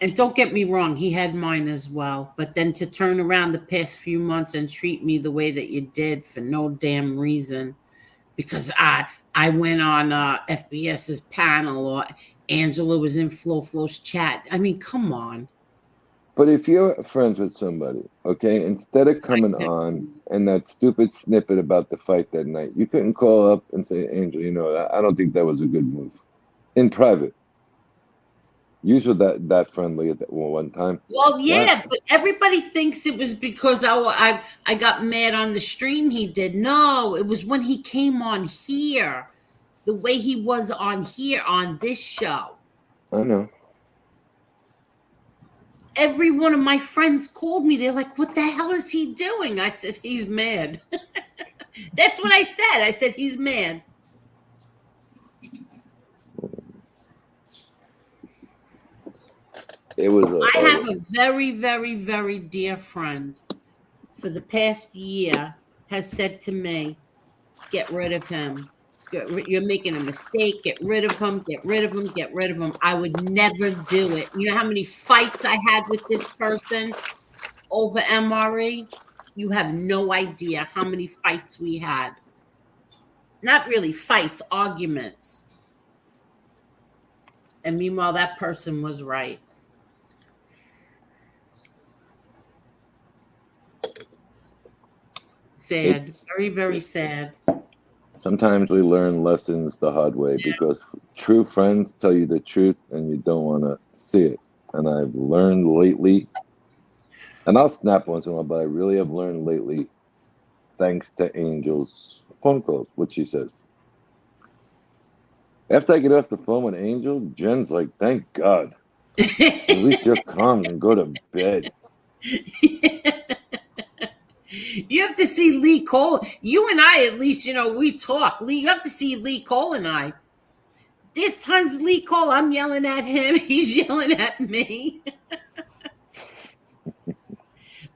And don't get me wrong, he had mine as well. But then to turn around the past few months and treat me the way that you did for no damn reason, because I went on FBS's panel, or Angela was in Flo's chat. I mean, come on. But if you're friends with somebody, okay, instead of coming on and that stupid snippet about the fight that night, you couldn't call up and say, Angel, you know, I don't think that was a good move. In private. You were that friendly at that one time. Well, yeah, but everybody thinks it was because I got mad on the stream he did. No, it was when he came on here, the way he was on here on this show. I know. Every one of my friends called me. They're like, what the hell is he doing? I said, he's mad. That's what I said. I said, he's mad. I have a very, very, very dear friend for the past year has said to me, get rid of him. You're making a mistake. Get rid of him. Get rid of him. Get rid of him. I would never do it. You know how many fights I had with this person over MRE? You have no idea how many fights we had. Not really fights, arguments. And meanwhile, that person was right. Sad. Very, very sad. Sometimes we learn lessons the hard way because true friends tell you the truth and you don't want to see it. And I've learned lately, and I'll snap once in a while, but I really have learned lately, thanks to Angel's phone calls, what she says. After I get off the phone with Angel, Jen's like, thank God. At least you're calm and go to bed. You have to see Lee Cole. You and I, at least, you know, we talk. Lee, you have to see Lee Cole and I. There's times Lee Cole, I'm yelling at him. He's yelling at me.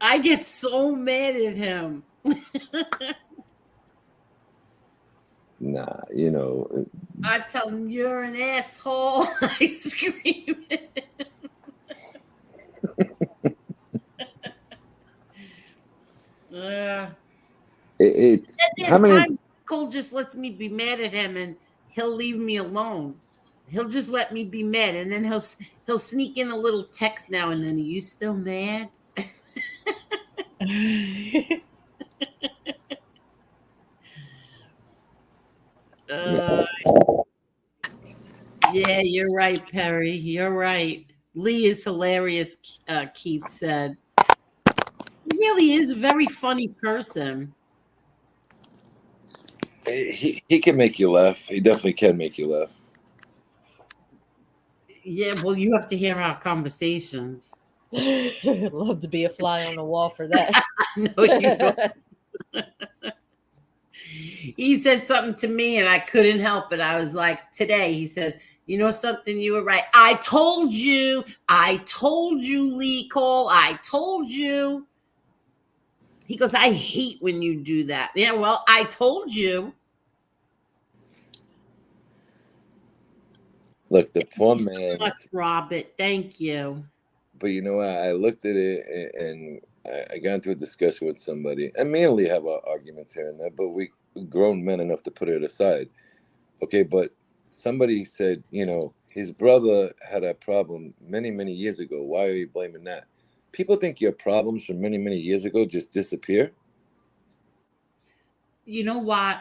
I get so mad at him. Nah, you know. I tell him, you're an asshole. I scream at him. It's how many times Cole just lets me be mad at him and he'll leave me alone. He'll just let me be mad, and then he'll sneak in a little text now and then. Are you still mad? Yeah, you're right, Perry. You're right. Lee is hilarious, Keith said. He really is a very funny person. He can make you laugh. He definitely can make you laugh. Yeah, well, you have to hear our conversations. I'd love to be a fly on the wall for that. No, you don't. He said something to me and I couldn't help it. I was like, today, he says, you know something, you were right. I told you, Lee Cole, I told you. He goes, I hate when you do that. Yeah, well, I told you. Look, the poor man. Thank you so much, Robert. Thank you. But you know, I looked at it and I got into a discussion with somebody. And me and Lee have our arguments here and there, but we grown men enough to put it aside. Okay, but somebody said, you know, his brother had a problem many, many years ago. Why are you blaming that? people think your problems from many, many years ago just disappear. You know what?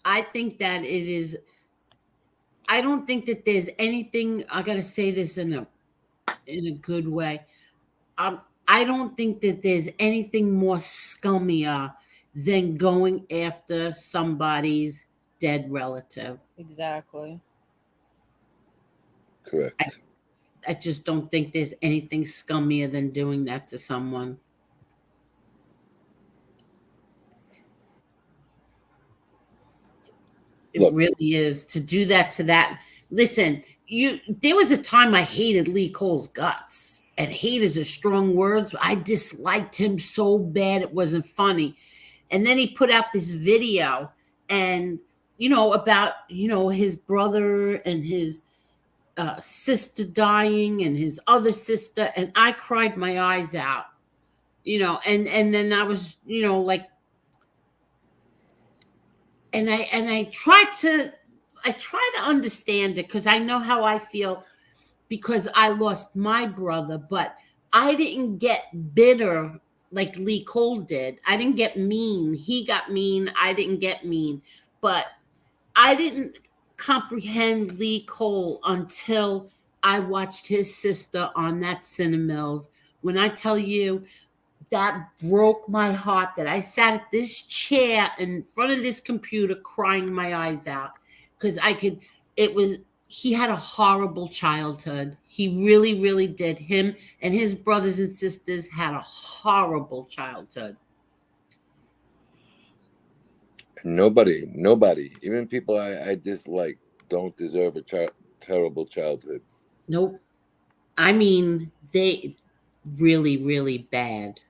I think that it is. I don't think that there's anything. I gotta say this in a good way. I don't think that there's anything more scummier than going after somebody's dead relative. Exactly. Correct. I just don't think there's anything scummier than doing that to someone. It Look. really is to do that to that. Listen, there was a time I hated Lee Cole's guts, and hate is a strong word. I disliked him so bad it wasn't funny. And then he put out this video, and about his brother and his sister dying, and his other sister, and I cried my eyes out. And then I was like. And I try to understand it, because I know how I feel, because I lost my brother, but I didn't get bitter like Lee Cole did. I didn't get mean. He got mean. I didn't get mean. But I didn't comprehend Lee Cole until I watched his sister on that Cinemills. When I tell you, that broke my heart, that I sat at this chair in front of this computer crying my eyes out, because he had a horrible childhood. He really, really did. Him and his brothers and sisters had a horrible childhood. Nobody, even people I dislike, don't deserve a terrible childhood. Nope. I mean, they really, really bad.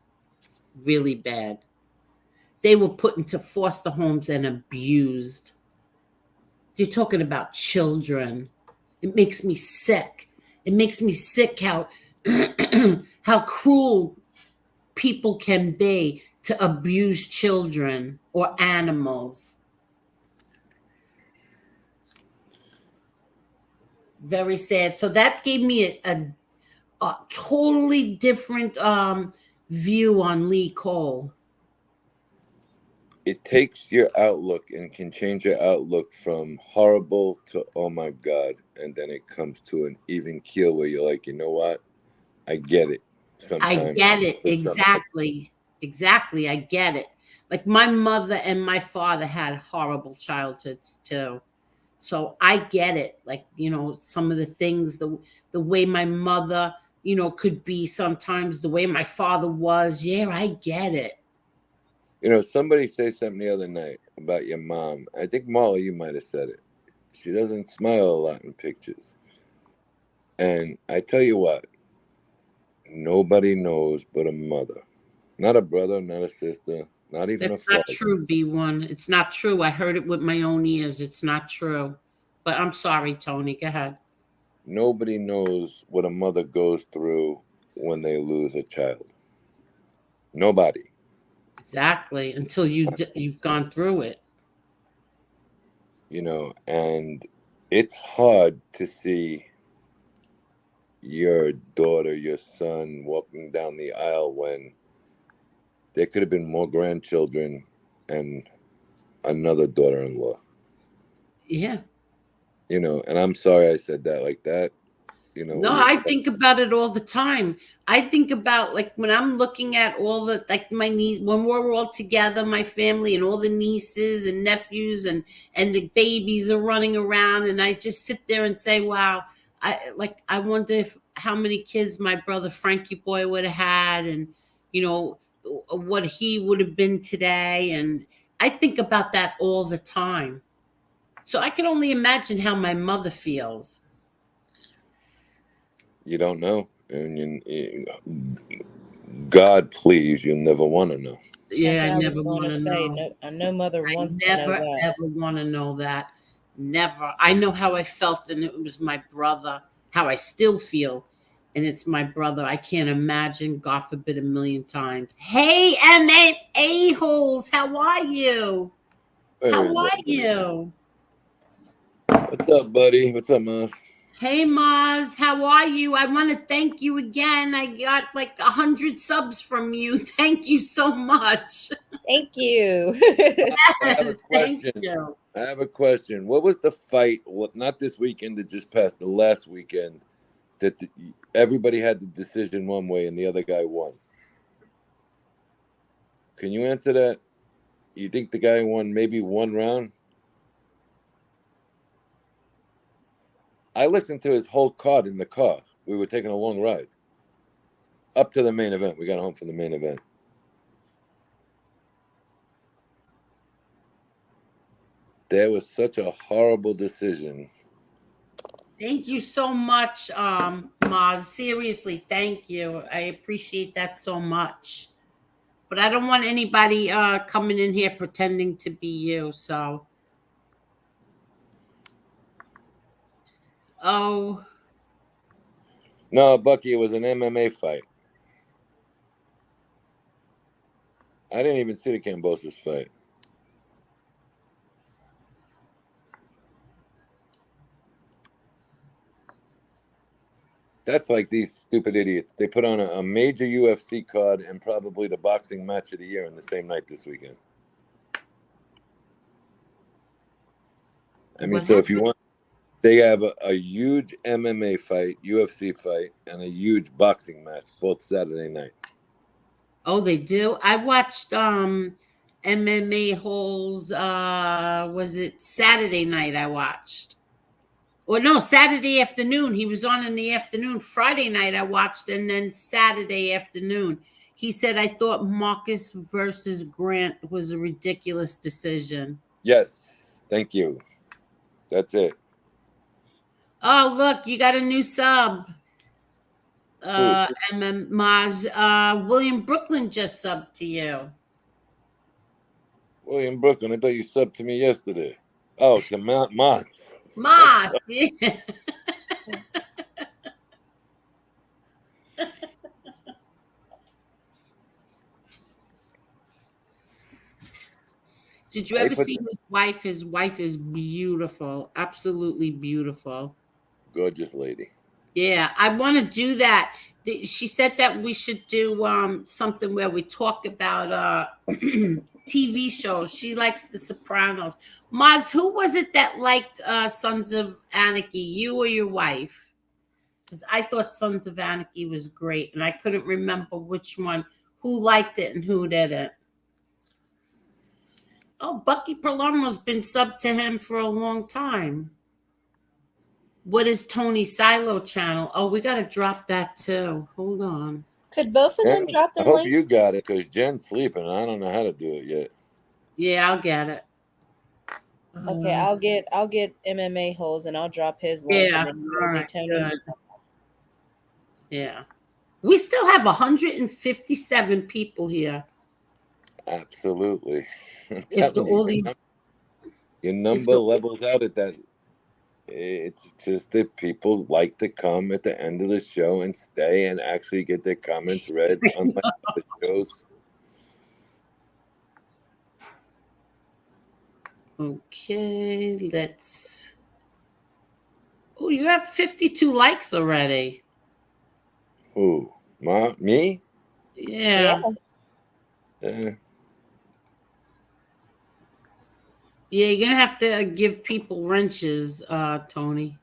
Really bad. They were put into foster homes and abused. You're talking about children. It makes me sick. It makes me sick how how cruel people can be to abuse children or animals. Very sad. So that gave me a totally different view on Lee Cole. It takes your outlook and can change your outlook from horrible to oh my God, and then it comes to an even keel where you're like, you know what, I get it. Sometimes I get it. Exactly. I get it. Like, my mother and my father had horrible childhoods too, so I get it. Like, some of the things, the way my mother could be sometimes, the way my father was. Yeah, I get it. Somebody said something the other night about your mom. I think, Molly, you might have said it. She doesn't smile a lot in pictures. And I tell you what, nobody knows but a mother. Not a brother, not a sister, not even That's a father. not true, B1. It's not true. I heard it with my own ears. It's not true. But I'm sorry, Tony. Go ahead. Nobody knows what a mother goes through when they lose a child. Nobody. Exactly. Until you've gone through it. And it's hard to see your daughter, your son walking down the aisle when there could have been more grandchildren and another daughter-in-law. Yeah. And I'm sorry I said that like that. No, I think about it all the time. I think about, like, when I'm looking at all the, like, my niece, when we're all together, my family, and all the nieces and nephews and the babies are running around, and I just sit there and say, wow, I wonder how many kids my brother Frankie Boy would have had, and what he would have been today. And I think about that all the time. So I can only imagine how my mother feels. You don't know, and God, please, you'll never want to know. Yeah, I never want to know. No, I know mother wants to know that. Ever want to know that. Never. I know how I felt, and it was my brother. How I still feel, and it's my brother. I can't imagine, God forbid, a million times. Hey, a-holes, how are you? How are you? What's up, buddy? What's up, Mouse? Hey, Maz, how are you? I want to thank you again. I got like 100 subs from you. Thank you so much. Thank you. I have a question. I have a question. What was the fight? Well, not this weekend that just passed, the last weekend, that everybody had the decision one way and the other guy won. Can you answer that? You think the guy won maybe one round? I listened to his whole card in the car. We were taking a long ride up to the main event. We got home from the main event. There was such a horrible decision. Thank you so much, Maz. Seriously, thank you. I appreciate that so much. But I don't want anybody coming in here pretending to be you. So, oh. No, Bucky, it was an MMA fight. I didn't even see the Kambosos fight. That's like these stupid idiots. They put on a major UFC card and probably the boxing match of the year on the same night this weekend. I mean, so if you want, they have a huge MMA fight, UFC fight, and a huge boxing match both Saturday night. Oh, they do? I watched MMA Holes, was it Saturday night I watched? Or no, Saturday afternoon. He was on in the afternoon. Friday night I watched, and then Saturday afternoon. He said, I thought Marcus versus Grant was a ridiculous decision. Yes, thank you. That's it. Oh, look, you got a new sub. Maz, William Brooklyn just subbed to you. William Brooklyn, I thought you subbed to me yesterday. Oh, to Maz. Maz, yeah. Did you ever see his wife? His wife is beautiful, absolutely beautiful. Gorgeous lady. Yeah, I want to do that. She said that we should do something where we talk about TV shows. She likes The Sopranos. Maz, who was it that liked Sons of Anarchy? You or your wife? Because I thought Sons of Anarchy was great, and I couldn't remember which one, who liked it and who didn't. Oh, Bucky Palermo's been subbed to him for a long time. What is Tony Silo channel? Oh, we got to drop that too. Hold on. Could both of them drop their I hope links? you got it because Jen's sleeping. I don't know how to do it yet. Yeah, I'll get it. Okay, I'll get MMA Holes and I'll drop his link. Yeah, and then all right, Tony. good. Yeah. We still have 157 people here. Absolutely. Your number levels out at that. It's just that people like to come at the end of the show and stay and actually get their comments read, unlike the shows. Okay, let's. Oh, you have 52 likes already. Who? Me? Yeah. Yeah. Yeah, you're gonna have to give people wrenches, Tony.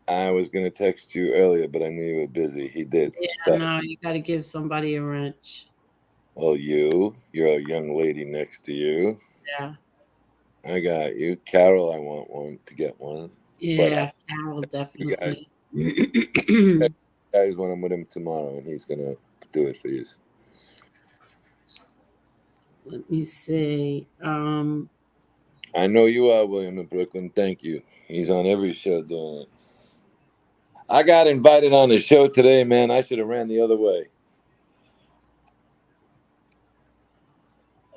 I was gonna text you earlier, but I knew you were busy. He did. Yeah, no, you got to give somebody a wrench. Well, you're a young lady next to you. Yeah. I got you. Carol, I want one to get one. Yeah, Carol definitely. Guys, when I'm with him tomorrow, and he's gonna do it for you. Let me see. I know you are, William in Brooklyn. Thank you. He's on every show doing it. I got invited on the show today, man. I should have ran the other way.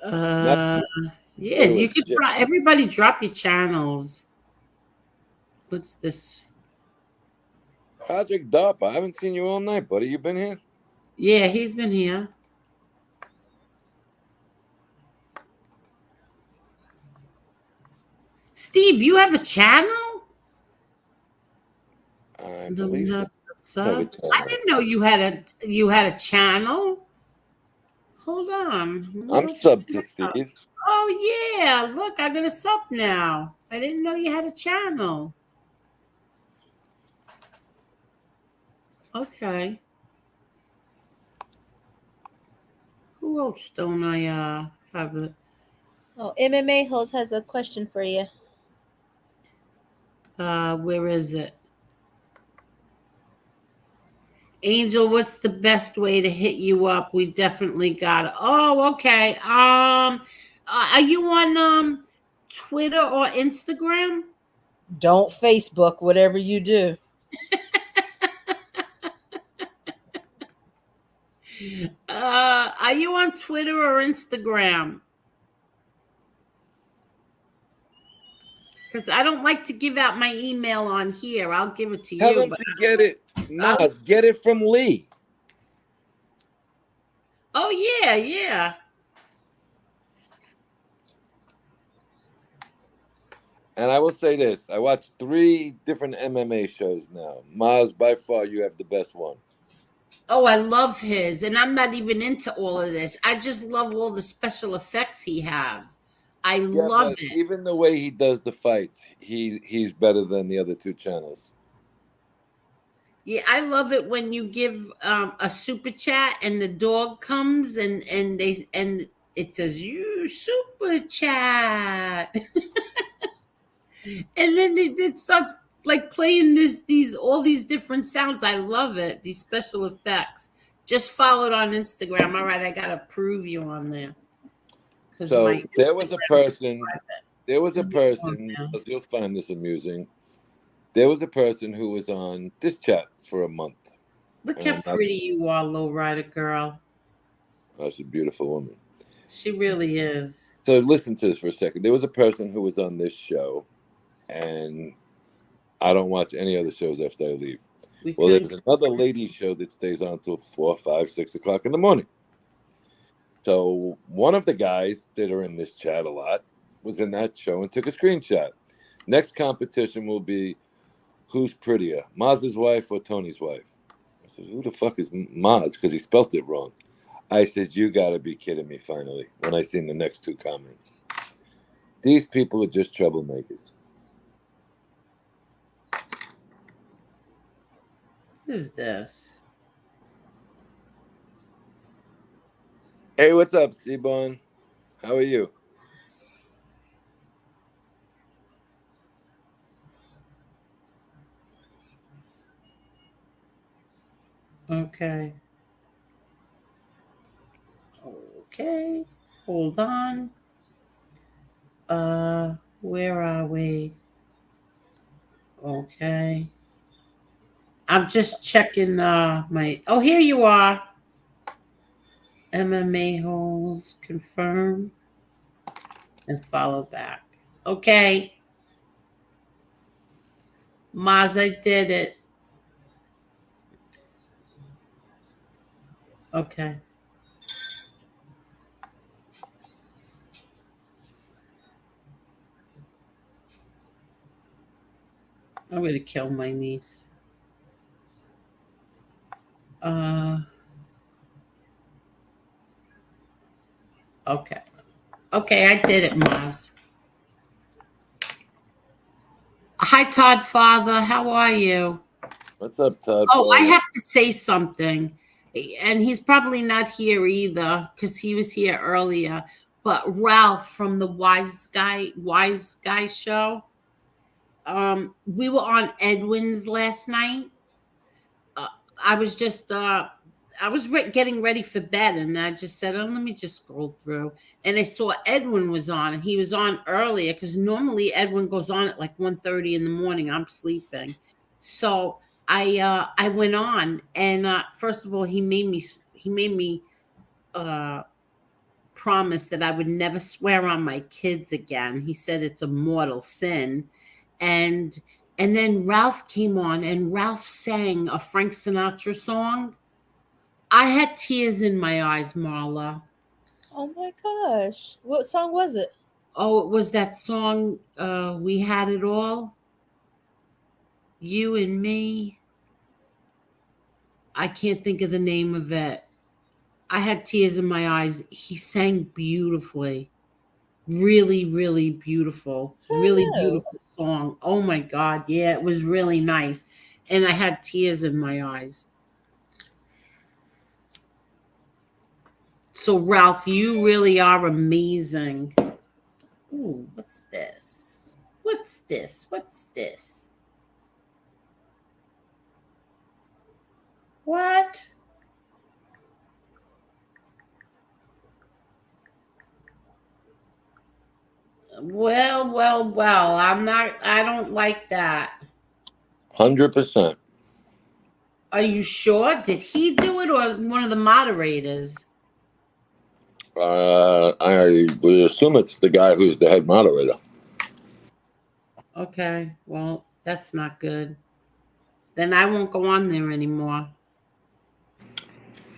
Yeah, you could everybody drop your channels. What's this? Project Dup. I haven't seen you all night, buddy. You been here? Yeah, he's been here. Steve, you have a channel? No, believe so. not a Let's have a sub. channel. I didn't know you had a channel. Hold on. Let me I'm go sub check to it out. Steve. Oh yeah, look, I got a sub now. I didn't know you had a channel. Okay. Who else don't I have it? Oh, MMA host has a question for you. Where is it? Angel, what's the best way to hit you up? We definitely got it. Oh, okay. Are you on Twitter or Instagram? Don't Facebook, whatever you do. Are you on Twitter or Instagram? Because I don't like to give out my email on here. I'll give it to Tell you. him to get it. Maz, get it from Lee. Oh yeah, yeah. And I will say this: I watched 3 different MMA shows now. Maz, by far, you have the best one. Oh, I love his, and I'm not even into all of this. I just love all the special effects he has. I Yeah, love but it. even the way he does the fights, he's better than the other 2 channels. Yeah, I love it when you give a super chat and the dog comes and it says you super chat, and then it starts like playing these all these different sounds. I love it. These special effects. Just followed on Instagram. All right, I gotta prove you on there. So there was a person. There was a Let me go person. now. You'll find this amusing. There was a person who was on this chat for a month. Look how And pretty you are, lowrider girl. Oh, she's a beautiful woman. She really is. So listen to this for a second. There was a person who was on this show, and I don't watch any other shows after I leave. Well, there's another lady show that stays on till 4, 5, 6 o'clock in the morning. So one of the guys that are in this chat a lot was in that show and took a screenshot. Next competition will be who's prettier, Maz's wife or Tony's wife. I said, who the fuck is Maz? Because he spelt it wrong. I said, you got to be kidding me, finally, when I seen the next 2 comments. These people are just troublemakers. What is this? Hey, what's up, Seaborn? How are you? Okay. Okay. Hold on. Where are we? Okay. I'm just checking my here you are. MMA holes confirm and follow back. Okay. Maz, I did it. Okay. I'm gonna kill my niece. Okay. Okay, I did it, Maz. Hi, Todd Father. How are you? What's up, Todd? Oh, I have to say something. And he's probably not here either because he was here earlier. But Ralph from the Wise Guy show. We were on Edwin's last night. I was just getting ready for bed, and I just said, "Oh, let me just scroll through." And I saw Edwin was on, and he was on earlier because normally Edwin goes on at like 1:30 in the morning. I'm sleeping, so I went on, and first of all, he made me promise that I would never swear on my kids again. He said it's a mortal sin, and then Ralph came on, and Ralph sang a Frank Sinatra song. I had tears in my eyes, Marla. Oh my gosh. What song was it? Oh, it was that song, We Had It All. You and Me. I can't think of the name of it. I had tears in my eyes. He sang beautifully. Really, really beautiful. Really beautiful song. Oh my God. Yeah, it was really nice. And I had tears in my eyes. So, Ralph, you really are amazing. Ooh, what's this? What's this? What's this? What? Well. I don't like that. 100%. Are you sure? Did he do it or one of the moderators? I would assume it's the guy who's the head moderator. Okay, well, that's not good. Then I won't go on there anymore.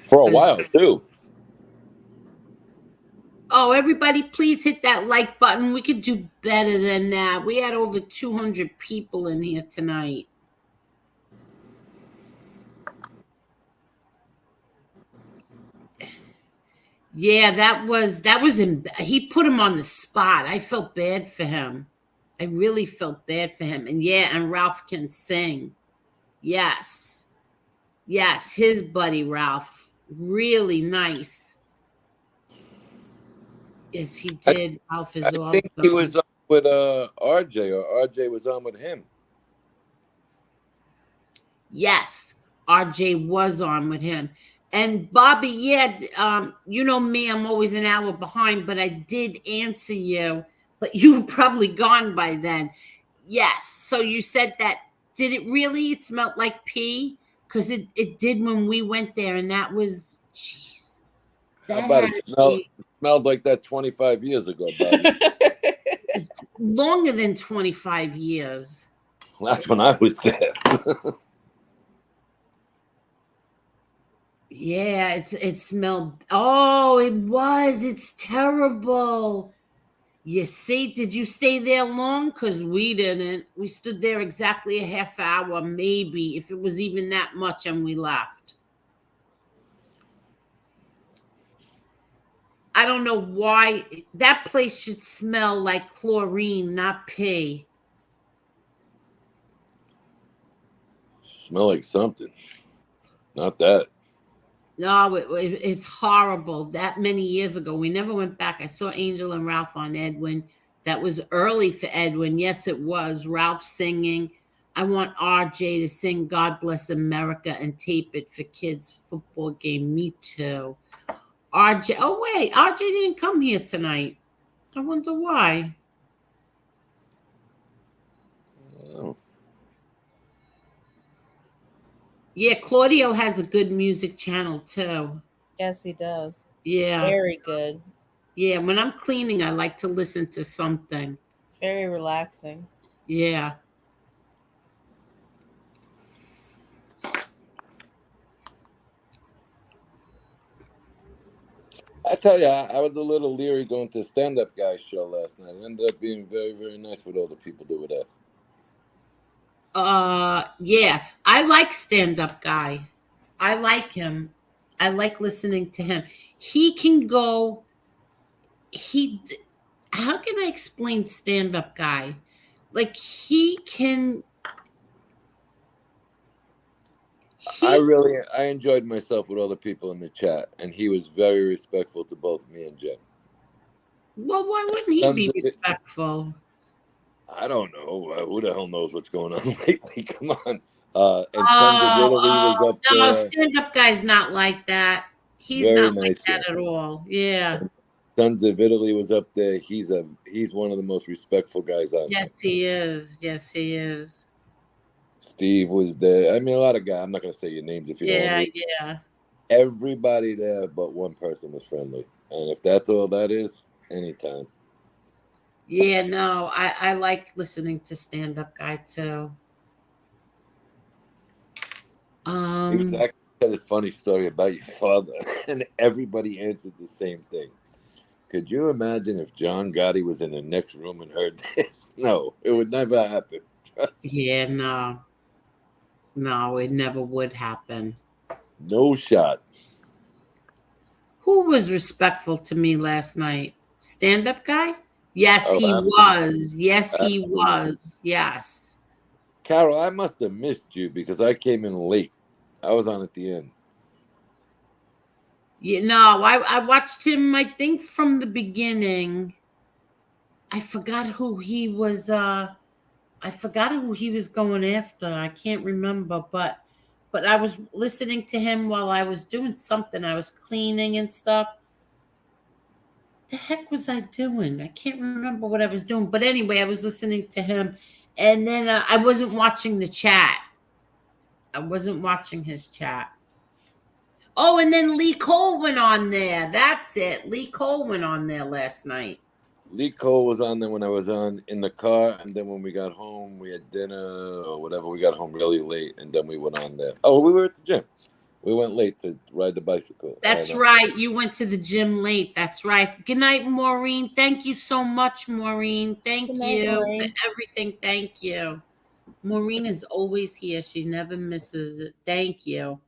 For a while, too. Oh, everybody, please hit that like button. We could do better than that. We had over 200 people in here tonight. Yeah, that was he put him on the spot. I felt bad for him. I really felt bad for him. And yeah, and Ralph can sing. Yes. Yes, his buddy Ralph. Really nice. Yes, he did. Ralph is awesome. I think he was on with RJ, or RJ was on with him. Yes, RJ was on with him. And Bobby, yeah, you know me, I'm always an hour behind, but I did answer you, but you were probably gone by then. Yes, so you said that, did it really smell like pee? Because it did when we went there, and that was, jeez. How about it smelled like that 25 years ago, Bobby? It's longer than 25 years. That's when I was there. Yeah, it smelled. Oh, it was. It's terrible. You see, did you stay there long? Because we didn't. We stood there exactly a half hour, maybe, if it was even that much, and we left. I don't know why. That place should smell like chlorine, not pee. Smell like something. Not that. No, it's horrible. That many years ago, we never went back. I saw Angel and Ralph on Edwin. That was early for Edwin. Yes, it was. Ralph singing. I want RJ to sing God Bless America and tape it for kids' football game. Me too. RJ. Oh, wait. RJ didn't come here tonight. I wonder why. Oh. Yeah, Claudio has a good music channel too. Yes, he does. Yeah. Very good. Yeah, when I'm cleaning, I like to listen to something. Very relaxing. Yeah. I tell you, I was a little leery going to stand-up guy's show last night. It ended up being very, very nice with all the people that were there. Yeah, I like stand-up guy. I like him. I like listening to him. He can go. How can I explain stand-up guy? Like he can. I enjoyed myself with all the people in the chat, and he was very respectful to both me and Jen. Well, why wouldn't he be respectful? I don't know. Who the hell knows what's going on lately? Come on. And Sons of Italy was up there. No, stand-up guy's not like that. He's Very not nice like that at all. Yeah. Sons of Italy was up there. He's one of the most respectful guys out there. Yes, he is. Yes, he is. Steve was there. I mean, a lot of guys. I'm not going to say your names if you don't want to. Yeah. Everybody there but one person was friendly. And if that's all that is, anytime. Yeah, no, I like listening to stand-up guy too. He was actually had a funny story about your father, and everybody answered the same thing. Could you imagine if Johngotti was in the next room and heard this? No, it would never happen. Trust me. Yeah, no, it never would happen. No shot. Who was respectful to me last night? Stand-up guy? Yes, Oh, he absolutely. was. Yes, he Absolutely. was. Yes. Carol, I must have missed you because I came in late. I was on at the end. You know, I watched him, I think, from the beginning. I forgot who he was going after. I can't remember, but I was listening to him while I was doing something. I was cleaning and stuff. The heck was I doing? I can't remember what I was doing. But anyway, I was listening to him. And then I wasn't watching the chat. I wasn't watching his chat. Oh, and then Lee Cole went on there. That's it. Lee Cole went on there last night. Lee Cole was on there when I was on in the car, and then when we got home, we had dinner or whatever. We got home really late, and then we went on there. Oh, we were at the gym. We went late to ride the bicycle. That's right. You went to the gym late. That's right. Good night, Maureen. Thank you so much, Maureen. Thank you for everything. Thank you. Maureen is always here. She never misses it. Thank you.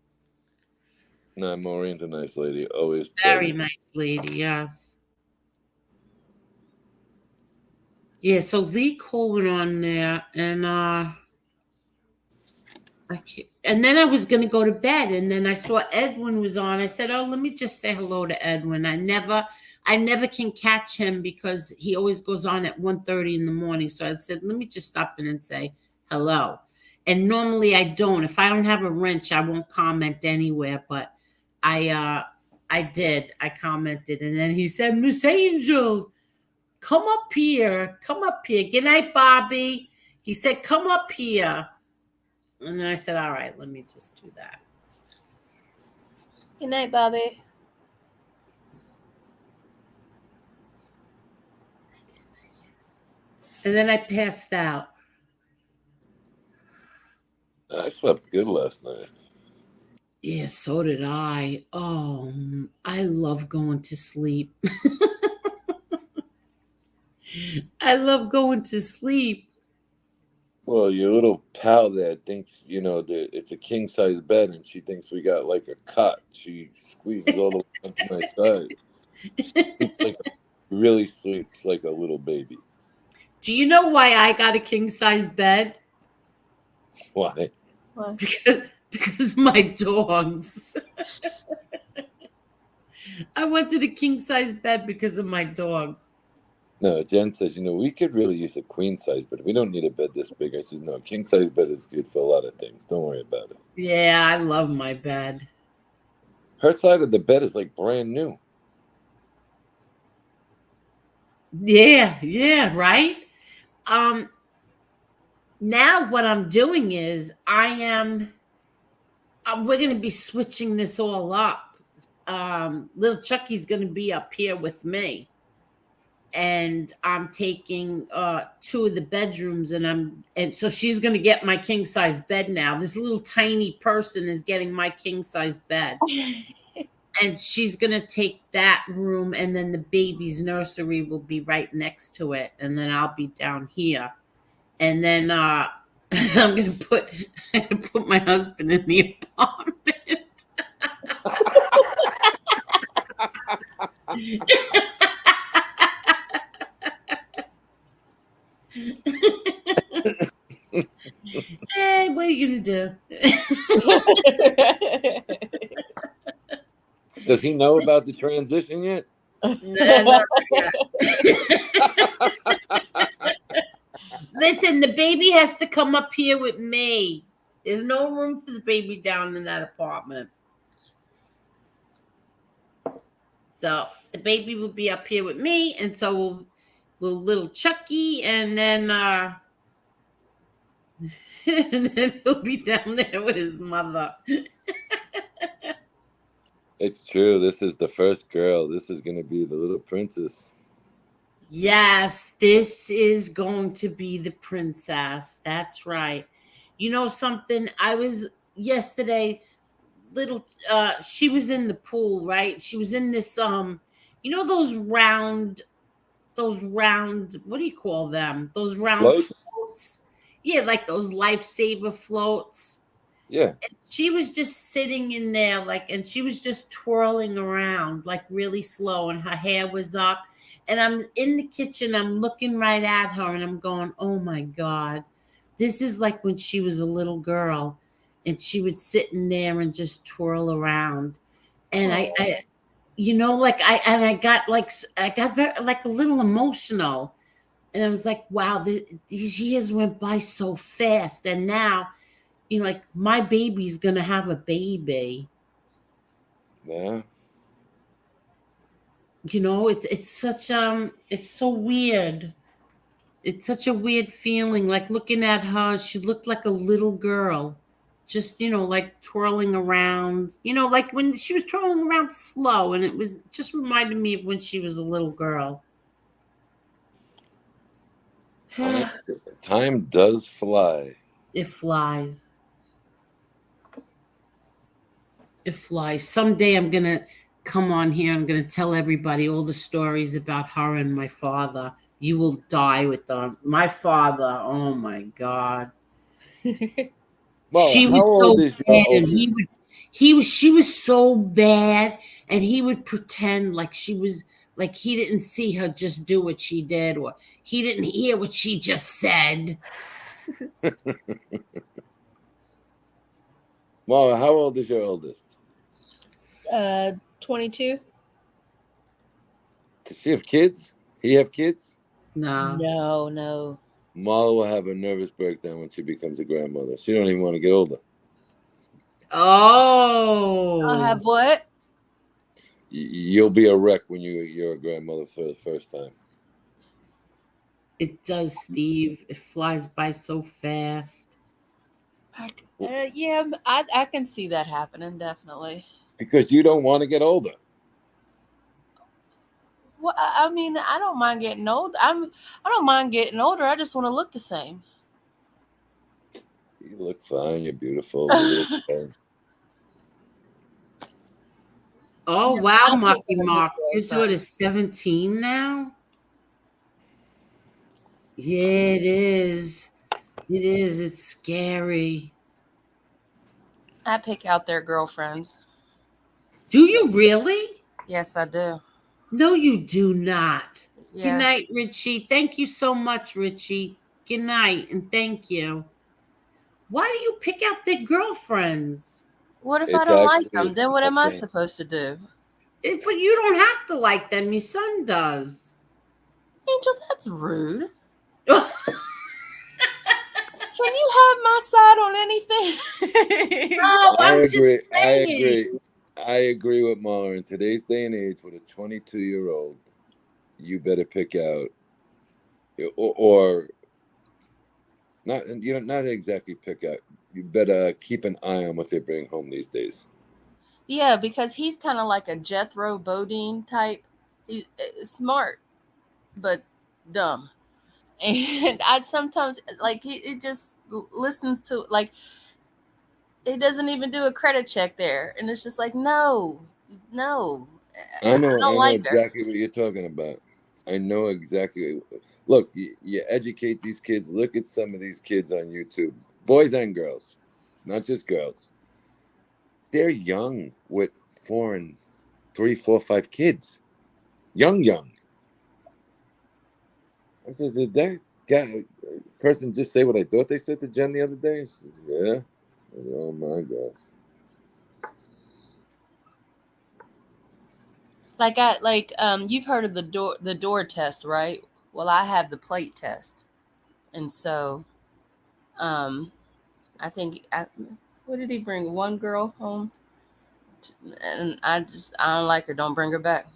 No, Maureen's a nice lady. Always very nice lady. Yes. Yeah. So Lee Cole went on there, and and then I was going to go to bed, and then I saw Edwin was on. I said, "Oh, let me just say hello to Edwin." I never can catch him because he always goes on at 1:30 in the morning. So I said, "Let me just stop in and say hello." And normally I don't. If I don't have a wrench, I won't comment anywhere. But I did. I commented, and then he said, "Miss Angel, come up here. Come up here. Good night, Bobby." He said, "Come up here." And then I said, all right, let me just do that. Good night, Bobby. And then I passed out. I slept good last night. Yeah, so did I. Oh, I love going to sleep. I love going to sleep. Well, your little pal there thinks, that it's a king-size bed, and she thinks we got like a cot. She squeezes all the way onto my side. Really sleeps like a little baby. Do you know why I got a king-size bed? Why? Because my dogs. I wanted a king-size bed because of my dogs. No, Jen says, we could really use a queen size, but we don't need a bed this big. I says, no, king size bed is good for a lot of things. Don't worry about it. Yeah, I love my bed. Her side of the bed is like brand new. Yeah, right? Now what I'm doing is we're going to be switching this all up. Little Chucky's going to be up here with me. And I'm taking 2 of the bedrooms, and so she's going to get my king size bed now. This little tiny person is getting my king size bed. And she's going to take that room, and then the baby's nursery will be right next to it. And then I'll be down here. And then I'm going to put my husband in the apartment. Hey, what are you gonna do? Does he know about the transition yet? Not yet. Listen, the baby has to come up here with me. There's no room for the baby down in that apartment. So the baby will be up here with me, and so will little Chucky, and then and then he'll be down there with his mother. It's true. This is the first girl. This is going to be the little princess. Yes, this is going to be the princess. That's right. You know something? I was yesterday, she was in the pool, right? She was in this, those round, what do you call them? Those round floats. Yeah, like those lifesaver floats. Yeah. She was just sitting in there, and she was just twirling around, really slow, and her hair was up. And I'm in the kitchen, I'm looking right at her, and I'm going, oh my God, this is like when she was a little girl, and she would sit in there and just twirl around. And I I got very, a little emotional, and I was like, wow, these years went by so fast, and now, my baby's gonna have a baby. Yeah. It's such it's so weird. It's such a weird feeling. Like looking at her, she looked like a little girl, just twirling around. Like when she was twirling around slow, and it was just reminded me of when she was a little girl. Time does fly. It flies. It flies. Someday I'm gonna come on here. I'm gonna tell everybody all the stories about her and my father. You will die with them. My father. Oh my God. Well, She how was old so is your bad, and oldest? she was so bad, and he would pretend like she was, like he didn't see her just do what she did, or he didn't hear what she just said. Well, how old is your oldest? 22. Does she have kids? He have kids? No. No. Marla will have a nervous breakdown when she becomes a grandmother. She don't even want to get older. Oh. I'll have what? You'll be a wreck when you're a grandmother for the first time. It does, Steve. It flies by so fast. Yeah, I can see that happening, definitely. Because you don't want to get older. Well, I mean, I don't mind getting old. I don't mind getting older. I just want to look the same. You look fine. You're beautiful. You look fine. Oh, Yeah, wow, I'll Marky pick one of Mark. Your his girlfriends. daughter's 17 now? Yeah, it is. It is. It's scary. I pick out their girlfriends. Do you really? Yes, I do. No, you do not. Yes. Good night, Richie. Thank you so much, Richie. Good night, and thank you. Why do you pick out their girlfriends? What if I It's don't like actually them? Then what am I supposed to do? But you don't have to like them. Your son does. Angel, that's rude. Can you have my side on anything? No, I I'm agree. just saying. I agree with Marla. In today's day and age, with a 22-year-old, you better pick out, or not. Not exactly pick out. You better keep an eye on what they bring home these days. Yeah, because he's kind of like a Jethro Bodine type. He's smart, but dumb. And I sometimes he just listens to he doesn't even do a credit check there, and it's just like no, I know like her. exactly what you're talking about. I know exactly. Look, you educate these kids. Look at some of these kids on YouTube, boys and girls, not just girls. They're young with 4 and 3, 4, 5 kids. Young. I said, did that guy person just say what I thought they said to Jen the other day? She said, yeah. Said, oh my gosh. You've heard of the door test, right? Well, I have the plate test, and so I think what did he bring? One girl home, and I don't like her. Don't bring her back.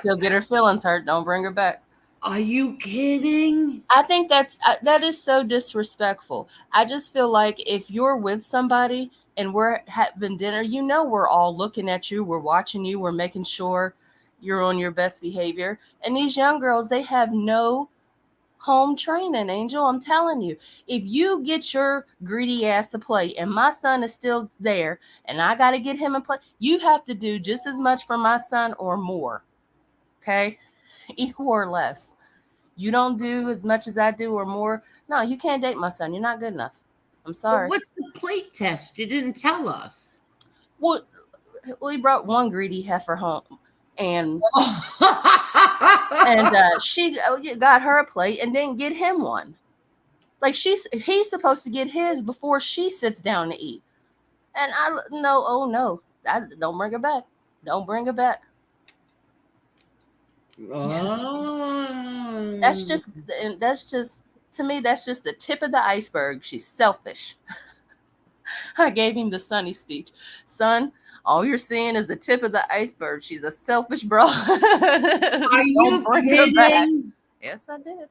She'll get her feelings hurt. Don't bring her back. Are you kidding? I think that is so disrespectful. I just feel like if you're with somebody and we're having dinner, we're all looking at you, we're watching you, we're making sure you're on your best behavior. And these young girls, they have no home training, Angel. I'm telling you, if you get your greedy ass to play and my son is still there and I got to get him a play, you have to do just as much for my son or more. Okay? Equal or less. You don't do as much as I do or more. No, you can't date my son. You're not good enough. I'm sorry. But what's the plate test? You didn't tell us. Well, he brought one greedy heifer home, and she got her a plate and didn't get him one. Like he's supposed to get his before she sits down to eat. And no, don't bring her back. Don't bring her back. Oh. That's just to me, that's just the tip of the iceberg. She's selfish. I gave him the Sonny speech. Son, all you're seeing is the tip of the iceberg. She's a selfish broad. Are you kidding? Yes, I did.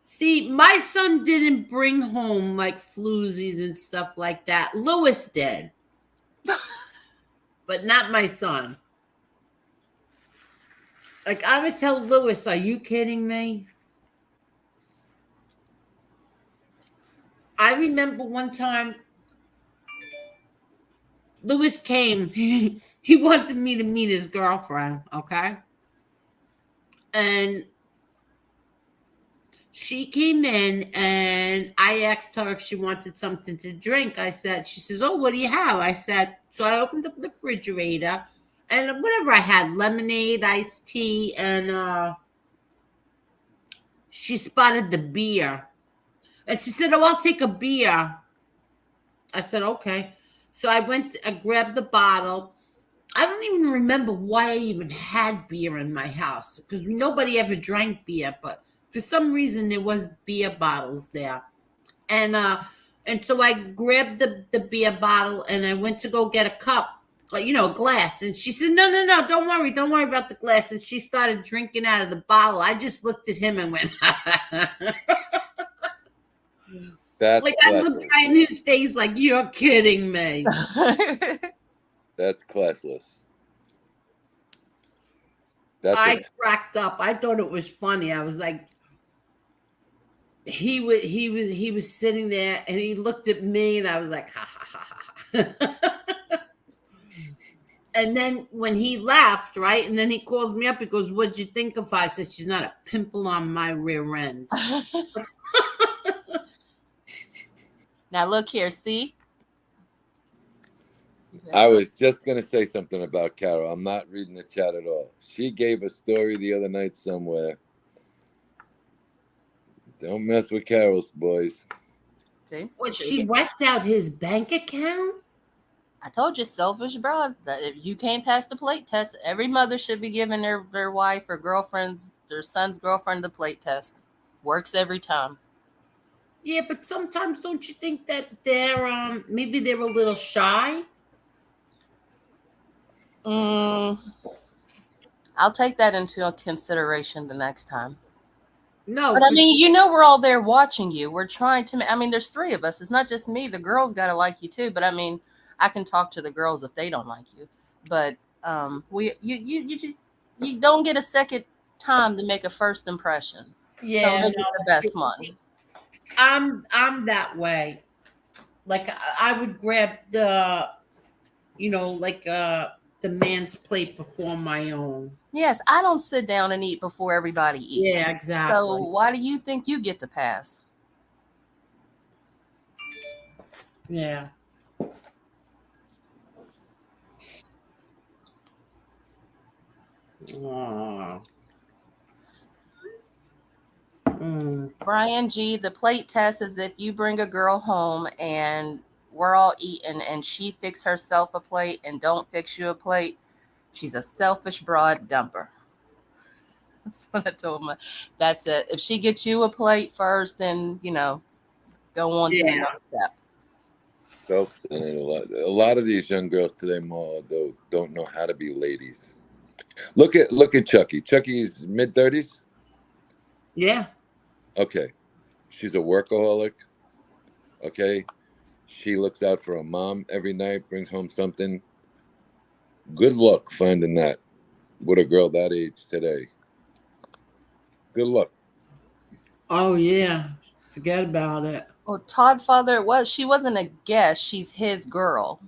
See, my son didn't bring home like floozies and stuff like that. Lewis did. But not my son. Like, I would tell Lewis, are you kidding me? I remember one time Lewis came. He wanted me to meet his girlfriend, okay? And she came in and I asked her if she wanted something to drink. She says, oh, what do you have? I said, so I opened up the refrigerator and whatever I had, lemonade, iced tea, and she spotted the beer. And she said, oh, I'll take a beer. I said, okay. So I grabbed the bottle. I don't even remember why I even had beer in my house because nobody ever drank beer, but for some reason there was beer bottles there. And so I grabbed the beer bottle and I went to go get a cup, like, a glass. And she said, no, don't worry about the glass. And she started drinking out of the bottle. I just looked at him and went, That's like I looked right in his face like, you're kidding me. That's classless. I cracked up. I thought it was funny. I was like, he was sitting there and he looked at me and I was like, ha ha ha ha. And then when he laughed, right? And then he calls me up. He goes, what'd you think of her? I said, she's not a pimple on my rear end. Now look here, see? I was just going to say something about Carol. I'm not reading the chat at all. She gave a story the other night somewhere. Don't mess with Carol's boys. See? What, she wiped out his bank account? I told you, selfish broad, that if you can't pass the plate test, every mother should be giving their wife or girlfriend's, their son's girlfriend the plate test. Works every time. Yeah, but sometimes don't you think that they're maybe they're a little shy? I'll take that into consideration the next time. No, but I mean, we're all there watching you. We're trying to. I mean, there's 3 of us. It's not just me. The girls gotta like you too. But I mean, I can talk to the girls if they don't like you. But you don't get a second time to make a first impression. Yeah, so make it the best one. I'm that way. Like I would grab the, the man's plate before my own. Yes, I don't sit down and eat before everybody eats. Yeah, exactly. So why do you think you get the pass? Yeah. Brian G, the plate test is if you bring a girl home and we're all eating and she fix herself a plate and don't fix you a plate, she's a selfish broad dumper. That's what I told her. That's it. If she gets you a plate first, then go on to the next step. Self-centered a lot. A lot of these young girls today, Ma, though, don't know how to be ladies. Look at Chucky. Chucky's mid-30s. Yeah. Okay. She's a workaholic. Okay. She looks out for her mom every night, brings home something. Good luck finding that with a girl that age today. Good luck. Oh, yeah. Forget about it. Well, Todd Father, she wasn't a guest. She's his girl.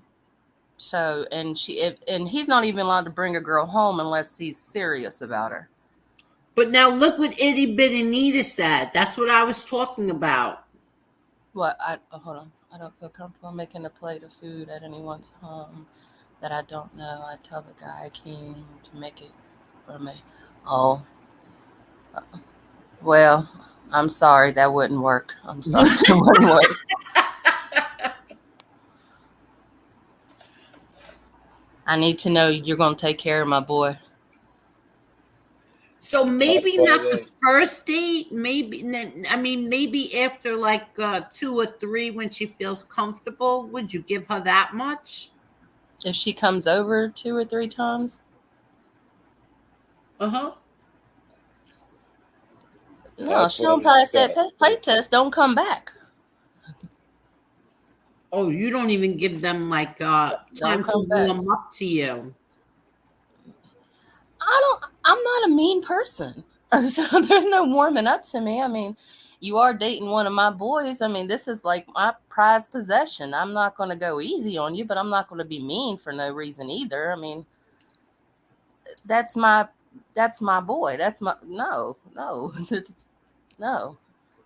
So, and he's not even allowed to bring a girl home unless he's serious about her. But now look what Itty Bitty Nita said. That's what I was talking about. What? Hold on. I don't feel comfortable making a plate of food at anyone's home that I don't know. I tell the guy I came to make it for me. Oh, well, I'm sorry. That wouldn't work. I'm sorry. That wouldn't work. I need to know you're going to take care of my boy. So maybe not the first date. Maybe, I mean, maybe after like 2 or 3, when she feels comfortable. Would you give her that much? If she comes over 2 or 3 times? Uh-huh. No, she don't pass that plate test. Don't come back. Oh, you don't even give them like time to warm up to you. I'm not a mean person. So there's no warming up to me. I mean, you are dating one of my boys. I mean, this is like my prized possession. I'm not going to go easy on you, but I'm not going to be mean for no reason either. I mean, that's my boy. That's my no. No.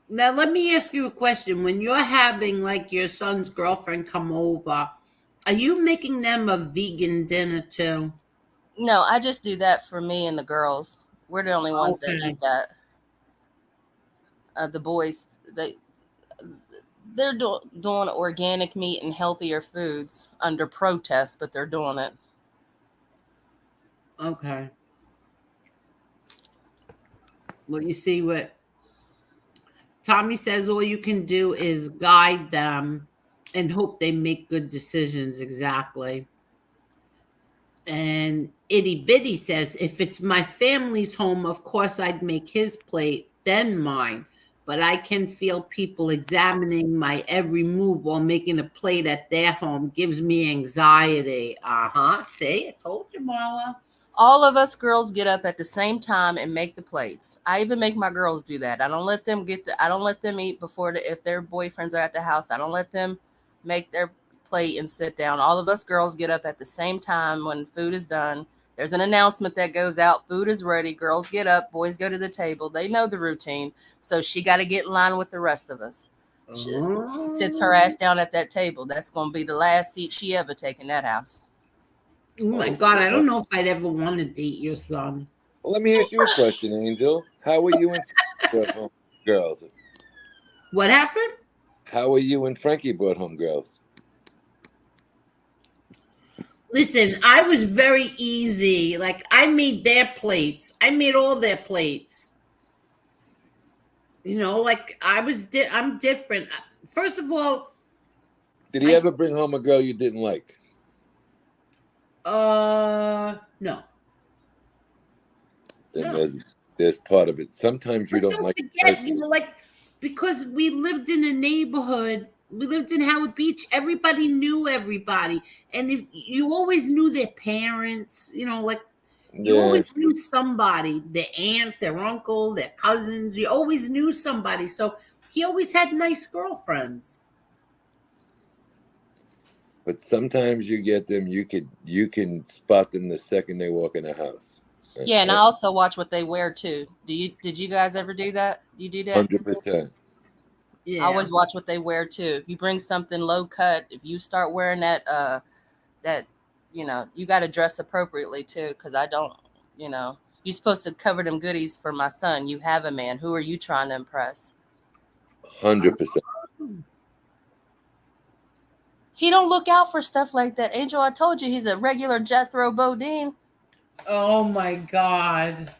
Now let me ask you a question. When you're having like your son's girlfriend come over, are you making them a vegan dinner too? No, I just do that for me and the girls. We're the only ones that eat that. The boys, they're doing organic meat and healthier foods under protest, but they're doing it. Okay. Well, you see what Tommy says, all you can do is guide them and hope they make good decisions. Exactly. And Itty Bitty says, if it's my family's home, of course I'd make his plate, then mine. But I can feel people examining my every move while making a plate at their home. Gives me anxiety. Uh-huh. See, I told you, Marla. All of us girls get up at the same time and make the plates. I even make my girls do that. I don't let them eat before if their boyfriends are at the house. I don't let them make their plate and sit down. All of us girls get up at the same time when food is done. There's an announcement that goes out. Food is ready. Girls get up. Boys go to the table. They know the routine. So she got to get in line with the rest of us. She sits her ass down at that table. That's going to be the last seat she ever take in that house. Oh my God, I don't know if I'd ever want to date your son. Well, let me ask you a question, Angel. How are you and Frankie brought home girls? What happened? How are you and Frankie brought home girls? Listen, I was very easy. Like, I made their plates. I made all their plates. You know, like I'm different. First of all, did he ever bring home a girl you didn't like? No. Then there's part of it. Sometimes you don't like. Forget, you know, like, because we lived in a neighborhood. We lived in Howard Beach. Everybody knew everybody, and if you always knew their parents, you know, like you always knew somebody, their aunt, their uncle, their cousins. You always knew somebody. So he always had nice girlfriends. But sometimes you get them. You can spot them the second they walk in the house. Yeah, and I also watch what they wear too. Did you guys ever do that? You do that? 100%. Yeah. I always watch what they wear too. If you bring something low cut, if you start wearing that, you know, you got to dress appropriately too. Because I don't, you know, you're supposed to cover them goodies for my son. You have a man. Who are you trying to impress? 100%. He don't look out for stuff like that. Angel, I told you he's a regular Jethro Bodine. Oh my God.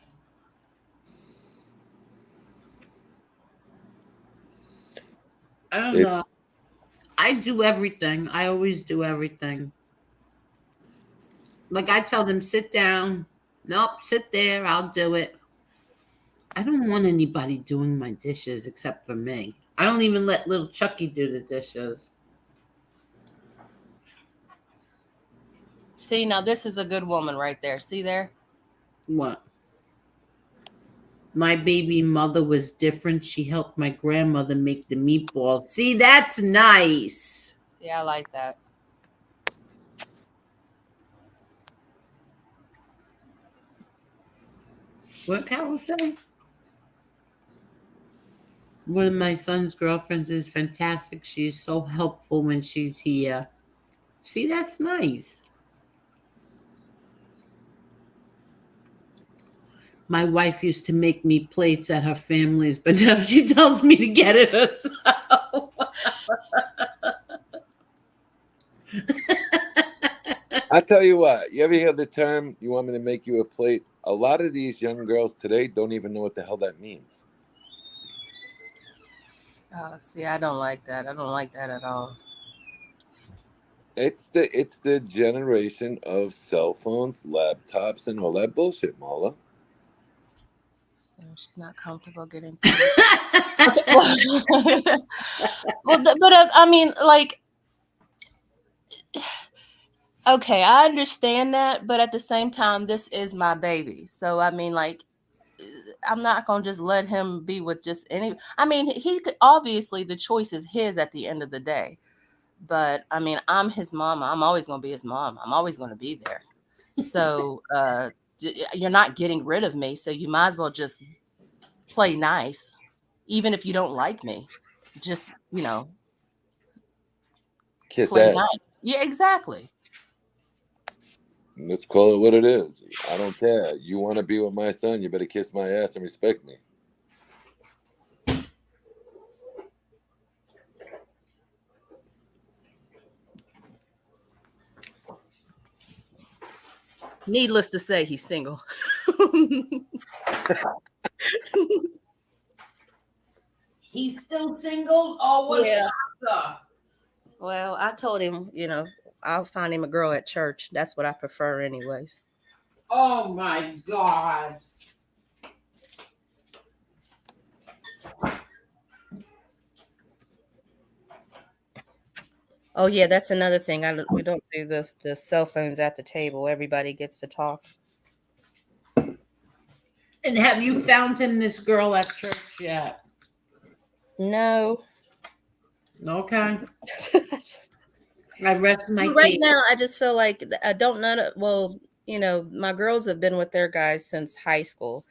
I don't know. I do everything. I always do everything. Like, I tell them, sit down. Nope, sit there. I'll do it. I don't want anybody doing my dishes except for me. I don't even let little Chucky do the dishes. See, now this is a good woman right there. See there? What? My baby mother was different. She helped my grandmother make the meatballs. See, that's nice. Yeah, I like that. What Carol say? One of my son's girlfriends is fantastic. She's so helpful when she's here. See, that's nice. My wife used to make me plates at her family's, but now she tells me to get it herself. I tell you what, you ever hear the term, you want me to make you a plate? A lot of these young girls today don't even know what the hell that means. Oh, see, I don't like that. I don't like that at all. It's the generation of cell phones, laptops, and all that bullshit, Marla. So she's not comfortable getting. But I mean, like, okay, I understand that, but at the same time, this is my baby. So I mean, like, I'm not gonna just let him be with just any. I mean, he could obviously the choice is his at the end of the day. But I mean, I'm his mama. I'm always gonna be his mom. I'm always gonna be there. So you're not getting rid of me. So you might as well just play nice, even if you don't like me. Just Kiss play ass. nice. Yeah, exactly. Let's call it what it is. I don't care. You want to be with my son, you better kiss my ass and respect me. Needless to say, he's single. He's still single? Oh, what a shocker. Well, I told him, I'll find him a girl at church. That's what I prefer anyways. Oh, my God. Oh, yeah, that's another thing. We don't do this, the cell phones at the table. Everybody gets to talk. And have you found him this girl at church yet? No. Okay. I rest my case. Right now, I just feel like I don't know. Well, my girls have been with their guys since high school.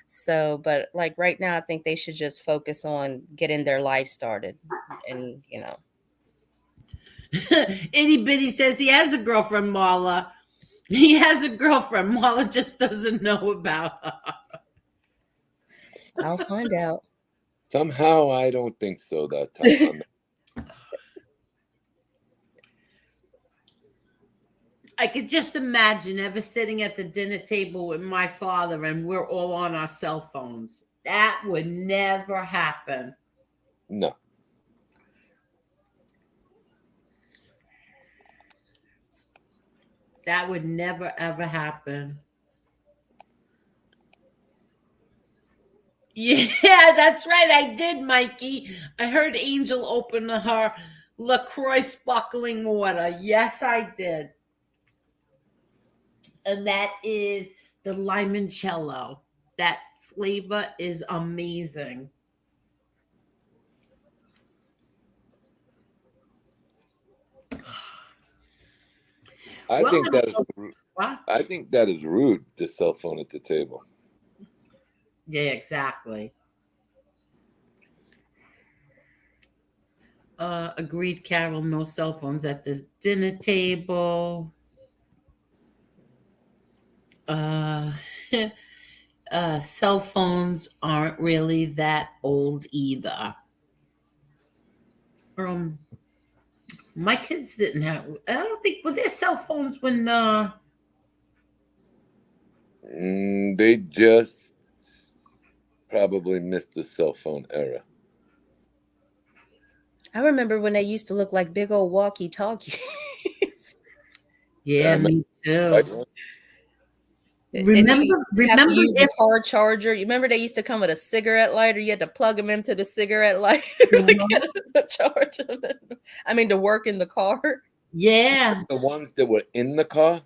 So, but like right now, I think they should just focus on getting their life started. And, Itty Bitty says he has a girlfriend, Marla. He has a girlfriend. Marla just doesn't know about her. I'll find out. Somehow, I don't think so that time. I could just imagine ever sitting at the dinner table with my father and we're all on our cell phones. That would never happen. No. That would never, ever happen. Yeah, that's right. I did, Mikey. I heard Angel open her LaCroix sparkling water. Yes, I did. And that is the limoncello. That flavor is amazing. I think that is rude, the cell phone at the table. Yeah, exactly. Agreed, Carol. No cell phones at the dinner table. Cell phones aren't really that old either. My kids didn't have. I don't think were there cell phones when. They just probably missed the cell phone era. I remember when they used to look like big old walkie-talkies. Yeah, me too. Remember the car charger. You remember they used to come with a cigarette lighter. You had to plug them into the cigarette lighter to get the charge of it. I mean, to work in the car. Yeah, the ones that were in the car.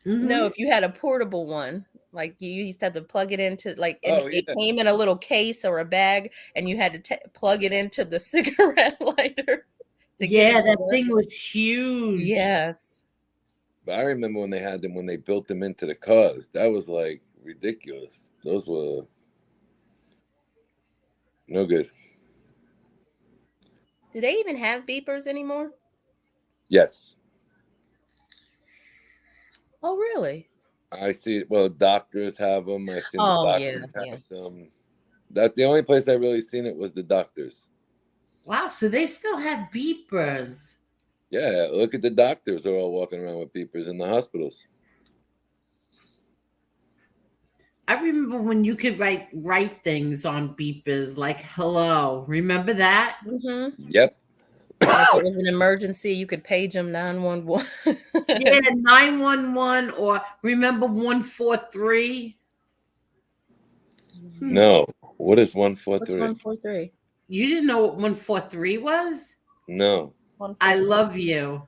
Mm-hmm. No, if you had a portable one, like you used to have to plug it into, like it came in a little case or a bag, and you had to plug it into the cigarette lighter. Yeah, that thing was huge. Yes. But I remember when they had them, when they built them into the cars. That was like ridiculous. Those were no good. Do they even have beepers anymore? Yes. Oh, really? I see. Well, doctors have them. I've seen the doctors yeah. have them. That's the only place I really seen it was the doctors. Wow, so they still have beepers. Yeah, look at the doctors. They're all walking around with beepers in the hospitals. I remember when you could write things on beepers like hello. Remember that? Mm-hmm. Yep. If it was an emergency, you could page them 911. Yeah, 911 or remember 143? No. What is 143? What's 143? You didn't know what 143 was? No. I love you.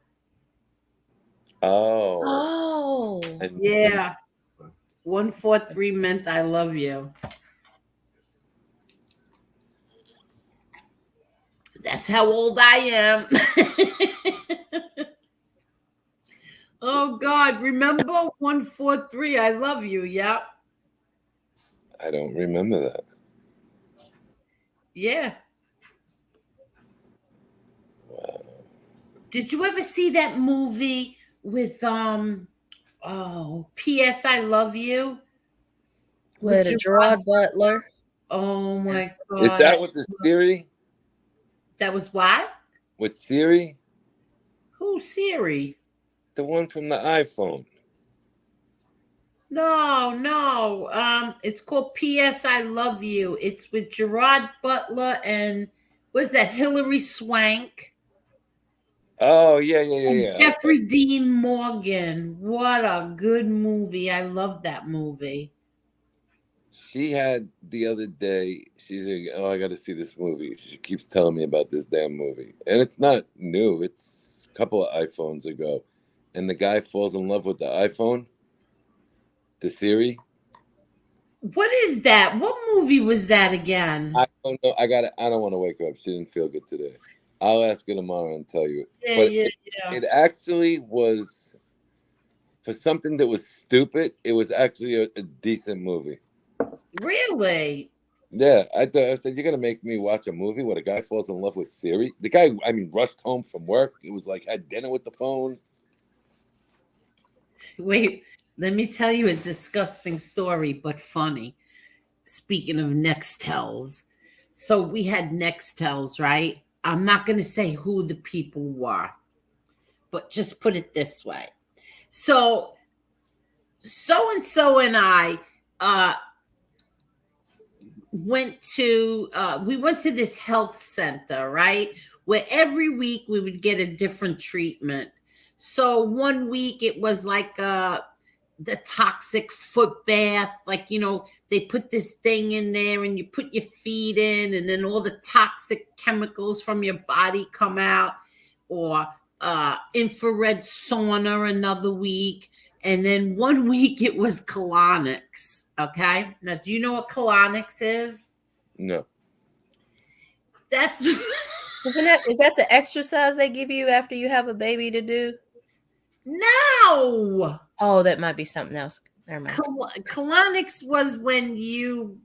Oh. Oh. Yeah. 143 meant I love you. That's how old I am. Oh God, remember 143 I love you. Yep. I don't remember that. Yeah. Wow. Did you ever see that movie with P.S. I Love You? With Gerard Butler. Oh my God. Is that with the Siri? That was what? With Siri? Who's Siri? The one from the iPhone. No. It's called P.S. I Love You. It's with Gerard Butler and was that Hilary Swank? Oh, yeah. Jeffrey Dean Morgan. What a good movie. I love that movie. She had the other day, she's like, oh, I got to see this movie. She keeps telling me about this damn movie. And it's not new. It's a couple of iPhones ago. And the guy falls in love with the iPhone, the Siri. What is that? What movie was that again? I don't know. I don't want to wake her up. She didn't feel good today. I'll ask her tomorrow and tell you. Yeah. It actually was, for something that was stupid, it was actually a decent movie. Really? Yeah, I said, you're going to make me watch a movie where the guy falls in love with Siri? The guy, rushed home from work. It was like, had dinner with the phone. Wait, let me tell you a disgusting story, but funny. Speaking of Nextels. So we had Nextels, right? I'm not going to say who the people were, but just put it this way. So-and-so and I went to this health center, right? Where every week we would get a different treatment. So one week it was like the toxic foot bath, like, they put this thing in there and you put your feet in and then all the toxic chemicals from your body come out, or infrared sauna another week. And then one week it was colonics. Okay. Now, do you know what colonics is? No. Is that the exercise they give you after you have a baby to do? No. Oh, that might be something else. Never mind. Colonics was when you.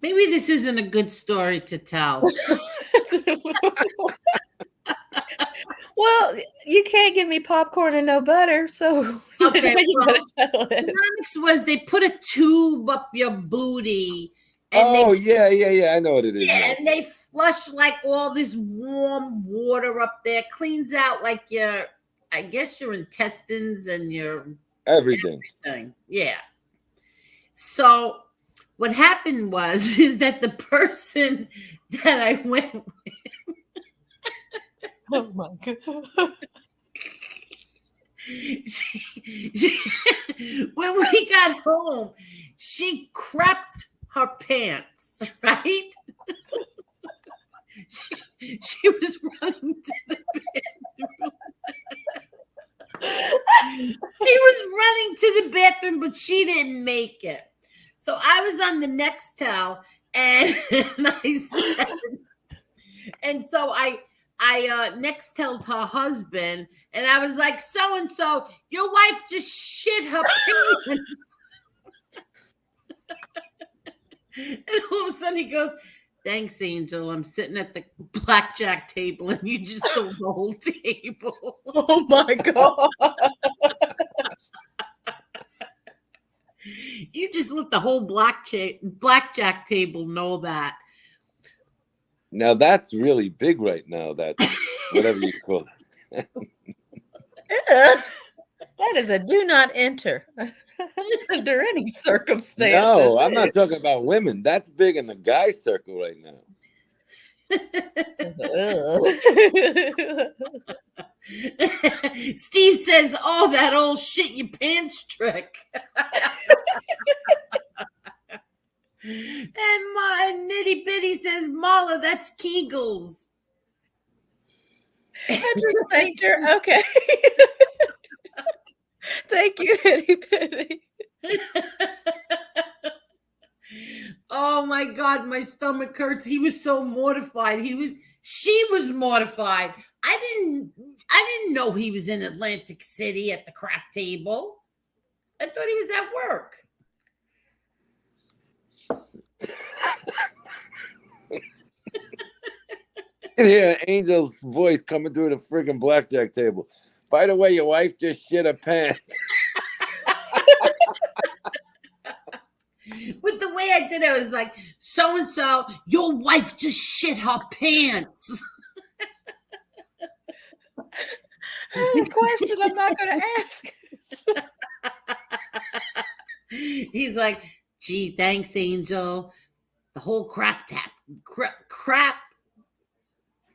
Maybe this isn't a good story to tell. Well, you can't give me popcorn and no butter, so okay. Colonics was they put a tube up your booty. And yeah. I know what it is. Yeah, and they flush like all this warm water up there, cleans out like your intestines and your everything. Yeah. So what happened is that the person that I went with. Oh my God. When we got home, she crapped her pants, right? She was running to the bathroom. She was running to the bathroom, but she didn't make it. So I was on the Nextel, and I said, and so I Nextel'd her husband, and I was like, so-and-so, your wife just shit her pants. And all of a sudden he goes, thanks, Angel. I'm sitting at the blackjack table and you just stole the whole table. Oh my God. You just let the whole blackjack table know that. Now that's really big right now. That's whatever you call it. That is a do not enter Under any circumstances. No, I'm not talking about women. That's big in the guy circle right now. Steve says, "Oh, that old shit your pants trick." And my nitty bitty says, "Mala, that's Kegels." I just thanked her. Okay. Thank you, Itty Bitty. Oh my God, my stomach hurts. He was so mortified. She was mortified. I didn't know he was in Atlantic City at the crap table. I thought he was at work. You hear Angel's voice coming through the friggin' blackjack table. By the way, your wife just shit her pants. But the way I did it, I was like, so-and-so, your wife just shit her pants. I have a question I'm not going to ask. He's like, gee, thanks, Angel. The whole crap.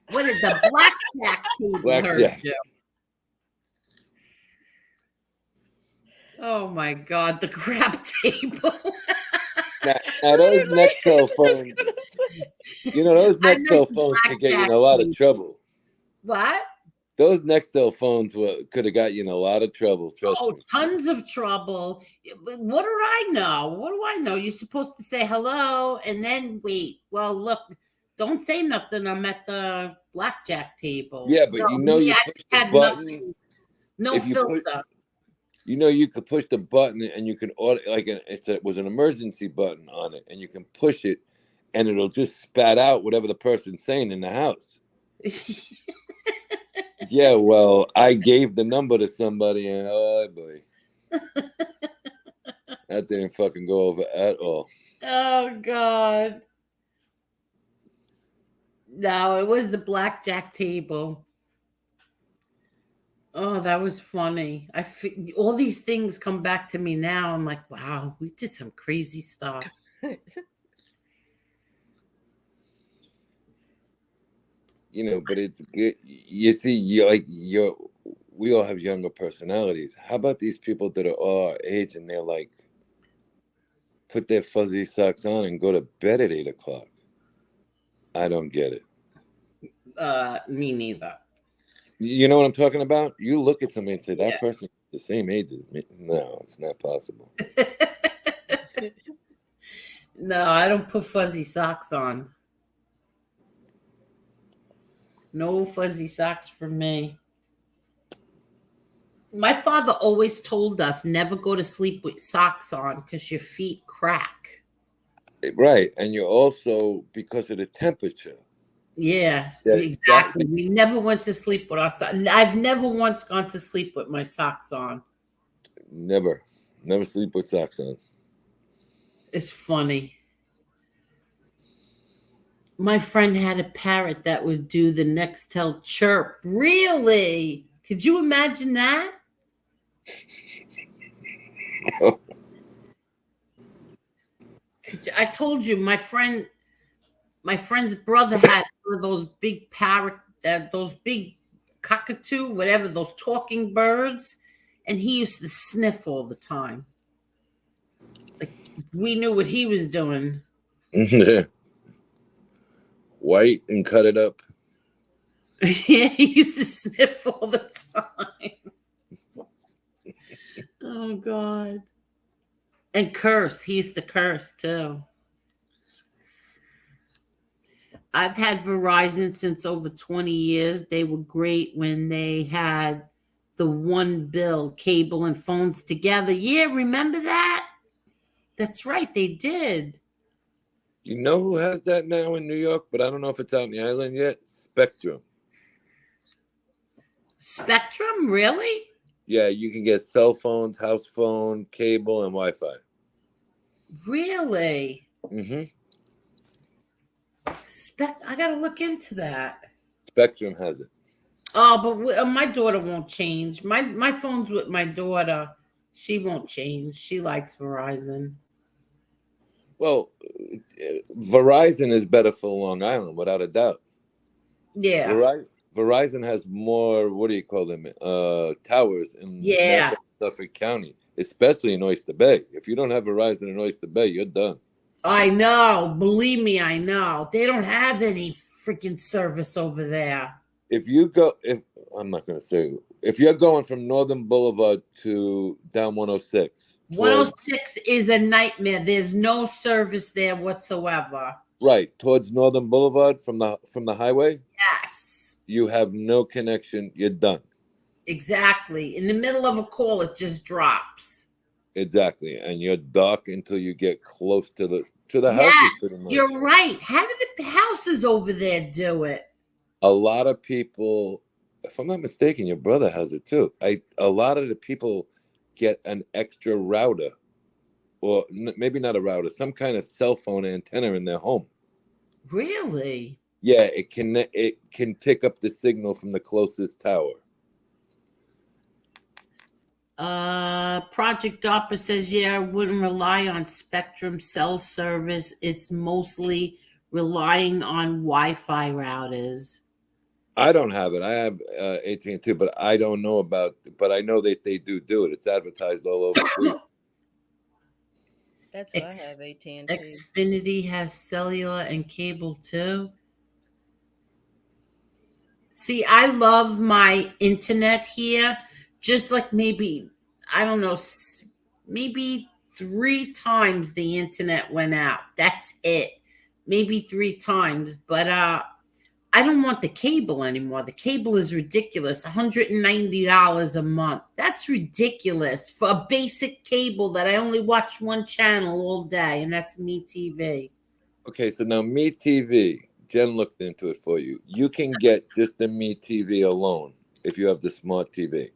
What is the blackjack table? Blackjack. Oh my God, the crap table. Now those Nextel phones, those Nextel phones could get you in a lot of trouble. What? Those Nextel phones could have got you in a lot of trouble. Trust me. Tons of trouble. What do I know? What do I know? You're supposed to say hello and then wait. Well, look, don't say nothing. I'm at the blackjack table. Yeah, but you push the button. No filter. You could push the button and you can order it was an emergency button on it, and you can push it, and it'll just spat out whatever the person's saying in the house. Yeah, well, I gave the number to somebody, and oh boy, that didn't fucking go over at all. Oh God. No, it was the blackjack table. Oh, that was funny. All these things come back to me now. I'm like, wow, we did some crazy stuff. But it's good. You see, we all have younger personalities. How about these people that are our age and they're like, put their fuzzy socks on and go to bed at 8 o'clock? I don't get it. Me neither. You know what I'm talking about? You look at somebody and say, that person's the same age as me. No, it's not possible. No, I don't put fuzzy socks on. No fuzzy socks for me. My father always told us never go to sleep with socks on because your feet crack. Right. And you're also, because of the temperature. Yeah, exactly. We never went to sleep with our socks. I've never once gone to sleep with my socks on. Never sleep with socks on. It's funny. My friend had a parrot that would do the Nextel chirp. Really? Could you imagine that? I told you, my friend's brother had one of those big parrot, those big cockatoo, whatever, those talking birds, and he used to sniff all the time. Like we knew what he was doing. White and cut it up. Yeah, he used to sniff all the time. Oh God. And curse. He used to curse too. I've had Verizon since over 20 years. They were great when they had the one bill, cable and phones together. Yeah, remember that? That's right, they did. You know who has that now in New York, but I don't know if it's out in the island yet? Spectrum. Spectrum, really? Yeah, you can get cell phones, house phone, cable, and Wi-Fi. Really? Mm-hmm. I gotta look into that. Spectrum has it. Oh, but my daughter won't change. My phone's with my daughter. She won't change. She likes Verizon. Well, Verizon is better for Long Island, without a doubt. Yeah. Verizon has more, what do you call them? Towers in Nassau, Suffolk County, especially in Oyster Bay. If you don't have Verizon in Oyster Bay, you're done. I know. Believe me, I know. They don't have any freaking service over there. If I'm not going to say, if you're going from Northern Boulevard to down 106. 106 is a nightmare. There's no service there whatsoever. Right, towards Northern Boulevard from the highway. Yes. You have no connection. You're done. Exactly. In the middle of a call, it just drops. Exactly, and you're dark until you get close to the houses. Pretty much. You're right. How did the houses over there do it? A lot of people, if I'm not mistaken, your brother has it too. A lot of the people get an extra router, or maybe not a router, some kind of cell phone antenna in their home. Really? Yeah, it can pick up the signal from the closest tower. Project DARPA says, I wouldn't rely on Spectrum cell service. It's mostly relying on Wi-Fi routers. I don't have it. I have AT&T, but I don't know but I know that they do it. It's advertised all over. That's why I have AT&T. Xfinity has cellular and cable too. See, I love my internet here. Just like maybe, I don't know, maybe 3 times the internet went out. That's it. Maybe 3 times. But I don't want the cable anymore. The cable is ridiculous. $190 a month. That's ridiculous for a basic cable that I only watch one channel all day, and that's MeTV. Okay, so now MeTV, Jen looked into it for you. You can get just the MeTV alone if you have the smart TV.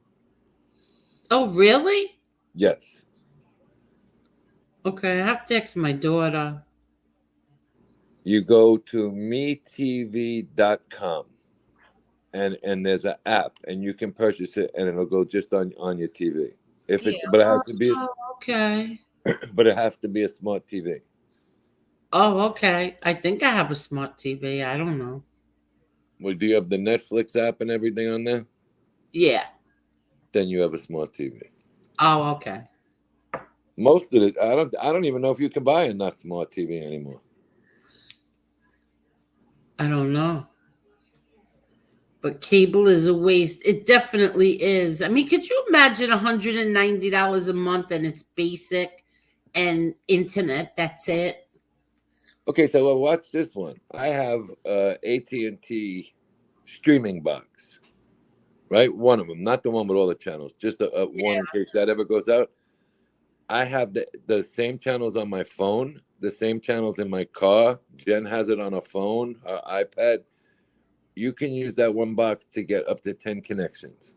Oh, really? Yes. Okay, I have to ask my daughter. You go to metv.com and there's an app and you can purchase it and it'll go just on your TV. But it has to be okay. But it has to be a smart TV. Oh, okay. I think I have a smart TV. I don't know. Well, do you have the Netflix app and everything on there? Yeah. Then you have a smart TV. Oh, okay. Most of it, I don't even know if you can buy a not smart TV anymore. I don't know. But cable is a waste. It definitely is. I mean, could you imagine $190 a month and it's basic and internet? That's it. Okay, so watch this one. I have AT&T streaming box, right? One of them, not the one with all the channels, just one in case that ever goes out. I have the same channels on my phone, the same channels in my car. Jen has it on her phone, her iPad. You can use that one box to get up to 10 connections.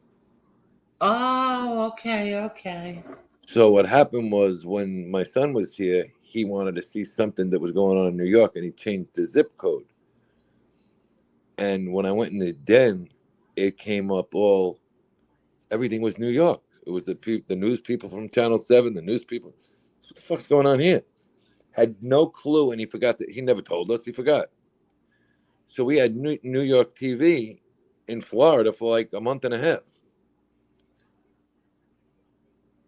Oh, okay. So what happened was when my son was here, he wanted to see something that was going on in New York, and he changed the zip code. And when I went in the den, it came up everything was New York. It was the news people from Channel 7, the news people. What the fuck's going on here? Had no clue, and he forgot that he never told us. He forgot. So we had New York TV in Florida for like a month and a half.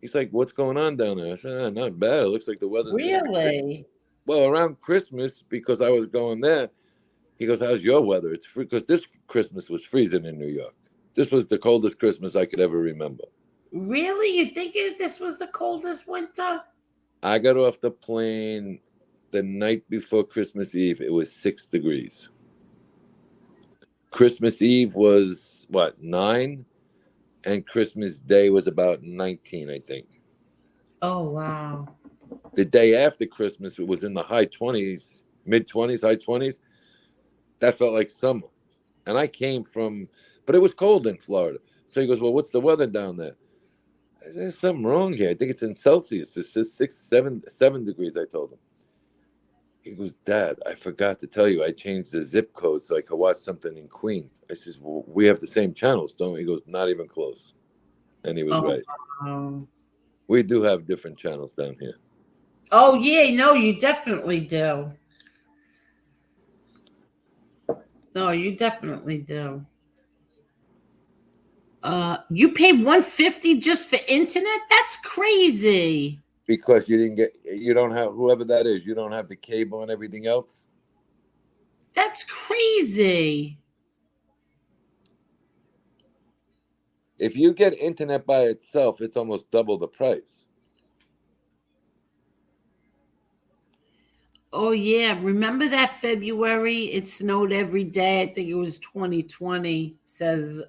He's like, "What's going on down there?" I said, "Not bad. It looks like the weather's really." Well, around Christmas, because I was going there, he goes, "How's your weather?" It's free because this Christmas was freezing in New York. This was the coldest Christmas I could ever remember. Really? You think this was the coldest winter? I got off the plane the night before Christmas Eve. It was 6 degrees. Christmas Eve was 9, and Christmas Day was about 19, I think. Oh, wow. The day after Christmas, it was in the high 20s, mid-20s, high 20s. That felt like summer. And I came from, but it was cold in Florida. So he goes, well, what's the weather down there? I said, there's something wrong here. I think it's in Celsius. It's just 7 degrees, I told him. He goes, Dad, I forgot to tell you, I changed the zip code so I could watch something in Queens. I says, well, we have the same channels, don't we? He goes, not even close. And he was right. We do have different channels down here. Oh, yeah. No, you definitely do. No, you definitely do. You pay $150 just for internet? That's crazy. Because you don't have, whoever that is, you don't have the cable and everything else. That's crazy. If you get internet by itself, it's almost double the price. Oh, yeah. Remember that February? It snowed every day. I think it was 2020, says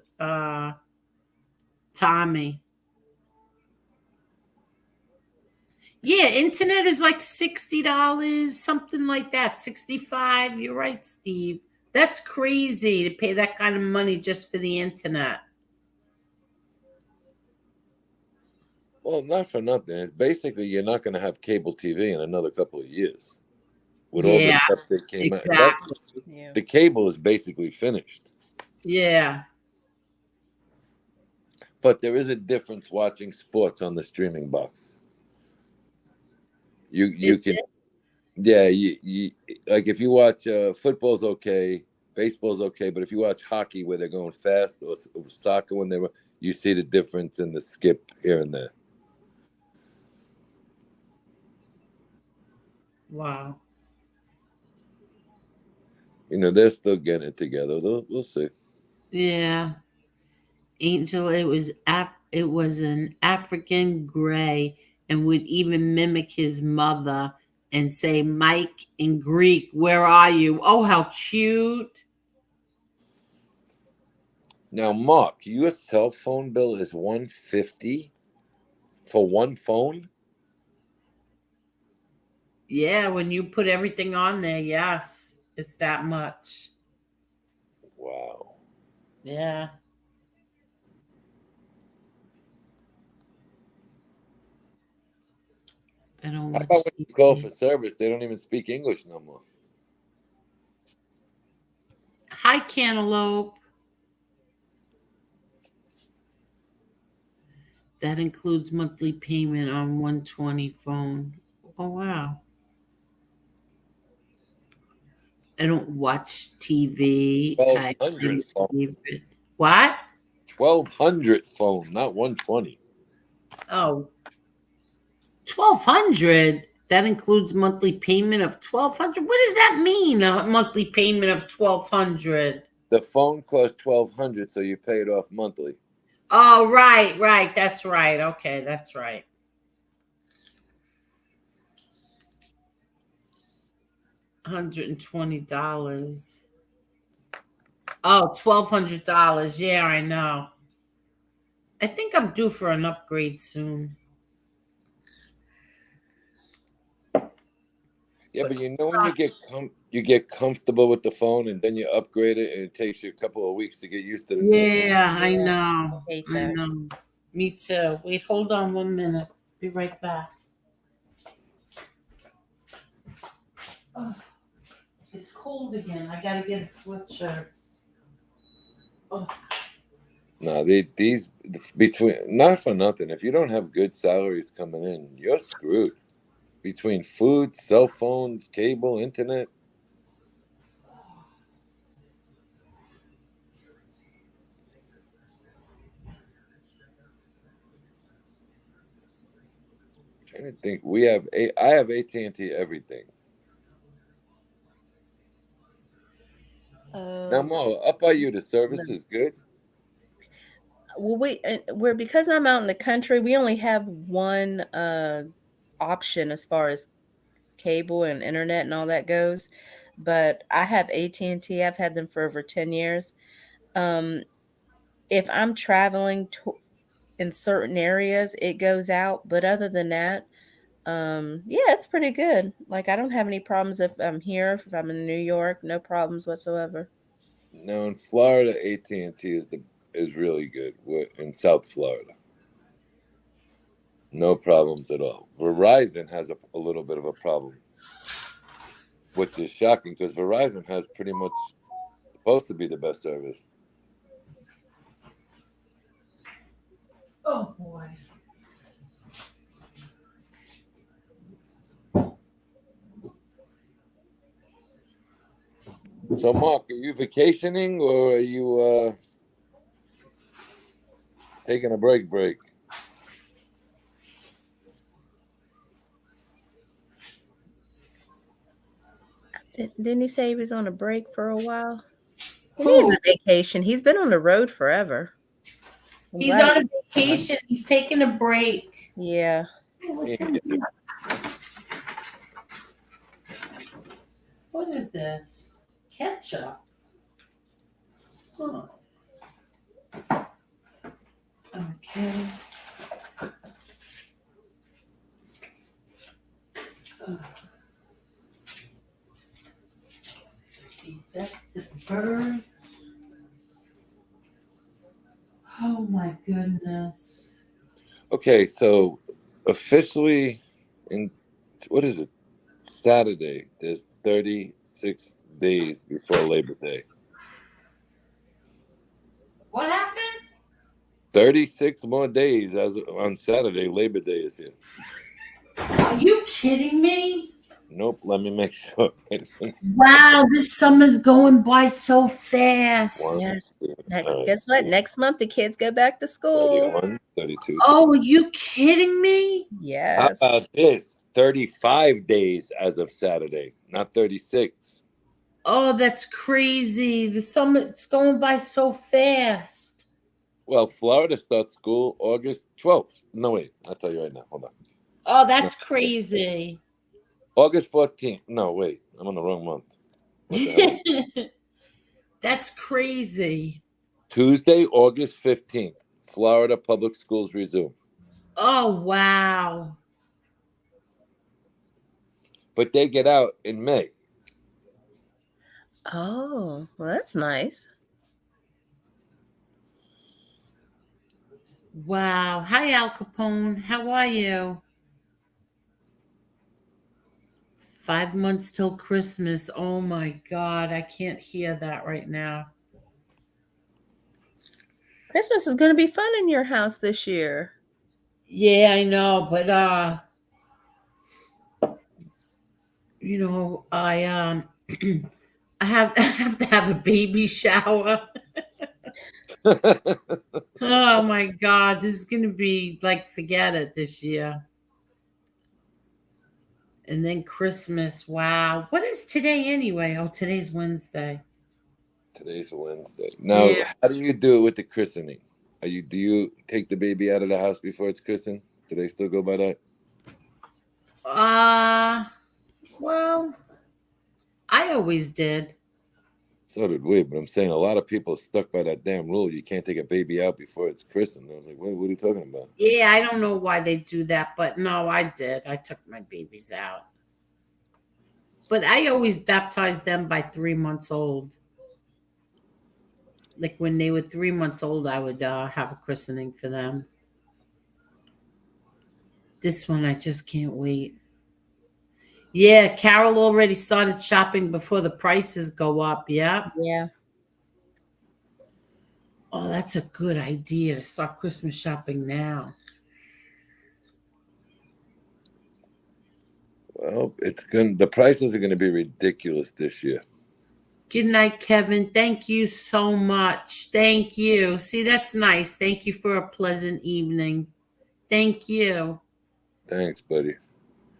Tommy. Yeah, internet is like $60, something like that. 65. You're right, Steve. That's crazy to pay that kind of money just for the internet. Well, not for nothing. It's basically, you're not going to have cable TV in another couple of years. With all the stuff that came out. The cable is basically finished. Yeah. But there is a difference watching sports on the streaming box. You can, yeah, you like if you watch football's okay, baseball's okay, but if you watch hockey where they're going fast or soccer when you see the difference in the skip here and there. Wow. They're still getting it together. We'll see. Yeah. Angel, it was an African gray and would even mimic his mother and say, Mike in Greek, where are you? Oh, how cute. Now, Mark, your cell phone bill is $150 for one phone? Yeah, when you put everything on there, yes, it's that much. Wow. Yeah. I don't How about when you call for service, they don't even speak English no more? Hi, Cantaloupe. That includes monthly payment on 120 phone. Oh, wow. I don't watch TV. 1,200 phone. What? 1,200 phone, not 120. Oh, 1,200. That includes monthly payment of 1,200. What does that mean? A monthly payment of 1,200. The phone costs 1,200, so you pay it off monthly. Oh, right. That's right. Okay, that's right. $120. Oh, $1,200. Yeah, I know. I think I'm due for an upgrade soon. Yeah, but when you get comfortable with the phone and then you upgrade it, and it takes you a couple of weeks to get used to the new phone. Yeah, I know. I hate that. I know. Me too. Wait, hold on 1 minute. Be right back. Oh, it's cold again. I gotta get a sweatshirt. Oh. No, these between, not for nothing. If you don't have good salaries coming in, you're screwed. Between food, cell phones, cable, internet. I'm trying to think. I have AT&T everything. Now, Mo, up by you, the service is good. Well, because I'm out in the country, we only have one option as far as cable and internet and all that goes. But I have AT&T. I've had them for over 10 years. If I'm traveling in certain areas, it goes out. But other than that, Yeah, it's pretty good. Like, I don't have any problems if I'm here, if I'm in New York, no problems whatsoever. No, in Florida, AT&T is really good. We're in South Florida. No problems at all. Verizon has a little bit of a problem, which is shocking because Verizon has pretty much supposed to be the best service. Oh boy. So, Mark, are you vacationing or are you taking a break? Didn't he say he was on a break for a while? He needs a vacation. He's been on the road forever. He's on a vacation. He's taking a break. Yeah. What's in here? What is this? Ketchup. Oh. Okay. Feed that to the birds. Oh my goodness. Okay, so officially in what is it? Saturday. There's 36 days before Labor Day. What happened? 36 more days on Saturday. Labor Day is here. Are you kidding me? Nope. Let me make sure. Wow, this summer's going by so fast. Yes. Guess what? Next month the kids go back to school. 31, 32. Oh, are you kidding me? Yes. How about this? 35 days as of Saturday, not 36. Oh, that's crazy. The summer's going by so fast. Well, Florida starts school August 12th. No, wait. I'll tell you right now. Hold on. Oh, that's crazy. August 14th. No, wait. I'm on the wrong month. What the hell? That's crazy. Tuesday, August 15th. Florida public schools resume. Oh, wow. But they get out in May. Oh, well, that's nice. Wow. Hi, Al Capone. How are you? 5 months till Christmas. Oh my God. I can't hear that right now. Christmas is going to be fun in your house this year. Yeah, I know, but you know, I I have to have a baby shower. Oh my God, this is gonna be like forget it this year. And then Christmas. Wow. What is today anyway? Oh, today's Wednesday. Today's Wednesday. Now, Yeah. how do you do it with the christening? Do you take the baby out of the house before it's christened? Do they still go by that? Well, I always did. So did we, but I'm saying a lot of people are stuck by that damn rule. You can't take a baby out before it's christened. I was like, what are you talking about? Yeah, I don't know why they do that, but no, I did. I took my babies out. But I always baptized them by 3 months old. Like when they were 3 months old, I would have a christening for them. This one, I just can't wait. Yeah, Carol already started shopping before the prices go up. Yeah. Yeah. Oh, that's a good idea to start Christmas shopping now. Well, the prices are going to be ridiculous this year. Good night, Kevin. Thank you so much. Thank you. See, that's nice. Thank you for a pleasant evening. Thank you. Thanks, buddy.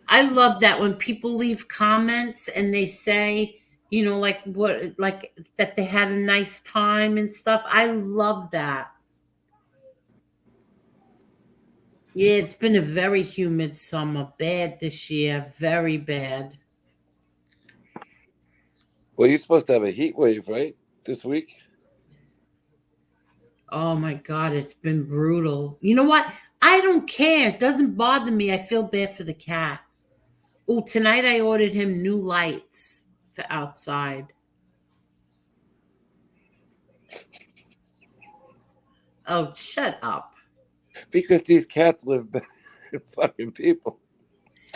I love that when people leave comments and they say, you know, like that they had a nice time and stuff. I love that. Yeah, it's been a very humid summer. Bad this year. Very bad. Well, you're supposed to have a heat wave, right? This week? Oh my God, it's been brutal. You know what? I don't care. It doesn't bother me. I feel bad for the cat. Oh, tonight I ordered him new lights for outside. Oh, shut up. Because these cats live better than fucking people.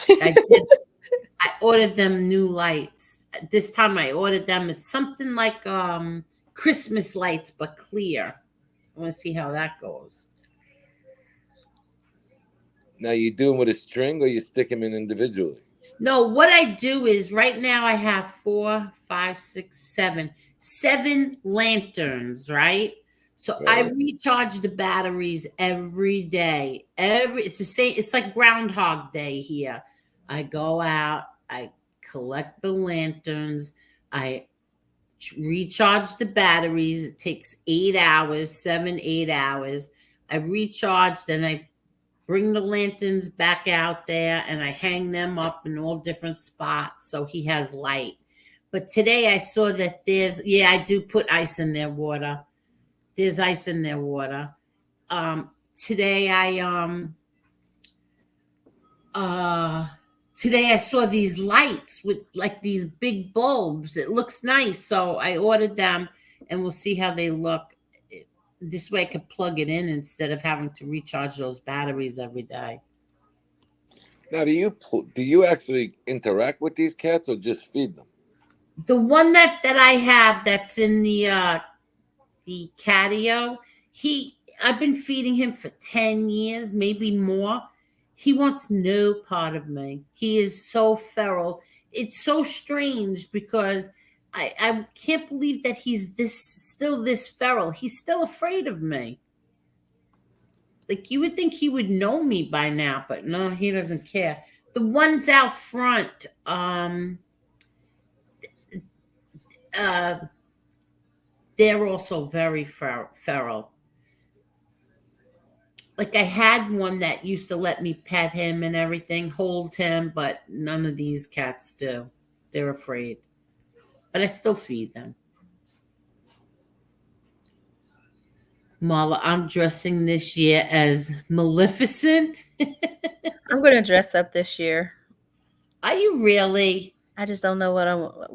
I did. I ordered them new lights. This time I ordered them. It's something like Christmas lights, but clear. I want to see how that goes. Now, you do them with a string or you stick them in individually? No, what I do is right now I have 4, 5, 6, 7 lanterns, right? So I recharge the batteries every day. It's the same. It's like Groundhog Day here. I go out, I collect the lanterns, I recharge the batteries. It takes 8 hours, 7, 8 hours. I recharge, then I bring the lanterns back out there and I hang them up in all different spots so he has light. But today I saw that I do put ice in their water. There's ice in their water. Today I saw these lights with like these big bulbs. It looks nice. So I ordered them and we'll see how they look. This way I could plug it in instead of having to recharge those batteries every day. Now, do you actually interact with these cats or just feed them? The one that I have that's in the catio, I've been feeding him for 10 years, maybe more. He wants no part of me. He is so feral. It's so strange because I can't believe that he's still this feral. He's still afraid of me. Like you would think he would know me by now, but no, he doesn't care. The ones out front, they're also very feral. Like I had one that used to let me pet him and everything, hold him, but none of these cats do. They're afraid. But I still feed them. Marla, I'm dressing this year as Maleficent. I'm going to dress up this year. Are you really? I just don't know what I want.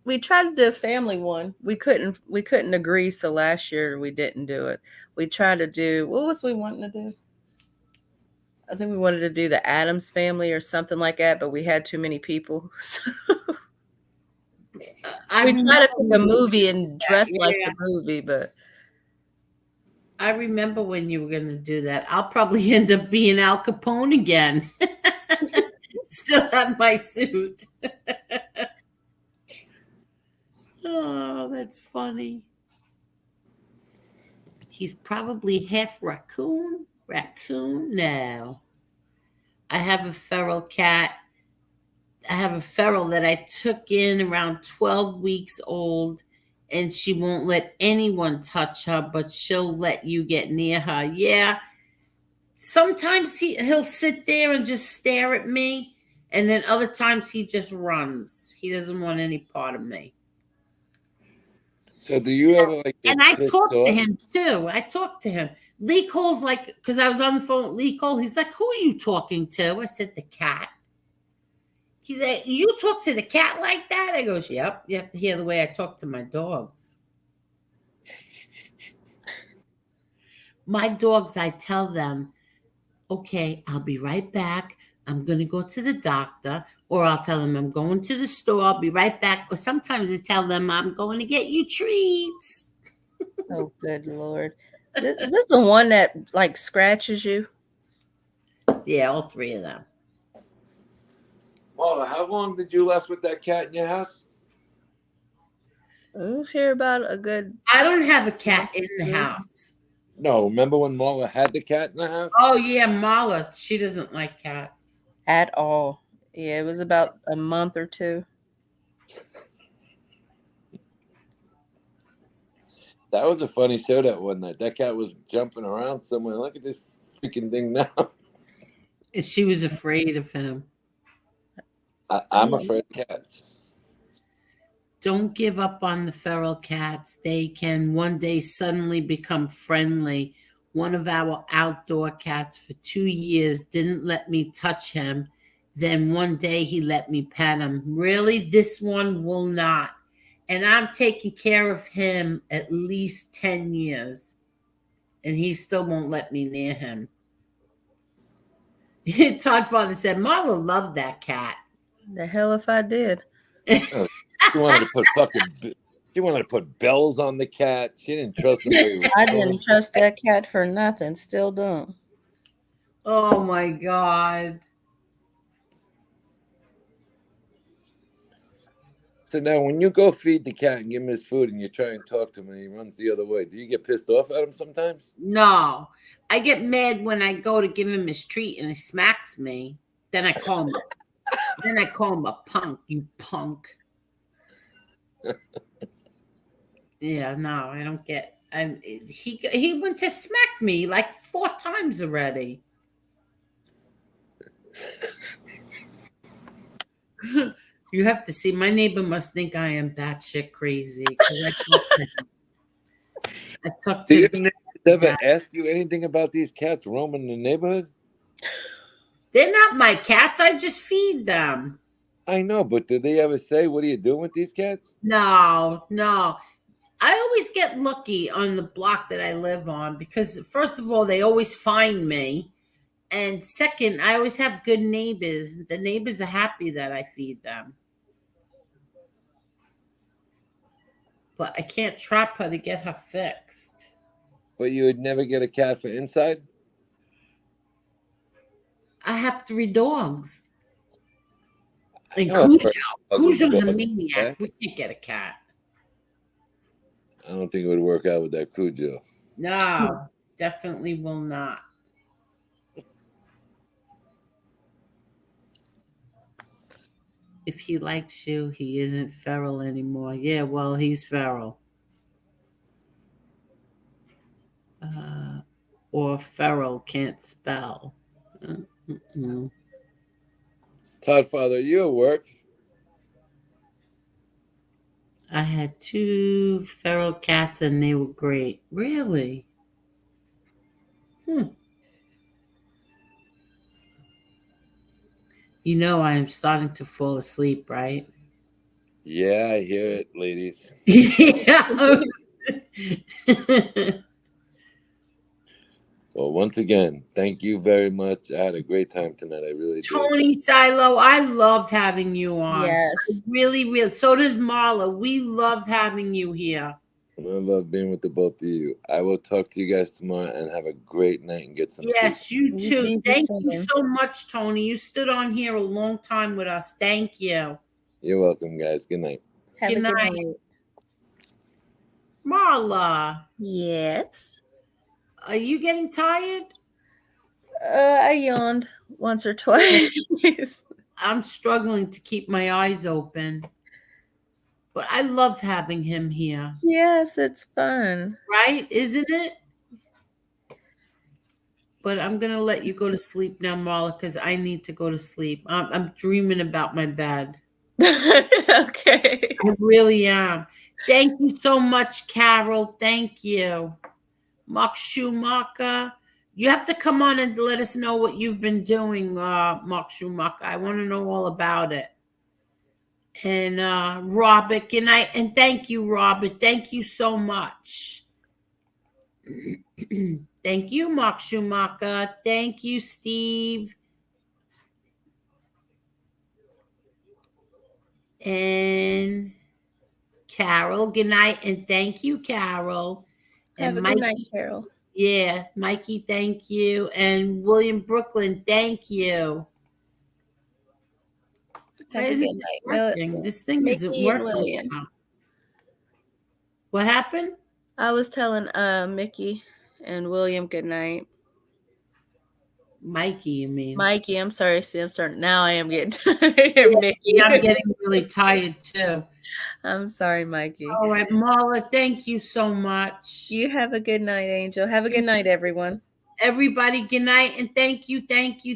We tried to do a family one. We couldn't agree, so last year we didn't do it. We tried to do, what was we wanting to do? I think we wanted to do the Addams Family or something like that, but we had too many people. So we tried to pick a movie and dress like the movie, but I remember when you were going to do that. I'll probably end up being Al Capone again. Still have my suit. Oh, that's funny. He's probably half raccoon. No. I have a feral cat. I have a feral that I took in around 12 weeks old, and she won't let anyone touch her, but she'll let you get near her. Yeah. Sometimes he'll sit there and just stare at me, and then other times he just runs. He doesn't want any part of me. So do you ever like get And I pissed talked to off? him too. I talked to him. Lee Cole's like, because I was on the phone with Lee Cole. He's like, who are you talking to? I said, the cat. He said, you talk to the cat like that? I goes, yep. You have to hear the way I talk to my dogs. My dogs, I tell them, okay, I'll be right back. I'm going to go to the doctor. Or I'll tell them I'm going to the store. I'll be right back. Or sometimes I tell them I'm going to get you treats. oh, good Lord. Is this the one that like scratches you? Yeah, all 3 of them. Well, how long did you last with that cat in your house? I was here about a good. I don't have a cat in the house. No, remember when Marla had the cat in the house? Oh, yeah, Marla. She doesn't like cats. At all. Yeah, it was about a month or 2. That was a funny show that one night. That cat was jumping around somewhere. Look at this freaking thing now. She was afraid of him. I'm afraid of cats. Don't give up on the feral cats. They can one day suddenly become friendly, one of our outdoor cats for 2 years, didn't let me touch him. Then one day he let me pet him. Really, this one will not. And I'm taking care of him at least 10 years. And he still won't let me near him. Todd Father said, Marla loved that cat. The hell if I did. She wanted to put she wanted to put bells on the cat. She didn't trust him. I didn't trust that cat for nothing. Still don't. Oh my God. So now when you go feed the cat and give him his food and you try and talk to him and he runs the other way, do you get pissed off at him sometimes? No. I get mad when I go to give him his treat and he smacks me. Then I call him a punk, you punk. Yeah, no, I don't get. And he went to smack me like 4 times already. You have to see. My neighbor must think I am batshit crazy. I talked to. Do your neighbors ever ask you anything about these cats roaming the neighborhood? They're not my cats. I just feed them. I know, but do they ever say, "What are you doing with these cats"? No. I always get lucky on the block that I live on because, first of all, they always find me. And second, I always have good neighbors. The neighbors are happy that I feed them. But I can't trap her to get her fixed. But you would never get a cat for inside? I have 3 dogs. And Oh, Cujo's a maniac. We can't get a cat. I don't think it would work out with that Cujo. No, definitely will not. If he likes you, he isn't feral anymore. Yeah, well, he's feral. Or feral, can't spell. Todd Father, you at work? I had 2 feral cats and they were great. Really? You know I am starting to fall asleep, right? Yeah, I hear it, ladies. Yeah. Well, once again, thank you very much. I had a great time tonight. I really did. Tony Silo, I love having you on. Yes. I really. So does Marla. We love having you here. And I love being with the both of you. I will talk to you guys tomorrow and have a great night and get some Yes, sleep. you too. Thank you so much, Tony. You stood on here a long time with us. Thank you. You're welcome, guys. Good night. Have a good night. Marla. Yes. Are you getting tired? I yawned once or twice. I'm struggling to keep my eyes open. But I love having him here. Yes, it's fun. Right? Isn't it? But I'm going to let you go to sleep now, Marla, because I need to go to sleep. I'm dreaming about my bed. Okay. I really am. Thank you so much, Carol. Thank you. Mark Schumacher. You have to come on and let us know what you've been doing, Mark Schumacher. I want to know all about it. And Robert, good night. And thank you, Robert. Thank you so much. Thank you, Mark Schumacher. Thank you, Steve. And Carol, good night. And thank you, Carol. Have And a good night, Carol. Yeah, Mikey, thank you. And William Brooklyn, thank you. Why isn't this working? This thing isn't working. What happened? I was telling Mickey and William good night. Mikey, you mean? Mikey, I'm sorry. See, I'm starting now. I am getting tired. Mickey, I'm getting really tired too. I'm sorry, Mikey. All right, Marla, thank you so much. You have a good night, Angel. Have a good night, everyone. Everybody, good night, and thank you, thank you,